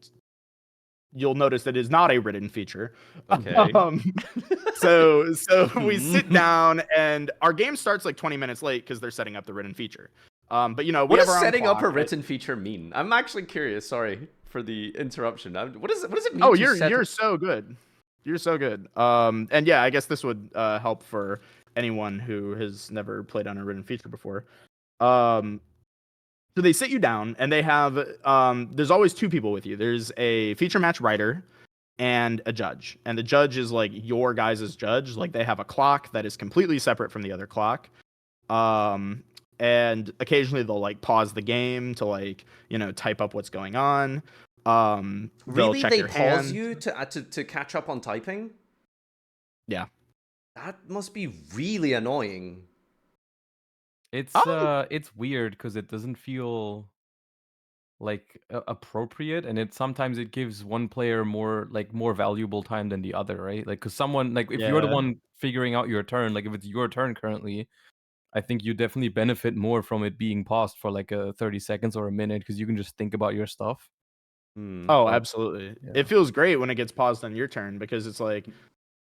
you'll notice that it is not a written feature. Okay. So we sit down, and our game starts like 20 minutes late because they're setting up the written feature. But what does setting up a written feature mean? I'm actually curious. Sorry for the interruption. What does it mean? Oh, you're so good. You're so good. And yeah, I guess this would help for anyone who has never played on a written feature before. So they sit you down, and they have there's always 2 people with you. There's a feature match writer and a judge, and the judge is like your guys' judge. Like, they have a clock that is completely separate from the other clock. And occasionally they'll like pause the game to like, type up what's going on. Really, check they your pause hand. you to catch up on typing? Yeah, that must be really annoying. It's weird because it doesn't feel like appropriate, and sometimes it gives one player more valuable time than the other, right? Like, because someone, like, if you're the one figuring out your turn, like if it's your turn currently, I think you definitely benefit more from it being paused for like 30 seconds or a minute because you can just think about your stuff. Oh, absolutely. Yeah. It feels great when it gets paused on your turn because it's like,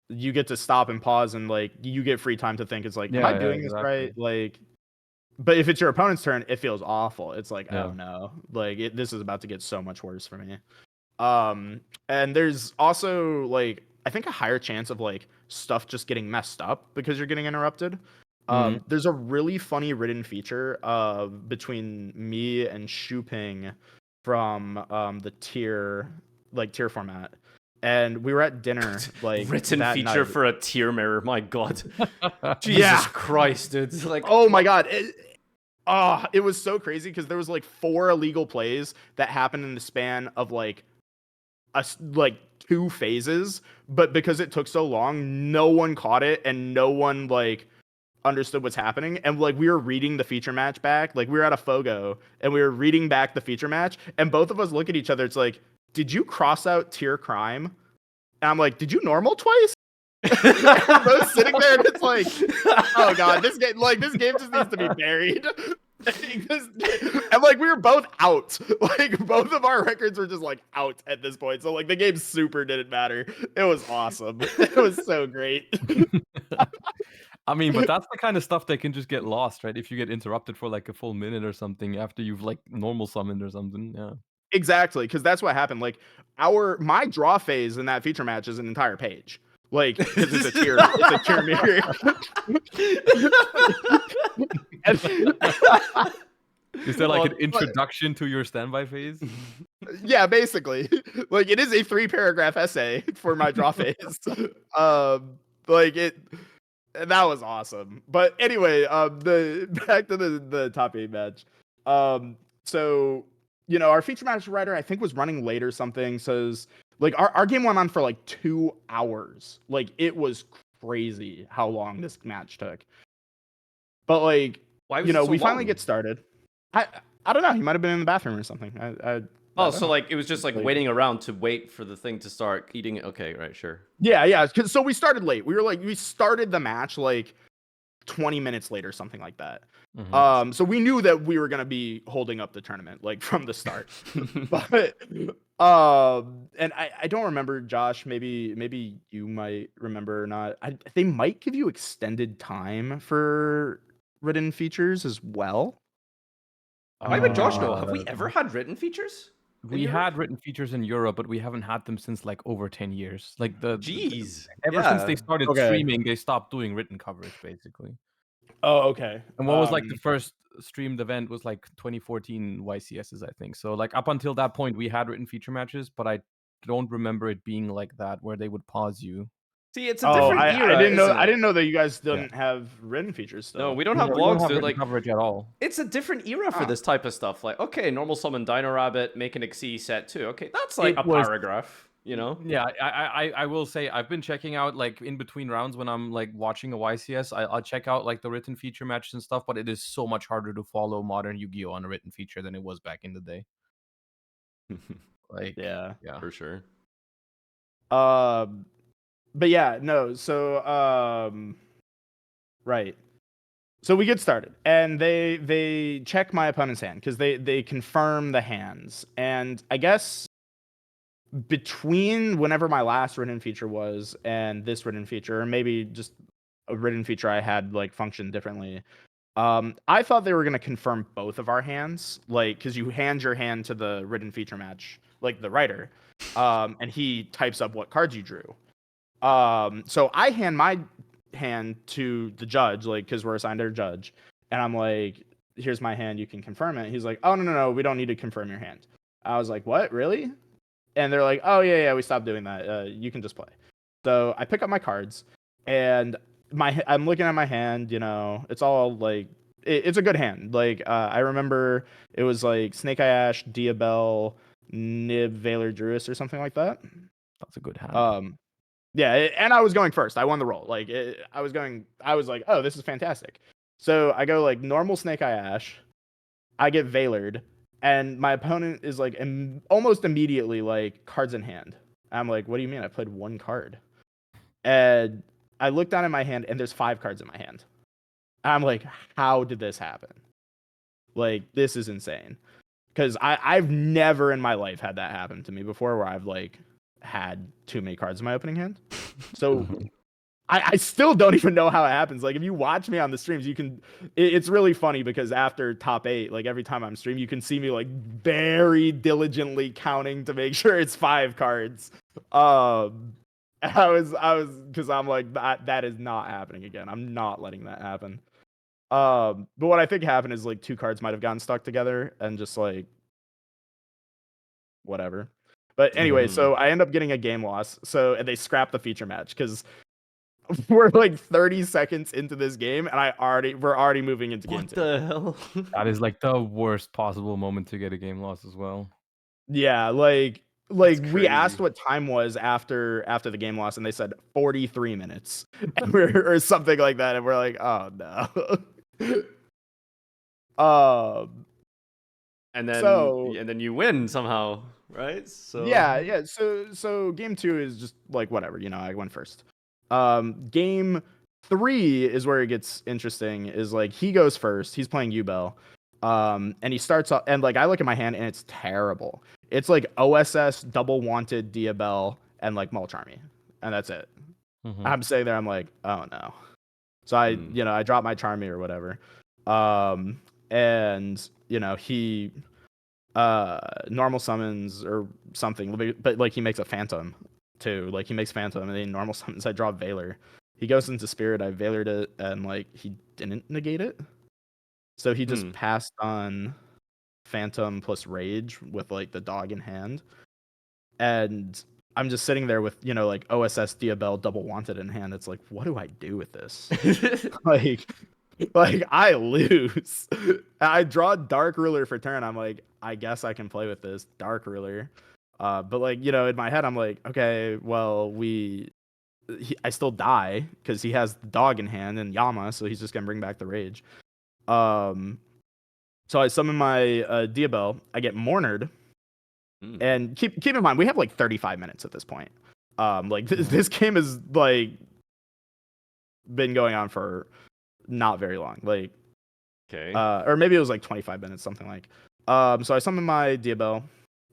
you get to stop and pause, and like you get free time to think. It's like, am I doing this right? Like, but if it's your opponent's turn, it feels awful. It's like, oh no, like this is about to get so much worse for me. And there's also like I think a higher chance of like stuff just getting messed up because you're getting interrupted. There's a really funny written feature between me and Shuping from the tier format. And we were at dinner, like written that feature night. for a tier mirror. My God, Jesus Christ, dude! Like, oh my God, it was so crazy because there was like 4 illegal plays that happened in the span of like 2 phases, but because it took so long, no one caught it and no one like understood what's happening. And like we were reading the feature match back, like we were at a Fogo and we were reading back the feature match, and both of us look at each other. It's like, did you cross out tier crime? And I'm like, did you normal twice? And we're both sitting there, and it's like, oh God, this game just needs to be buried. And like we were both out. Like both of our records were just like out at this point. So like the game super didn't matter. It was awesome. It was so great. I mean, but that's the kind of stuff that can just get lost, right? If you get interrupted for like a full minute or something after you've like normal summoned or something. Yeah. Exactly, because that's what happened. Like my draw phase in that feature match is an entire page. Like, because it's a tier mirror. Is there like an introduction to your standby phase? Yeah, basically. Like it is a 3-paragraph essay for my draw phase. That was awesome. But anyway, back to the top 8 match. So you know, our feature match writer, I think, was running late or something. Says like our game went on for like 2 hours. Like it was crazy how long this match took. But like, we finally get started. I don't know. He might have been in the bathroom or something. So like it was just like waiting around to wait for the thing to start eating. Okay, right, sure. Yeah. So we started late. We started the match like 20 minutes later, something like that. So we knew that we were gonna be holding up the tournament like from the start. But and I don't remember, Josh. Maybe you might remember or not. They might give you extended time for written features as well. Why would Josh know? Have we ever had written features? We had written features in Europe, but we haven't had them since like over 10 years. Like Jeez. Ever since they started streaming, they stopped doing written coverage basically. Oh, okay. And what was like the first streamed event was like 2014 YCSs, I think. So like up until that point, we had written feature matches, but I don't remember it being like that where they would pause you. See, it's a different era. I didn't know that you guys didn't have written features still. No, we don't have blogs, dude. Like coverage at all. It's a different era for this type of stuff. Like, okay, normal summon Dino Rabbit, make an Xyz set too. Okay, that's like paragraph, you know? Yeah, I will say I've been checking out like in between rounds when I'm like watching a YCS, I'll check out like the written feature matches and stuff, but it is so much harder to follow modern Yu-Gi-Oh on a written feature than it was back in the day. Like yeah, for sure. But yeah, no, so right. So we get started, and they check my opponent's hand because they confirm the hands. And I guess between whenever my last written feature was and this written feature, or maybe just a written feature I had like functioned differently, I thought they were gonna confirm both of our hands, like because you hand your hand to the written feature match, like the writer, and he types up what cards you drew. So I hand my hand to the judge, like, because we're assigned our judge, and I'm like, here's my hand, you can confirm it. He's like, oh, no, we don't need to confirm your hand. I was like, what, really? And they're like, oh, yeah, we stopped doing that. You can just play. So I pick up my cards, and I'm looking at my hand, you know, it's all like, it's a good hand. Like, I remember it was like Snake Eye Ash, Diabell, Nib, Valor, Druis, or something like that. That's a good hand. Yeah, and I was going first. I won the roll. Like I was like, oh, this is fantastic. So I go like normal Snake Eye Ash. I get Valored, and my opponent is like almost immediately like cards in hand. I'm like, what do you mean? I played 1 card. And I look down at my hand, and there's 5 cards in my hand. I'm like, how did this happen? Like, this is insane. Because I've never in my life had that happen to me before, where I've like had too many cards in my opening hand. So I still don't even know how it happens. Like if you watch me on the streams, you can. It's really funny because after top 8, like every time I'm streaming, you can see me like very diligently counting to make sure it's 5 cards. I was because I'm like that is not happening again. I'm not letting that happen. But what I think happened is like 2 cards might have gotten stuck together and just like whatever. But anyway, so I end up getting a game loss. So and they scrapped the feature match because we're like 30 seconds into this game and we're already moving into game 2. What the hell? That is like the worst possible moment to get a game loss as well. Yeah, like we asked what time was after the game loss and they said 43 minutes and or something like that, and we're like, oh no. And then so you win somehow, right? So yeah. So game 2 is just like whatever, I went first. Game 3 is where it gets interesting. Is like he goes first. He's playing Ubel. And he starts off, and like I look at my hand and it's terrible. It's like OSS, double wanted Diabell, and like Mulch Army, and that's it. I'm sitting there, I'm like, oh no. So I drop my Charmy or whatever. And he normal summons or something, but like he makes a Phantom too. Like he makes Phantom and then normal summons. I draw Valor. He goes into Spirit. I Valored it and like he didn't negate it. So he just passed on Phantom plus Rage with like the dog in hand. And I'm just sitting there with, like OSS Diabell double wanted in hand. It's like, what do I do with this? like I lose. I draw Dark Ruler for turn. I'm like, I guess I can play with this Dark Ruler. But like, in my head, I'm like, okay, well, I still die because he has the dog in hand and Yama, so he's just gonna bring back the Rage. So I summon my Diabell. I get Mournered, and keep in mind we have like 35 minutes at this point. Like this game is like been going on for not very long. Like, okay, or maybe it was like 25 minutes, something like. So I summon my Diabell,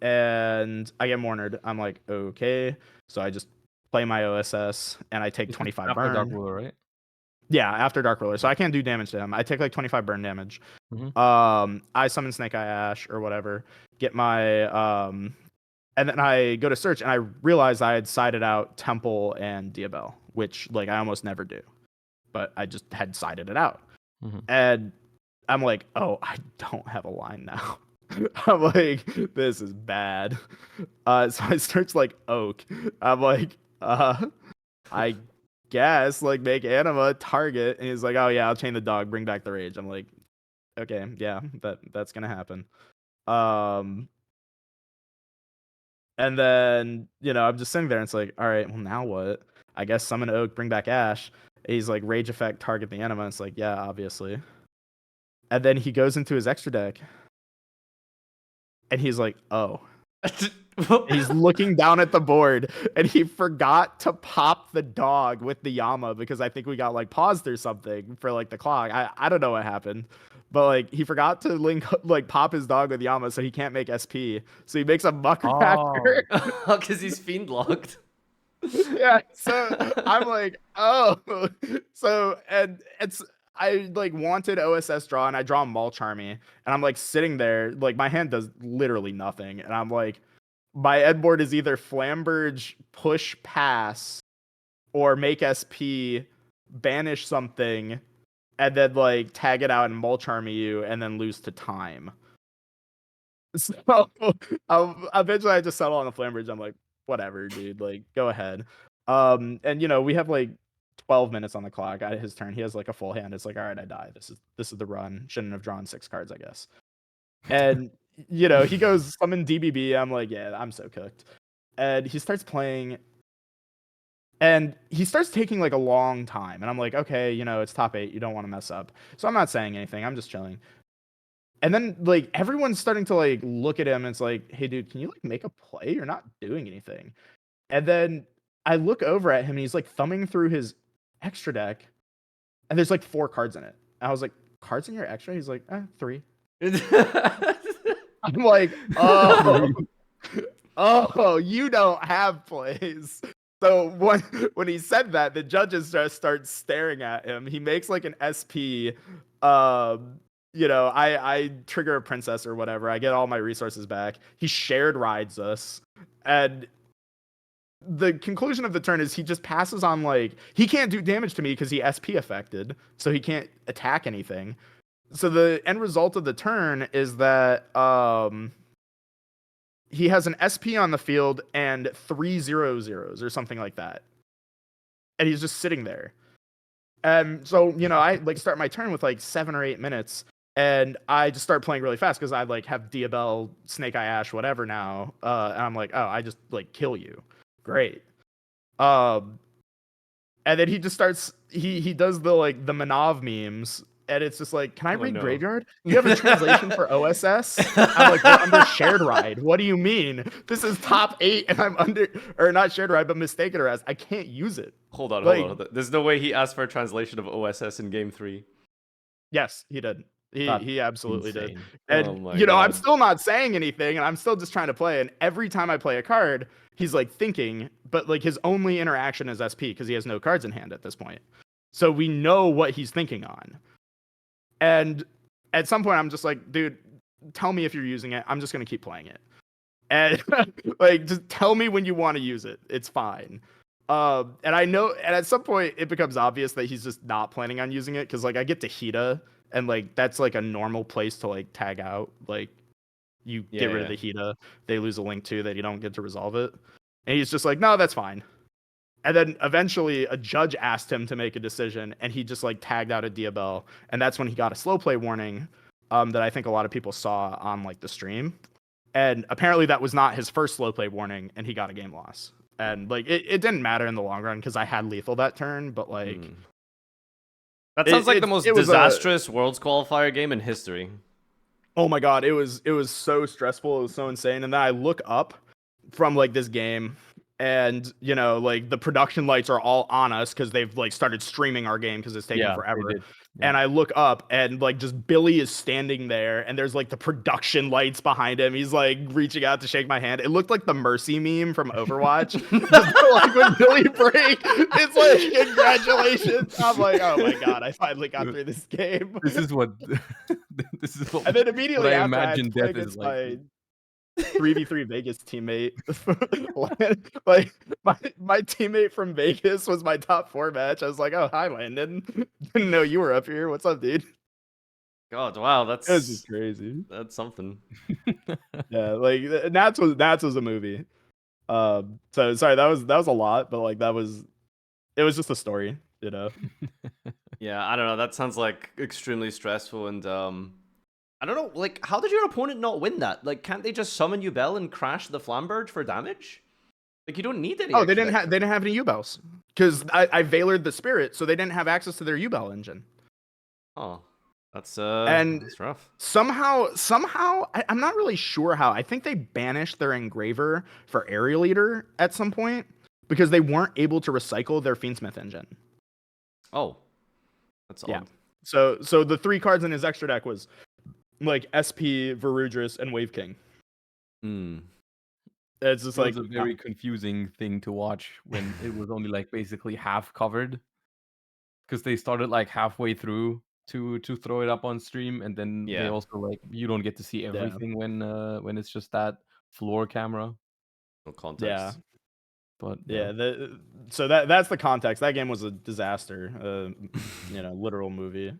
and I get Mournered. I'm like, okay. So I just play my OSS, and I take 25 burn. Dark Ruler, right? Yeah, after Dark Ruler. So I can't do damage to him. I take like 25 burn damage. I summon Snake Eye Ash or whatever. Get my and then I go to search and I realized I had sided out Temple and Diabell, which like I almost never do. But I just had sided it out. And I'm like, oh, I don't have a line now. I'm like, this is bad. So I search like Oak. I'm like, I guess like make Anima target, and he's like, oh yeah, I'll chain the dog, bring back the Rage. I'm like, okay, yeah, that's gonna happen. And then I'm just sitting there and it's like, all right, well now what? I guess summon Oak, bring back Ash. He's like, Rage effect, target the Anima. It's like, yeah, obviously. And then he goes into his extra deck and he's like, oh. He's looking down at the board and he forgot to pop the dog with the Yama because I think we got like paused or something for like the clock. I don't know what happened, but like he forgot to pop his dog with Yama, so he can't make SP. So he makes a Muckracker. Because he's fiend locked. Yeah, so I'm like, oh. So and I like wanted OSS draw and I draw Mulch Army and I'm like sitting there, like my hand does literally nothing, and I'm like, my end board is either Flamberge, push pass, or make SP, banish something, and then like tag it out and Mulch Army you, and then lose to time. So eventually I just settle on the Flamberge. I'm like, whatever, dude, like go ahead. And we have like 12 minutes on the clock at his turn. He has like a full hand. It's like, all right, I die. This is the run. Shouldn't have drawn 6 cards, I guess. And he goes summon DBB. I'm like, yeah, I'm so cooked. And he starts playing, and he starts taking like a long time. And I'm like, okay, it's top 8. You don't want to mess up. So I'm not saying anything. I'm just chilling. And then like everyone's starting to like look at him. And it's like, hey, dude, can you like make a play? You're not doing anything. And then I look over at him, and he's like thumbing through his extra deck, and there's like 4 cards in it. And I was like, cards in your extra? He's like, 3. I'm like, oh, Oh, you don't have plays. So when he said that, the judges just start staring at him. He makes like an SP. I trigger a princess or whatever. I get all my resources back. He shared rides us, and the conclusion of the turn is he just passes on, like, he can't do damage to me because he SP affected, so he can't attack anything. So the end result of the turn is that he has an SP on the field and 3 0/0s or something like that. And he's just sitting there. And so, I like start my turn with like 7 or 8 minutes, and I just start playing really fast because I like have Diabell, Snake Eye Ash, whatever now. And I'm like, oh, I just like kill you. Great. And then he just starts he does the like the Manav memes. And it's just like, can I read Graveyard? You have a translation for OSS? I'm like, we're under shared ride. What do you mean? This is top 8 and I'm under, or not shared ride, but mistaken arrest. I can't use it. Hold on. There's no way he asked for a translation of OSS in game 3. Yes, he did. He absolutely did. And, I'm still not saying anything and I'm still just trying to play. And every time I play a card, he's like thinking, but like his only interaction is SP because he has no cards in hand at this point. So we know what he's thinking on. And at some point, I'm just like, dude, tell me if you're using it. I'm just going to keep playing it. And like, just tell me when you want to use it. It's fine. And I know, and at some point, it becomes obvious that he's just not planning on using it. Cause like, I get to Hita, and like, that's like a normal place to like tag out. Like, you get rid of the Hita, they lose a link too, that you don't get to resolve it. And he's just like, no, that's fine. And then eventually a judge asked him to make a decision, and he just like tagged out a Diabell. And that's when he got a slow play warning that I think a lot of people saw on like the stream. And apparently that was not his first slow play warning, and he got a game loss. And like it didn't matter in the long run because I had lethal that turn, but like that sounds like the most disastrous Worlds qualifier game in history. Oh my god, it was so stressful, it was so insane. And then I look up from like this game, and like the production lights are all on us because they've like started streaming our game because it's taking forever. And I look up, and like just Billy is standing there, and there's like the production lights behind him. He's like reaching out to shake my hand. It looked like the Mercy meme from Overwatch. Like when Billy break, it's like congratulations. I'm like, oh my god, I finally got through this game. This is what And then immediately I after, imagine I had to play death is against like. my 3v3 Vegas teammate. Like my teammate from Vegas was my top 4 match. I was like, oh, hi Landon. Didn't know you were up here. What's up, dude? God, wow, It was just crazy. That's something. Yeah, like Nats was a movie. So sorry, that was a lot, but like it was just a story, Yeah, I don't know. That sounds like extremely stressful, and I don't know, like, how did your opponent not win that? Like, can't they just summon Yubel and crash the Flamberge for damage? Like, you don't need any. Oh, they didn't have any Ubels because I Veilered the Spirit, so they didn't have access to their Ubel engine. Oh, that's rough. Somehow, I'm not really sure how. I think they banished their Engraver for Aerial Eater at some point because they weren't able to recycle their Fiendsmith engine. Oh, that's odd. Yeah. So the 3 cards in his extra deck was like SP, Varudris, and Wave King. It's just like a very confusing thing to watch when it was only like basically half covered, because they started like halfway through to throw it up on stream, and then they also like you don't get to see everything when it's just that floor camera. No context. Yeah. But so that's the context. That game was a disaster. Literal movie.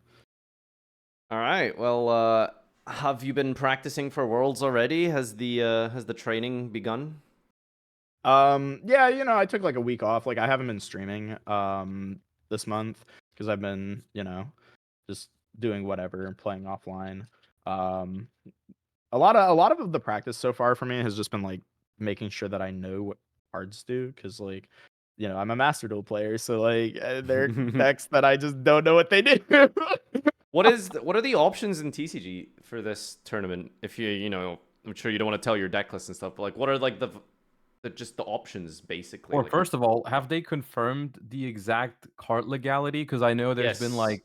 All right. Well, have you been practicing for Worlds already? Has the training begun? Yeah, I took like a week off. Like I haven't been streaming this month because I've been, just doing whatever and playing offline. A lot of the practice so far for me has just been like making sure that I know what cards do, because like I'm a Master Duel player, so like there are decks that I just don't know what they do. What are the options in TCG for this tournament? If I'm sure you don't want to tell your deck list and stuff, but like what are like the options basically? Or like, first of all, have they confirmed the exact card legality? Because I know there's been like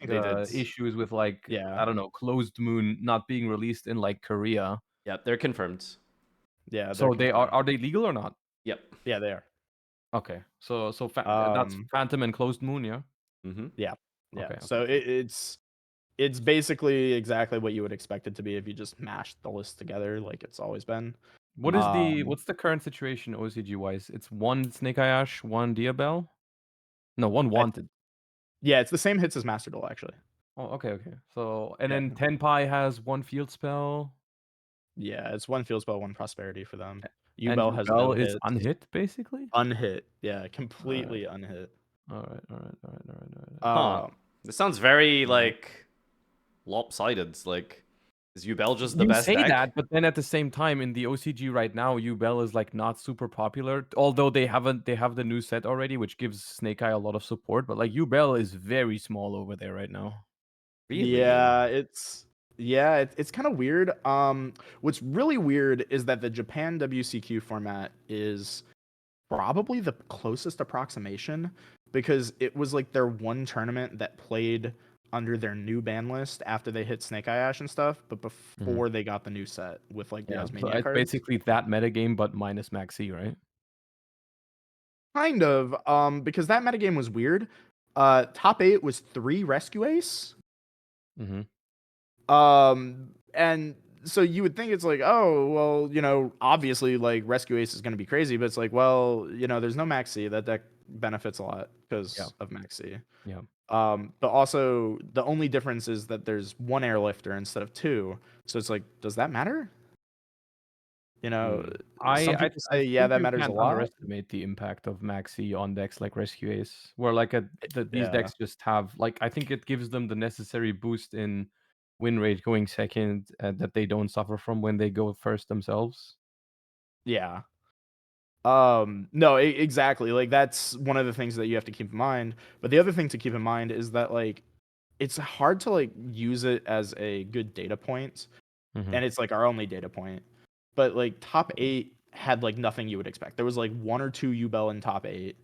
issues with I don't know, Closed Moon not being released in like Korea. Yeah, they're confirmed. Yeah, So they're they are they legal or not? Yep. Yeah, they are. Okay. So that's Um, Phantom and Closed Moon, yeah? Mm-hmm. Yeah, yeah. Okay. So it's basically exactly what you would expect it to be if you just mashed the list together like it's always been. What's the current situation OCG wise? It's one Snake Eye Ash, one Diabell? No, one Wanted. Yeah, it's the same hits as Master Duel actually. Oh, okay. So and Yeah. then Tenpai has one field spell. Yeah, it's one field spell, one prosperity for them. And Yubel has no Yubel is hits. unhit, basically? Unhit. Yeah, completely unhit. Alright. Huh. This sounds very yeah. like lopsided. Like, is Yubel just the You best say deck? that, but then at the same time, in the OCG right now, Yubel is like not super popular. Although they have the new set already, which gives Snake Eye a lot of support. But like Yubel is very small over there right now. Really? Yeah, it's kind of weird. What's really weird is that the Japan WCQ format is probably the closest approximation because it was like their one tournament that played under their new ban list after they hit Snake Eye Ash and stuff, but before they got the new set with like the Yeah, so Osmania it's cards. basically that metagame, but minus Maxi, right? Kind of, because that metagame was weird. Top 8 was 3 Rescue Ace. Mm-hmm. And so you would think it's like, oh, well, you know, obviously like Rescue Ace is going to be crazy, but it's like, well, you know, there's no Maxi. That deck benefits a lot because of Maxi. Yeah. But also the only difference is that there's one airlifter instead of 2. So it's like, does that matter? You know, some people say, yeah, that matters a lot. Underestimate the impact of Maxi on decks like Rescue Ace, where like these decks just have like I think it gives them the necessary boost in win rate going second that they don't suffer from when they go first themselves. Yeah. No, exactly. Like that's one of the things that you have to keep in mind. But the other thing to keep in mind is that like it's hard to like use it as a good data point, and it's like our only data point. But like top 8 had like nothing you would expect. There was like 1 or 2 Yubel in top 8.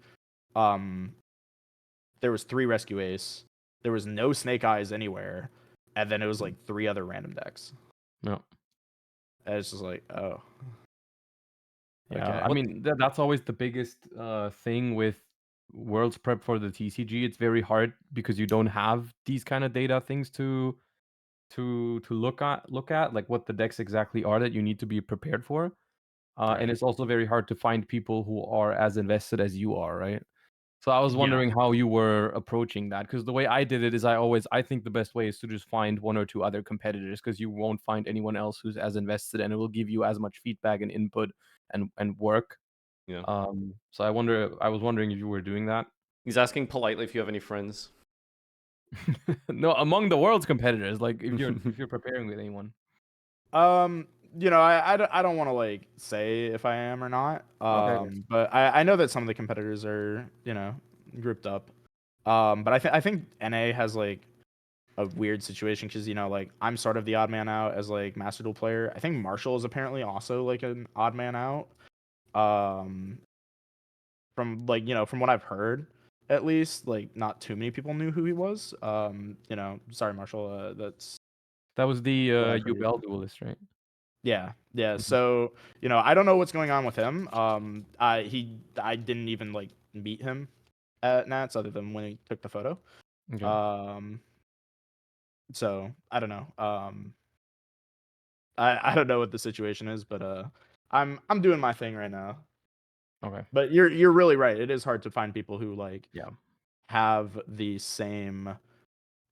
There was 3 Rescue Ace. There was no Snake Eyes anywhere, and then it was like 3 other random decks. No. And it's just like, oh. Yeah, Okay. I mean that's always the biggest thing with Worlds prep for the TCG. It's very hard because you don't have these kind of data things to look at like what the decks exactly are that you need to be prepared for. And it's also very hard to find people who are as invested as you are, right? So I was wondering how you were approaching that, because the way I did it is I think the best way is to just find 1 or 2 other competitors, because you won't find anyone else who's as invested and it will give you as much feedback and input and work. Yeah. So I was wondering if you were doing that. He's asking politely if you have any friends. No, among the world's competitors, like if you're preparing with anyone. You know, I don't want to like say if I am or not. Okay. But I know that some of the competitors are, you know, grouped up. But I think NA has like a weird situation because, you know, like I'm sort of the odd man out as like Master Duel player. I think Marshall is apparently also like an odd man out. From like, you know, from what I've heard, at least, like not too many people knew who he was. You know, sorry, Marshall. That was the what I've heard. Yubel duelist, right? Yeah. So, you know, I don't know what's going on with him. I didn't even like meet him at Nats other than when he took the photo. Okay. So I don't know. I don't know what the situation is, but I'm doing my thing right now. Okay. But you're really right. It is hard to find people who like Yeah. have the same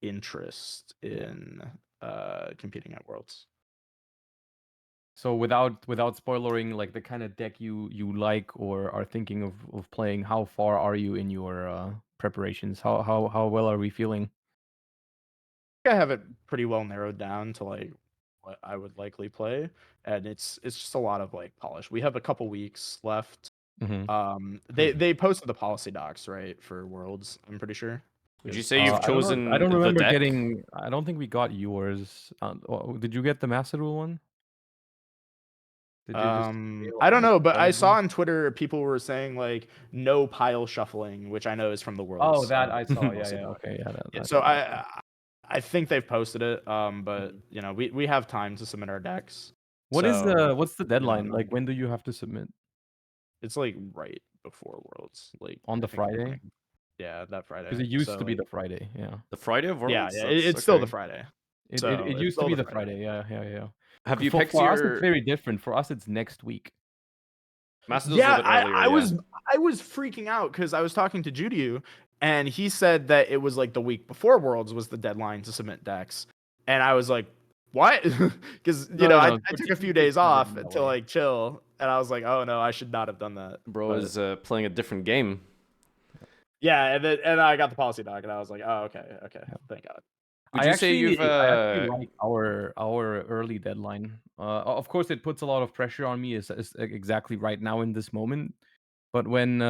interest in competing at Worlds. So without spoilering like the kind of deck you like or are thinking of playing, how far are you in your preparations? How well are we feeling? I have it pretty well narrowed down to like what I would likely play, and it's just a lot of like polish. We have a couple weeks left. They posted the policy docs, right, for Worlds, I'm pretty sure. Would you say you've chosen I don't remember the deck? getting. I don't think we got yours. Did you get the Master Rule one? Did you just I don't know, but I saw on Twitter people were saying like no pile shuffling, which I know is from the Worlds. Oh, that I saw. policy Yeah. doc. Okay. Yeah. Yeah, so I think they've posted it, but you know, we have time to submit our decks. What's the you know, deadline? Like, when do you have to submit? it's like right before Worlds, like On I the think in the Friday? morning. Yeah, that Friday. Because it used So to be like, the Friday. Yeah. The Friday of yeah, Worlds? yeah, That's it's still the okay. Friday. It So it's used to still be the the Friday. Yeah. Have you For picked us, it's your very different. For us, it's next week. Macedon's a Yeah, little bit earlier? I was freaking out because I was talking to Judy, and he said that it was like the week before Worlds was the deadline to submit decks, and I was like, what? Because No, no, I no. took a few TCG days isn't off written that to way. like chill, and I was like, oh no, I should not have done that. Bro But is playing a different game. yeah, and I got the policy doc, and I was like, oh okay, thank God. Would you say you've I actually like our early deadline. Of course, it puts a lot of pressure on me. Is exactly right now in this moment. But when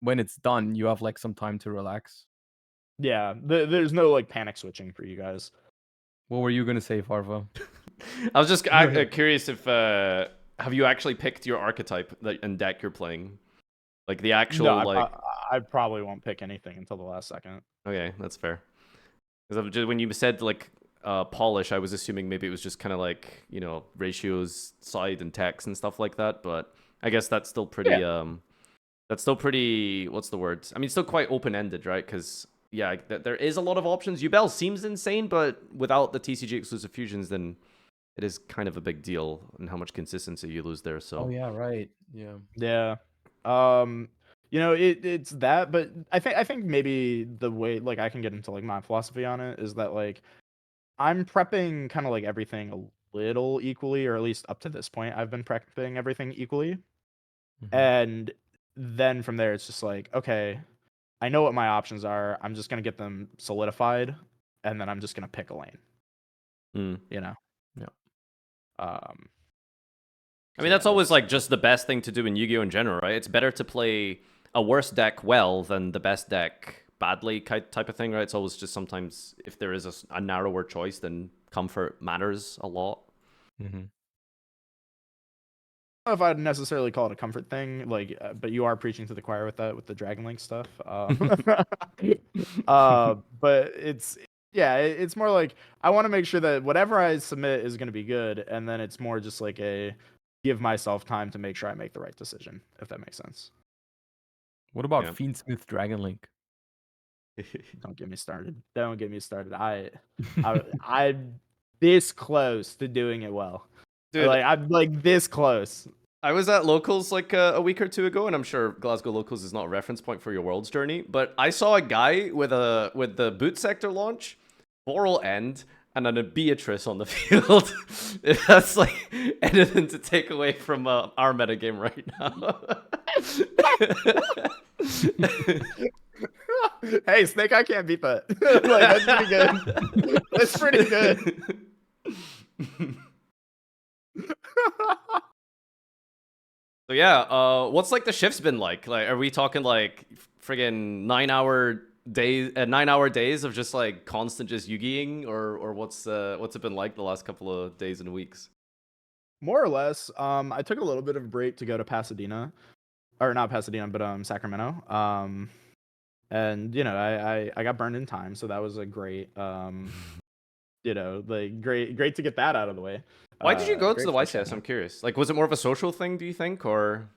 it's done, you have like some time to relax. Yeah, there's no like panic switching for you guys. What were you gonna say, Farva? I was just curious if have you actually picked your archetype and deck you're playing? Like the actual No, like. I probably won't pick anything until the last second. Okay, that's fair. Because when you said like polish, I was assuming maybe it was just kind of like, you know, ratios, side and text and stuff like that. But I guess that's still pretty. That's still pretty. What's the word? I mean, still quite open ended, right? Because yeah, there is a lot of options. Yubel seems insane, but without the TCG exclusive fusions, then it is kind of a big deal and how much consistency you lose there. So. Oh yeah, right. Yeah. Yeah. You know, it's that, but I think maybe the way like I can get into like my philosophy on it is that like I'm prepping kind of like everything a little equally, or at least up to this point, I've been prepping everything equally. And then from there it's just like, okay, I know what my options are. I'm just gonna get them solidified, and then I'm just gonna pick a lane. You know? Yeah. I So mean, that's always like just the best thing to do in Yu-Gi-Oh! In general, right? It's better to play a worse deck well than the best deck badly type of thing, right? It's always just sometimes if there is a narrower choice, then comfort matters a lot. I don't know if I'd necessarily call it a comfort thing, like, but you are preaching to the choir with that, with the Dragon Link stuff. But it's more like I want to make sure that whatever I submit is going to be good, and then it's more just like a give myself time to make sure I make the right decision, if that makes sense. What about Fiendsmith Dragon Link? Don't get me started. Don't get me started. I'm this close to doing it well. Dude, like I'm like this close. I was at Locals like a week or two ago, and I'm sure Glasgow Locals is not a reference point for your World's journey, but I saw a guy with the boot sector launch, Boral End, and then a Beatrice on the field. If that's like anything to take away from our metagame right now. Hey, Snake, I can't beat that. Like, that's pretty good. That's pretty good. So yeah, what's like the shifts been like? Like, are we talking like friggin' 9-hour days of just like constant just Yugiing, or what's it been like the last couple of days and weeks? More or less. I took a little bit of a break to go to Pasadena, or not Pasadena, but Sacramento. And you know, I got burned in time, so that was a great you know, like great to get that out of the way. Why did you go to the great YCS? I'm curious. Like, was it more of a social thing, do you think, or?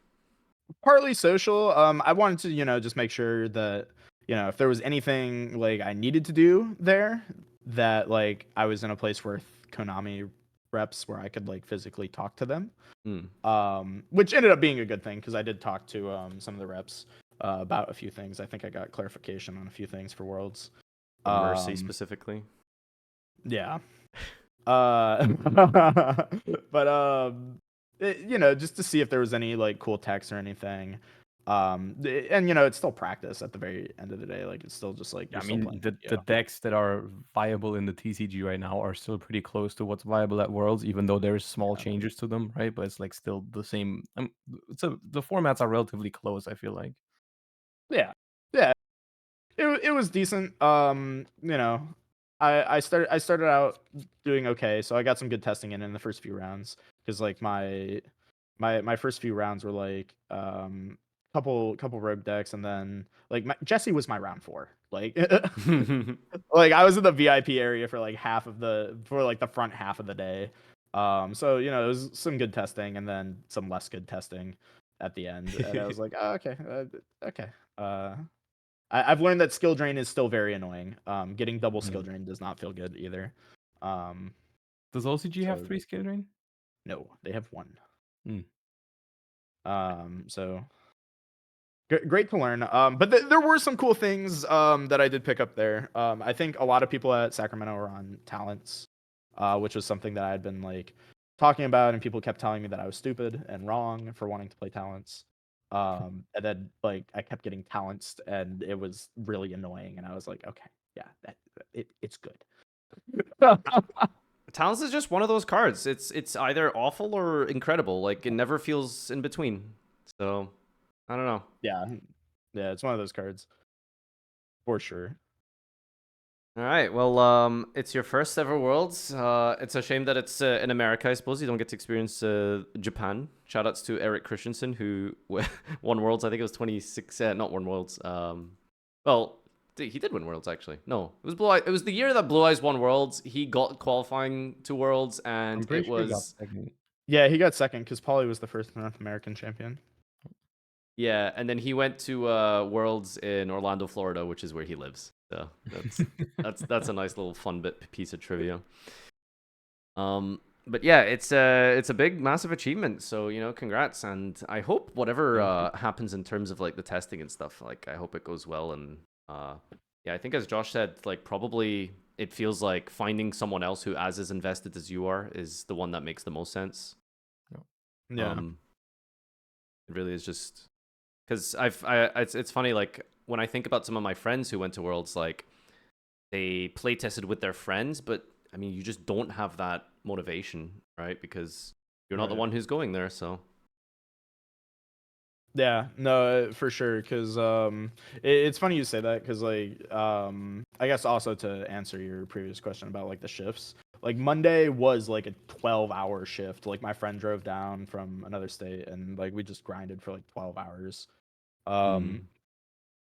Partly social. I wanted to, you know, just make sure that, you know, if there was anything like I needed to do there, that like I was in a place with Konami reps where I could like physically talk to them. Which ended up being a good thing because I did talk to some of the reps about a few things. I think I got clarification on a few things for Worlds. Mercy specifically. Yeah. But you know, just to see if there was any like cool text or anything. And you know, it's still practice at the very end of the day. Like it's still just like I mean, the decks that are viable in the TCG right now are still pretty close to what's viable at Worlds, even though there's small changes to them, right? But it's like still the same. So the formats are relatively close, I feel like. Yeah. It was decent. You know, I started out doing okay, so I got some good testing in the first few rounds because like my first few rounds were like couple rogue decks, and then like Jesse was my round 4. Like like I was in the VIP area for like the front half of the day. So it was some good testing and then some less good testing at the end, and I was like, oh, okay. I've learned that skill drain is still very annoying. Getting double skill drain does not feel good either. Does OCG have 3 skill drain? No, they have 1. Hmm. So great to learn. But there were some cool things that I did pick up there. I think a lot of people at Sacramento were on talents, which was something that I had been like talking about, and people kept telling me that I was stupid and wrong for wanting to play talents. And then like I kept getting talents, and it was really annoying. And I was like, okay, yeah, it's good. Talents is just one of those cards. It's either awful or incredible. Like it never feels in between. So I don't know. Yeah, it's one of those cards for sure. All right. Well, it's your first ever Worlds. It's a shame that it's in America. I suppose you don't get to experience Japan. Shoutouts to Eric Christensen who won Worlds. I think it was 26. Not won Worlds. Well, he did win Worlds actually. No, it was Blue Eyes. It was the year that Blue Eyes won Worlds. He got qualifying to Worlds, and it was. Yeah, he got second because Pauly was the first North American champion. Yeah, and then he went to Worlds in Orlando, Florida, which is where he lives. So that's a nice little fun piece of trivia. But yeah, it's a big, massive achievement. So congrats, and I hope whatever happens in terms of like the testing and stuff, like I hope it goes well. And yeah, I think as Josh said, like probably it feels like finding someone else who as invested as you are is the one that makes the most sense. Yeah, it really is just. Because it's funny, like, when I think about some of my friends who went to Worlds, like, they play tested with their friends, but, I mean, you just don't have that motivation, right? Because you're not the one who's going there, so. Yeah, no, for sure, because it's funny you say that, because, like, I guess also to answer your previous question about, like, the shifts, like, Monday was, like, a 12-hour shift. Like, my friend drove down from another state, and, like, we just grinded for, like, 12 hours. And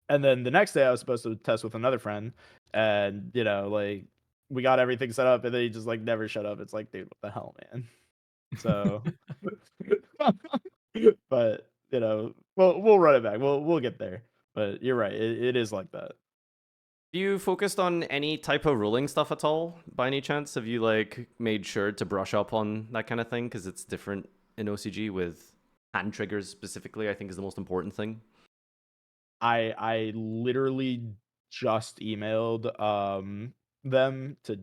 then the next day I was supposed to test with another friend, and like we got everything set up, and then he just like never shut up. It's like, dude, what the hell, man? So but we'll run it back. We'll get there. But you're right, it is like that. Do you focused on any type of ruling stuff at all by any chance? Have you like made sure to brush up on that kind of thing, because it's different in OCG with hand triggers specifically? I think is the most important thing. I literally just emailed them to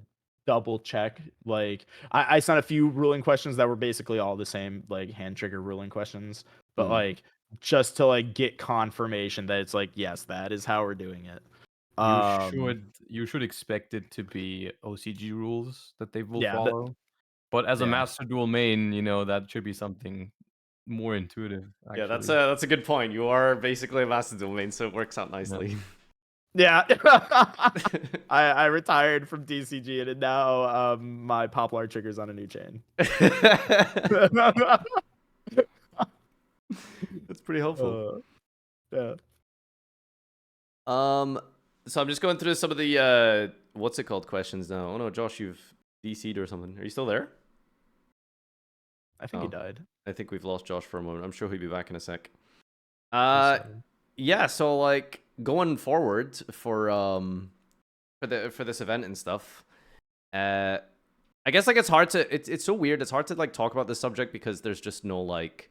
double check. Like I sent a few ruling questions that were basically all the same, like hand trigger ruling questions, but like just to like get confirmation that it's like, yes, that is how we're doing it. You should expect it to be OCG rules that they will Yeah, follow. But as a yeah. Master Duel main, that should be something more intuitive. Actually. Yeah, that's a good point. You are basically a Master Duel main, so it works out nicely. Yeah, I retired from DCG, and now my Poplar trigger's on a new chain. That's pretty helpful. Yeah. So I'm just going through some of the what's it called questions now. Oh no, Josh, you've DC'd or something. Are you still there? I think he died. I think we've lost Josh for a moment. I'm sure he'll be back in a sec. Yeah, so like going forward for this event and stuff, I guess like it's hard to it's so weird. It's hard to like talk about this subject because there's just no like,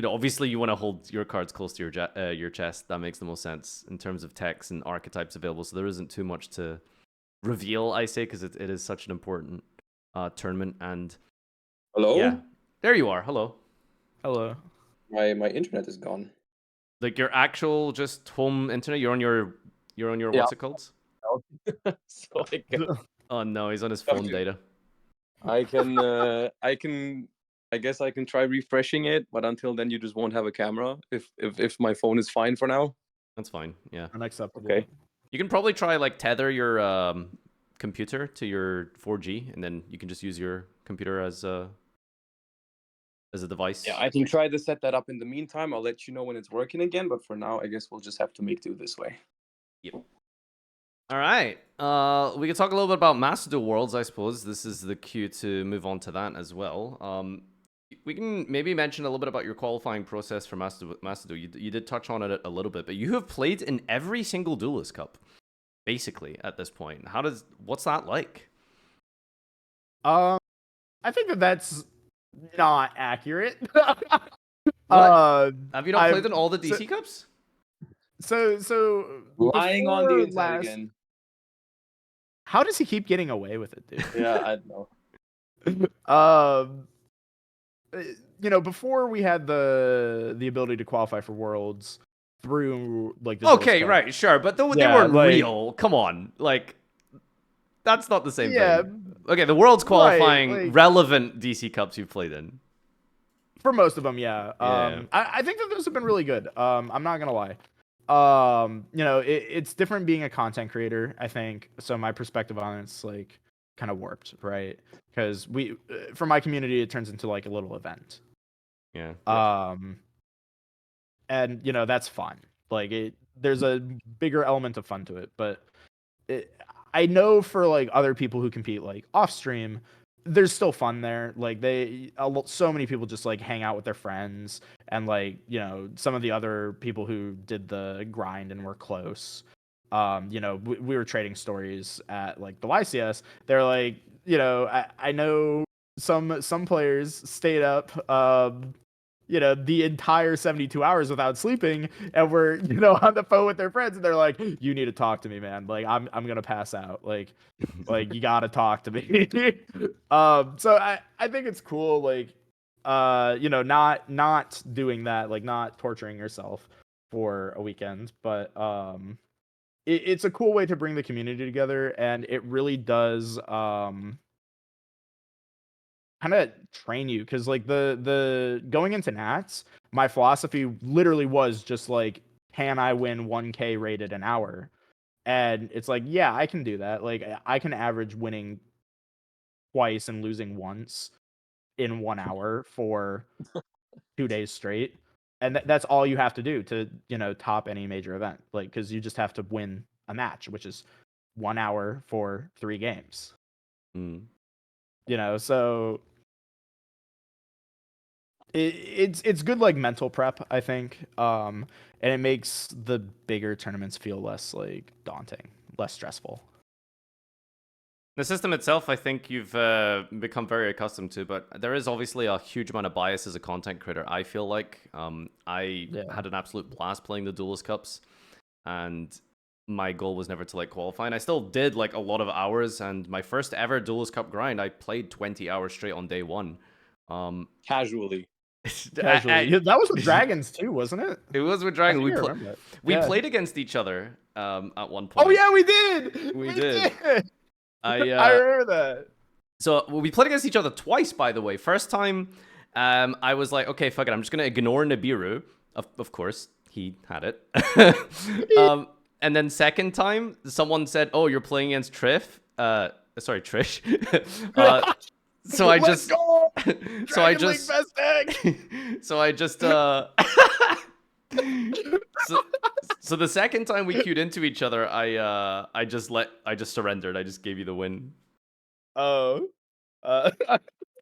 obviously you want to hold your cards close to your chest. That makes the most sense in terms of techs and archetypes available. So there isn't too much to reveal, I say, because it is such an important tournament. And hello? Yeah, there you are. Hello. Hello. My internet is gone. Like your actual just home internet? You're on your what's it called? So Oh no, he's on his phone data. I guess I can try refreshing it, but until then you just won't have a camera if my phone is fine for now. That's fine. Yeah. Unacceptable. Okay. You can probably try like tether your computer to your 4G, and then you can just use your computer as as a device. Yeah, I can try to set that up in the meantime. I'll let you know when it's working again. But for now, I guess we'll just have to make do this way. Yep. All right. We can talk a little bit about Master Duel Worlds, I suppose. This is the cue to move on to that as well. We can maybe mention a little bit about your qualifying process for Master Duel. You did touch on it a little bit, but you have played in every single Duelist Cup, basically, at this point. What's that like? I think that's not accurate. Have you not played in all the DC Cups? So lying on the internet last... again. How does he keep getting away with it, dude? Yeah, I don't know. You know, before we had the ability to qualify for Worlds through like the okay, right, sure, but they weren't real. Come on, like that's not the same thing. Okay, the Worlds qualifying relevant DC Cups you've played in. For most of them, yeah. I think that those have been really good. I'm not gonna lie. You know, it's different being a content creator, I think. So my perspective on it's like kind of warped, right? Because for my community, it turns into like a little event. Yeah. And you know that's fun. Like there's a bigger element of fun to it, but I know for like other people who compete like off stream, there's still fun there. Like so many people just like hang out with their friends, and like, you know, some of the other people who did the grind and were close. You know, we were trading stories at like the YCS. They're like, you know, I know some players stayed up, you know, the entire 72 hours without sleeping, and were, you know, on the phone with their friends, and they're like, you need to talk to me, man. Like I'm gonna pass out. Like you gotta talk to me. So I think it's cool, like, you know, not doing that, like not torturing yourself for a weekend, but it's a cool way to bring the community together, and it really does kind of train you, because like the going into Nats, my philosophy literally was just like, can I win 1K rated an hour? And it's like, yeah, I can do that. Like I can average winning twice and losing once in 1 hour for 2 days straight. And that's all you have to do to, you know, top any major event. Like, because you just have to win a match, which is 1 hour for 3 games. You know, so it's good, like mental prep, I think, and it makes the bigger tournaments feel less like daunting, less stressful. The system itself, I think you've become very accustomed to, but there is obviously a huge amount of bias as a content creator, I feel like. I had an absolute blast playing the Duelist Cups, and my goal was never to like qualify, and I still did like a lot of hours, and my first ever Duelist Cup grind, I played 20 hours straight on day 1. Casually. That was with Dragons too, wasn't it? It was with Dragons. We played against each other at one point. Oh yeah, we did. We did. I remember that. So we played against each other twice, by the way. First time, I was like, okay, fuck it, I'm just gonna ignore Nibiru. Of course, he had it. And then second time, someone said, "Oh, you're playing against Trish." So I just, so the second time we queued into each other, I just surrendered. I just gave you the win. Oh,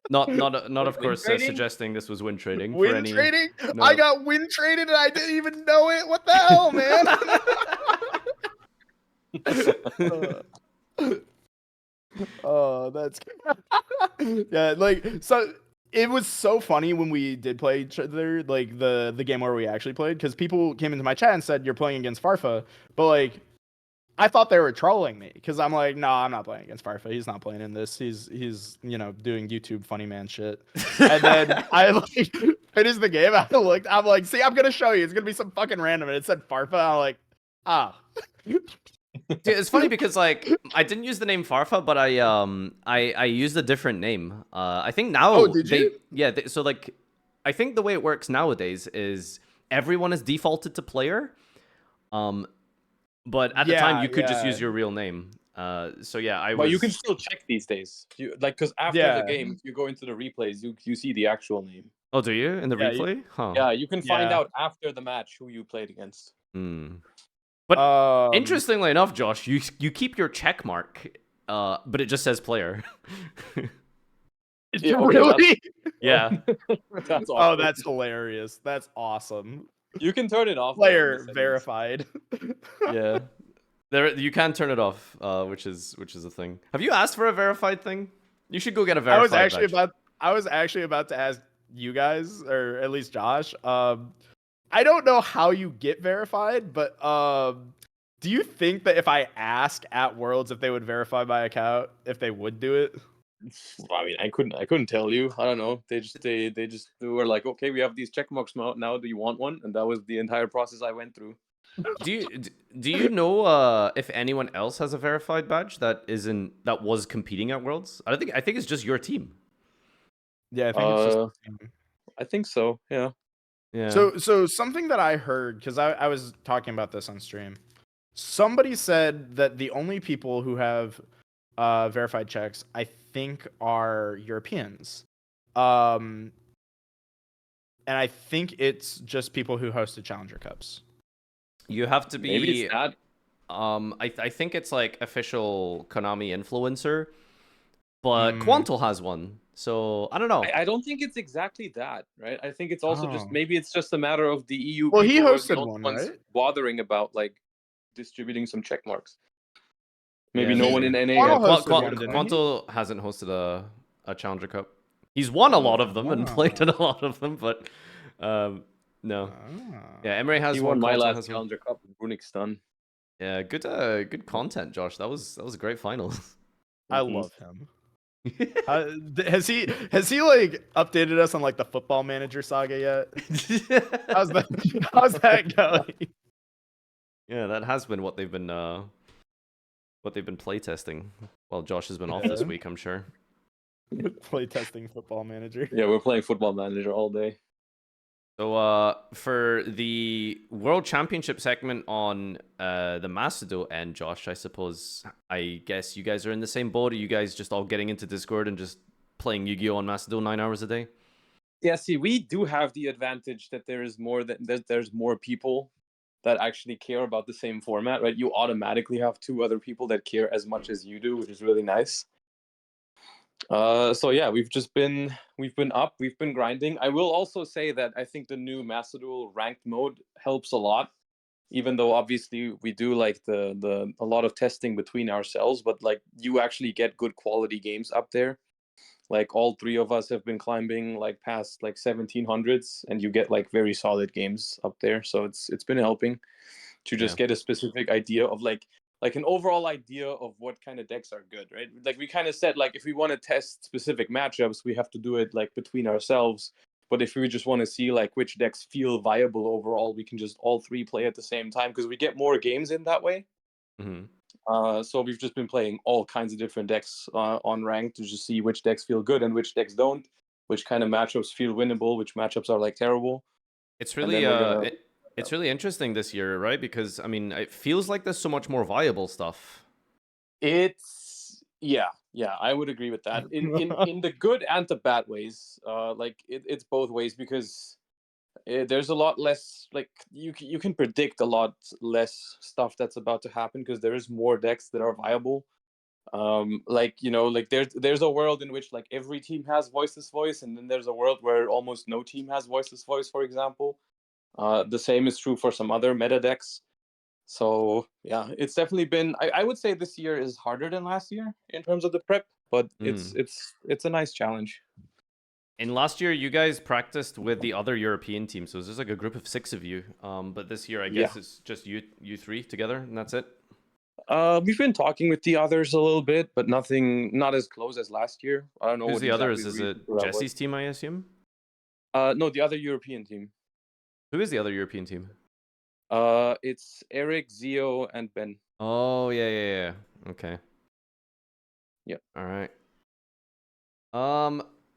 not of course suggesting this was win trading. Win trading? No. I got win traded and I didn't even know it. What the hell, man? Oh, that's yeah. Like, so it was so funny when we did play each other, like the game where we actually played, because people came into my chat and said you're playing against Farfa, but like I thought they were trolling me, because I'm like, no, I'm not playing against Farfa. He's not playing in this. He's you know, doing YouTube funny man shit. And then I like finished the game. I'm like, see, I'm gonna show you. It's gonna be some fucking random, and it said Farfa. I'm like, ah. Dude, it's funny because like I didn't use the name Farfa, but I used a different name. I think now. Oh, did you? Yeah. So like, I think the way it works nowadays is everyone is defaulted to player. But at the time you could just use your real name. So yeah, But you can still check these days. Because after the game, if you go into the replays, you see the actual name. Oh, do you in the Yeah, replay? Huh. Yeah, you can find Yeah. out after the match who you played against. But interestingly enough, Josh, you keep your check mark, but it just says player. Yeah, okay, Really? Yeah. That's Oh, awkward. that's hilarious. That's awesome. You can turn it off. though, in the Player settings. verified. Yeah. There, you can turn it off, which is a thing. Have you asked for a verified thing? You should go get a verified I was badge. actually about to ask you guys, or at least Josh. I don't know how you get verified, but do you think that if I ask at Worlds if they would verify my account, if they would do it? I mean, I couldn't tell you. I don't know. They just were like, okay, we have these check marks now. Do you want one? And that was the entire process I went through. Do you know if anyone else has a verified badge that was competing at Worlds? I think it's just your team. Yeah, I think it's just. I think so. Yeah. Yeah. So something that I heard, because I was talking about this on stream, somebody said that the only people who have verified checks, I think, are Europeans. And I think it's just people who hosted Challenger Cups. You have to be. Maybe it's not. I think it's like official Konami influencer, but Quantal has one, so I don't know. I don't think it's exactly that, right? I think it's also just maybe it's just a matter of the EU. Well, he people are the hosted only one, ones right? bothering about like distributing some check marks. Maybe Yeah, no sure. one in NA. Quantal hasn't hosted a Challenger Cup. He's won a lot of them and played in a lot of them, but no. Yeah, Emery has He one. won my Quantal last has one. Challenger Cup with Runic Stun. Yeah, good content, Josh. That was a great finals. I love him. Has he like updated us on like the Football Manager saga yet? How's that going? Yeah, that has been what they've been playtesting while Josh has been off this week, I'm sure. Playtesting Football Manager. Yeah, we're playing Football Manager all day. So for the World Championship segment on the Macedo end, Josh, I suppose, I guess you guys are in the same boat. Are you guys just all getting into Discord and just playing Yu-Gi-Oh! On Macedo 9 hours a day? Yeah, see, we do have the advantage that there's more people that actually care about the same format, right? You automatically have 2 other people that care as much as you do, which is really nice. So yeah, we've been grinding. I will also say that I think the new Macedool ranked mode helps a lot, even though obviously we do like a lot of testing between ourselves, but like you actually get good quality games up there. Like all 3 of us have been climbing like past like 1700s, and you get like very solid games up there. So it's been helping to just get a specific idea of like an overall idea of what kind of decks are good, right? Like we kind of said, like if we want to test specific matchups, we have to do it like between ourselves. But if we just want to see like which decks feel viable overall, we can just all 3 play at the same time because we get more games in that way. So we've just been playing all kinds of different decks on ranked to just see which decks feel good and which decks don't, which kind of matchups feel winnable, which matchups are like terrible. It's really it's really interesting this year, right? Because I mean, it feels like there's so much more viable stuff. It's yeah, I would agree with that. In the good and the bad ways. Like it's both ways because there's a lot less, like you can predict a lot less stuff that's about to happen because there is more decks that are viable. Like like there's a world in which like every team has voiceless voice, and then there's a world where almost no team has voiceless voice, for example. The same is true for some other meta decks. So yeah, it's definitely been. I would say this year is harder than last year in terms of the prep, but it's a nice challenge. And last year, you guys practiced with the other European teams, so it was just like a group of 6 of you. But this year, I guess it's just you 3 together, and that's it. We've been talking with the others a little bit, but not as close as last year. I don't know. Who's what the others? exactly Is it Jesse's team, I assume? No, the other European team. Who is the other European team? It's Eric, Zio, and Ben. Oh yeah. Okay. Yep. All right.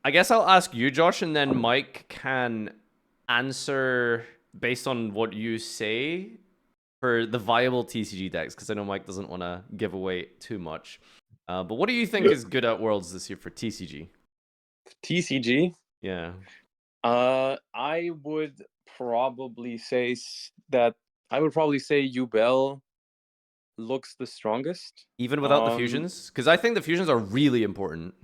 I guess I'll ask you, Josh, and then Mike can answer based on what you say for the viable TCG decks, because I know Mike doesn't want to give away too much. But what do you think is good at Worlds this year for TCG? TCG? Yeah. I would probably say that I would probably say Ubel looks the strongest. Even without the fusions? Because I think the fusions are really important.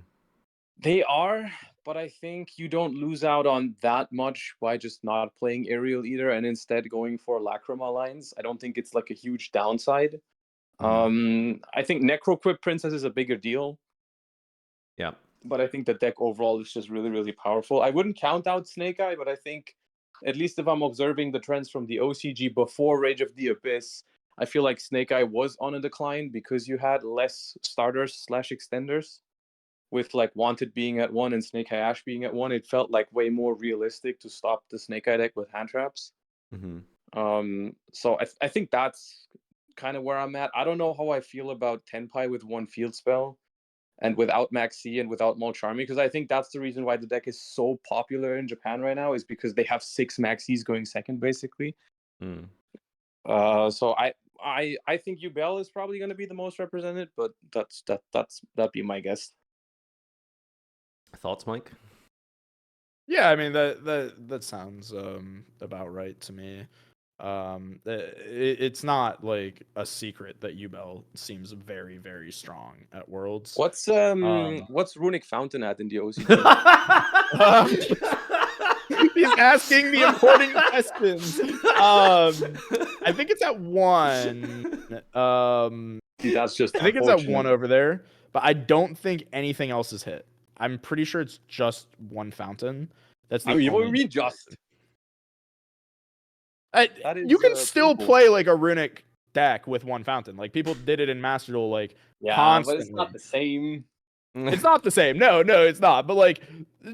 They are, but I think you don't lose out on that much by just not playing aerial either and instead going for Lacrima lines. I don't think it's like a huge downside. I think Necroquip Princess is a bigger deal. Yeah. But I think the deck overall is just really, really powerful. I wouldn't count out Snake Eye, but I think, at least if I'm observing the trends from the OCG before Rage of the Abyss, I feel like Snake Eye was on a decline because you had less starters/extenders. With like Wanted being at 1 and Snake Eye Ash being at 1, it felt like way more realistic to stop the Snake Eye deck with hand traps. So I think that's kind of where I'm at. I don't know how I feel about Tenpai with 1 field spell and without Maxi and without Mole Charmy, because I think that's the reason why the deck is so popular in Japan right now, is because they have 6 Maxis going second, basically. So I think Ubel is probably going to be the most represented, but that'd be my guess. Thoughts, Mike? Yeah, I mean that sounds about right to me. It's not like a secret that Ubel seems very, very strong at Worlds. What's Runic Fountain at in the OCG? He's asking the important questions. I think it's at 1. That's just. I think it's at 1 over there, but I don't think anything else is hit. I'm pretty sure it's just 1 fountain. That's the. What do you mean just? You can still play like a runic deck with 1 fountain. Like people did it in Master Duel, like constantly. But it's not the same. It's not the same. No, it's not. But like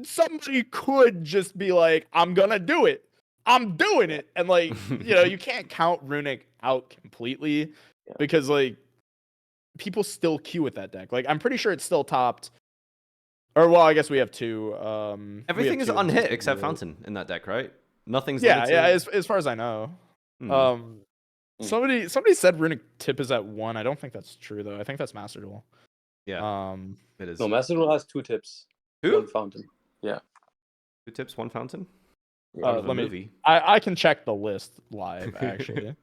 somebody could just be like, I'm gonna do it. I'm doing it. And like, you can't count runic out completely because like people still queue with that deck. Like I'm pretty sure it's still topped. Or well, I guess we have 2. Everything is unhit except fountain in that deck, right? Nothing's limited. As far as I know. Somebody said runic tip is at 1. I don't think that's true though. I think that's Master Duel. Yeah. It is. No, Master Duel has 2 tips. 1 fountain. Yeah. 2 tips, 1 fountain. I can check the list live actually.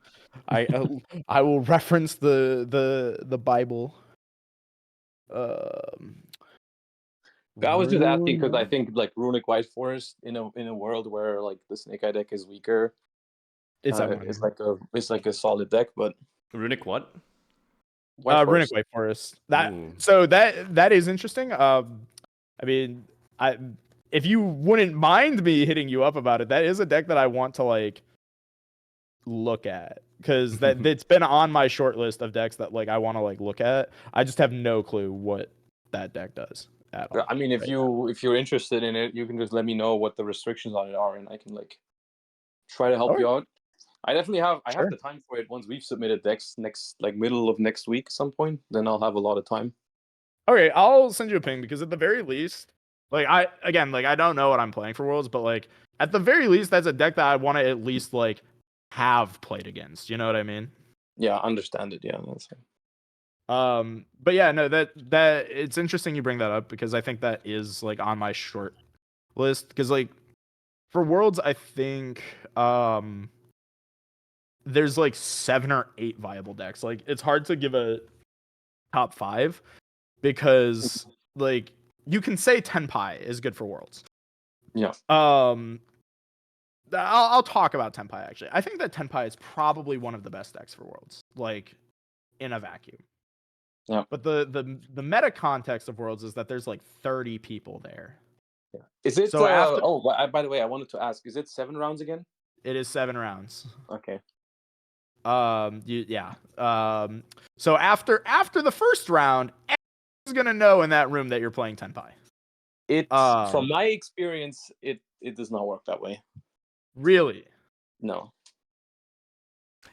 I will reference the Bible. I was just asking because I think like Runic White Forest in a world where like the Snake Eye deck is weaker, it's like a solid deck. But Runic what? Runic White Forest. That is interesting. I mean, if you wouldn't mind me hitting you up about it, that is a deck that I want to like look at because it's been on my short list of decks that like I want to like look at. I just have no clue what that deck does. I mean, if you're interested in it, you can just let me know what the restrictions on it are, and I can like try to help you out. I definitely have. I have the time for it once we've submitted decks next, like middle of next week, at some point. Then I'll have a lot of time. Okay, I'll send you a ping because at the very least, like I don't know what I'm playing for Worlds, but like at the very least, that's a deck that I want to at least like have played against. You know what I mean? Yeah, understand it. Yeah, that's fine. But yeah, no, that it's interesting you bring that up because I think that is like on my short list because like for Worlds I think there's like 7 or 8 viable decks. Like it's hard to give a top 5 because like you can say Tenpai is good for Worlds. Yeah. I'll talk about Tenpai actually. I think that Tenpai is probably one of the best decks for Worlds, like in a vacuum. Yeah. But the meta context of Worlds is that there's like 30 people there. Yeah. Is it so after... by the way, I wanted to ask, is it 7 rounds again? It is 7 rounds. Okay. So after the first round, everyone's gonna know in that room that you're playing Tenpai. From my experience, it does not work that way. Really? No.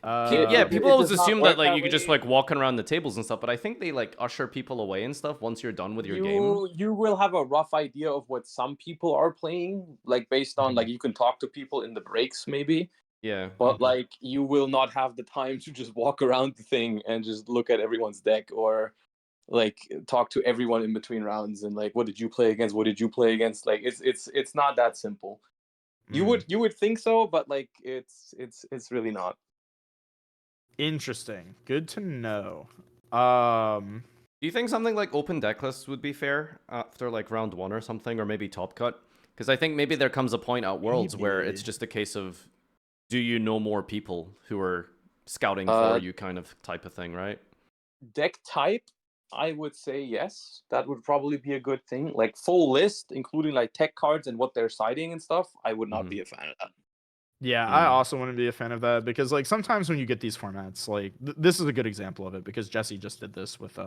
People always assume that like you could just like walking around the tables and stuff, but I think they like usher people away and stuff once you're done with your game. You will have a rough idea of what some people are playing, like based on like you can talk to people in the breaks maybe. Yeah. But like you will not have the time to just walk around the thing and just look at everyone's deck or like talk to everyone in between rounds and like what did you play against? What did you play against? Like it's not that simple. You would think so, but like it's really not. Interesting. Good to know. Do you think something like open deck lists would be fair after like round 1 or something, or maybe top cut? Because I think maybe there comes a point at Worlds where it's just a case of, do you know more people who are scouting for you kind of type of thing, right? Deck type, I would say yes. That would probably be a good thing. Like full list, including like tech cards and what they're siding and stuff, I would not be a fan of that. Yeah, I also wouldn't be a fan of that because like sometimes when you get these formats, like this is a good example of it because Jesse just did this with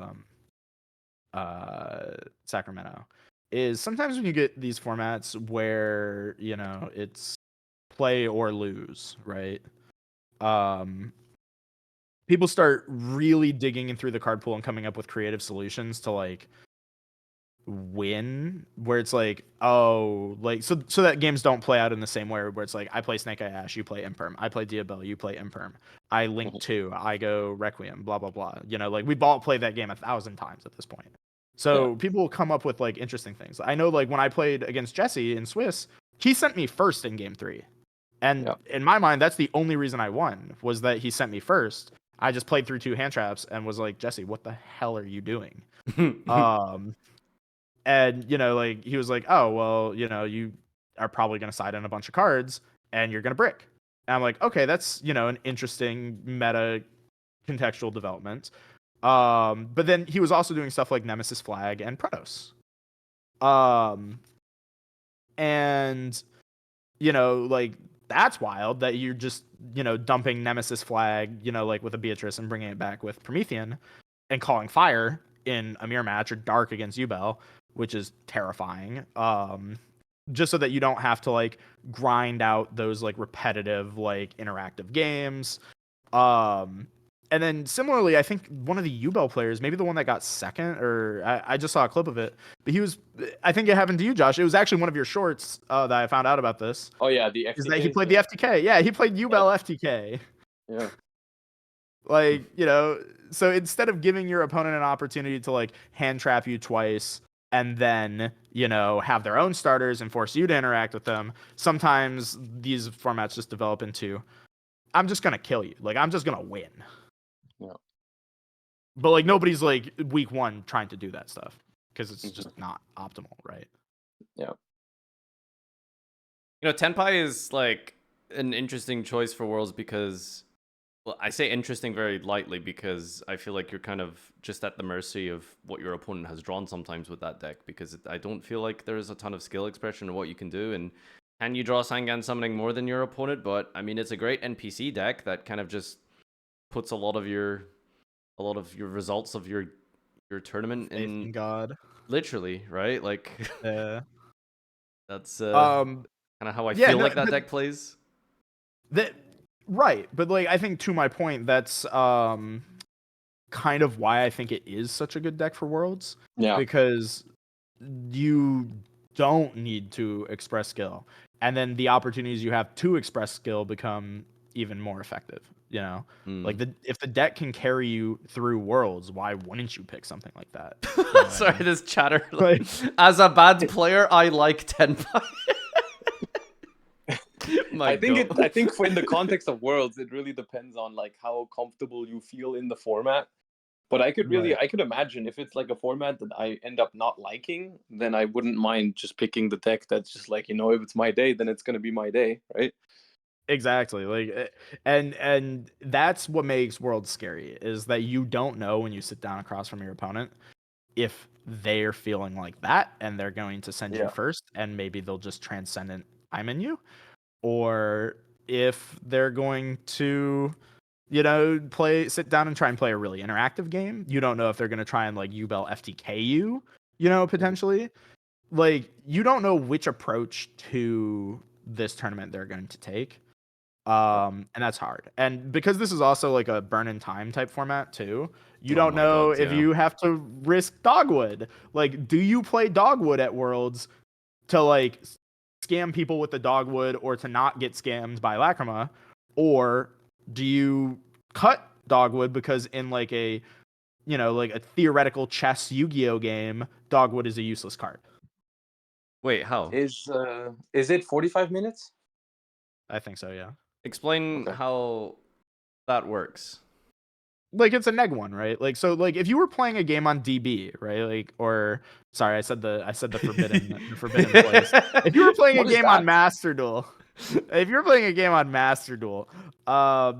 Sacramento. Is sometimes when you get these formats where, you know, it's play or lose, right? People start really digging in through the card pool and coming up with creative solutions to like win, where it's like, oh, like so that games don't play out in the same way where it's like I play Snake Eye Ash, you play Imperm, I play Diabell, you play Imperm, I link 2, I go Requiem, blah blah blah. You know, like we've all played that game 1,000 times at this point. So people will come up with like interesting things. I know like when I played against Jesse in Swiss, he sent me first in game 3. And in my mind, that's the only reason I won, was that he sent me first. I just played through 2 hand traps and was like, Jesse, what the hell are you doing? And, you know, like, he was like, oh, well, you know, you are probably going to side on a bunch of cards and you're going to brick. And I'm like, okay, that's, you know, an interesting meta contextual development. But then he was also doing stuff like Nemesis Flag and Protos. And, you know, like, that's wild that you're just, you know, dumping Nemesis Flag, you know, like with a Beatrice and bringing it back with Promethean and calling fire in a mirror match or dark against Ubel, which is terrifying. Just so that you don't have to like grind out those like repetitive, like interactive games. And then similarly, I think one of the Ubel players, maybe the one that got second, or I just saw a clip of it, but he was, I think it happened to you, Josh. It was actually one of your shorts that I found out about this. Oh yeah, the FTK. Is that he played the FTK. Yeah, he played Ubel FTK. Yeah. Like, you know, so instead of giving your opponent an opportunity to like hand trap you twice and then, you know, have their own starters and force you to interact with them, sometimes these formats just develop into, I'm just going to kill you. Like, I'm just going to win. Yeah. But like nobody's like week 1 trying to do that stuff because it's just not optimal, right? Yeah. You know, Tenpai is like an interesting choice for Worlds because, well, I say interesting very lightly because I feel like you're kind of just at the mercy of what your opponent has drawn sometimes with that deck, because I don't feel like there's a ton of skill expression of what you can do. And can you draw Sangan summoning more than your opponent? But I mean, it's a great NPC deck that kind of just puts a lot of your results of your tournament in God, literally, right? Like, yeah, that's kind of how I feel like that deck plays. That right, but like I think to my point, that's kind of why I think it is such a good deck for Worlds. Yeah, because you don't need to express skill, and then the opportunities you have to express skill become even more effective. You know, like if the deck can carry you through Worlds, why wouldn't you pick something like that? You know Sorry, this chatter. Like, as a bad player, I like Tenpai. I think for in the context of Worlds, it really depends on like how comfortable you feel in the format. But I could imagine if it's like a format that I end up not liking, then I wouldn't mind just picking the deck that's just like, you know, if it's my day, then it's gonna be my day, right? Exactly. Like, and that's what makes Worlds scary, is that you don't know when you sit down across from your opponent if they're feeling like that and they're going to send you first and maybe they'll just transcendent time in you, or if they're going to, you know, sit down and try and play a really interactive game. You don't know if they're going to try and like Ubel FTK you, you know, potentially. Like, you don't know which approach to this tournament they're going to take. And that's hard. And because this is also like a burn in time type format too, you don't know if you have to risk Dogwood. Like, do you play Dogwood at Worlds to like scam people with the Dogwood or to not get scammed by Lacrima? Or do you cut Dogwood because in like a, you know, like a theoretical chess Yu-Gi-Oh game, Dogwood is a useless card? Wait, how? Is it 45 minutes? I think so, yeah. Explain how that works. Like it's a neg one, right? Like so, like if you were playing a game on DB, right? Like or sorry, I said the forbidden the forbidden place. If you were playing a What is game on that? Master Duel, if you're playing a game on Master Duel, how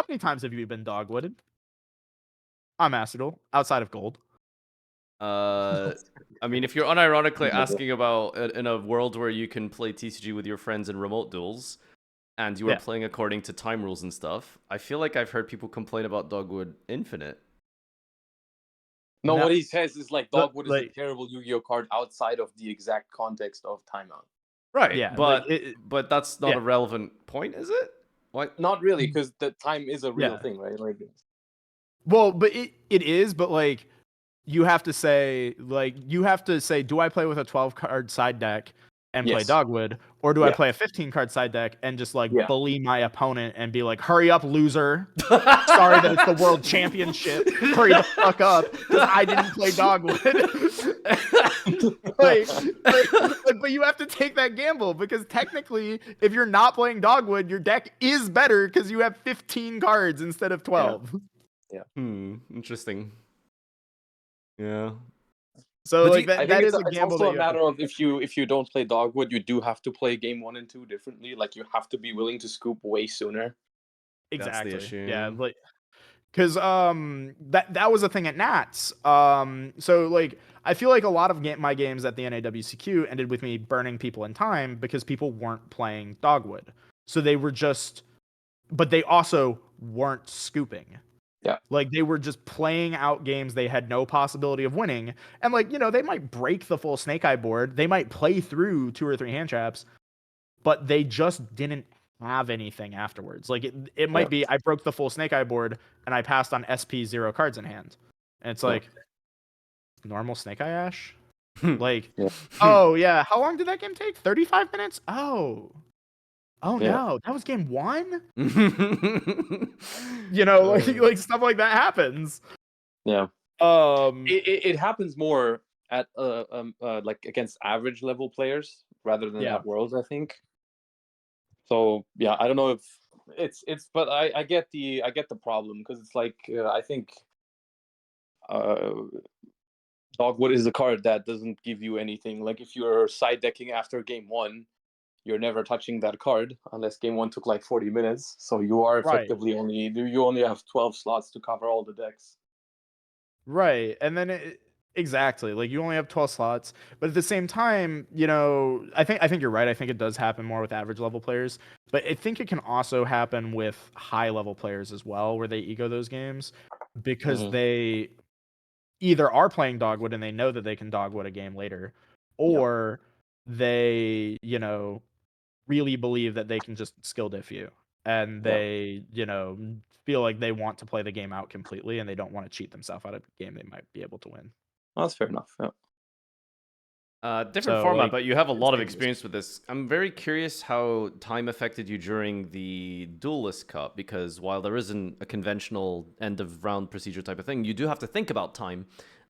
many times have you been dogwooded on Master Duel outside of gold? I mean, if you're unironically asking about in a world where you can play TCG with your friends in remote duels, and you are Yeah. playing according to time rules and stuff, I feel like I've heard people complain about Dogwood Infinite. No, No. what he says is like Look, Dogwood is a like- terrible Yu-Gi-Oh card outside of the exact context of timeout. Right, Yeah, but like but that's not yeah. a relevant point, is it? What? Not really, because the time is a real Yeah. thing, right? Like, Well, but it is, but like you have to say do I play with a 12 card side deck and play Yes. dogwood, or do I Yeah. play a 15 card side deck and just like Yeah. bully my opponent and be like, hurry up, loser. Sorry that it's the world championship. Hurry the fuck up because I didn't play dogwood. But you have to take that gamble because technically if you're not playing dogwood, your deck is better because you have 15 cards instead of 12. Yeah. Interesting. Yeah. So But like do you- I that think is a it's gamble. also that a you have to matter of if you don't play Dogwood, you do have to play game 1 and 2 differently. Like you have to be willing to scoop way sooner. Exactly. That's the issue. Yeah, like because that was a thing at Nats. So like I feel like a lot of my games at the NAWCQ ended with me burning people in time because people weren't playing Dogwood. So they were just, but they also weren't scooping. Yeah. Like they were just playing out games they had no possibility of winning. And like, you know, they might break the full Snake Eye board. They might play through 2 or 3 hand traps, but they just didn't have anything afterwards. Like it might be I broke the full Snake Eye board and I passed on SP 0 cards in hand. And it's like normal Snake Eye Ash? Like, oh yeah, how long did that game take? 35 minutes? Oh. Oh Yeah. no, that was game 1? You know, like stuff like that happens. Yeah. Um It happens more at like against average level players rather than Yeah. at Worlds, I think. So yeah, I don't know if it's but I get the problem because it's like I think Dogwood is a card that doesn't give you anything. Like if you're side decking after game 1, you're never touching that card unless game 1 took like 40 minutes. So you are Right. effectively you only have 12 slots to cover all the decks. Right. And then exactly, like you only have 12 slots, but at the same time, you know, I think you're right. I think it does happen more with average level players, but I think it can also happen with high level players as well where they ego those games because Mhm. they either are playing dogwood and they know that they can dogwood a game later, or they, you know, really believe that they can just skill diff you and they, you know, feel like they want to play the game out completely and they don't want to cheat themselves out of a game they might be able to win. That's fair enough. Yeah. Different So, format, like, but you have a it's lot of dangerous. experience with this. I'm very curious how time affected you during the Duelist Cup, because while there isn't a conventional end of round procedure type of thing, you do have to think about time.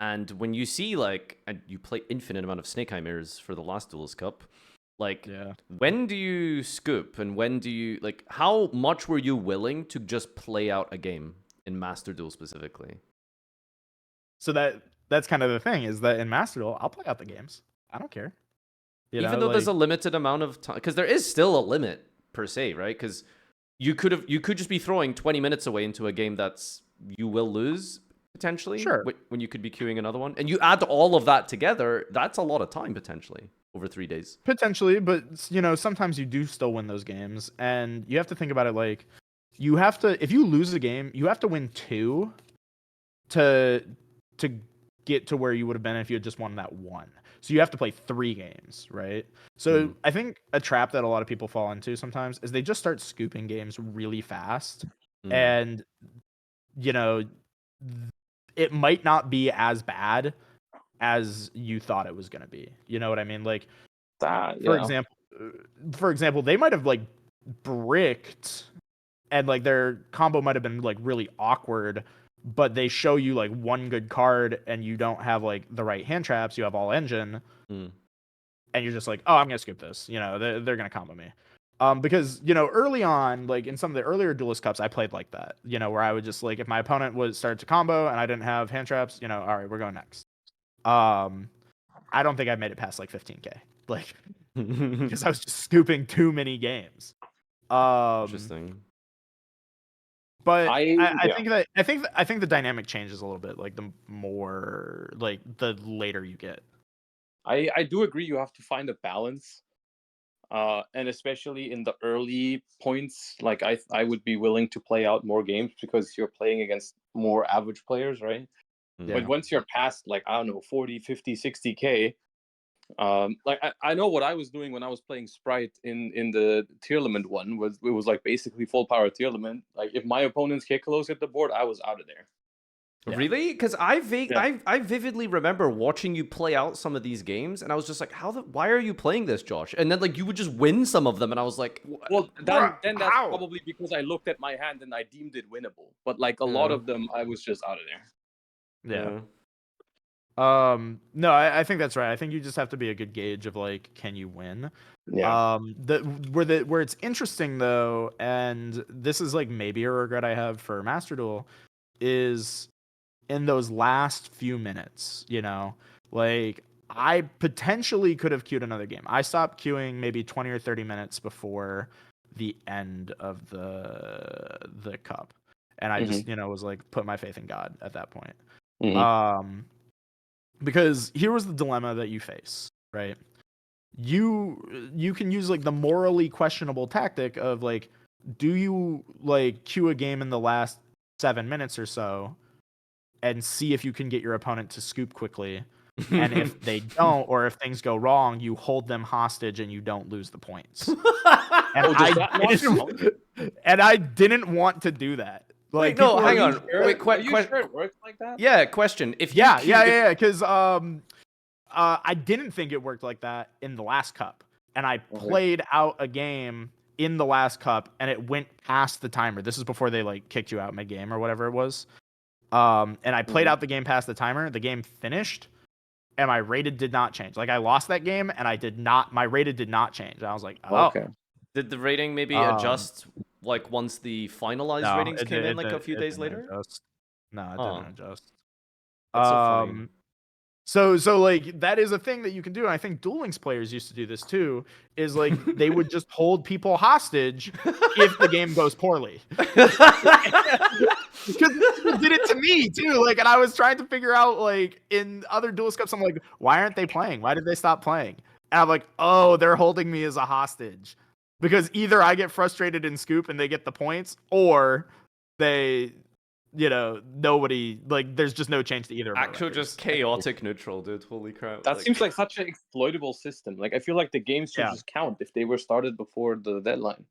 And when you see and you play infinite amount of Snake Eye mirrors for the last Duelist Cup, like when do you scoop and when do you how much were you willing to just play out a game in Master Duel specifically? So that's kind of the thing is that in Master Duel, I'll play out the games. I don't care. Even though there's a limited amount of time, because there is still a limit per se, right? Because you could just be throwing 20 minutes away into a game that's you will lose potentially. Sure. When you could be queuing another one, and you add all of that together, that's a lot of time potentially over 3 days. Potentially, but you know, sometimes you do still win those games, and you have to think about it like you have to. If you lose a game, you have to win 2 to get to where you would have been if you had just won that 1. So you have to play 3 games, right? So I think a trap that a lot of people fall into sometimes is they just start scooping games really fast, and you know, it might not be as bad as you thought it was going to be. You know what I mean? Like, for example, they might have like bricked and like their combo might have been like really awkward, but they show you like one good card and you don't have like the right hand traps. You have all engine and you're just like, oh, I'm going to skip this. You know, they're going to combo me. Because, you know, early on, like in some of the earlier Duelist Cups, I played like that, you know, where I would just like, if my opponent was started to combo and I didn't have hand traps, you know, all right, we're going next. I don't think I made it past like 15K, like, because I was just scooping too many games. Interesting. But yeah. I think the dynamic changes a little bit, like the more, like the later you get. I do agree you have to find a balance. And especially in the early points, like I would be willing to play out more games because you're playing against more average players, right? Yeah. But once you're past, like, I don't know, 40, 50, 60K, like I know what I was doing when I was playing Sprite in the Tearlament one was it was like basically full power Tearlament. Like if my opponents hit close at the board, I was out of there. Yeah. Really? Because I vividly remember watching you play out some of these games, and I was just like, why are you playing this, Josh? And then like you would just win some of them, and I was like, well, then that's how? probably because I looked at my hand and I deemed it winnable. But like a lot of them, I was just out of there. Yeah. No, I think that's right. I think you just have to be a good gauge of like, can you win? Yeah. Where it's interesting though, and this is like maybe a regret I have for Master Duel, is in those last few minutes, you know, like I potentially could have queued another game. I stopped queuing maybe 20 or 30 minutes before the end of the cup. And I just, you know, was like, put my faith in God at that point. Because here was the dilemma that you face, right? You can use like the morally questionable tactic of like, do you like queue a game in the last 7 minutes or so and see if you can get your opponent to scoop quickly, and if they don't, or if things go wrong, you hold them hostage and you don't lose the points. And I didn't want to do that. Like, wait, no, hang on. Sure? Wait, are you sure it works like that? Yeah, question. If you because I didn't think it worked like that in the last cup, and I played out a game in the last cup, and it went past the timer. This is before they like kicked you out mid game or whatever it was. And I played out the game past the timer. The game finished, and my rated did not change. Like I lost that game, and my rated did not change. And I was like, oh. Okay. Did the rating maybe adjust like once the finalized ratings came in like a few days later? No, it didn't adjust. That's so funny. So like that is a thing that you can do, and I think Duel Links players used to do this too. Is like they would just hold people hostage if the game goes poorly. Because people did it to me too. Like, and I was trying to figure out like in other Duelist Cups, I'm like, why aren't they playing? Why did they stop playing? And I'm like, oh, they're holding me as a hostage. Because either I get frustrated in scoop and they get the points, or they, you know, nobody, like, there's just no change to either of them. Actual just chaotic neutral, dude. Holy crap. That seems like such an exploitable system. Like, I feel like the games should just count if they were started before the deadline.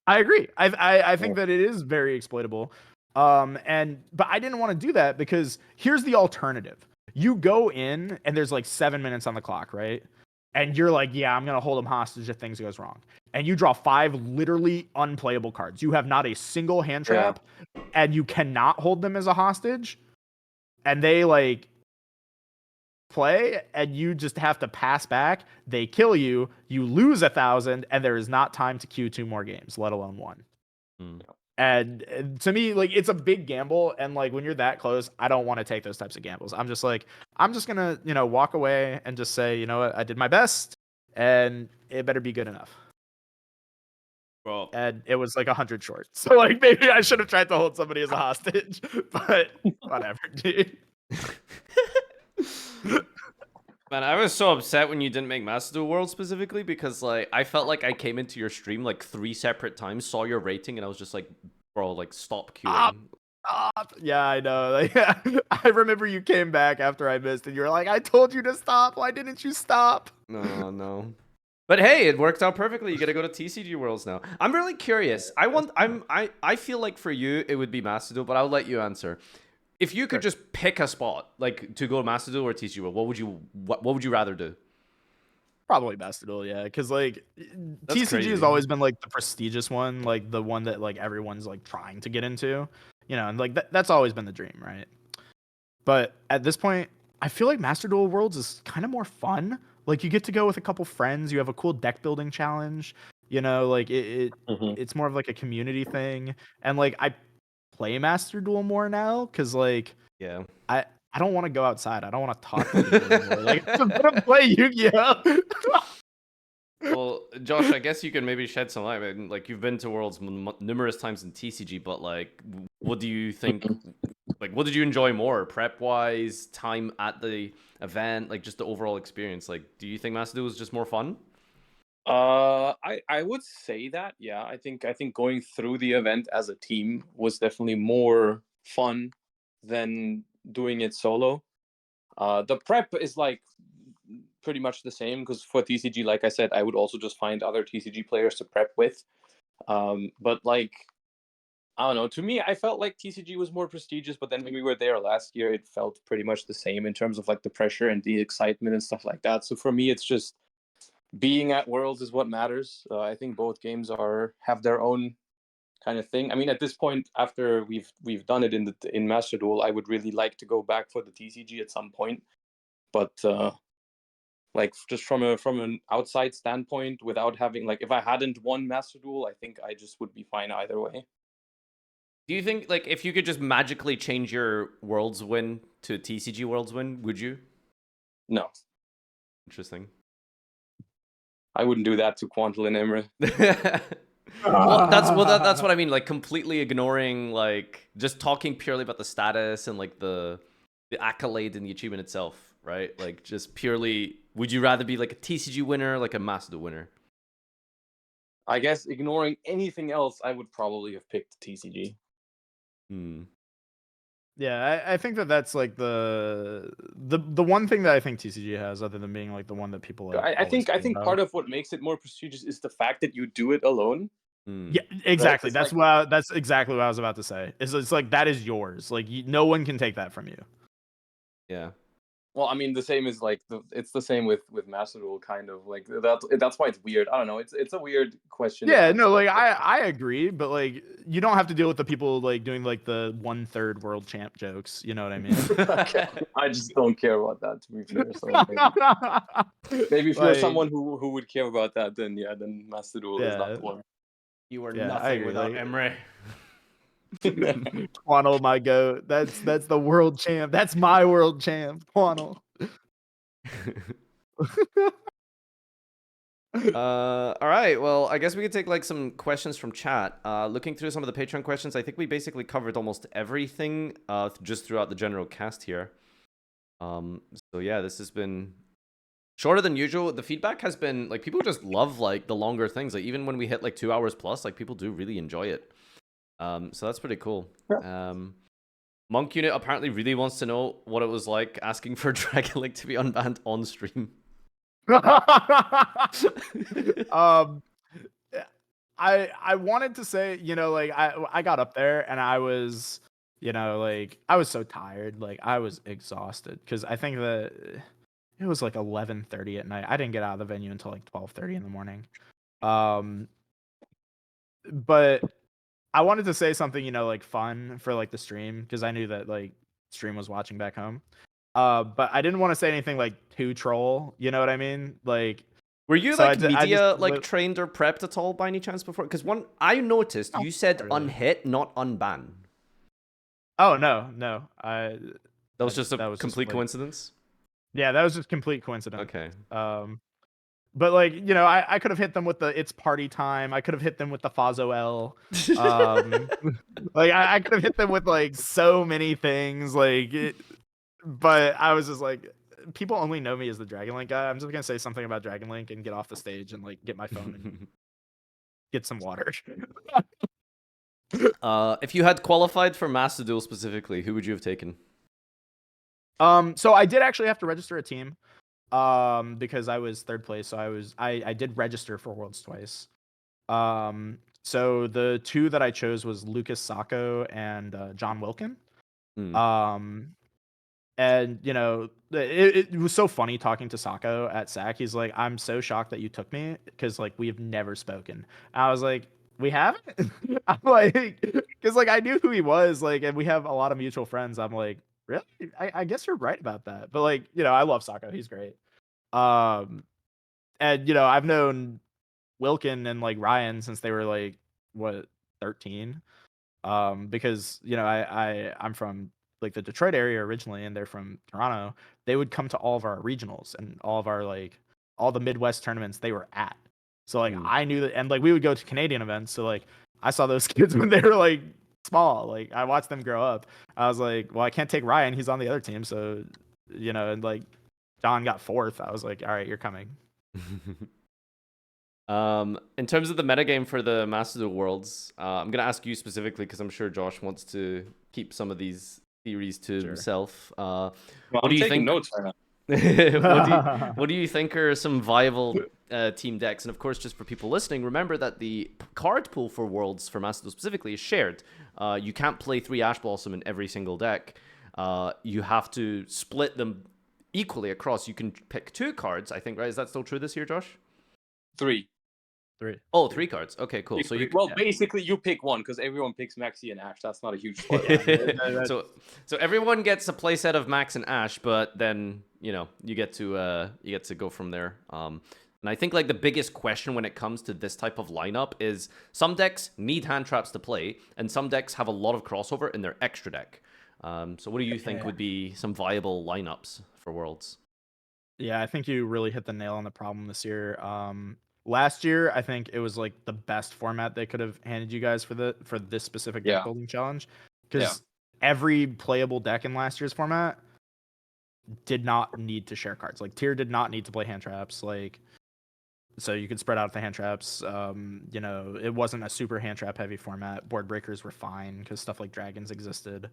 I agree. I think that it is very exploitable. But I didn't want to do that because here's the alternative. You go in and there's like 7 minutes on the clock, right? And you're like, yeah, I'm going to hold them hostage if things goes wrong. And you draw 5 literally unplayable cards. You have not a single hand trap, and you cannot hold them as a hostage. And they like play, and you just have to pass back. They kill you. You lose 1,000, and there is not time to queue 2 more games, let alone 1. And to me, like, it's a big gamble. And like when you're that close, I don't want to take those types of gambles. I'm just like, I'm just gonna, you know, walk away and just say, you know what, I did my best, and it better be good enough. Well, and it was like 100 short. So like maybe I should have tried to hold somebody as a hostage, but whatever, dude. Man, I was so upset when you didn't make Master Duel World specifically because like I felt like I came into your stream like 3 separate times, saw your rating, and I was just like, bro, like stop queuing. Yeah, I know. Like, I remember you came back after I missed, and you were like, "I told you to stop. Why didn't you stop?" No. But hey, it worked out perfectly. You get to go to TCG Worlds now. I'm really curious. I feel like for you it would be Master Duel, but I'll let you answer. If you could just pick a spot, like to go to Master Duel or TCG World, what would you rather do? Probably Master Duel, yeah, because like That's TCG crazy. has always been like the prestigious one, like the one that like everyone's like trying to get into, you know, and like that's always been the dream, right? But at this point, I feel like Master Duel Worlds is kind of more fun. Like you get to go with a couple friends, you have a cool deck building challenge, You know, like Mm-hmm. it's more of like a community thing, and like I play Master Duel more now because like Yeah. I don't want to go outside. I don't want to talk to people anymore. Like I'm gonna play Yu-Gi-Oh. Well, Josh, I guess you can maybe shed some light. I mean, like you've been to Worlds numerous times in TCG, but like, what do you think? Like, what did you enjoy more, prep wise, time at the event, like just the overall experience? Like, do you think Master Duel was just more fun? I would say that, yeah. I think going through the event as a team was definitely more fun than doing it solo. The prep is like pretty much the same because for TCG, like I said, I would also just find other TCG players to prep with. But like, I don't know. To me, I felt like TCG was more prestigious, but then when we were there last year, it felt pretty much the same in terms of like the pressure and the excitement and stuff like that. So for me, it's just being at Worlds is what matters. I think both games have their own kind of thing. I mean, at this point, after we've done it in Master Duel, I would really like to go back for the TCG at some point. But like just from an outside standpoint, without having like if I hadn't won Master Duel, I think I just would be fine either way. Do you think like if you could just magically change your Worlds win to TCG Worlds win, would you? No. Interesting. I wouldn't do that to Quantal and Emre. That's what I mean. Like completely ignoring, like just talking purely about the status and like the accolade and the achievement itself, right? Like just purely, would you rather be like a TCG winner, like a Master Duel winner? I guess ignoring anything else, I would probably have picked TCG. Yeah, I think that's like the one thing that I think TCG has, other than being like the one that people like. I think part of what makes it more prestigious is the fact that you do it alone. Yeah, exactly. Right? That's exactly what I was about to say. It's like that is yours. Like no one can take that from you. Yeah. Well, I mean, the same is like it's the same with Master Duel, kind of like that's why it's weird. I don't know. It's a weird question. Yeah, no, like I agree, but like you don't have to deal with the people like doing like the 1/3 world champ jokes. You know what I mean? Okay. I just don't care about that, to be fair. So maybe if you're someone who would care about that, then yeah, then Master Duel is not the one. You are Yeah, I nothing agree, without like- Emre. Quantal, my goat. That's the world champ. That's my world champ, Quantal. All right. Well, I guess we could take like some questions from chat. Looking through some of the Patreon questions, I think we basically covered almost everything just throughout the general cast here. So yeah, this has been shorter than usual. The feedback has been like people just love like the longer things. Like even when we hit like 2 hours plus, like people do really enjoy it. So that's pretty cool. Monk Unit apparently really wants to know what it was like asking for Dragon Link to be unbanned on stream. I wanted to say, you know, like I got up there and I was, you know, like I was so tired, like I was exhausted because I think that it was like 11:30 at night. I didn't get out of the venue until like 12:30 in the morning. But I wanted to say something, you know, like fun for like the stream because I knew that like stream was watching back home. But I didn't want to say anything like too troll. You know what I mean? Like, were you so like media like trained or prepped at all by any chance before? Because one I noticed you said unhit, not unban. Oh no, that was just a complete coincidence. Yeah, that was just complete coincidence. Okay. But like, you know, I could have hit them with the it's party time. I could have hit them with the Fazo L. Like I could have hit them with like so many things. But I was just like, people only know me as the Dragon Link guy. I'm just gonna say something about Dragon Link and get off the stage and like get my phone and get some water. If you had qualified for Master Duel specifically, who would you have taken? So I did actually have to register a team. Because I was third place, so I did register for Worlds twice. So the two that I chose was Lucas Sacco and John Wilkin. And you know, it was so funny talking to Sacco at SAC. He's like, I'm so shocked that you took me because like we have never spoken. I was like, we haven't? I'm like, because like I knew who he was, like, and we have a lot of mutual friends. I'm like, really? I guess you're right about that. But like, you know, I love Sacco. He's great. And you know, I've known Wilkin and like Ryan since they were like what 13. Because I'm from like the Detroit area originally, and they're from Toronto. They would come to all of our regionals and all of our like all the Midwest tournaments they were at. So like I knew that, and like we would go to Canadian events. So like I saw those kids when they were like small. Like I watched them grow up. I was like, well, I can't take Ryan. He's on the other team. So and like John got 4th. I was like, all right, you're coming. In terms of the metagame for the Master Duel Worlds, I'm going to ask you specifically because I'm sure Josh wants to keep some of these theories to himself. What do you think? Notes right now. What do you think are some viable team decks? And of course, just for people listening, remember that the card pool for Worlds for Master Duel specifically is shared. You can't play 3 Ash Blossom in every single deck. You have to split them equally across. You can pick 2 cards, I think, right? Is that still true this year, Josh? 3. 3. Oh, 3 cards. Okay, cool. So basically you pick one because everyone picks Maxi and Ash. That's not a huge spoiler. so everyone gets a playset of Max and Ash, but then you get to go from there. And I think like the biggest question when it comes to this type of lineup is some decks need hand traps to play, and some decks have a lot of crossover in their extra deck. So what do you think would be some viable lineups for Worlds? Yeah, I think you really hit the nail on the problem this year. Last year, I think it was like the best format they could have handed you guys for this specific deck building challenge, because every playable deck in last year's format did not need to share cards. Like Tier did not need to play hand traps. Like, so you could spread out the hand traps. It wasn't a super hand trap heavy format. Board breakers were fine because stuff like dragons existed.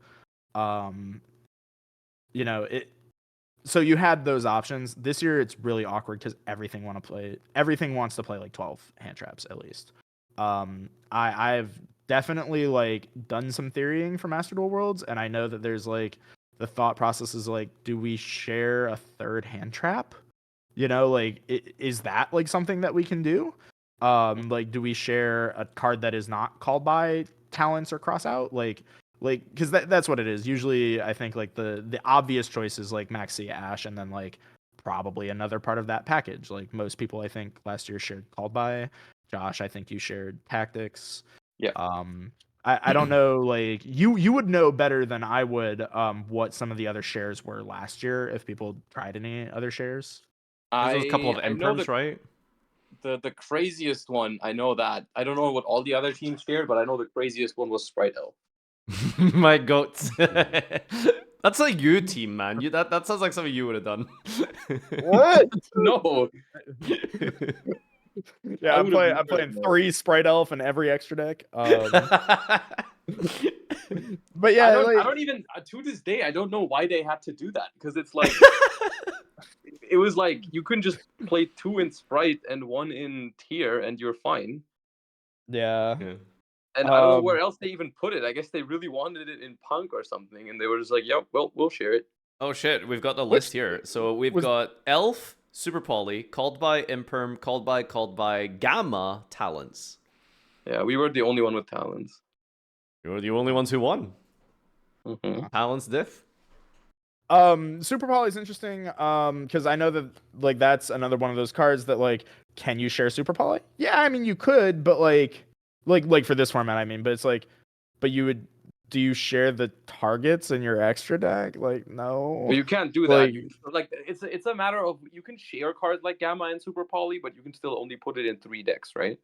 So you had those options. This year it's really awkward because everything wants to play like 12 hand traps at least. I've definitely like done some theorying for Master Duel Worlds, and I know that there's like the thought process is like, do we share a 3rd hand trap? Is that like something that we can do? Like, do we share a card that is not called by talents or cross out? Like, because that's what it is. Usually, I think like the obvious choice is like Maxi Ash, and then like probably another part of that package. Like most people, I think last year shared called by. Josh, I think you shared tactics. Yeah. I don't know. Like you would know better than I would. What some of the other shares were last year if people tried any other shares. There's a couple of imperms, right? The craziest one, I know that. I don't know what all the other teams shared, but I know the craziest one was Sprite Elf. My goats. That's like you, team, man. That sounds like something you would have done. What? No. Yeah, I'm playing 3 Sprite Elf in every extra deck. But yeah, I don't even to this day I don't know why they had to do that, because it's like it was like you couldn't just play 2 in Sprite and 1 in Tier and you're fine. Yeah. And I don't know where else they even put it. I guess they really wanted it in Punk or something, and they were just like, "Yep, well, we'll share it." Oh shit, we've got the list here. So we've got Elf, Super Poly, Called by Imperm, Called by Gamma, Talents. Yeah, we were the only one with Talents. You were the only ones who won. Mm-hmm. Talents diff. Super Poly is interesting because I know that like that's another one of those cards that like, can you share Super Poly? Yeah, I mean you could, but like for this format, I mean, but it's like, but do you share the targets in your extra deck? Like, no. Well, you can't do that. It's a matter of, you can share cards like Gamma and Super Poly, but you can still only put it in 3 decks, right?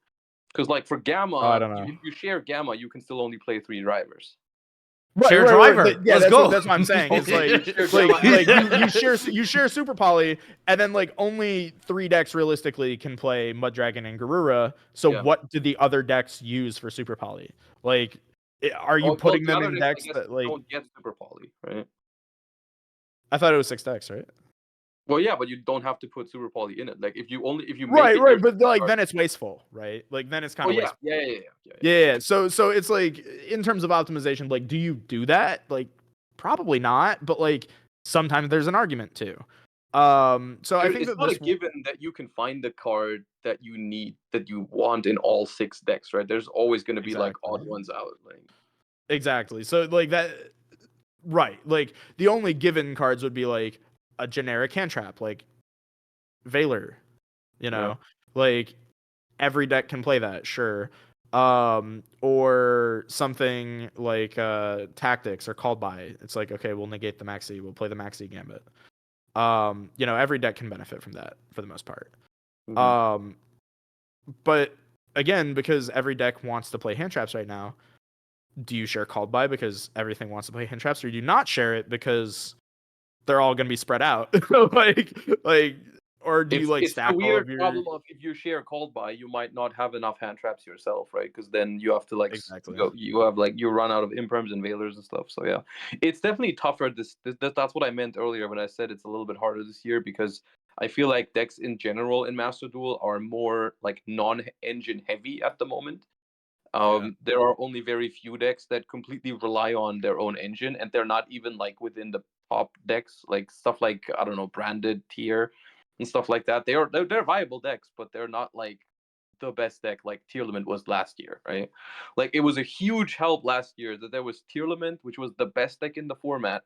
Because like for Gamma, I don't know. if you share Gamma, you can still only play 3 drivers. Share driver. Yeah, Let's go. That's what I'm saying. It's you share Super Poly, and then like only 3 decks realistically can play Mud Dragon and Garura. So what do the other decks use for Super Poly? Like, are you putting them in decks that like don't get Super Poly, right? I thought it was 6 decks, right? Well, yeah, but you don't have to put Super Poly in it. Like if you make right, but like then it's wasteful, right? Like then it's kind of wasteful. Yeah. So it's like in terms of optimization, like do you do that? Like probably not, but like sometimes there's an argument too. So I think it's not a given that you can find the card that you need, that you want in all 6 decks, right? There's always going to be like odd ones out. Like exactly. So like that, right? Like the only given cards would be like a generic hand trap, like Valor, like every deck can play that, sure. Or something like Tactics or Called By. It's like, okay, we'll negate the Maxi, we'll play the Maxi Gambit. You know, every deck can benefit from that for the most part. But again, because every deck wants to play hand traps right now, do you share Called By because everything wants to play hand traps, or do you not share it because they're all going to be spread out? like, or do you like It's stack a all of weird your problem of if you share Called By, you might not have enough hand traps yourself, right? Because then you have to like you have like you run out of imperms and veilers and stuff. So yeah, it's definitely tougher. That's what I meant earlier when I said it's a little bit harder this year, because I feel like decks in general in Master Duel are more like non-engine heavy at the moment. There are only very few decks that completely rely on their own engine, and they're not even like within the top decks, like stuff like, I don't know, branded tier and stuff like that. They're viable decks, but they're not like the best deck like Tearlament was last year, right? Like it was a huge help last year that there was Tearlament, which was the best deck in the format.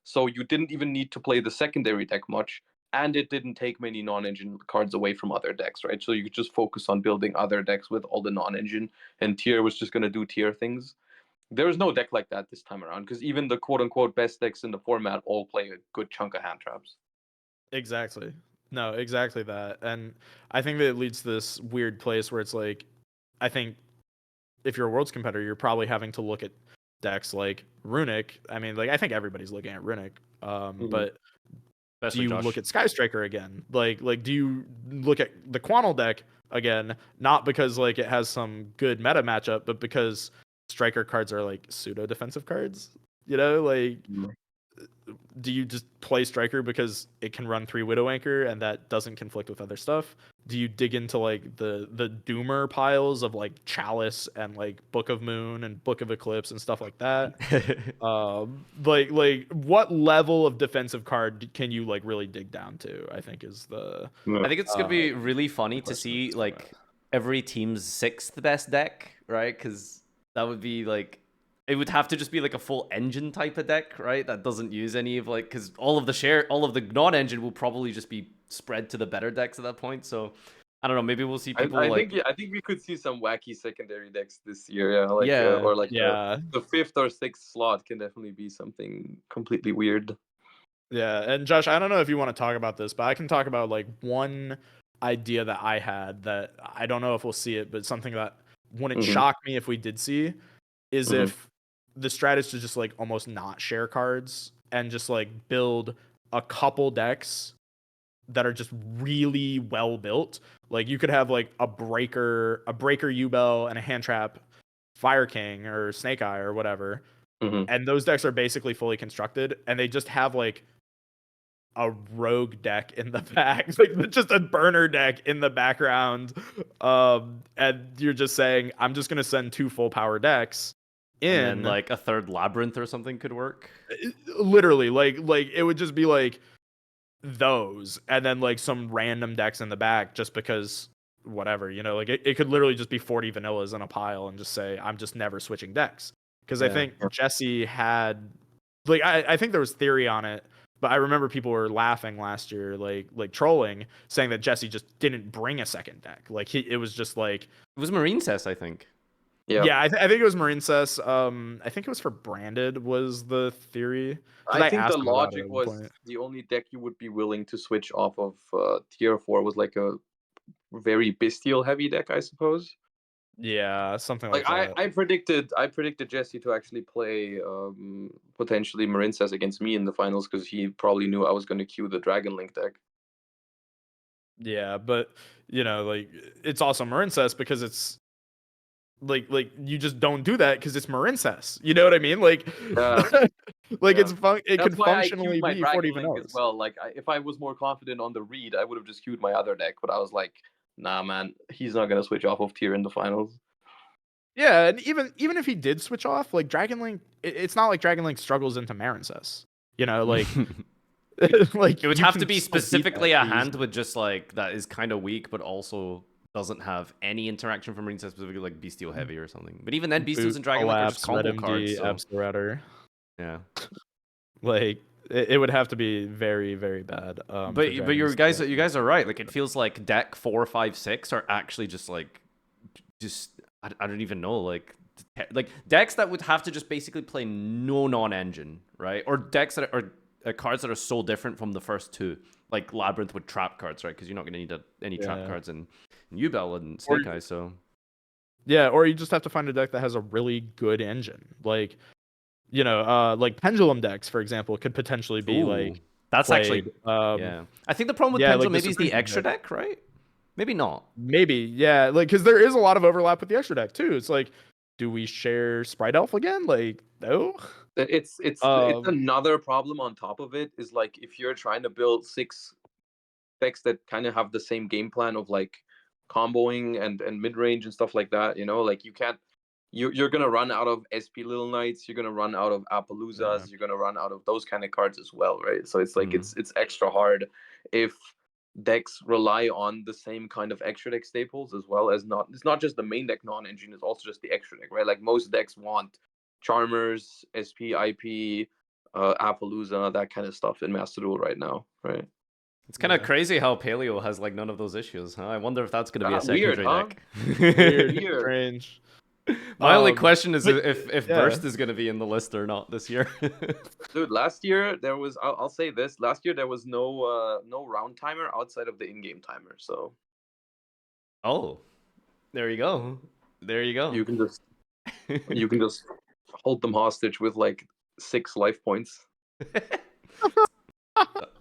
So you didn't even need to play the secondary deck much, and it didn't take many non-engine cards away from other decks, right? So you could just focus on building other decks with all the non-engine, and tier was just going to do tier things. There's no deck like that this time around, because even the quote-unquote best decks in the format all play a good chunk of hand traps. Exactly. No, exactly that. And I think that it leads to this weird place where it's like, I think if you're a Worlds competitor, you're probably having to look at decks like Runic. I mean, like, I think everybody's looking at Runic. But Especially do you Josh. look at Sky Striker again? Like, do you look at the Quantal deck again? Not because like it has some good meta matchup, but because Striker cards are like pseudo defensive cards. You know, like, do you just play Striker because it can run 3 Widow Anchor and that doesn't conflict with other stuff? Do you dig into like the Doomer piles of like Chalice and like Book of Moon and Book of Eclipse and stuff like that? Like what level of defensive card can you like really dig down to? I think is the. I think it's gonna be really funny to see like every team's 6th best deck, right? Because that would be like, it would have to just be like a full engine type of deck, right? That doesn't use any of like, because all of the non-engine will probably just be spread to the better decks at that point. So I don't know, maybe we'll see people I like. think we could see some wacky secondary decks this year, yeah. Like Yeah. or like Yeah. the 5th or 6th slot can definitely be something completely weird. Yeah, and Josh, I don't know if you want to talk about this, but I can talk about like one idea that I had that I don't know if we'll see it, but something that wouldn't shock me if we did see is if the strat is to just like almost not share cards and just like build a couple decks that are just really well built. Like you could have like a breaker U-Bell and a hand trap Fire King or Snake Eye or whatever. And those decks are basically fully constructed, and they just have like a rogue deck in the back, like just a burner deck in the background. And you're just saying, I'm just gonna send 2 full power decks in, and then like a 3rd Labyrinth or something could work. Literally, like it would just be like those, and then like some random decks in the back, just because whatever, you know, like it could literally just be 40 vanillas in a pile and just say, I'm just never switching decks. Because I think Jesse had, like, I think there was theory on it, but I remember people were laughing last year, like trolling, saying that Jesse just didn't bring a second deck. Like it was just like, it was Marine Cess, I think. Yeah, I think it was Marine Cess. I think it was for Branded was the theory. I think the logic was the only deck you would be willing to switch off of tier 4 was like a very bestial heavy deck, I suppose. Yeah, something like that. I predicted Jesse to actually play potentially Marine Cess against me in the finals, because he probably knew I was going to queue the Dragon Link deck. Yeah, but you know, like it's also Marine Cess because it's like you just don't do that because it's Marine Cess. You know what I mean? Like, like it could functionally be 40 vanillas as well. Like if I was more confident on the read, I would have just queued my other deck. But I was like, nah, man, he's not gonna switch off of tier in the finals. Yeah, and even if he did switch off, like Dragon Link, it's not like Dragon Link struggles into Marine Cess. You know, like. Like it would have to be specifically a hand with just like that is kind of weak, but also doesn't have any interaction from Marine Cess, specifically like Bestial Heavy or something. But even then, Bestials and Dragon Link are just combo cards. So. Yeah. Like it would have to be very, very bad. For But Dragons you to- guys are right. Like it feels like deck 4, 5, 6 are actually just I don't even know like decks that would have to just basically play no non-engine, right? Or decks that are cards that are so different from the first two, like Labyrinth with trap cards, right? Because you're not going to need any trap cards in Yubel and Snake Eyes, so. Yeah, or you just have to find a deck that has a really good engine. Like, you know, like Pendulum decks, for example, could potentially be like. That's played, actually. Yeah. I think the problem with yeah, Pendulum like maybe is the Supreme extra deck, right? Maybe not. Maybe, yeah. Like, because there is a lot of overlap with the extra deck, too. It's like, do we share Sprite Elf again? Like, no. It's another problem on top of it is like if you're trying to build 6 decks that kind of have the same game plan of like comboing and mid range and stuff like that, you know, like you can't you're gonna run out of SP Little Knights, you're gonna run out of Appaloozas, you're gonna run out of those kind of cards as well, right? So it's like it's extra hard if decks rely on the same kind of extra deck staples as well as it's not just the main deck non-engine, it's also just the extra deck, right? Like most decks want Charmers, SP, IP, Appaloosa, that kind of stuff in Master Duel right now, right? It's kind of crazy how Paleo has like none of those issues, huh? I wonder if that's going to be a secondary Weird, huh? deck. Weird, strange. My only question is if yeah. Burst is going to be in the list or not this year. Dude, last year there was I'll say this, last year there was no round timer outside of the in-game timer, so oh, there you go. There you go. you can just hold them hostage with like 6 life points.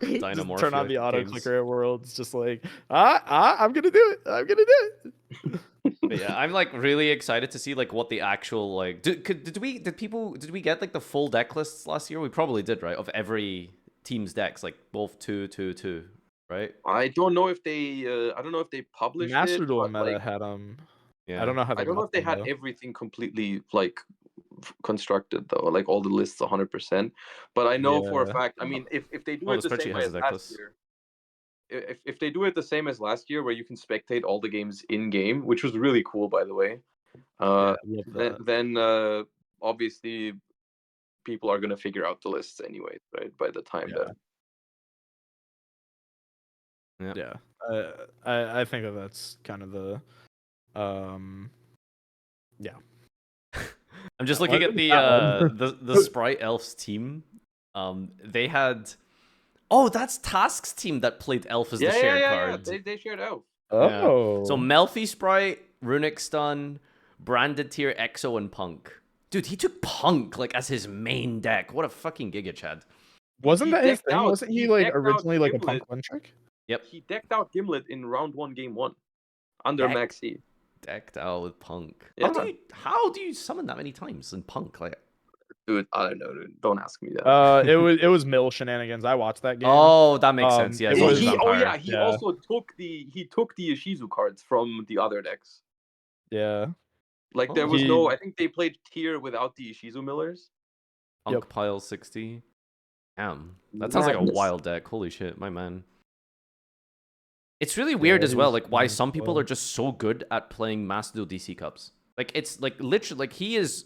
Just Dynamorphia turn on the auto games. clicker at Worlds, just like, I'm gonna do it. I'm gonna do it. But yeah, I'm like really excited to see like what the actual like did we get like the full deck lists last year? We probably did, right? Of every team's decks, like both 2, right? I don't know if they published Master it. Duel but, Meta like, had them. Yeah. I don't know how. I don't know if they had everything completely like constructed though, like all the lists 100%. But I know for a Yeah. fact. I mean, if they do Oh, it the the spreadsheet same has way a as deck last list. year, if they do it the same as last year, where you can spectate all the games in game, which was really cool, by the way. I love that. Then obviously people are gonna figure out the lists anyway, right? By the time that. Yeah. I think that's kind of the yeah. I'm just looking at the Sprite Elves team. They had that's Task's team that played Elf as the shared card. They shared Elf. Oh. So Melfi Sprite, Runic Stun, Branded Tier, Exo, and Punk. Dude, he took Punk like as his main deck. What a fucking Giga Chad. Wasn't that his thing? Wasn't he like decked out originally like a Gimlet. punk one trick? Yep. He decked out Gimlet in round 1, game 1, under Maxi. Decked out with Punk. Yeah. How do you summon that many times in Punk? Like, dude, I don't know, dude. Don't ask me that. It was mill shenanigans. I watched that game. Oh, that makes sense. Yeah. He Vampire. also took the Ishizu cards from the other decks. Yeah. Like there was I think they played tier without the Ishizu Millers. Punk pile 60. Damn. That sounds like a wild deck. Holy shit, my man. It's really weird as well, like why some people are just so good at playing Master Duel DC Cups. Like it's like literally like he is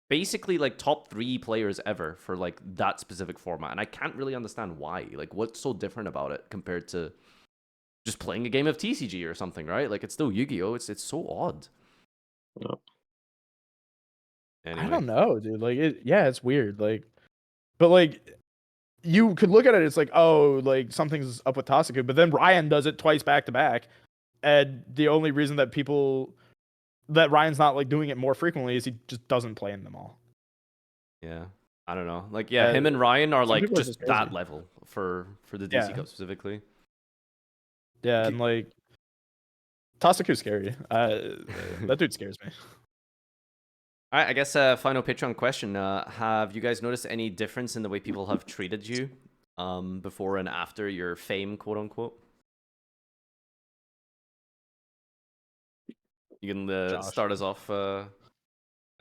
basically like top 3 players ever for like that specific format, and I can't really understand why. Like what's so different about it compared to just playing a game of TCG or something, right? Like it's still Yu-Gi-Oh. It's so odd. Anyway. I don't know, dude. Like it's weird. Like, but like you could look at it, it's like, oh, like something's up with Tasaku, but then Ryan does it twice back to back. And the only reason that Ryan's not like doing it more frequently is he just doesn't play in them all. Yeah. I don't know. Like, yeah, him and Ryan are like just that level for the DC Cup specifically. Yeah, and like Tasaku's scary. That dude scares me. All right, I guess final Patreon question. Have you guys noticed any difference in the way people have treated you before and after your fame, quote unquote? You can start us off, I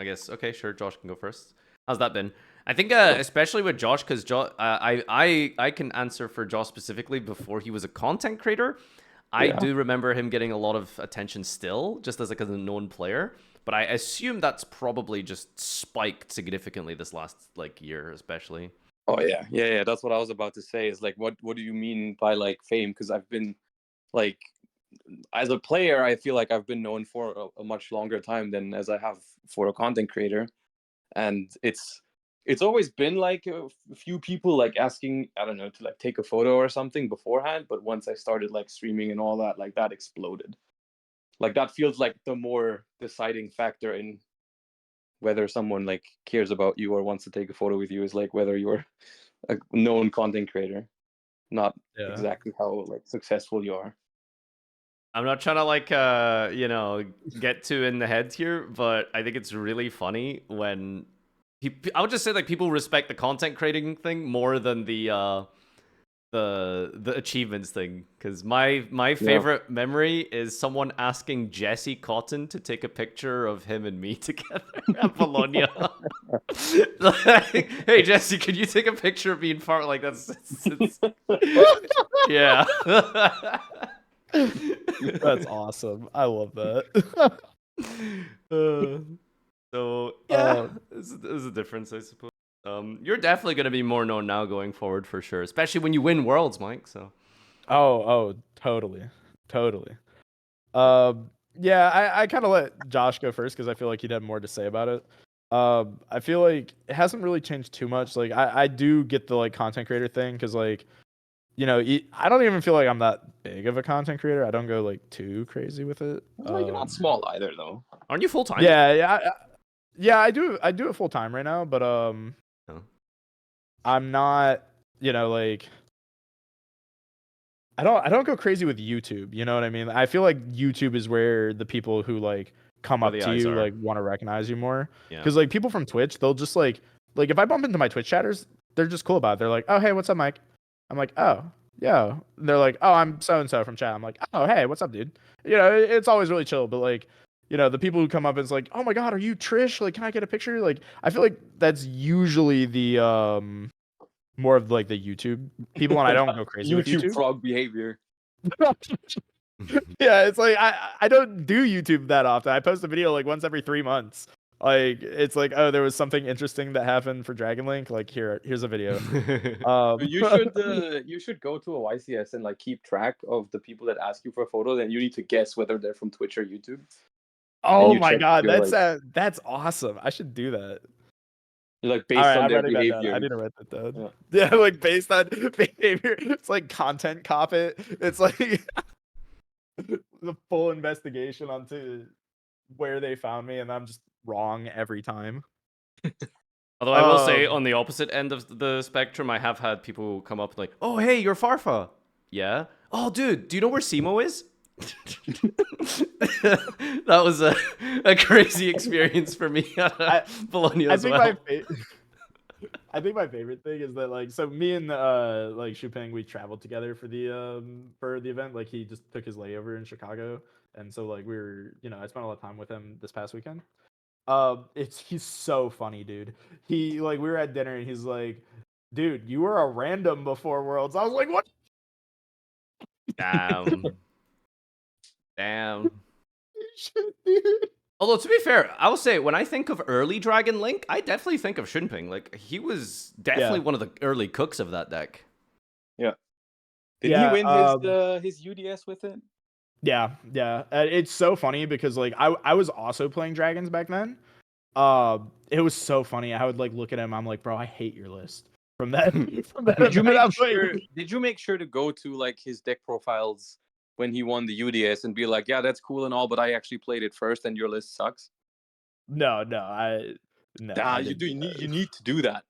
guess. Okay, sure, Josh can go first. How's that been? I think especially with Josh, because I can answer for Josh specifically before he was a content creator. I do remember him getting a lot of attention still, just as like a known player. But I assume that's probably just spiked significantly this last like year, especially. Oh yeah. That's what I was about to say. Is like, what do you mean by like fame? Because I've been like, as a player, I feel like I've been known for a much longer time than as I have for a content creator, and it's always been like a few people like asking, I don't know, to like take a photo or something beforehand. But once I started like streaming and all that, like that exploded. Like that feels like the more deciding factor in whether someone like cares about you or wants to take a photo with you, is like whether you're a known content creator, not exactly how like successful you are. I'm not trying to like get too in the heads here, but I think it's really funny when I would just say like people respect the content creating thing more than the achievements thing. Because my favorite memory is someone asking Jesse Cotton to take a picture of him and me together at Bologna. Like, hey Jesse, could you take a picture of me in front? Like it's yeah. That's awesome. I love that. So yeah, there's a difference, I suppose. You're definitely gonna be more known now going forward for sure, especially when you win worlds, Mike. So. Oh, totally. Yeah, I kind of let Josh go first because I feel like he'd have more to say about it. I feel like it hasn't really changed too much. Like I do get the like content creator thing because like, I don't even feel like I'm that big of a content creator. I don't go like too crazy with it. Well, you're not small either, though. Aren't you full time? Yeah, I do it full time right now, but I'm not, like I don't go crazy with YouTube, you know what I mean? I feel like YouTube is where the people who like come Where up the to eyes you are. like want to recognize you more. Yeah. Cuz like people from Twitch, they'll just like if I bump into my Twitch chatters, they're just cool about it. They're like, "Oh, hey, what's up, Mike?" I'm like, "Oh, yeah." And they're like, "Oh, I'm so and so from chat." I'm like, "Oh, hey, what's up, dude?" It's always really chill, but like the people who come up and it's like, "Oh my god, are you Trish? Like, can I get a picture?" Like, I feel like that's usually the more of like the YouTube people, and I don't go crazy with YouTube YouTube. frog behavior. Yeah, it's like I don't do YouTube that often. I post a video like once every 3 months. Like it's like, oh, there was something interesting that happened for Dragon Link. Like here's a video. You should go to a YCS and like keep track of the people that ask you for a photo. Then you need to guess whether they're from Twitch or YouTube. Oh you my check god, your, that's awesome. I should do that. like All based right, on I'm their writing that down. behavior. I need to write that down. Yeah, like based on behavior. It's like content cop it. It's like the full investigation onto where they found me, and I'm just wrong every time. Although I will say, on the opposite end of the spectrum, I have had people come up like, "Oh, hey, you're Farfa." Yeah. Oh, dude, do you know where Simo is? That was a crazy experience for me at Bologna as well. I think my favorite thing is that like, so me and like Shupeng, we traveled together for the event. Like he just took his layover in Chicago, and so like we were, I spent a lot of time with him this past weekend. He's so funny, dude. He like we were at dinner and he's like, "Dude, you were a random before Worlds." I was like, "What?" Damn. Although to be fair, I will say when I think of early Dragon Link, I definitely think of Shunping. Like he was definitely one of the early cooks of that deck. Yeah. Did he win his UDS with it? Yeah. It's so funny because like I was also playing dragons back then. It was so funny. I would like look at him. I'm like, bro, I hate your list. From that. Did you make sure to go to like his deck profiles when he won the UDS and be like, yeah, that's cool and all, but I actually played it first, and your list sucks? No. You need to do that.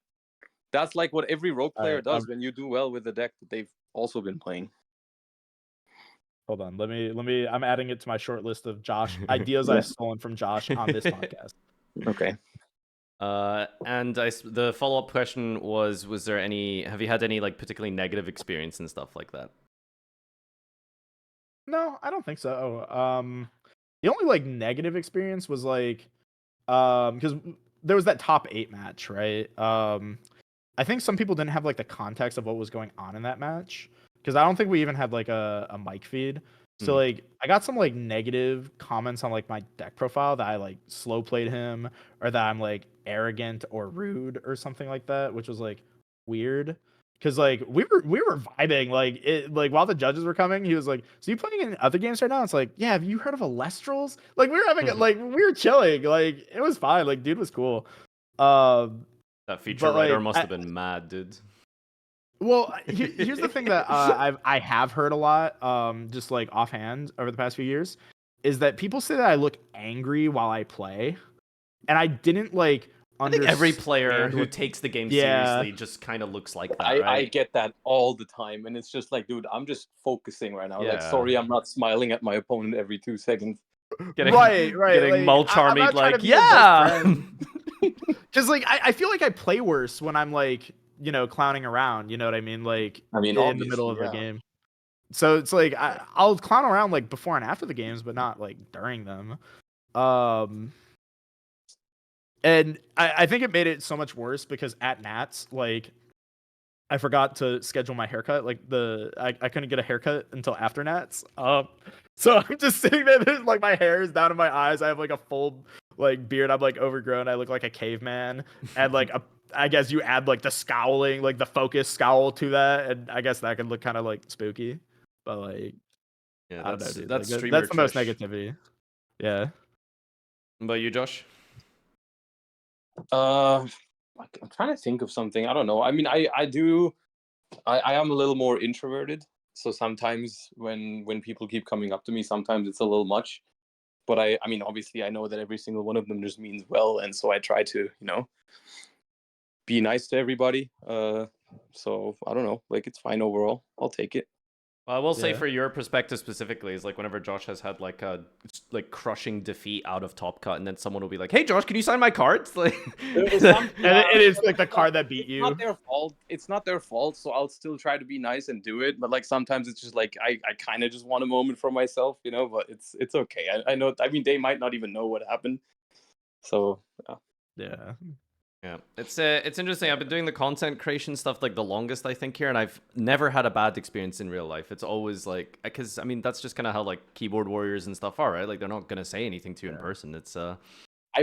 That's like what every rogue player does when you do well with the deck that they've also been playing. Hold on, let me. I'm adding it to my short list of Josh ideas I've stolen from Josh on this podcast. Okay. And the follow-up question was there any? Have you had any like particularly negative experience and stuff like that? No, I don't think so. The only like negative experience was like, because there was that top 8 match, right? I think some people didn't have like the context of what was going on in that match, because I don't think we even had like a mic feed. So like I got some like negative comments on like my deck profile that I like slow played him, or that I'm like arrogant or rude or something like that, which was like, weird because like we were vibing like while the judges were coming. He was like, "So you playing in other games right now?" It's like, "Yeah, have you heard of Alestrals?" Like we were having like we were chilling. Like it was fine. Like dude was cool. That feature but, writer like, must have been mad, dude. Well, here's the thing that I have heard a lot, just like offhand over the past few years, is that people say that I look angry while I play, and I didn't like. I think every player understand who what- takes the game Yeah. seriously just kind of looks like that, I right? get that all the time, and it's just like, dude, I'm just focusing right now. Like, Yeah. sorry, I'm not smiling at my opponent every 2 seconds. Getting, right. Getting Like, I'm mulch-armied, not trying to like, be your best yeah! friend. Because like I feel like I play worse when I'm like clowning around. You know what I mean? Like I mean, in the middle of obviously, a yeah. game. So it's like I'll clown around like before and after the games, but not like during them. And I think it made it so much worse because at Nats, like I forgot to schedule my haircut. Like I couldn't get a haircut until after Nats. So I'm just sitting there, there's, like my hair is down to my eyes. I have like a full like beard. I'm like overgrown. I look like a caveman. And like I guess you add like the scowling, like the focus scowl to that, and I guess that could look kind of like spooky. But like Yeah, I don't know, that's dude. that's Like, streamer that's the most Trish. negativity. Yeah. What about you, Josh? I'm trying to think of something. I don't know. I mean, I am a little more introverted, so sometimes when people keep coming up to me, sometimes it's a little much. But I mean, obviously, I know that every single one of them just means well, and so I try to, be nice to everybody. So I don't know, like it's fine overall. I'll take it. Well, I will say Yeah. for your perspective specifically is like whenever Josh has had like a crushing defeat out of Top Cut, and then someone will be like, "Hey, Josh, can you sign my cards?" Like, And it is like the card that beat It's you. not their fault. It's not their fault, so I'll still try to be nice and do it. But like sometimes it's just like I kind of just want a moment for myself, But it's okay. I know. I mean, they might not even know what happened. So Yeah. yeah, it's interesting. I've been doing the content creation stuff like the longest I think here, and I've never had a bad experience in real life. It's always like, because I mean that's just kind of how like keyboard warriors and stuff are, right? Like they're not gonna say anything to you in person. It's I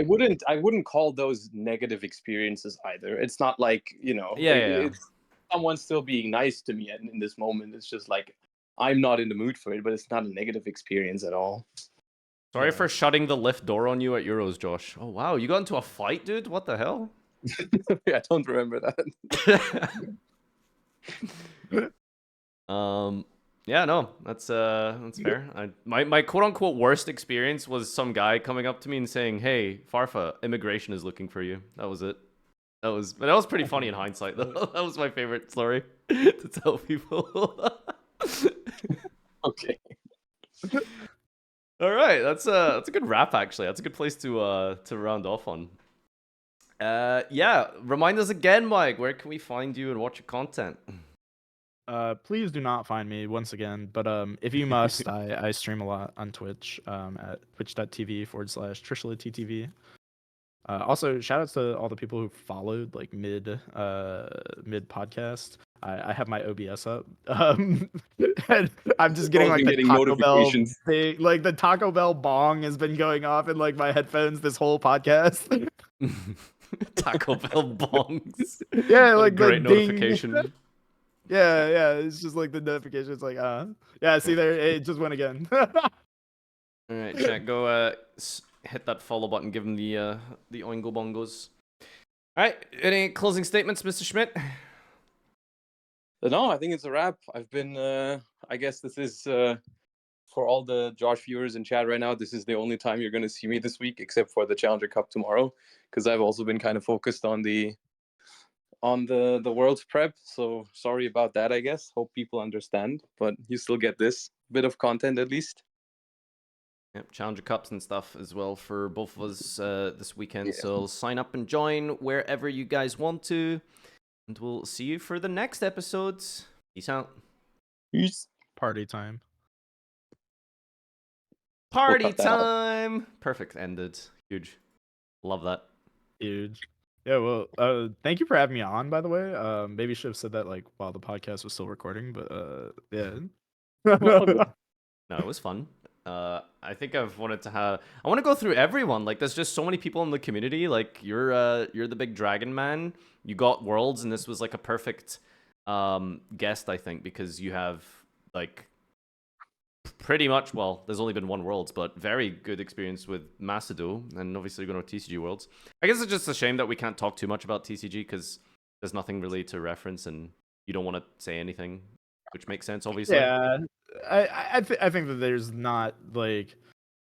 wouldn't call those negative experiences either. It's not like Yeah, It's someone still being nice to me in this moment. It's just like I'm not in the mood for it, but it's not a negative experience at all. Sorry for shutting the lift door on you at Euros, Josh. Oh wow, you got into a fight, dude? What the hell? I don't remember that. Yeah, no, that's fair. My quote unquote worst experience was some guy coming up to me and saying, "Hey, Farfa, immigration is looking for you." That was it. That was pretty funny in hindsight though. That was my favorite story to tell people. Okay. All right, that's a good wrap actually. That's a good place to round off on. Yeah, remind us again, Mike. Where can we find you and watch your content? Please do not find me once again. But if you must, I stream a lot on Twitch at twitch.tv/TrishulaTTV. Also, shout outs to all the people who followed like mid podcast. I have my OBS up. And I'm just getting like the Taco Bell thing, like the Taco Bell bong has been going off in like my headphones this whole podcast. Taco Bell bongs. Yeah, What a like great the ding. notification. Yeah, it's just like the notification. It's like, yeah, see there, it just went again. All right, chat, go hit that follow button. Give him the oingo bongos. All right, any closing statements, Mr. Schmidt? No, I think it's a wrap. I've been, I guess this is, for all the Josh viewers in chat right now, this is the only time you're going to see me this week, except for the Challenger Cup tomorrow, because I've also been kind of focused on the World's prep. So sorry about that, I guess. Hope people understand, but you still get this bit of content at least. Yep, Challenger Cups and stuff as well for both of us this weekend. Yeah. So sign up and join wherever you guys want to. And we'll see you for the next episodes. Peace out. Peace. Party time. Party time. Perfect. Ended. Huge. Love that. Huge. Yeah, well, thank you for having me on, by the way. Maybe should have said that like while the podcast was still recording, but yeah. No, it was fun. I think I've wanted to have. I want to go through everyone. Like, there's just so many people in the community. Like, you're the big dragon man. You got worlds, and this was like a perfect guest, I think, because you have like pretty much. Well, there's only been one worlds, but very good experience with Macedon, and obviously you're going to TCG worlds. I guess it's just a shame that we can't talk too much about TCG because there's nothing really to reference, and you don't want to say anything, which makes sense, obviously. Yeah, I think that there's not like,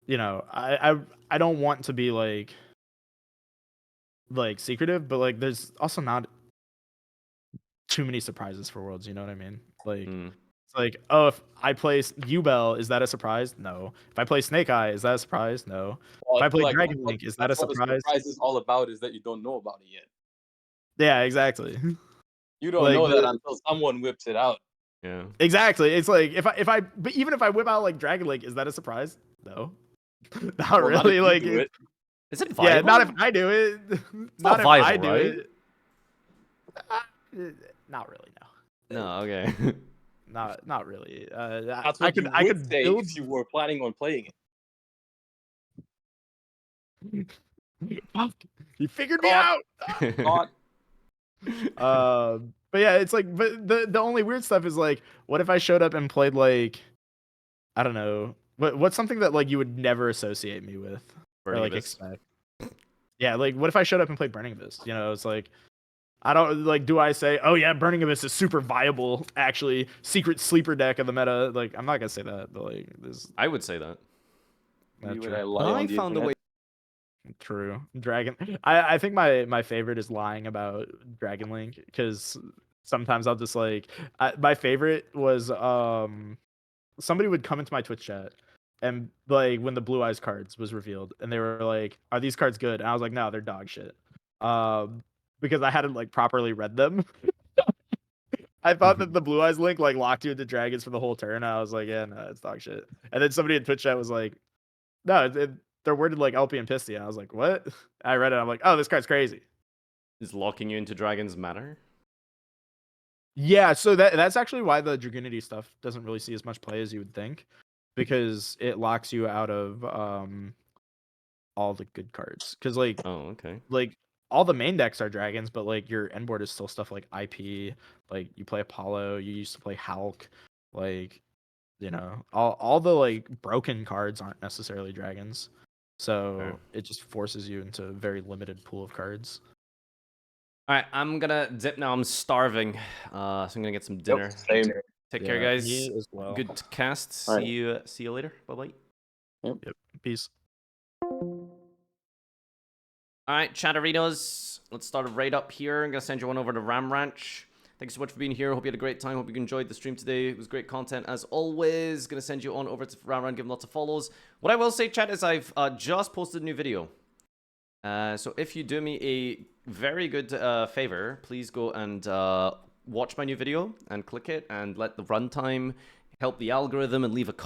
you know, I don't want to be like secretive, but like there's also not too many surprises for worlds. You know what I mean? Like it's like, oh, if I play Ubel, is that a surprise? No. If I play Snake Eye, is that a surprise? No. Well, If I play like, Dragon Link, is that a that's what surprise? the surprise is all about, is that you don't know about it yet. Yeah, exactly. You don't Like, know that until someone whips it out. Yeah. Exactly. It's like but even if I whip out like Dragon Link, is that a surprise? No. Not Well, not really. if you Like do it. Is it yeah, viable? not if I do it. not if viable, I do right? it. Not really. No. No. Okay. Not really. That's I what could you would say build. if you were planning on playing it. You figured me out. Caught. But yeah, it's like, but the only weird stuff is like, what if I showed up and played like, I don't know, what's something that like you would never associate me with Burning or like Abyss. expect? Yeah, like what if I showed up and played Burning Abyss? You know, it's like, I don't like. Do I say, oh yeah, Burning Abyss is super viable, actually secret sleeper deck of the meta? Like, I'm not gonna say that, but like, this. I would say that. That's Would true. I lie on the found a way. True. Dragon. I think my favorite is lying about Dragon Link because sometimes I'll just like my favorite was somebody would come into my Twitch chat and like when the Blue Eyes cards was revealed and they were like, are these cards good? And I was like, no, they're dog shit. Because I hadn't like properly read them. I thought that the Blue Eyes link like locked you into dragons for the whole turn. I was like, yeah, no, it's dog shit. And then somebody in Twitch chat was like, no, they're worded like LP and Pisty. And I was like, what? I read it. I'm like, oh, this card's crazy. Is locking you into dragons matter? Yeah, so that's actually why the Dragunity stuff doesn't really see as much play as you would think, because it locks you out of all the good cards. Because like, oh, okay, like all the main decks are dragons, but like your end board is still stuff like IP. Like you play Apollo, you used to play Hulk, like you know, all the like broken cards aren't necessarily dragons. So it just forces you into a very limited pool of cards. All right, I'm gonna dip now. I'm starving, so I'm gonna get some dinner. Same. Take care, guys. Me as well. Good cast. All See you later. Bye bye. Yep. Peace. All right, Chatteritos. Let's start a raid up here. I'm gonna send you one over to Ram Ranch. Thanks so much for being here. Hope you had a great time. Hope you enjoyed the stream today. It was great content as always. Gonna send you on over to Ram Ranch. Give them lots of follows. What I will say, chat, is I've just posted a new video. So if you do me a very good favor, please go and watch my new video and click it and let the runtime help the algorithm and leave a comment.